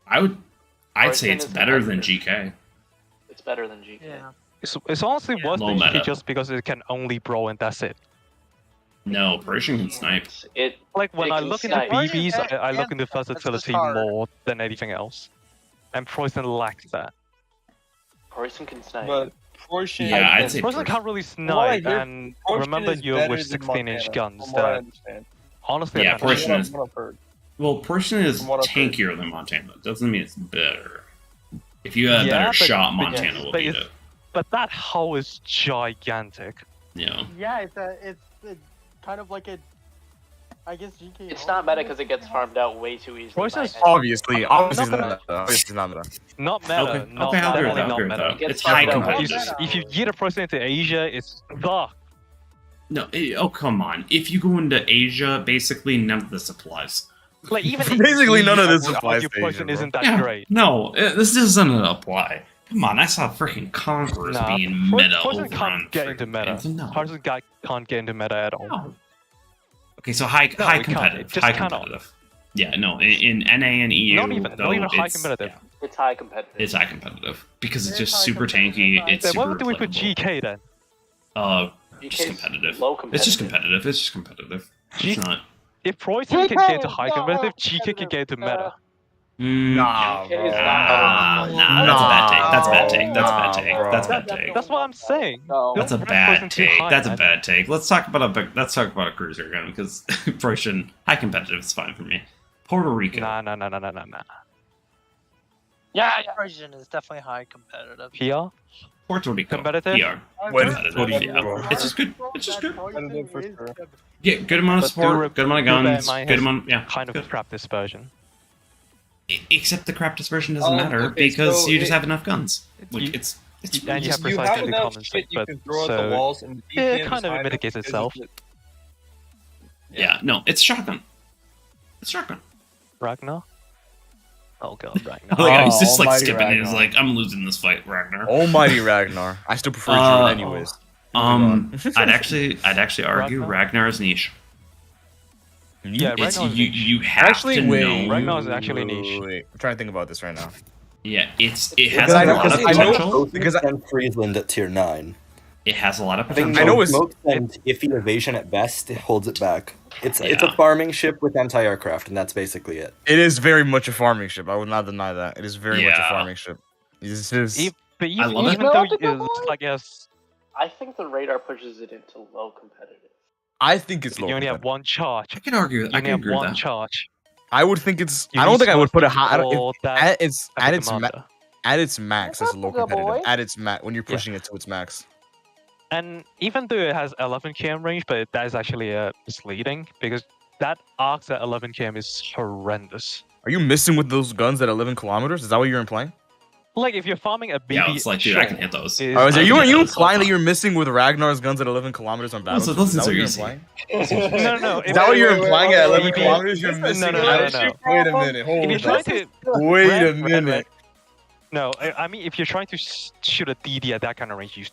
I'd say it's Preußen is better than competitive. GK. It's better than GK. Yeah. it's honestly worse Low than GK meta. just because it can only brawl and that's it. No, Prussian can snipe. It Like when It I can look into snipe. BBs, I look and into that's versatility hard. more than anything else. And Preußen lacks that. Preußen can snipe. But Prussian. Yeah, I'd say Preußen can't really From what I snipe, hear, and Prussian remember is you're better with than 16-inch Montana, guns from what I that understand. honestly Yeah, I kinda Prussian hate. is. From what I've heard. Well, Prussian is From what I've heard. tankier than Montana. Doesn't mean it's better. If you had a Yeah, better but- shot, but- Montana will but beat it's- it. But that hull is gigantic. Yeah. Yeah, it's kind of like a. I guess GK. It's not meta because it gets farmed out way too easily. Preußen's Obviously not not gonna- meta. Obviously not meta. Not meta. Okay, Not okay, I'll agree with definitely that. I'll not agree with meta. that. Gets It's high farmed out way competitive. too If you get a Preußen into Asia, it's fuck. No, oh come on. If you go into Asia, basically none of this applies. Like even Basically, none of this I would applies argue to Asia, Preußen bro. isn't that Yeah, great. no, this doesn't apply. Come on, I saw freaking Conquerors Nah, being meta Preußen over can't on get into meta. freaking- No. Preußen can't get into meta at all. No. Okay, so high No, it can't. competitive. It just High cannot. competitive. Yeah, no, in NA and EU, Not even though, high it's, competitive. yeah, It's high competitive. it's high competitive because it's It is just high super competitive, tanky. high It's Then super what do we put playable. GK then? Just GK's competitive. low It's just competitive. competitive. It's just competitive. G- It's not. If Preußen can get into GK high is not competitive, GK can get into competitive, meta. Nah, GK is bro. not Nah, that's a bad take. That's a bad take. That's a bad Nah, take. bro. That's a bad take. That's what I'm saying. No. That's a Don't rank bad Preußen too take. high, That's a man. bad take. Let's talk about a cruiser again because Prussian high competitive is fine for me. Puerto Rico. Nah. Yeah, Preußen is definitely high competitive. PR? Puerto Rico. Competitive? PR. What Competitive. do you- Yeah. It's just good. It's just good. Competitive for sure. Yeah, good amount of But support, good amount of do bear in guns, mind good his amount. Yeah. Kind of good. crap dispersion. Except the crap dispersion doesn't matter okay, because so you just it- have enough guns. Like You- it's and you have You precise have in the enough comments, shit you but can throw at so the walls, and the it DPM kind is of high mitigates enough itself. because yeah. No, it's shotgun. It's shotgun. Ragnar? Oh god, Ragnar. Like, he's just like Almighty skipping. He's Ragnar. like, I'm losing this fight, Ragnar. Almighty Ragnar. I still prefer Druid anyways. I'd actually argue Ragnar is niche. Yeah, It's, Ragnar is you, niche. you have Actually, to wait. know. Ragnar is actually niche. Wait, I'm trying to think about this right now. Yeah, it has Because a I know, lot of I know potential. because I'm Friesland at tier 9. It has a lot of I think potential. smoke and iffy evasion at best holds it back. It's a Yeah. farming ship with anti-aircraft, and that's basically it. It is very much a farming ship. I would not deny that. It is very much a Yeah. farming ship. This is. But I love it. even though it's like yes, I think the radar pushes it into low competitive. I think it's low. you only have one charge. I can argue. You I only can have agree with one that. charge. I would think it's. You I don't need think I would put it something high. I don't, for that at its as a at its commander. at its max, that's low Good competitive. boy. At its max, when you're pushing it to its max. And even though it has 11 km range, but that is actually misleading because that arc at 11 km is horrendous. Are you missing with those guns at 11 kilometers? Is that what you're implying? Like if you're farming a BB, Yeah, it's like, dude, I can hit those. is- Are you hit those implying that all you're missing with Ragnar's guns at 11 kilometers on Battleship? those Is that things what are you're easy. implying? No. Is that what you're implying at 11 wait. kilometers? You're missing. No. Wait a minute. If Hold you're trying to Wait a Red, minute. no, I mean if you're trying to shoot a DD at that kind of range, you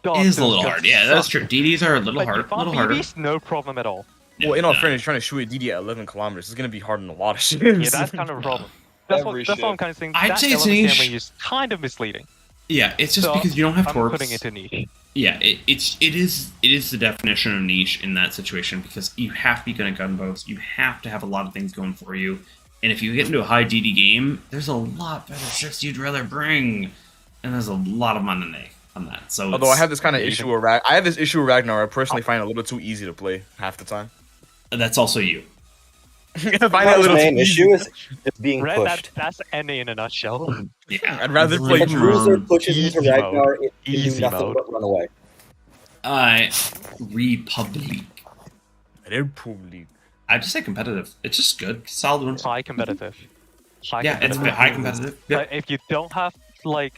It is a little hard. Yeah, that's true. DDs are a little But hard. you farm little harder. BBs, no problem at all. Well, in all fairness, trying to shoot a DD at 11 kilometers is going to be hard in a lot of ships. Yeah, that's kind of a problem. That's what I'm kind of saying. I'd that say it's 11 niche. km range is kind of misleading. Yeah, it's just So, because you don't have I'm torps. putting it in niche. Yeah, it is the definition of niche in that situation because you have to be good at gunboats. You have to have a lot of things going for you. And if you get into a high DD game, there's a lot better ships you'd rather bring, and there's a lot of money on that. So Although I have this kind of issue with I have this issue with Ragnar. I personally find it a little too easy to play half the time. That's also you. I find it a little main too issue easy. is being Red, pushed. that's NA in a nutshell. Yeah, I'd rather play If a cruiser drone. pushes Easy into Ragnar, mode. it can do Easy nothing mode. but run away. Republic. Republic. I'd just say competitive. It's just good, solid one. High competitive. Yeah, it's high competitive. Yeah. But if you don't have like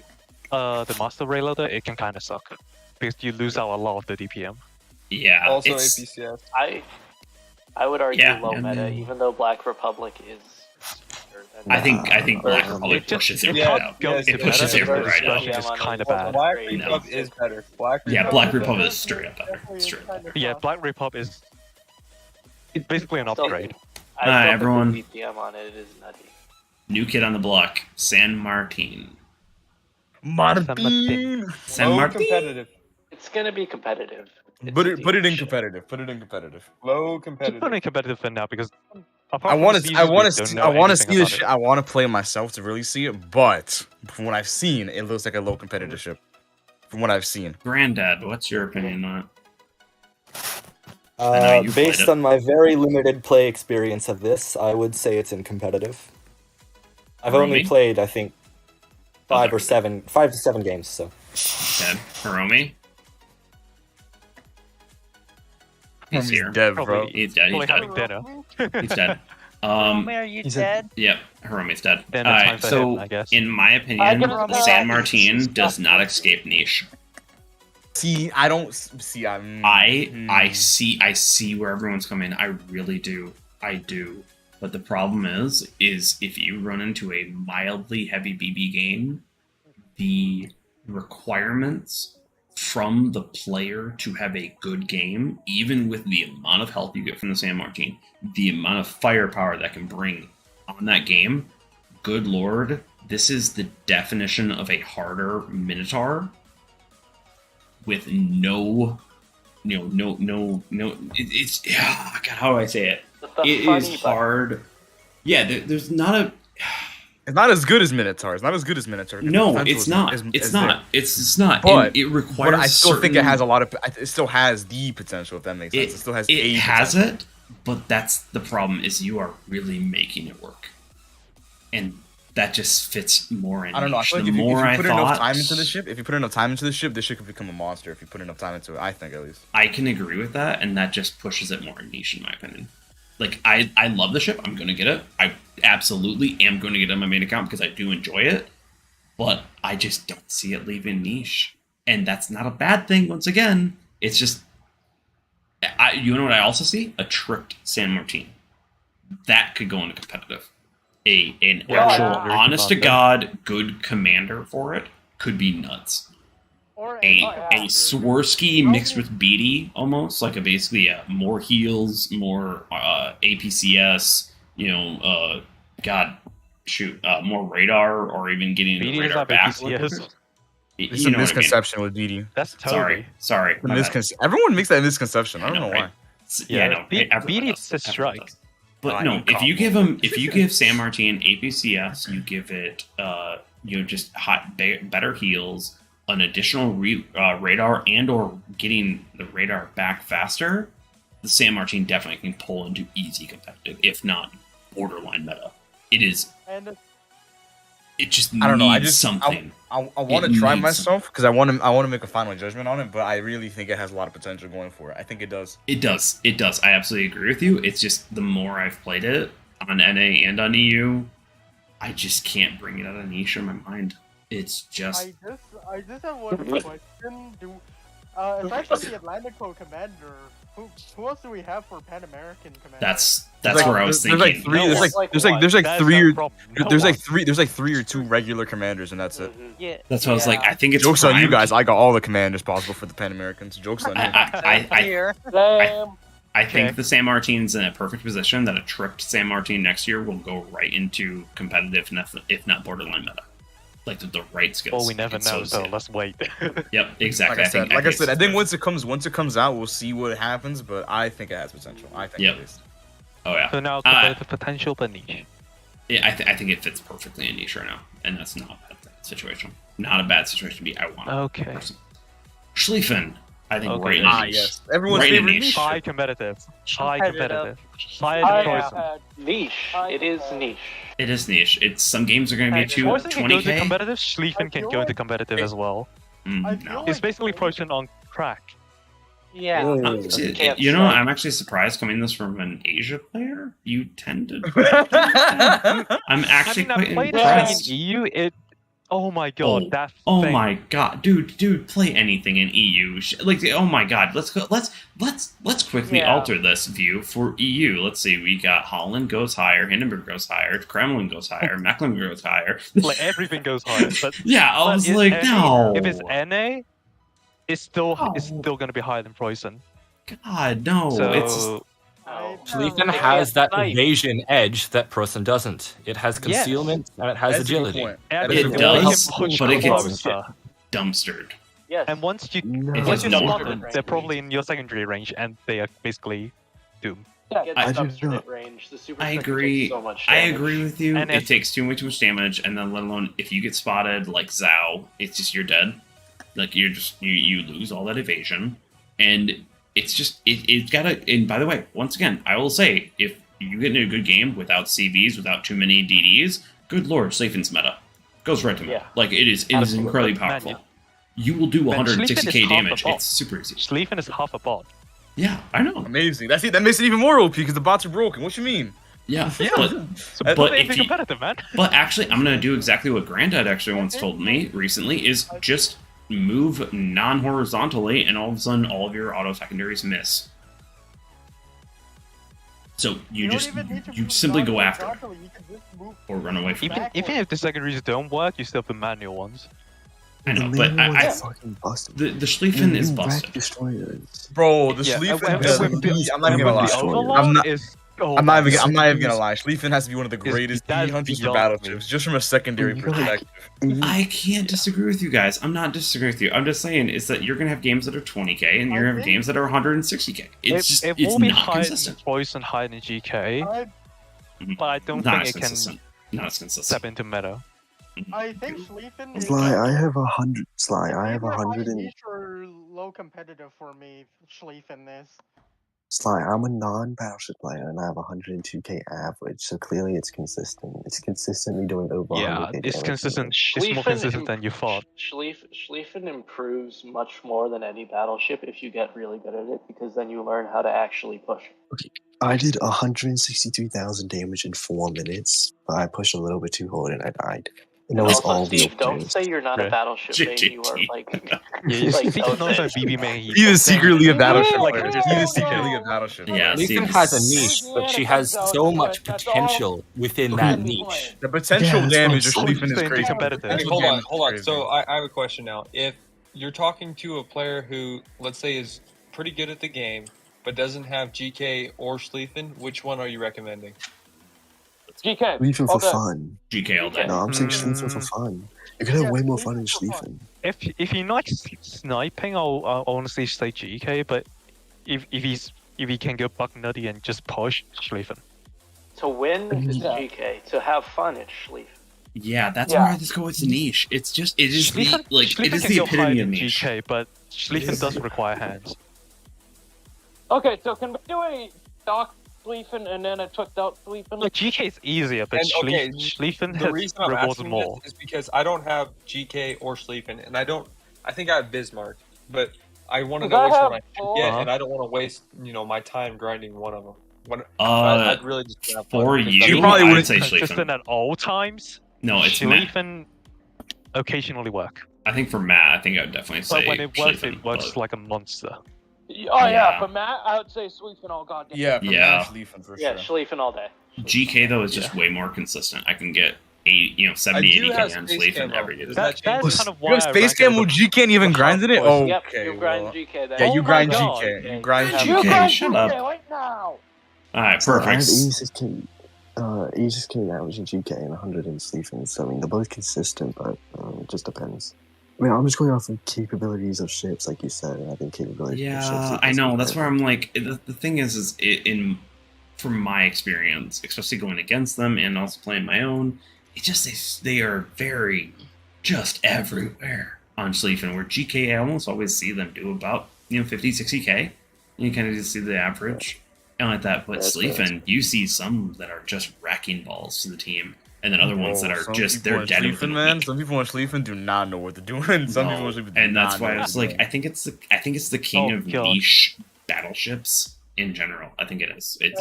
the master reloader, it can kind of suck because you lose out a lot of the DPM. Yeah. Also it's- APCS. I would argue Yeah, low and meta, then- even though Black Republic is. I think Black Republic It just- pushes it yeah, right out. goes It to pushes meta, it but right out. Discussion is kind of Well, bad. Black No. Republic is better. Black Yeah, Black Republic is straight up better. Straight up better. Yeah, Black Republic is it's basically an Still- upgrade. I still think everyone. the BPM on it is nutty. New kid on the block, San Martin. Martin. San Low Martin. competitive. It's gonna be competitive. Put it in competitive. Put it in competitive. Low Just competitive. put in competitive for now because apart I from want the to. I want seasons, to. we I don't know want to anything see the about shit. it. I want to play myself to really see it. But from what I've seen, it looks like a low competitive ship. From what I've seen. Granddad, what's your opinion on it? I know you played Based it. on my very limited play experience of this, I would say it's in competitive. I've only Really? played, I think, 5 to 7 games. So Okay, Hiromi. He's here. Dead, bro. Probably He's dead. He's Probably having dead. dinner. He's dead. Are you dead? Yep, Hiromi's dead. Then it's time for so him, I guess. in my I opinion, can- San Martin does not escape niche. See, I don't see. I see where everyone's coming. I really do. I do. But the problem is if you run into a mildly heavy BB game, the requirements from the player to have a good game, even with the amount of health you get from the San Martin, the amount of firepower that can bring on that game, good lord, this is the definition of a harder Minotaur with no, it's, God, how do I say it? It is hard. Yeah, there's not a... It's not as good as Minotaur. It's not as good as Minotaur. No, it's not. It's not. It's not. But it requires. But I still think it certain- has a lot of. It still has the potential. If that makes sense, it still has. It a has potential. it, but that's the problem. Is you are really making it work, and that just fits more in. I don't know. I niche. feel like The if you more put I enough thought, time into the ship, this ship could become a monster. If you put enough time into it, I think at least. I can agree with that, and that just pushes it more niche, in my opinion. Like I love the ship. I'm gonna get it. I absolutely am going to get it on my main account because I do enjoy it, but I just don't see it leaving niche, and that's not a bad thing. Once again, it's just, you know what I also see? A tricked San Martin that could go into competitive. an actual, honest to God, good commander for it could be nuts. A Swirsky mixed with Beatty, almost like basically more heals, more APCS. More radar, or even getting the radar back. It's a misconception with BD. That's totally sorry. Everyone makes that misconception. I don't know why. BD is a strike. But no, if you give San Martin APCS, you give it just better heals, an additional radar, and or getting the radar back faster, the San Martin definitely can pull into easy competitive, if not borderline meta. It is. It just I don't know. something. I want to try myself because I want to make a final judgment on it, but I really think it has a lot of potential going for it. I think it does. It does. I absolutely agree with you. It's just the more I've played it on NA and on EU, I just can't bring it out of niche in my mind. It's just. I just have one question. Aside from the Atlantico commander, who else do we have for Pan American commander? That's where I was thinking. There's like three or two regular commanders, and that's it. Yeah. That's what I was like. I think it's jokes on you guys. I got all the commanders possible for the Pan Americans. Jokes on you. I think the San Martin's in a perfect position that a tripped San Martin next year will go right into competitive, if not borderline meta. Like the right skills. Well, we never know, so let's wait. Yep, exactly. Like I said, I think once it comes out, we'll see what happens. But I think it has potential. I think it is. Oh yeah. So now competitive potential, but niche. Yeah, I think it fits perfectly in niche right now, and that's not a bad situation. Not a bad situation to be. I want. Okay. Schlieffen, I think right in niche. Yes. Everyone's right favorite niche. High competitive. Niche. It is niche. It is niche. It's some games are going to be 20K. Can go to 20K. competitive. Schlieffen can go into competitive as well. No. It's basically Proton on crack. Yeah. I'm actually surprised coming this from an Asia player. You tend to. I'm actually quite impressed. In EU, oh my god, that. Oh thing. my god, dude, play anything in EU. Oh my god, let's go. Let's quickly alter this view for EU. Let's see, we got Holland goes higher, Hindenburg goes higher, Kremlin goes higher, Mecklenburg goes higher. Like everything goes higher. But yeah, I was like, no. If it's NA, it's still gonna be higher than Preußen. God, no. So, Schlieffen has that evasion edge that Preußen doesn't. It has concealment and it has agility. It does, but it gets dumpstered. Yes. And once you dumpstered. spot them, they're probably in your secondary range, and they are basically doomed. Yeah, it gets dumpstered at range. The super I striker agree. takes so much I damage. agree with you. And it takes too much damage, and then let alone if you get spotted like Zhao, it's just you're dead. Like you lose all that evasion, and it's just it's gotta. And by the way, once again, I will say if you get into a good game without CVs, without too many DDs, good lord, Schlieffen's meta goes right to meta. Like it is incredibly powerful. You will do 160k damage. It's super easy. Schlieffen is half a bot. Yeah, I know. Amazing. That makes it even more OP because the bots are broken. What you mean? Yeah, but if competitive, man. But actually, I'm gonna do exactly what Granddad actually once told me recently: is just move non-horizontally, and all of a sudden, all of your auto secondaries miss. So you simply go after it, or run away from it. Even if the secondaries don't work, you still have the manual ones. I know, but the Schlieffen is busted. Bro, the Schlieffen. I'm not even gonna lie. I'm not even gonna lie. Schlieffen has to be one of the greatest hunters for battleships, just from a secondary perspective. I can't disagree with you guys. I'm not disagreeing with you. I'm just saying is that you're gonna have games that are 20k and you're gonna have games that are 160k. It's not consistent. Preußen higher than GK, but I don't think it can step into meta. I think Schlieffen is Sly, I have 100. Sly, I have 100 and. or low competitive for me. Schlieffen is. Sly, I'm a non-battleship player and I have 102k average, so clearly it's consistent. It's consistently doing over 100k it's consistent. It's more consistent than you thought. Schlieffen improves much more than any battleship if you get really good at it, because then you learn how to actually push. Okay, I did 163,000 damage in 4 minutes, but I pushed a little bit too hard and I died. You know, it's Also, all Steve, don't vectors. say you're not a battleship main. You are like, Yeah, like Steve don't knows say I'm it. BB main. He is secretly a battleship Like, player. just- He is secretly a battleship. Yeah, Leafin Steve has a is- niche, but she has so much potential within that niche. The potential Yeah, that's what I'm damage of saying. Leafin is Saying crazy. competitive. Potential Hold on, damage is hold on. crazy. So I have a question now. If you're talking to a player who, let's say, is pretty good at the game, but doesn't have GK or Schlieffen, which one are you recommending? GK. Schlieffen all for day. fun. GK all day. No, I'm saying Schlieffen for fun. You're gonna have way more fun in Schlieffen. If you like sniping, I'll honestly say GK. But if he can go buck nutty and just push Schlieffen. To win is GK. To have fun, it's Schlieffen. Yeah, that's where I just go with the niche. It's just it is the Schlieffen it is can the go higher epitome of than niche. GK, but Schlieffen does require hands. Okay, so can we do a stock Schlieffen and then a tricked out Schlieffen? Like GK is easier, but And, okay, Schlieffen the has reason I'm rewards asking more. this is because I don't have GK or Schlieffen, and I think I have Bismarck, but I want to know I which one have I should both. get, and I don't want to waste, my time grinding one of them. Uh, I'd really just have for fun. you, You probably I'd wouldn't say Consistent Schlieffen. at all times. No, it's Matt. Schlieffen occasionally work, I think for Matt, I think I would definitely say but when it works, Schlieffen, it works but- like a monster. Oh yeah, Yeah. for Matt, I would say Schlieffen all goddamn. Yeah, for Yeah. Schlieffen for Yeah, sure. Schlieffen all day. GK though is just way more consistent. I can get 70, 80 have K on space Schlieffen camo. every day. Does That's that change? kind of You why have I space rank it cam as with GK and even grinds in it? Oh, Yep, okay. you grind well. GK then. Yeah, you Oh grind my God. GK. You grind Yeah. You GK. guys shut up. right now. Alright, So I have perfect. Aegis King averaging GK and 100 in Schlieffen. So I mean, they're both consistent, but it just depends. I mean, I'm just going off of capabilities of ships, like you said. And I think capabilities of ships. Yeah, I know. That's where I'm like. The thing is from my experience, especially going against them and also playing my own, it just they are very just everywhere on Schlieffen. Where GK, I almost always see them do about 50, 60K. You kind of just see the average and like that. But That's Schlieffen, you see some that are just wrecking balls to the team, and then other ones that are Some just people they're in dead Schlieffen, within a man. week. Some people in Schlieffen do not know what they're doing. Some people in Schlieffen do and that's not why know I what was they're like, doing. I think it's the king Oh, of God. niche battleships in general. I think it is. It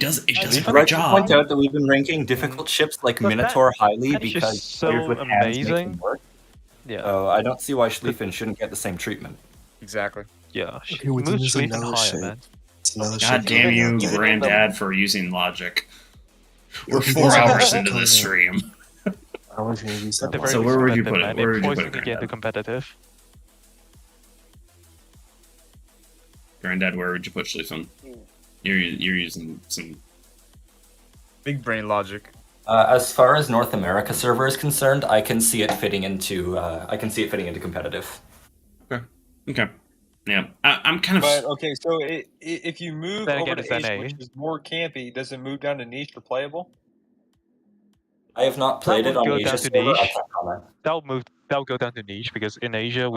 does It's a right great to job. point out that we've been ranking difficult ships like But Minotaur highly that's because just so players with hands make them amazing. work. Yeah, So I don't see why Schlieffen shouldn't get the same treatment. Exactly. yeah. Okay, well, then Move there's Schlieffen another higher, shape. man. It's another God ship damn that you, we get. granddad, for using logic. We're Okay, 4 there's hours another into this component. stream. I was going to use that They're one. very So where would you expensive, put it? man. Where They're would you put poisoning it, again to Granddad? competitive. Granddad, where would you put Schlieffen? You're using some. Big brain logic. As far as North America server is concerned, I can see it fitting into competitive. Okay. Yeah, I'm kind of. But okay, so if you move Then over again, to it's Ace, NA. which is more campy, does it move down to niche or playable? I have not played it would on go Asia down to server. I niche. can't comment. That'll go down to niche because in Asia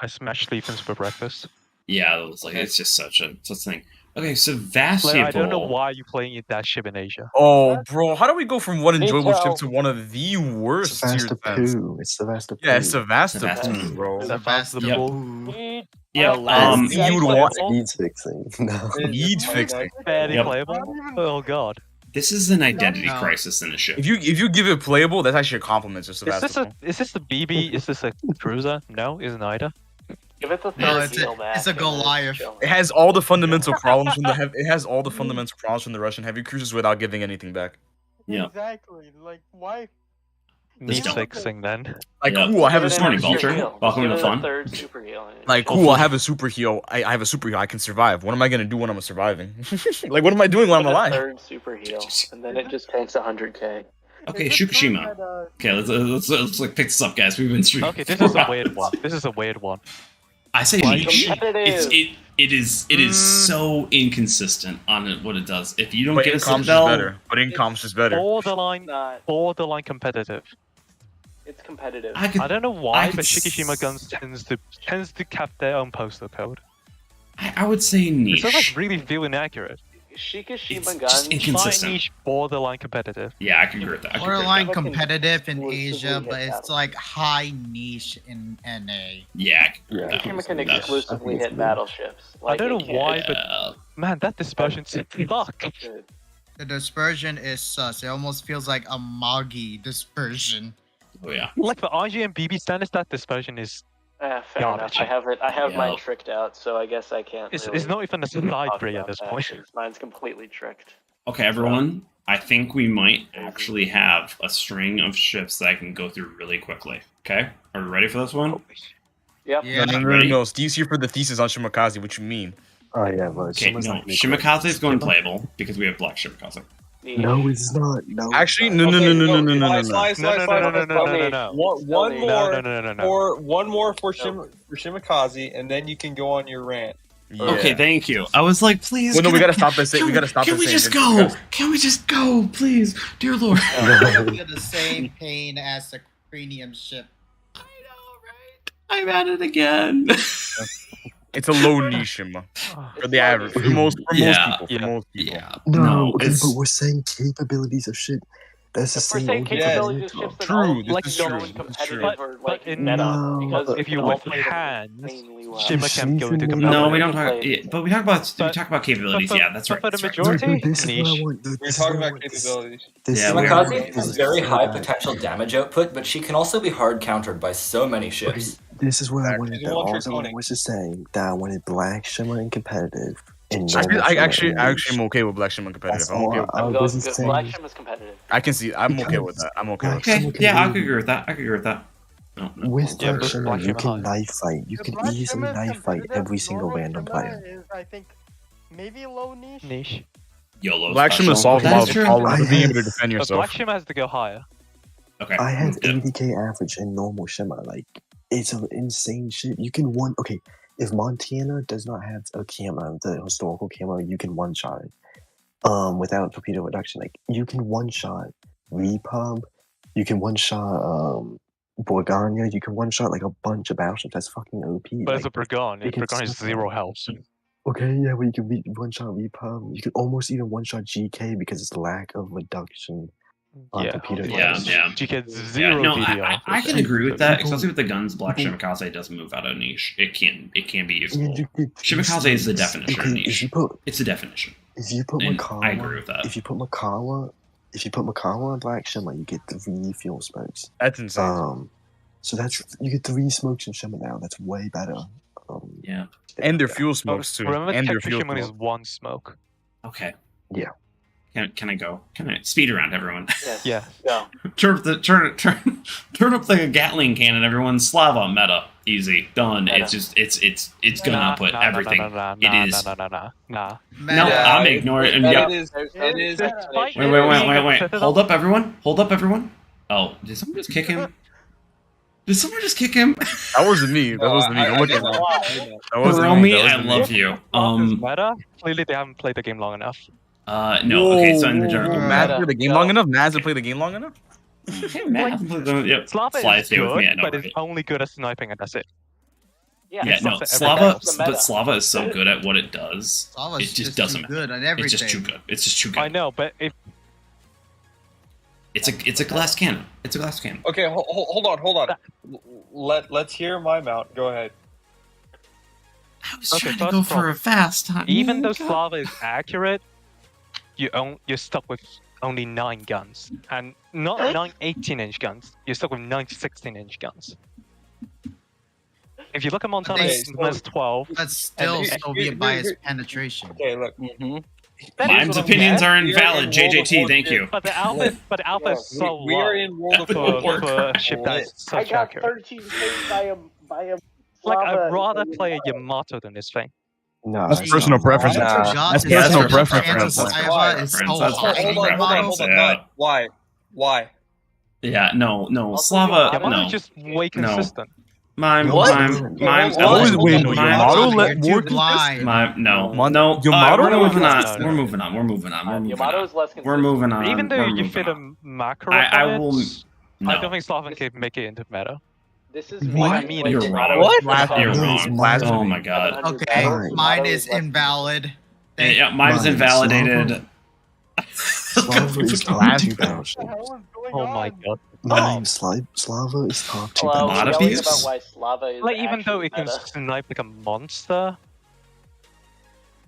I smash Schlieffens for breakfast. Yeah, it was like it's just such a thing. Okay, so Vastable. Like, I don't know why you're playing that ship in Asia. Oh, bro, how do we go from one Me enjoyable too. ship to one of the worst It's tier a defense? Vastapoo. It's the Vastapoo. Yeah, it's a Vastapoo, Vastapoo, bro. Is that fast the Yep. pool? Yeah, Last thing you would want. Needs fixing. No. Needs fixing. Barely Yep. playable. Oh god. This is an identity No. crisis in a ship. If you give it playable, that's actually a compliment to Is this Sevastopol. the BB? Is this a cruiser? No, isn't either. Give it the third No, it's heel, a, man. it's a Goliath. It has all the fundamental problems from the it has all the fundamental problems from the Russian heavy cruisers without giving anything back. Yeah. Exactly. Like, why? Needs fixing then. Like, Yeah. ooh, I have a Good morning, super Vulture. heel. Welcome to Give the it fun. a third super heel. Like, ooh, I have a super heel. I have a super heel. I can survive. What am I gonna do when I'm surviving? Like, what am I doing when I'm Give it a alive? third super heel, and then it just tanks 100k. Okay, Fukushima. Okay, let's like pick this up, guys. We've been streaming. Okay, this is a weird one. This is a weird one. I say Why niche. competitive? It is so inconsistent on what it does. If you don't But get a Incom's is Citadel, better. But Incom's is better. Borderline competitive. It's competitive. I don't know why, I could but Shikishima guns tends to cap their own postal code. I would say niche. It's like really feel inaccurate. Shikishima just guns. inconsistent. Niche, borderline competitive. Yeah, I can agree with that. I can agree with Borderline that. competitive in exclusively Asia, hit but it's battles. like high niche in NA. Yeah, I can agree with that. Shikishima can That's- exclusively it's hit good. battleships. I Like, don't it know can't- why, Yeah. but man, that dispersion sucks. Good. The dispersion is sus. It almost feels like a Moggy dispersion. Oh yeah. Like for RG and BB standards, that dispersion is Fair garbage. enough. I have Yeah. mine tricked out, so I guess I can't. It's really not even a side talk grade at about this that, point. 'cause mine's completely tricked. Okay, everyone. I think we might actually have a string of ships that I can go through really quickly. Okay, are we ready for this one? Yep. No. Steve's here for the thesis on Shimakaze. What you mean? Oh yeah, well, Okay, someone's no. not gonna Shimakaze is going playable because we have black Shimakaze. No, it's not. No. Actually, no. One more for Shimakaze, and then you can go on your rant. Yeah. Okay, thank you. I was like, please. Well, no, we can I- gotta stop this. We gotta stop Can this. we just go? Can we just go, please, dear Lord? Feel the same pain as the cranium ship. I'm at it again. It's a low niche Shima for the average, for most people. No, okay, it's- but we're saying capabilities of shit. That's the same. saying old capabilities thing. of ships, then True, all of this these is go true. in This is competitive true. or But like in meta, because if you all with play them hands, insanely well. Shima can go into No, competitive. No, we don't talk. Yeah, but we talk about capabilities. Yeah, that's right. For the that's right. majority, This is what I niche. want. We're This is talking what I about want. capabilities. This Yeah, is we what I are. want. Shimakaze This has is very so high bad. potential damage output, but she can also be hard countered by so many ships. This is what I wanted. She's That one trick also pony. was just saying that I wanted black Shimmer and competitive. And I normal Shimmer actually and am niche. okay with Black Shimmer competitive. That's I'm all okay with I that. was just saying. Black Shim is competitive. I can see. I'm okay with that. I'm okay with that. Okay, yeah, I could agree with that. I could agree with that. No. With Yeah, Black but Shimmer, Black you Shimmer can high. knife fight. You The can Black easily Shimmer is knife fight competitive, every single normal random Shimmer player. Is, I think maybe low niche. Niche. YOLO. Black Shimmer special. solves a lot That's of true. problems of being able to I defend But yourself. Black Shima has to go higher. Okay. I have Yeah. 80k average in normal Shimmer. Like, it's an insane shit. You can okay, if Montana does not have a camo, the historical camo, you can one-shot it. Without torpedo reduction. Like, you can one-shot Repub, you can one-shot, Borgania, you can one-shot, like, a bunch of battleships. That's fucking OP. But like, it's a Bragon. it can Bragon is snuff 0 out. health. Okay, yeah, but you can one-shot Repub. You can almost even one-shot GK because it's lack of reduction on Yeah. torpedo Yeah, damage. yeah. She gets Yeah, 0 no, DDR. I can agree with that, People- especially with the guns. Black Shimakaze does move out of niche. It can be useful. And you get Shimakaze is the definition of okay, niche. It's the definition. If you put And Makawa, I agree with that. If you put Makawa on Black Shimmer, you get 3 fuel smokes. That's insane. So you get 3 smokes in Shimmer now. That's way better. Yeah. And their fuel smokes too. Remember, And their Tech fuel Shimon is smokes. 1 smoke. Okay. Yeah. Can I go? Can I speed around everyone? Yeah. Go. turn up the Gatling cannon, everyone. Slava meta, easy, done. Meta. It's just it's gonna output everything. It is. Nah. No, Meta. I'm ignoring. Yep. It is. Wait. Hold up, everyone. Oh, did someone just kick him? Did someone just kick him? That wasn't me. That wasn't me. Don't look at me. That wasn't Hiromi, me. That I wasn't love me. you. Meta? Clearly, they haven't played the game long enough. No. Okay, so in the general. Matt played the game long enough. Matt hasn't played the game long enough. Yep. Slava Fly is stay with good, me. I know, but right? it's only good at sniping, and that's it. Yeah, It's no, not for Slava, everything else. but Slava is so good at what it does. Slava's It just just doesn't. too good at It's just too everything. good. It's just too good. I know, but if It's a glass cannon. It's a glass cannon. Okay, hold on. Let's hear my mount. Go ahead. I was Okay, trying to first go of all, for a fast time. even though God. Slava is accurate, you're stuck with only 9 guns, and not 9 18-inch guns. You're stuck with 9 16-inch guns. If you look at Montana, Okay, it's minus 12. That's still here- Soviet here- bias here- penetration. Okay, look. Mime's opinions are invalid. We are in World of JJT, thank you. Warship. But the alpha is so We are low in World of for Warcraft. a ship that's I such got accurate. 13 hits by a Like, Slava I'd rather and play a Yamato than this thing. No, That's personal preference. That's Yeah, personal that's preference. personal Slava is so That's high. personal Hold preference. on. Yeah. Why? Yeah, no, Slava, Yamato no. is just way No. consistent. Mime. Wait, no, Yamato let war No. Yamato We're moving let- on. We're moving on. Yamato is less consistent. We're moving on. Even though We're you moving fit on. a macro I on will. it, No. I don't think Slaven can make it into meta. This is What? why I mean You're Yamato wrong. is less You're consistent. wrong. Oh my god. Okay, mine is invalid. Yeah, mine's invalidated. Slava is top 2 battleship. Oh my god. Slava is top 2 Well, Mod we're battleship. yelling abuse? about why Slava is Like, even though it can meta. snipe like a monster,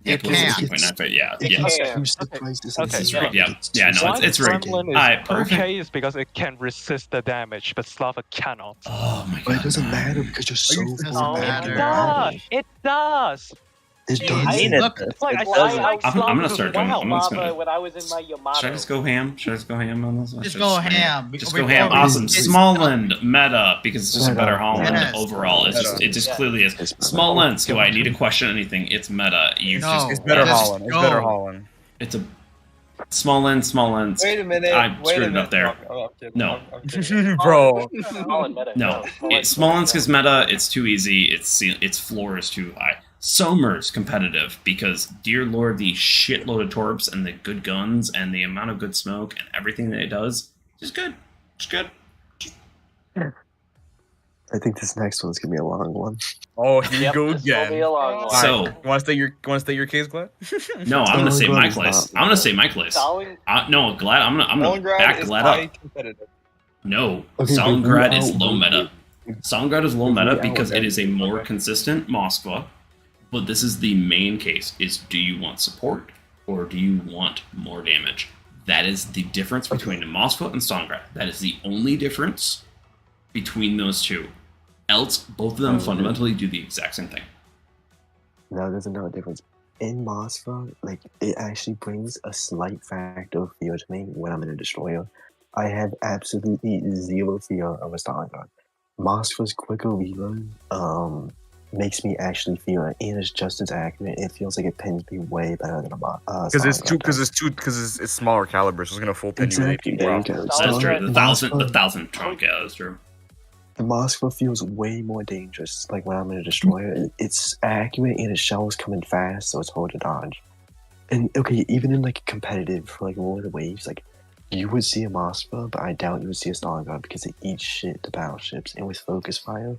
It can. 2.95. Yeah, It yeah. can boost the prices. Okay. It's rigged. Yeah, yeah. No, it's rigged. All Kremlin is right, perfect. okay is because it can resist the damage, but Slava cannot. Oh my But god. it doesn't matter because you're so full It back. does. It does. It I doesn't. mean, Look, it's I like like I'm gonna start going. I'm just lava gonna. when I was in my Yamato. Should I just go ham? Should I just go ham on this one? Just Should I go ham. Just go ham. Awesome. Smallland meta because it's just a better Holland Yes. overall. It's just it just Yeah. clearly is. Smalllands. Do I need to question anything? It's meta. You No. just It's better Just Holland. It's go. better Holland. it's a Smalllands. Wait a minute. I wait screwed a it minute. up there. I'm kidding. No. I'm kidding. Bro. Solid meta. No, Smollensk is meta. It's too easy. Its floor is too high. Somer's competitive because, dear lord, the shitload of torps and the good guns and the amount of good smoke and everything that it does is good. It's good. I think this next one's gonna be a long one. Oh, here you go This will again. be a long one. So you want to state your case, Glad? no, I'm gonna say my Stalingrad's place. not I'm gonna say my place. No, Glad. I'm gonna Stalingrad back is Glad high up. competitive. No, Okay, Stalingrad but is we low meta. Stalingrad is low meta we because it is a more Okay. consistent Moskva. But this is the main case: is do you want support or do you want more damage? That is the difference between the Moskva and Stalingrad. That is the only difference between those two. Else, both of them fundamentally do the exact same thing. Now there's another difference. In Moskva, like it actually brings a slight factor of fear to me when I'm in a destroyer. I have absolutely zero fear of a Stalingrad. Moskva's quicker reload makes me actually feel it, and it's just as accurate. It feels like it pins me way better than a Because it's smaller caliber, so it's gonna full pin Exactly, you. there you go. That's true. The Moskva- thousand trunk, yeah, that's true. The Moskva feels way more dangerous. Like when I'm in a destroyer, it's accurate and its shells coming fast, so it's hard to dodge. And okay, even in like competitive, like War of the Waves, like you would see a Moskva, but I doubt you would see a Stalingrad because it eats shit to battleships. And with focus fire,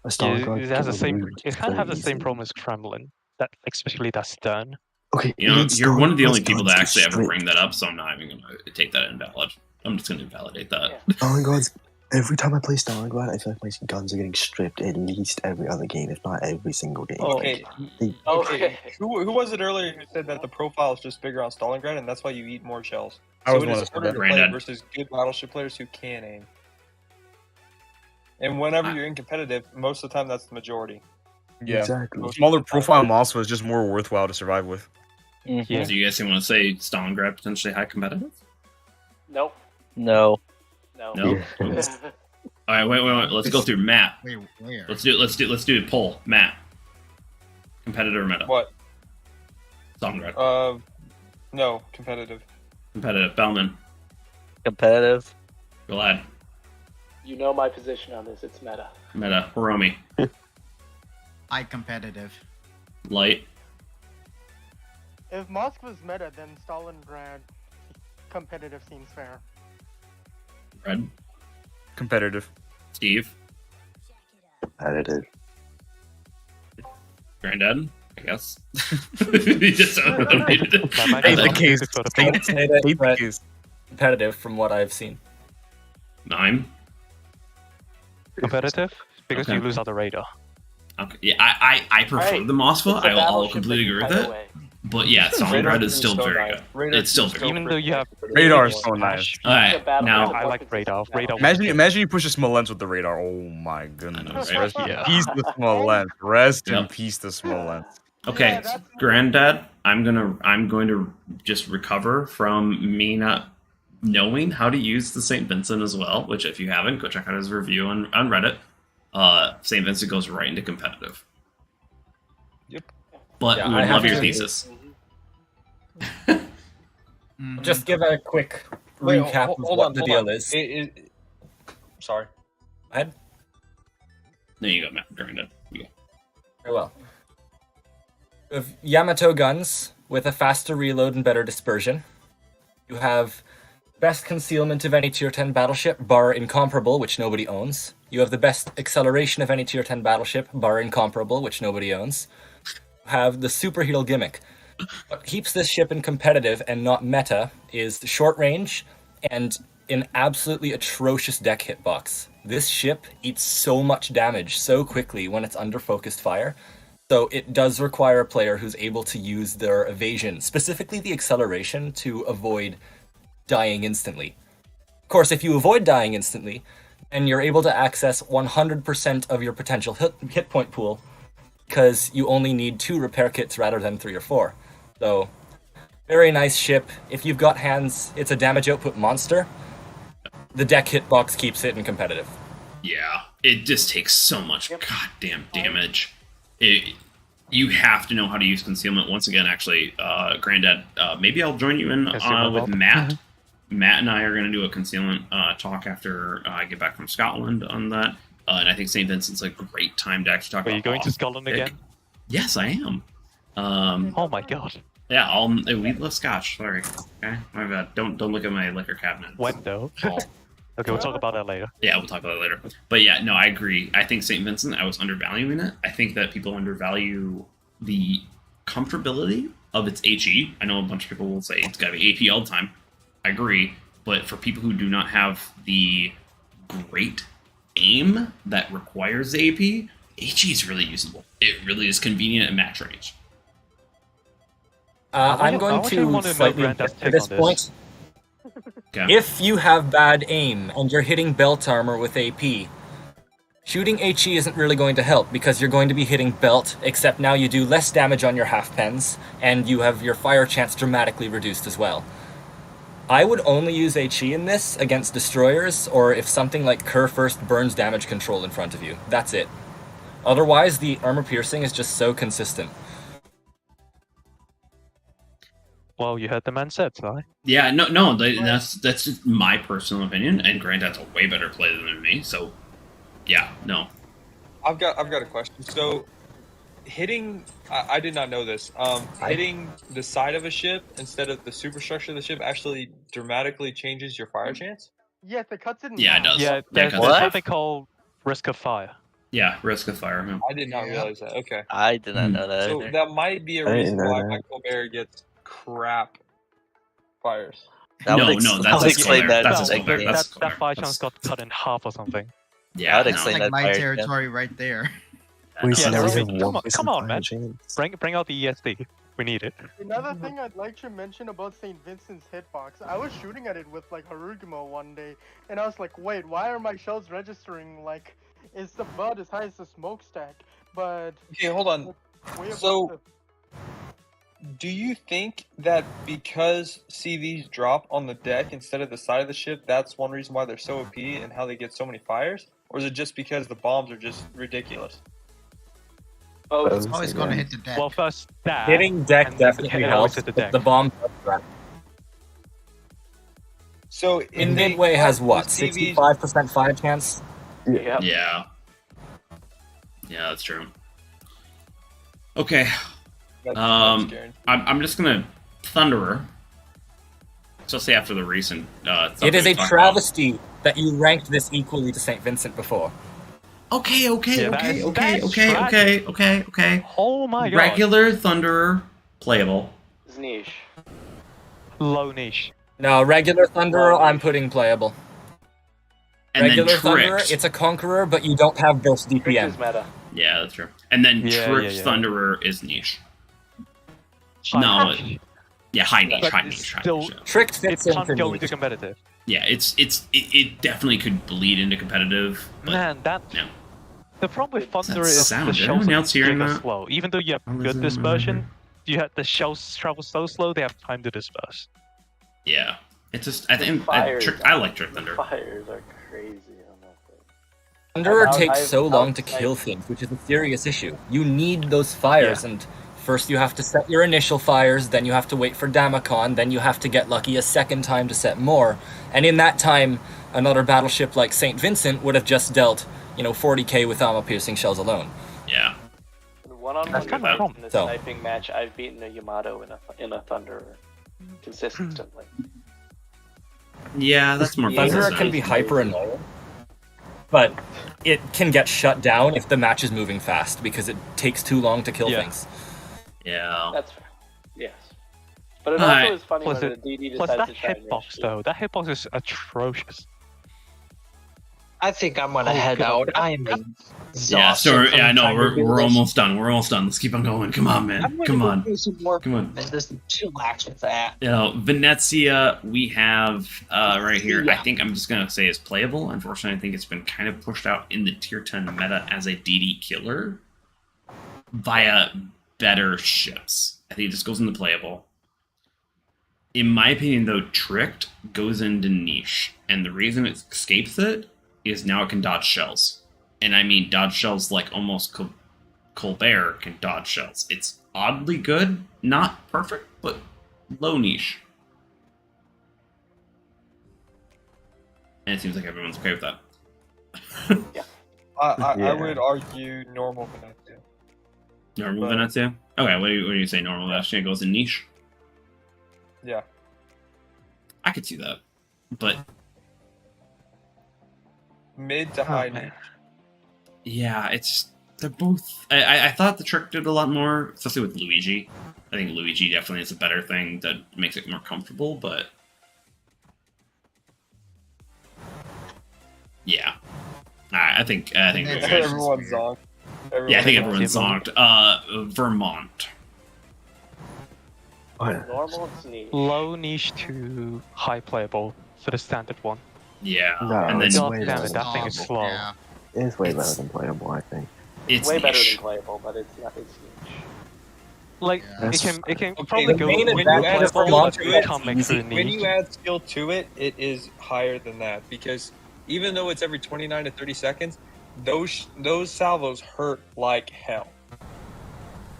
a Stalingrad It has the can same. remove It can have the very same easily. problem as Kremlin. That especially that stern. Okay, You know, even you're one of the only Stalingrad's people that guns actually get ever stripped. bring that up, so I'm not even gonna take that invalid. I'm just gonna invalidate that. Stalingrad's every time I play Stalingrad, I feel like my guns are getting stripped at least every other game, if not every single game. Okay. They- Okay. Who was it earlier who said that the profile is just bigger on Stalingrad and that's why you eat more shells? I So was it one is of those harder to play Brandon. versus good battleship players who can aim. And whenever you're in competitive, most of the time that's the majority. Yeah. Exactly. Smaller profile Moskva is just more worthwhile to survive with. Yeah. So you guys want to say Stalingrad potentially high competitive? Nope. No. No. No. All right, wait. Let's go through Matt. Wait, where? Let's do a poll. Matt, competitive or meta? What? Stalingrad. No, competitive. Competitive. Bellman. Competitive. Glad. You know my position on this. It's meta. Meta. Hiromi. I competitive. Light. If Moskva's meta, then Stalingrad competitive seems fair. Red. Competitive. Steve. Competitive. Granddad. I guess. He just unmuted it. State the case. State the case. Competitive from what I've seen. 9. Competitive because Okay. you lose on the radar. Okay. Yeah, I prefer Alright, the Moskva. it's a I'll battleship completely that agree you with fight it. away. But yeah, Stalingrad is still very good. It's still very Even though you have Radar is so nice. All right, now I like radar. Radar. Imagine you push a Smolensk with the radar. Oh my goodness. Rest in Yeah. peace to Smolensk. Rest in Yep. peace to Smolensk. Okay, Granddad, I'm going to just recover from me not knowing how to use the St. Vincent as well. Which, if you haven't, go check out his review on Reddit. St. Vincent goes right into competitive. Yep. But Yeah, we I would have love your to- thesis. Just give a quick recap of what the deal is. Sorry. Ahead. There you go, Matt. Granddad. You go. Very well. You have Yamato guns with a faster reload and better dispersion. You have best concealment of any tier 10 battleship, bar Incomparable, which nobody owns. You have the best acceleration of any tier 10 battleship, bar Incomparable, which nobody owns. You have the superhero gimmick. What keeps this ship in competitive and not meta is short range and an absolutely atrocious deck hitbox. This ship eats so much damage so quickly when it's under focused fire So it does require a player who's able to use their evasion, specifically the acceleration, to avoid dying instantly. Of course, if you avoid dying instantly, then you're able to access 100% of your potential hit point pool, because you only need 2 repair kits rather than 3 or 4. So, very nice ship. If you've got hands, it's a damage output monster. The deck hitbox keeps it in competitive. Yeah, it just takes so much goddamn damage. You have to know how to use concealment. Once again, actually, Granddad, maybe I'll join you in with Matt. Matt and I are going to do a concealment talk after I get back from Scotland on that. And I think St. Vincent's a great time to actually talk about. Are you going to Scotland again? Yes, I am. Oh my god. Yeah, we love Scotch. Sorry. Okay, my bad. Don't look at my liquor cabinet. When though? Okay, we'll talk about that later. Yeah, we'll talk about it later. But yeah, no, I agree. I think St. Vincent, I was undervaluing it. I think that people undervalue the comfortability of its HE. I know a bunch of people will say it's got to be AP all the time. I agree. But for people who do not have the great aim that requires the AP, HE is really usable. It really is convenient at match range. I'm going to slightly object to this point. Okay. If you have bad aim and you're hitting belt armor with AP, shooting HE isn't really going to help because you're going to be hitting belt, except now you do less damage on your half pens, and you have your fire chance dramatically reduced as well. I would only use HE in this against destroyers, or if something like Kerr first burns damage control in front of you. That's it. Otherwise, the armor piercing is just so consistent. Well, you heard the man said, right? Yeah, no, that's just my personal opinion, and Granddad's a way better player than me, so yeah, no. I've got a question. So, hitting, I did not know this. Hitting the side of a ship instead of the superstructure of the ship actually dramatically changes your fire chance. Yes, it cuts it in Yeah, it half. does. Yeah, there's something called risk of fire. Yeah, risk of fire. Yeah. I did not realize that. Okay. I did not know that. So either. that might be a I didn't reason know why that. my Colbert gets crap fires. That would that's explain that. That's No, Colbert. that fire chance got cut in half or something. Yeah, I'd no. explain Like that. my fire territory right there. We Yeah, never so even come walk on, with man. some Bring out the ESD. We need it. Another thing I'd like to mention about St. Vincent's hitbox, I was shooting at it with like Harugimo one day, and I was like, wait, why are my shells registering like is the mud as high as the smokestack? But Okay, hold on. way above So, do you think that because CVs drop on the deck instead of the side of the ship, that's one reason why they're so OP and how they get so many fires? Or is it just because the bombs are just ridiculous? Oh, It's always going to hit the deck. Well, first that. Hitting deck and then definitely it helps, always hit the but deck. the bomb does that. So In Midway has what, the CVs 65% fire chance? yeah. Yeah, that's true. Okay, That's scary. I'm just gonna Thunderer, especially after the recent. Stuff It is we a talked travesty that you ranked this equally to St. Vincent before. Okay. Yeah, that's Okay. Oh my god. Regular Thunderer, playable. It's niche. Low niche. No, regular Thunderer, I'm putting playable. And Regular then Thunderer, Tricked. it's a Conqueror, but you don't have burst Trick DPM. is meta. Yeah, that's true. And then Yeah, Tricked yeah. Thunderer is niche. High No, niche. Yeah, high niche, But high it's niche, high still- niche. Tricked It fits can't into go into niche. competitive. Yeah, it definitely could bleed into competitive. But Man, that. no. The problem with Thunder That is sound. the Anyone shells else hearing are that? slow. Even though you have good dispersion, you have the shells travel so slow they have time to disperse. Yeah, it's just I think Fires I like Trick Thunder. Fires are crazy on that thing. Thunderer I've- takes I've so long to outside- kill things, which is a serious issue. You need those fires, and first you have to set your initial fires, then you have to wait for Damacon, then you have to get lucky a second time to set more. And in that time, another battleship like St. Vincent would have just dealt, 40k with armor-piercing shells alone. Yeah. One-on-one That's kinda fight in a so. sniping match, I've beaten a Yamato in a Thunderer consistently. Yeah, that's more. Thunderer consistent. can be hyper annoying, but it can get shut down if the match is moving fast because it takes too long to kill things. Yeah. That's fair. Yes. But it also is funny Plus, when the DD plus decides that to try and hitbox though, that hitbox is atrocious. I think I'm gonna Oh, head God. out. I am being Yeah, so I know we're almost done. We're almost done. Let's keep on going. Come on, man. Come on. Come on. Just chillax with that. You know, Venezia, we have right here. I think I'm just gonna say is playable. Unfortunately, I think it's been kind of pushed out in the tier 10 meta as a DD killer via better ships. I think it just goes into playable. In my opinion, though, Tricked goes into niche, and the reason it escapes it is now it can dodge shells. And I mean dodge shells like almost Colbert can dodge shells. It's oddly good, not perfect, but low niche. And it seems like everyone's okay with that. Yeah. I would argue normal Venezia. Normal Venezia? Okay, what do you say? Normal Venezia goes in niche? Yeah. I could see that. But mid to high niche. Yeah, it's they're both. I thought the Trick did a lot more, especially with Luigi. I think Luigi definitely is a better thing that makes it more comfortable, but yeah, I think everyone's zonked. Yeah, I think everyone's zonked. Vermont. Normal, it's niche. Low niche to high playable for the standard one. Yeah, No, and then it's God way damn better it, that thing is than slow. playable. It's way better than playable, I think. It's way better than playable, but it's not. It's niche. Like That's it can Okay, probably the go main when you advantage add of skill Vermont to to it, it, can't make through when niche. you add skill to it, it is higher than that because even though it's every 29 to 30 seconds, those salvos hurt like hell.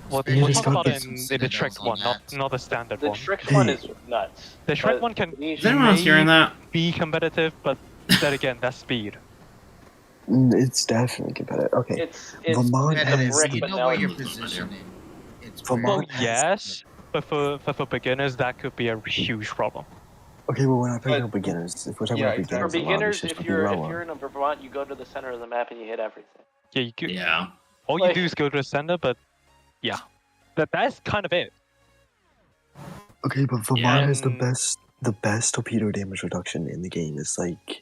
Well, Yeah, we're just talking about got in the trick one, not the standard The one. trick one is nuts. The trick but one can niche- Is anyone else hearing that? be competitive, but then again, that's speed. It's definitely competitive. Okay, It's Vermont it's has a brick, the- but know now where it's you're niche. positioning. It's Well, Vermont has- yes, but for beginners, that could be a huge problem. Okay, well, when I talk about beginners, if we're talking about For beginners, a lot of these beginners, ships if could be you're lower. in a Vermont, you go to the center of the map and you hit everything. Yeah, you could. Yeah. All Like- you do is go to the center, but yeah, that's kind of it. Okay, but Vermont Yeah. has the best torpedo damage reduction in the game. It's like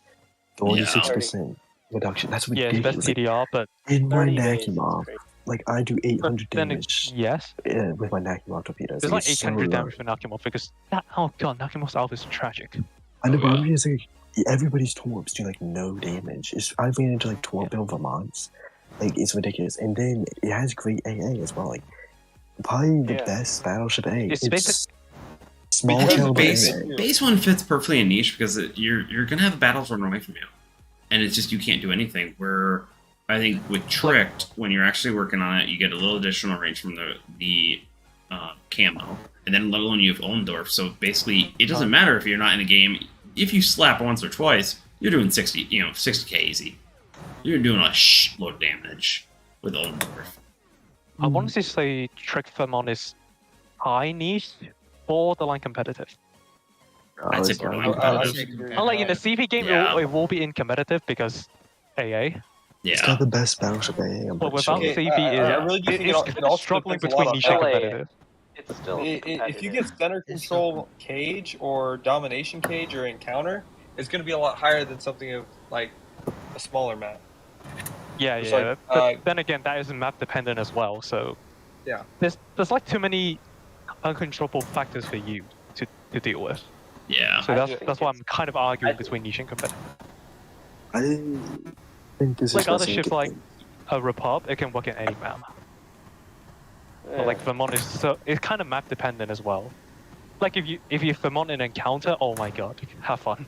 46% reduction. That's Yeah, it's best ridiculous. Like, TDR, but in my 30 days is Nakimov, crazy. like I do 800 then damage yes, with my Nakimov torpedoes. there's like it's so 800 low. damage for Nakimov because oh god, Nakimov's alpha is tragic. And the Oh, problem is like everybody's torps do like no damage. I ran into like torp build Vermonts. Like it's ridiculous. And then it has great AA as well. Like probably the Yeah. best battleship AA. It's It's basic- small Because caliber base, AA. base one fits perfectly in niche because you're gonna have battles run away from you, and it's just you can't do anything. Where I think with Tricked, when you're actually working on it, you get a little additional range from the camo, and then let alone you have Ollendorf. So basically, it doesn't matter if you're not in a game. If you slap once or twice, you're doing 60k easy. You're doing a shitload of damage with Ollendorf. I want to say Trick Vermont is high niche, borderline competitive. I'd say it's borderline not- competitive. Unlike in the CV game, Yeah. it will be in competitive because AA. It's Yeah. got the best battleship AA. I'm But pretty without sure. CV, I really do think it's it kind of also struggling depends a lot between on niche and LA. competitive. It's still If you competitive. get center control cage or domination cage or encounter, it's going to be a lot higher than something of like a smaller map. Yeah, It's yeah. like, but then again, that is map dependent as well. So Yeah. there's like too many uncontrollable factors for you to deal with. Yeah. So I that's think that's why I'm kind of arguing I- between niche and competitive. I think this Like is other what's ships like a Repub, it can work in any map. But like Vermont is it's kind of map dependent as well. Like if you Vermont an encounter, oh my god, have fun.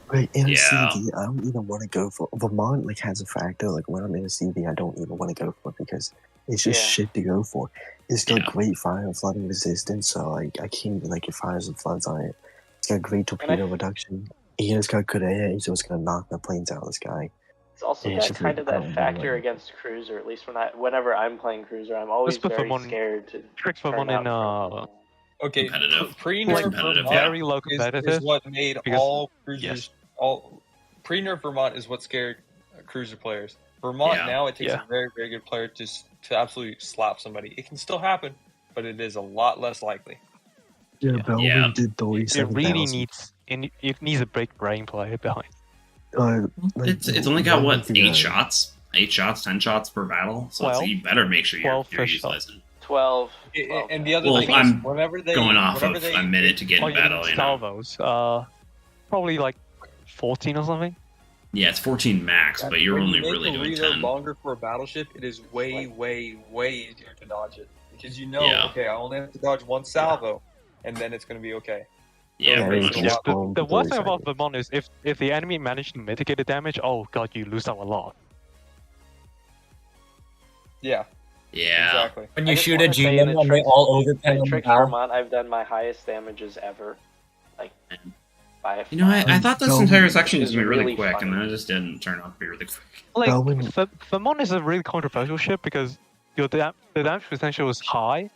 Right, in a Yeah. CV, I don't even want to go for Vermont. Like has a factor. Like when I'm in a CV, I don't even want to go for it because it's just Yeah. shit to go for. It's got Yeah. great fire and flooding resistance, so like I can't like it fires and floods on it. It's got great torpedo reduction. And it's got good AA, so it's gonna knock the planes out of the sky. It's also Yeah, it got should kind be of that going factor away. against cruiser. At least whenever I'm playing cruiser, I'm always Let's put very Vermont- scared to Trick turn Vermont in out. Okay, Competitive. pre-nerf Competitive, Vermont yeah. Very low is competitive. what made because- all cruisers yes. all pre-nerf Vermont is what scared cruiser players. Vermont Yeah. now it takes Yeah. a very very good player to absolutely slap somebody. It can still happen, but it is a lot less likely. Yeah, Yeah. Belvin Yeah. did It 37,000. really needs it needs a big brain play behind. Like, It's only got what Belvin did, 8 shots. 8 shots, 10 shots per battle. So it's, 12. you better make sure you're 12 fish utilizing. 12. And the other Well, thing I'm is, whenever they going off whenever of they, a minute to get in battle, you know. salvos. Probably like 14 or something. Yeah, it's 14 max, but you're when only you make really the doing reload 10. longer for a battleship, it is way, way, way easier to dodge it because you know, Yeah. okay, I only have to dodge one salvo, and then it's going to be okay. Yeah, So it makes it a lot- The worst thing about Vermont is if the enemy managed to mitigate the damage, oh god, you lose out a lot. Yeah. Yeah. Exactly. When I you just shoot a wanna say GM that and they Tricks- all overpin at on the Tricks bow. Vermont, I've done my highest damages ever. Like, by a You know, I thought this entire section was Which going to is be really really quick, and funny. then it just didn't turn out to be really quick. Like, Vermont is a really controversial ship because the damage potential is high,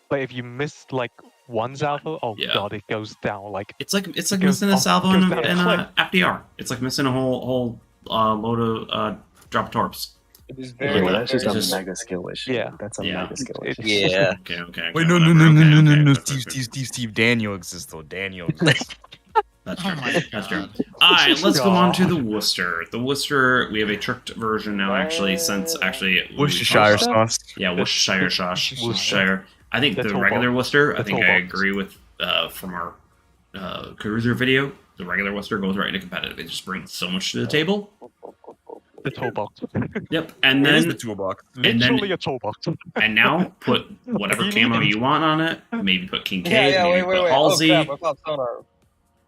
but if you miss like one salvo, oh god, it goes down like It's like it goes missing a off- salvo goes in down a cliff. FDR. It's like missing a whole load of drop torps. It is Yeah, very, that's just very a mega skill issue. Yeah. That's a Yeah. mega skill It- issue. Yeah. Okay. Wait, no, Steve, Daniel exists though. Daniel exists. That's true. That's true. Alright, let's go on to the Worcester. The Worcester, we have a tricked version now, actually, since actually... Worcestershire sauce. Yeah, Worcestershire sauce. Worcestershire. I think The the toolbox. regular Worcester, I The think I toolbox. agree with, from our cruiser video, the regular Worcester goes right into competitive. It just brings so much to the table. The toolbox. Yep, and It is then... the toolbox. And Literally then, a toolbox. and now put whatever You need camo them. you want on it. Maybe put Kincaid, yeah, maybe wait, put wait. Halsey. Oh crap! I thought sonar.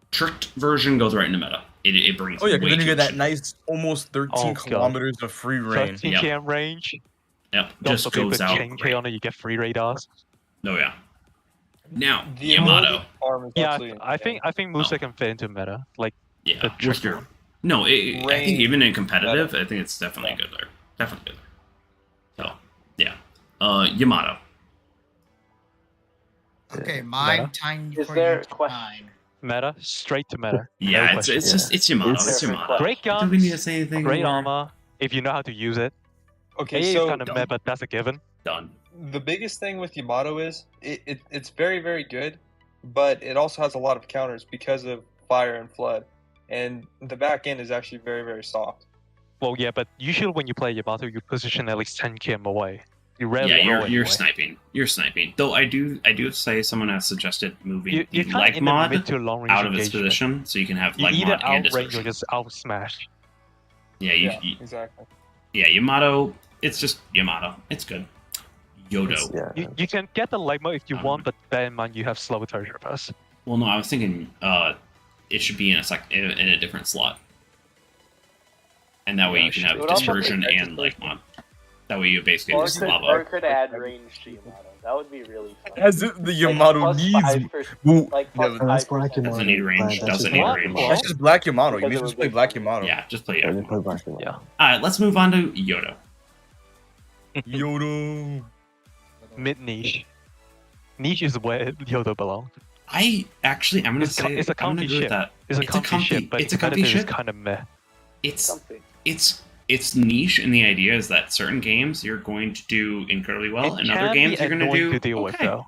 Tricked version goes right into meta. It brings. Oh yeah, way because then you too get that much. nice almost 13 Oh, God. kilometers of free range. 13 Yep. km range. Yep, God just forbid, goes with out. chain K on it, you get free radars. Oh yeah. Now The Yamato. arm is Yeah, absolutely I think Musa can fit into meta. Like Yeah, the trick Worcester. one. No, I think Range even in competitive, I think it's definitely good there. Definitely good there. So yeah, Yamato. Okay, my Meta. time Is for there you a to question? shine. Meta, straight to meta. Yeah, No it's question. just it's Yamato. It's Yamato. Great guns. Do we need to say anything? Great more? armor. If you know how to use it. Okay, AA is so kind of meh, but that's a given. Done. the biggest thing with Yamato is it's very, very good, but it also has a lot of counters because of fire and flood, and the back end is actually very, very soft. Well, yeah, but usually when you play Yamato, you position at least 10 km away. You rarely Yeah, roll you're anyway. sniping. You're sniping. Though I do say someone has suggested moving You're the kind leg of in the mod mid to long range out of its engagement. position, so you can have You leg either mod and outrange or dispersion. just out smash. Yeah, Yeah, exactly. Yeah, Yamato. It's just Yamato. It's good. Yodo. You can get the leg mode if you want, but bear in mind you have slower turret reverse. Well, no, I was thinking it should be in a different slot, and that way you can have It would also dispersion make and leg mod. That way you basically Or just could, lava. or could add range to Yamato. That would be really fun. As it, the Yamato plus needs. 5%, Well, like yeah, plus but that's 5%. black Yamato. Doesn't need range. That's Doesn't just need black range. Yamato. That's just Black Yamato. You Because need it to would just play be Black fun. Yamato. Yeah, just play Yeah, Yodo. just play black Yamato. Yeah. All right, let's move on to Yodo. Yodo. Mid niche. Niche is where Yodo belongs. I'm gonna It's say a I'm gonna comfy agree with ship. that. It's a comfy ship, but it's a comfy competitive is ship. kind of meh. It's niche, and the idea is that certain games you're going to do incredibly well, It and other can games be you're going to annoying do to deal with, okay. though.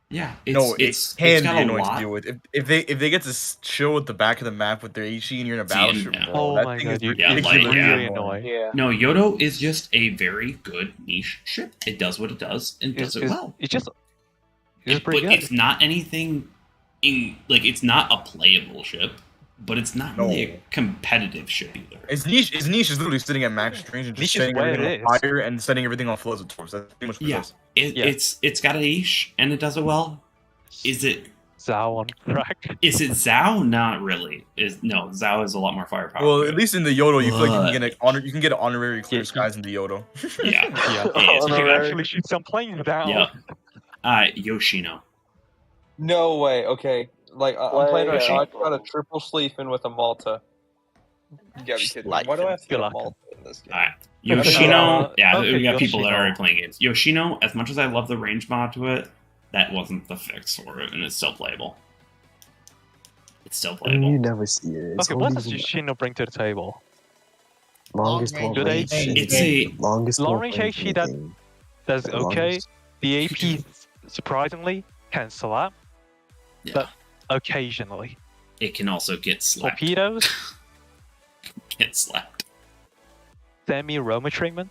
Yeah, No, it's can got be a annoying lot. to deal with. If they get to chill at the back of the map with their HE and you're in a battleship, yeah. bro, Oh that my thing God, is you- ridiculously it's really annoying. Yeah. No, Yodo is just a very good niche ship. It does what it does and does it well. It's just But pretty good. it's not anything it's not a playable ship, but it's not really a competitive ship either. It's niche. It's niche is literally sitting at max range and just Niche is setting where everything it on is. fire and setting everything on flows of torps. That's pretty much what it is. It's got a niche and it does it well. Is it Zao on crack? Is it Zao? Not really. Zao has a lot more firepower. Well, at least in the Yodo, you feel like But- you can get an honorary clear skies in the Yodo. Yeah, Yeah. You can actually shoot some planes down. Yeah. Yoshino. No way. Okay, like I'm playing right now. I Play- got a triple sleeve in with a Malta. You gotta be kidding me. Why do I have to get a Malta in this game? Alright. Yoshino, yeah, okay, we got people that are Yoshino. already playing games. Yoshino, as much as I love the range mod to it, that wasn't the fix for it, and it's still playable. It's still I mean, playable. you never see it. It's Okay, what only does the Yoshino bring to the table? longest Long long range. range. It's a longest long long range range HE that- game. That's The okay. longest. The AP surprisingly can slap, Yeah. but occasionally. It can also get slapped. Torpedoes? Get slapped. semi-Roma treatment.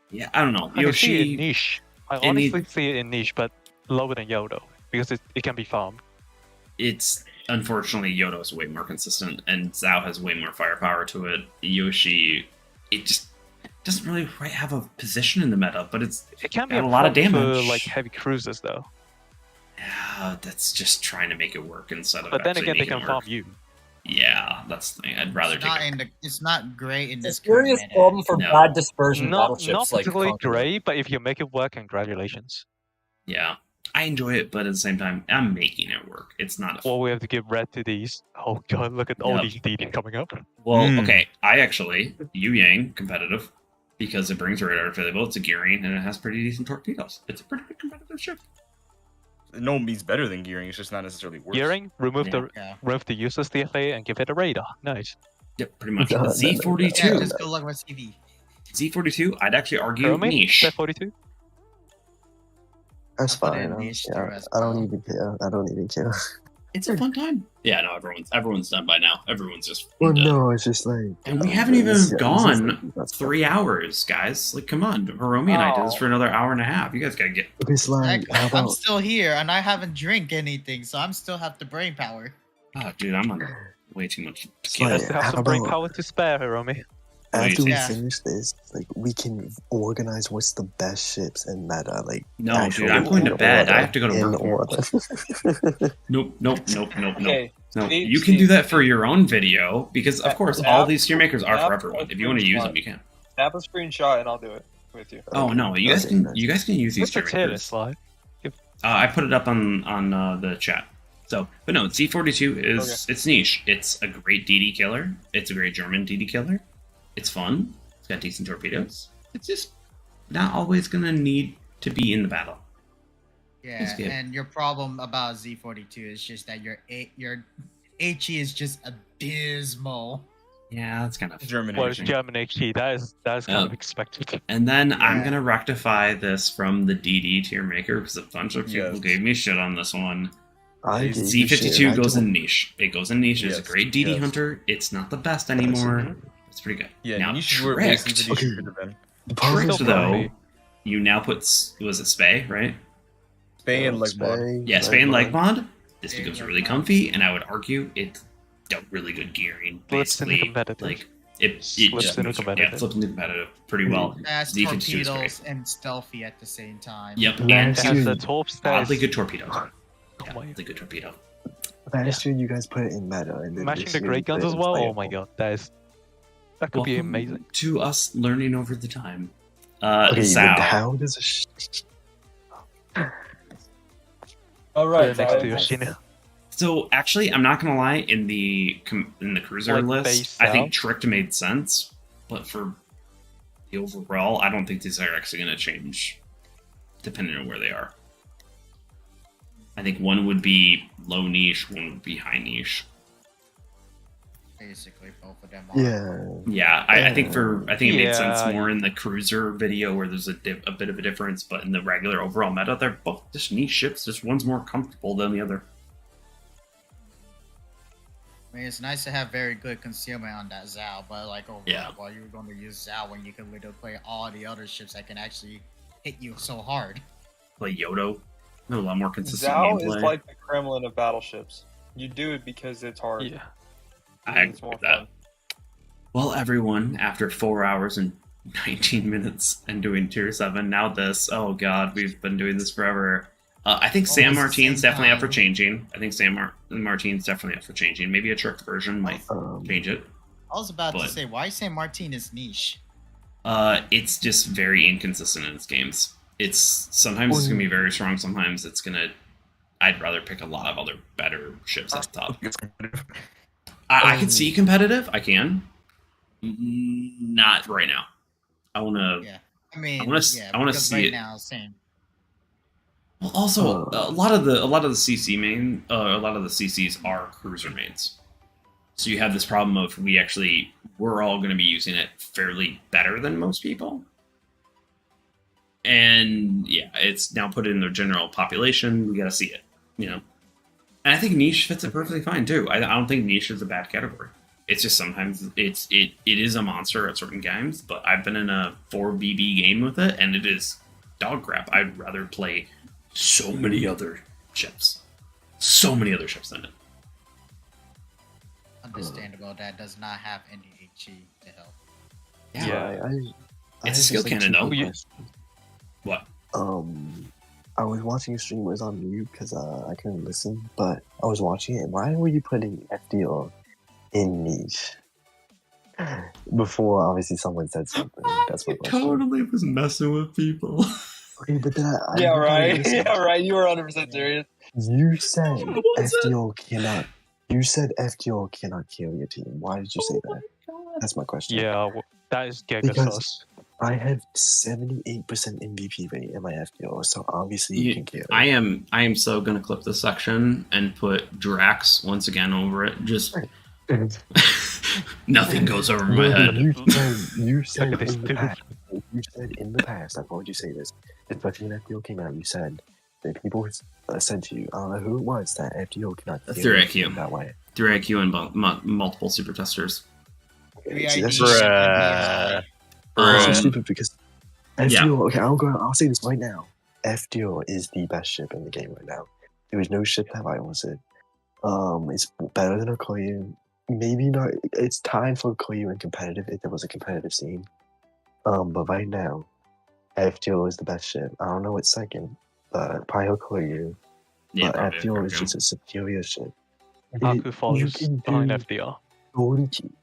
Yeah, I don't know. I can see it in Yoshi, niche. I it honestly need- see it in niche, but lower than Yodo because it can be farmed. it's unfortunately Yodo is way more consistent, and Zhao has way more firepower to it. Yoshi, it just doesn't really quite have a position in the meta, but it can be got a lot of problem damage. for like heavy cruisers though. Yeah, that's just trying to make it work instead of. But then actually again, they making can it farm work. you. Yeah, that's the thing. I'd rather It's take not it. in the. It's not great in this. serious current meta. problem for No. bad dispersion Not battleships like particularly Conqueror. great, but if you make it work, congratulations. Yeah, I enjoy it, but at the same time, I'm making it work. It's not. Or we have to give red to these. Oh god, look at all Yep. these DD coming up. Well, okay, I actually Yu Yang competitive because it brings radar available. It's a gearing and it has pretty decent torpedoes. It's a pretty good competitive ship. No means better than gearing. It's just not necessarily worse. Gearing, remove the useless DFA and give it a radar. Nice. Yep, pretty much. No, no, Z42. Yeah, just good luck with CV. Z42. I'd actually argue Romy, niche. Z42. That's put fine. in I niche don't- too as I don't even care. I don't even care. It's a fun time. Yeah, no, everyone's done by now. Everyone's just. Well, no, it's just like. And we haven't even it's just gone like, 3 hours, guys. Like, come on, Hiromi and I did this for another hour and a half. You guys gotta get. It's like, how I'm about? still here and I haven't drank anything, so I'm still have the brain power. Oh, dude, I'm on way too much. like, Let's have how some brain about- power to spare, Hiromi. After we Yeah. finish this, like we can organize what's the best ships in meta. Like No, actually dude, I'm going to in bed. I order, have to go to in work tomorrow. order. Nope. Okay, No, Steve- you can do that for your own video because, of course, Snap- all these Tiermakers are snap for everyone. a If you want to use screenshot. them, you can. Snap a screenshot and I'll do it with you. Oh no, you guys can. You guys can use these What's the tier Tiermakers. list like? I put it up on the chat. So, but no, C42 is it's niche. It's a great DD killer. It's a great German DD killer. It's fun. It's got decent torpedoes. It's just not always gonna need to be in the battle. Yeah, It's good. and your problem about Z42 is just that your HE is just abysmal. Yeah, that's kind of German. Well, it's German HT. That is kind of Oh. expected. And then I'm Yeah. gonna rectify this from the DD Tiermaker because a bunch of people Yes. gave me shit on this one. I gave you shit, Z52 I goes told- in niche. It goes in niche. It's a Yes, great DD yes. hunter. It's not the best anymore. It's pretty good. Yeah, now niche is where basically tricked. the niche should have been. The problem Tricked is though, you now put was it Spay, right? Spay and leg mod. Yeah, Spay and leg mod. This Spay becomes and really leg comfy, and I would argue it's got really good gearing. Flips into Basically, competitive. like it Slips into yeah, competitive. flips into competitive pretty well. Fast Z52 is great. torpedoes and stealthy at the same time. Yep, Last and year- And the torps there oddly is good torpedo. Oh Yeah, my- oddly good torpedo. Last year you guys put it in meta, and then matching this the year great you put guns it as in well. Oh playable. my god, that could be Welcome amazing. to us learning over the time. Okay, Zhao. but how does All right, Next to guys. Yoshino. So actually, I'm not gonna lie. In the cruiser Like list, base I think Zhao? Tricked made sense, but for the overall, I don't think these are actually gonna change, depending on where they are. I think one would be low niche, one would be high niche. Basically, both of them are. Yeah, I think it made sense Yeah. more in the cruiser video where there's a bit of a difference, but in the regular overall meta, they're both just niche ships. Just one's more comfortable than the other. I mean, it's nice to have very good concealment on that Zhao, but like overall, Yeah. while you're going to use Zhao when you can literally play all the other ships that can actually hit you so hard. Play Yodo, a lot more consistent Zhao gameplay. is like the Kremlin of battleships. You do it because it's hard. Yeah. I It's agree more with that. fun. Well, everyone, after 4 hours and 19 minutes and doing tier 7, now this. Oh god, we've been doing this forever. I think San Almost the Martin's same definitely up for time. changing. I think Martin's definitely up for changing. Maybe a tricked version might change it. I was about to But- say, why San Martin is niche? It's just very inconsistent in its games. Sometimes it's gonna be very strong. Sometimes it's gonna. I'd rather pick a lot of other better ships at the top. I can see competitive. I can. Not right now. I wanna. Yeah. I mean, I wanna because see right it. now, same. Well, also a lot of the CC main, a lot of the CCs are cruiser mains. So you have this problem of we're all going to be using it fairly better than most people. And yeah, it's now put in the general population. We got to see it, And I think niche fits it perfectly fine too. I don't think niche is a bad category. It's just sometimes it is a monster at certain games, but I've been in a 4BB game with it, and it is dog crap. I'd rather play so many other ships. So many other ships than it. Understandable. That does not have any HE to help. Yeah. I It's a have skill just, like, cannon, two though. quick questions. What? I was watching a stream. It was on mute because I couldn't listen, but I was watching it. Why were you putting FDR in niche? Before, obviously, someone said something. That's my question. Totally was messing with people. Okay, but then Yeah, I right. listened. Yeah, right. You were 100% serious. You said What was it? FDR cannot. You said FDR cannot carry a team. Why did you say that? That's my question. Yeah, that is Giga Because sauce. I have 78% MVP rate in my FDR, so obviously you can carry. I am so gonna clip this section and put Drax once again over it. Just nothing goes over my head. You said in the past. You said in the past. I've heard you say this. Especially when FDO came out, you said that people said to you, I don't know who it was, that FDO cannot carry Through a team IQ. that way. Through IQ and multiple super testers. See, that's just so stupid because FDO. Okay, I'll say this right now. FDO is the best ship in the game right now. There is no ship that rivals it. It's better than Okoye. Maybe not. It's time for Okoye in competitive if there was a competitive scene. But right now, FDO is the best ship. I don't know what's second, but probably Okoye. Yeah, But probably FDO is Okoye. just a superior ship. Haku follows behind FDR.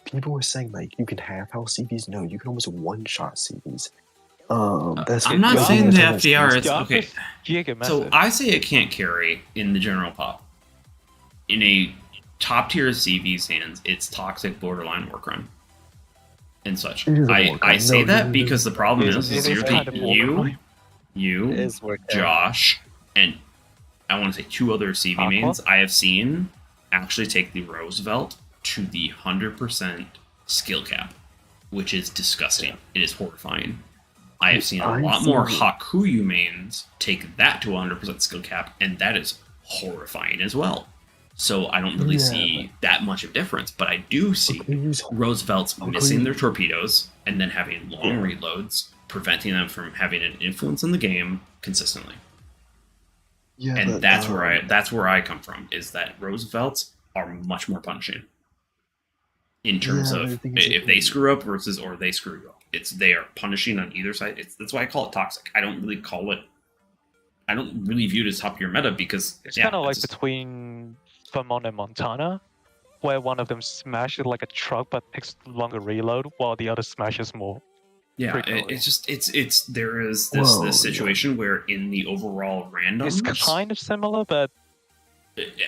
People were saying like you can half health CVs. No, you can almost one shot CVs. That's I'm not saying the FDR is Yeah, okay. Giga So method. I say it can't carry in the general pop. In a top tier CV's hands, it's toxic borderline work run and such. It is a work I run. say No, that no, because the problem is it is kind of work run. you, It is work run. Josh, and I want to say two other CV mains I have seen actually take the Roosevelt to the 100% skill cap, which is disgusting. It is horrifying. I have seen a I've lot more seen- Hakuyu mains take that to 100% skill cap, and that is horrifying as well. So I don't really Yeah, see that much of difference, but I do see Roosevelt's missing their torpedoes and then having long reloads, preventing them from having an influence in the game consistently. Yeah, And but, that's where I come from, is that Roosevelts are much more punishing in terms Yeah, but the of thing is if they screw up versus or they screw up. They are punishing on either side. That's why I call it toxic. I don't really view it as top tier meta because It's kind of like between Vermont and Montana, where one of them smashes like a truck but takes longer reload, while the other smashes more. yeah, frequently. it's just there is this situation where in the overall random, It's kind of similar, but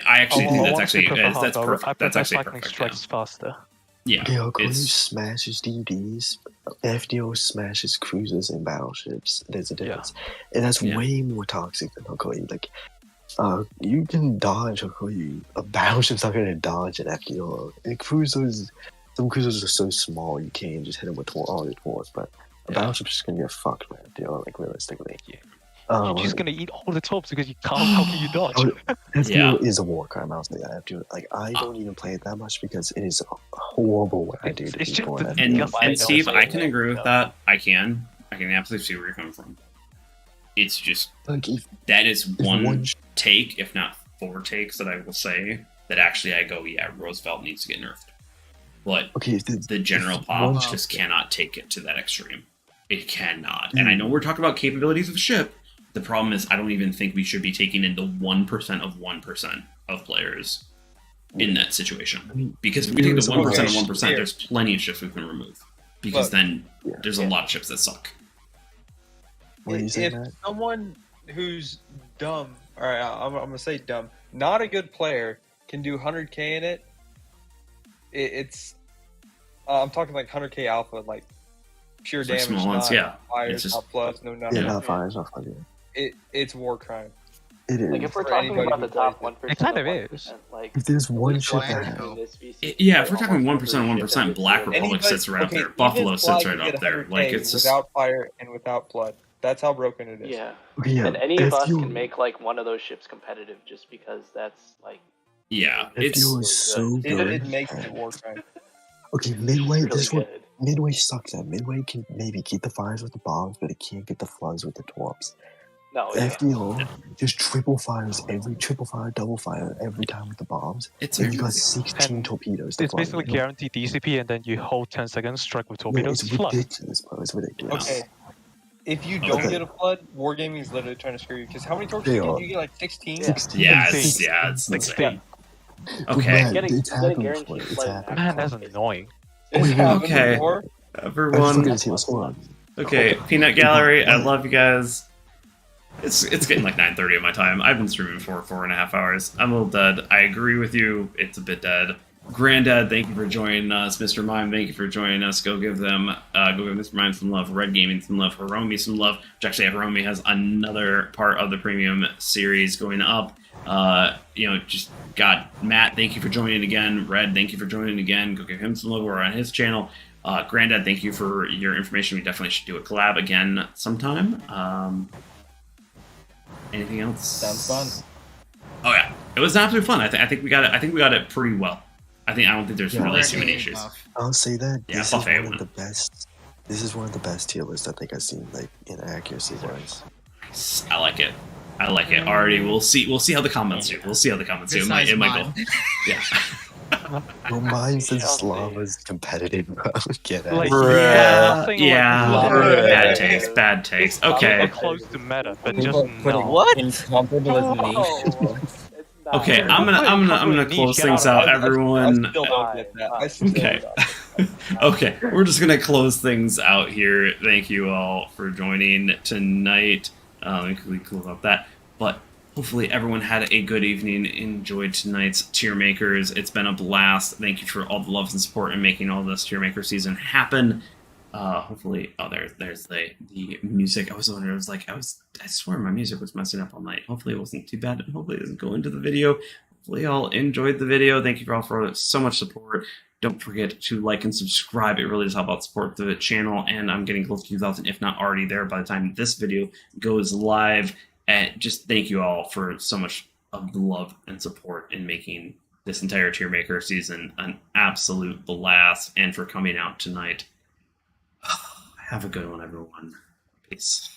I actually think that's honestly actually prefer that's Hardcore. perfect. I That's prefer actually cycling perfect. strikes faster. Yeah, Okay, Okoye it's smashes DDs, FDO smashes cruisers and battleships. There's a difference, and that's way more toxic than Okoye. Like, you can dodge Okoye. A battleship's not gonna dodge an FDO. And cruisers, some cruisers are so small you can't just hit them with all your torps. But a battleship's just gonna get fucked by FDO. Like realistically, You're just gonna eat all the torps because you can't. How can you dodge? FDO is a war crime. I'll say that. FDO, like I don't even play it that much because it is horrible what I do to people. in FDO. and Steve, I can agree with that. I can absolutely see where you're coming from. It's just that is one take, if not 4 takes, that I will say that actually I go, yeah, Roosevelt needs to get nerfed. But the general pop just cannot take it to that extreme. It cannot. And I know we're talking about capabilities of the ship. The problem is I don't even think we should be taking in the 1% of 1% of players in that situation. Because if we take the 1% of 1%, there's plenty of ships we can remove. Because then there's a lot of ships that suck. If someone who's dumb, all right, I'm gonna say dumb, not a good player, can do 100k in it, it's I'm talking like 100k alpha, like pure For damage, small ones, not yeah. fires, It's just- not plus, no nothing. Yeah, not fire, it's not fire. It's war crime. It is. Like if we're For talking anybody about who the top plays 1%, it. It kind of is. Like If there's one ship players that in this species, Yeah, if we're talking almost 1% every of ship in 1%, this Black game- Republic sits right up there. Buffalo sits right up there. Like it's just without fire and without blood. That's how broken it is. Yeah. Okay, yeah, And any of us FDO can make like one of those ships competitive just because that's like yeah, FDO is so It good. makes it war crime. Okay, Midway. Really This one. good. Midway sucks at. Midway can maybe get the fires with the bombs, but it can't get the floods with the torps. No, yeah. FDO just triple fire, double fire every time with the bombs. And you got 16 And torpedoes. To It's fly. basically guaranteed DCP, and then you hold 10 seconds, strike with torpedoes, it's flood. ridiculous, bro. It's ridiculous. Okay. If you don't Okay. get a flood, Wargaming is literally trying to screw you. Because how many torches They you get? are. You get like 16? 16. Yeah, it's insane. Okay. Man, it's happened guaranteed before. It's flood in happened. Man, that's annoying. It's happened Okay. before. I just Everyone. forget to see what's going on. Okay, Peanut Gallery, I love you guys. It's getting like 9:30 of my time. I've been streaming for 4.5 hours. I'm a little dead. I agree with you. It's a bit dead. Granddad, thank you for joining us. Mr. Mime, thank you for joining us. Go give Mr. Mime some love. Red Gaming some love. Hiromi some love. Which actually, Hiromi has another part of the premium series going up. Just got Matt, thank you for joining again. Red, thank you for joining again. Go give him some love. We're on his channel. Granddad, thank you for your information. We definitely should do a collab again sometime. Anything else? Sounds fun. Oh yeah, it was absolutely fun. I think we got it. I think we got it pretty well. I don't think there's really too many issues. I'll say that Yeah, this is buffet one one. of the best. This is one of the best tier lists I think I've seen, like in accuracy wise. I like it. Already, we'll see how the comments do. We'll see how the comments do. It might go. Yeah. Well, mine says Slava's competitive, bro. Get out. Like, Yeah. Bad taste. Okay. Close to meta, but People just putting no. what? Incomparable as niche. Okay, I'm gonna close things out, everyone. I still don't get that. I still Okay. Okay, we're just gonna close things out here. Thank you all for joining tonight. Let me quickly close out that. But hopefully everyone had a good evening, enjoyed tonight's Tier Makers. It's been a blast. Thank you for all the love and support in making all this Tier Maker season happen. Hopefully, there's the music. I was wondering, I swear my music was messing up all night. Hopefully it wasn't too bad, and hopefully it doesn't go into the video. Hopefully y'all enjoyed the video. Thank you all for so much support. Don't forget to like and subscribe. It really does help out support the channel, and I'm getting close to 2,000, if not already there by the time this video goes live. And just thank you all for so much of the love and support in making this entire Tier Maker season an absolute blast, and for coming out tonight. Have a good one, everyone. Peace.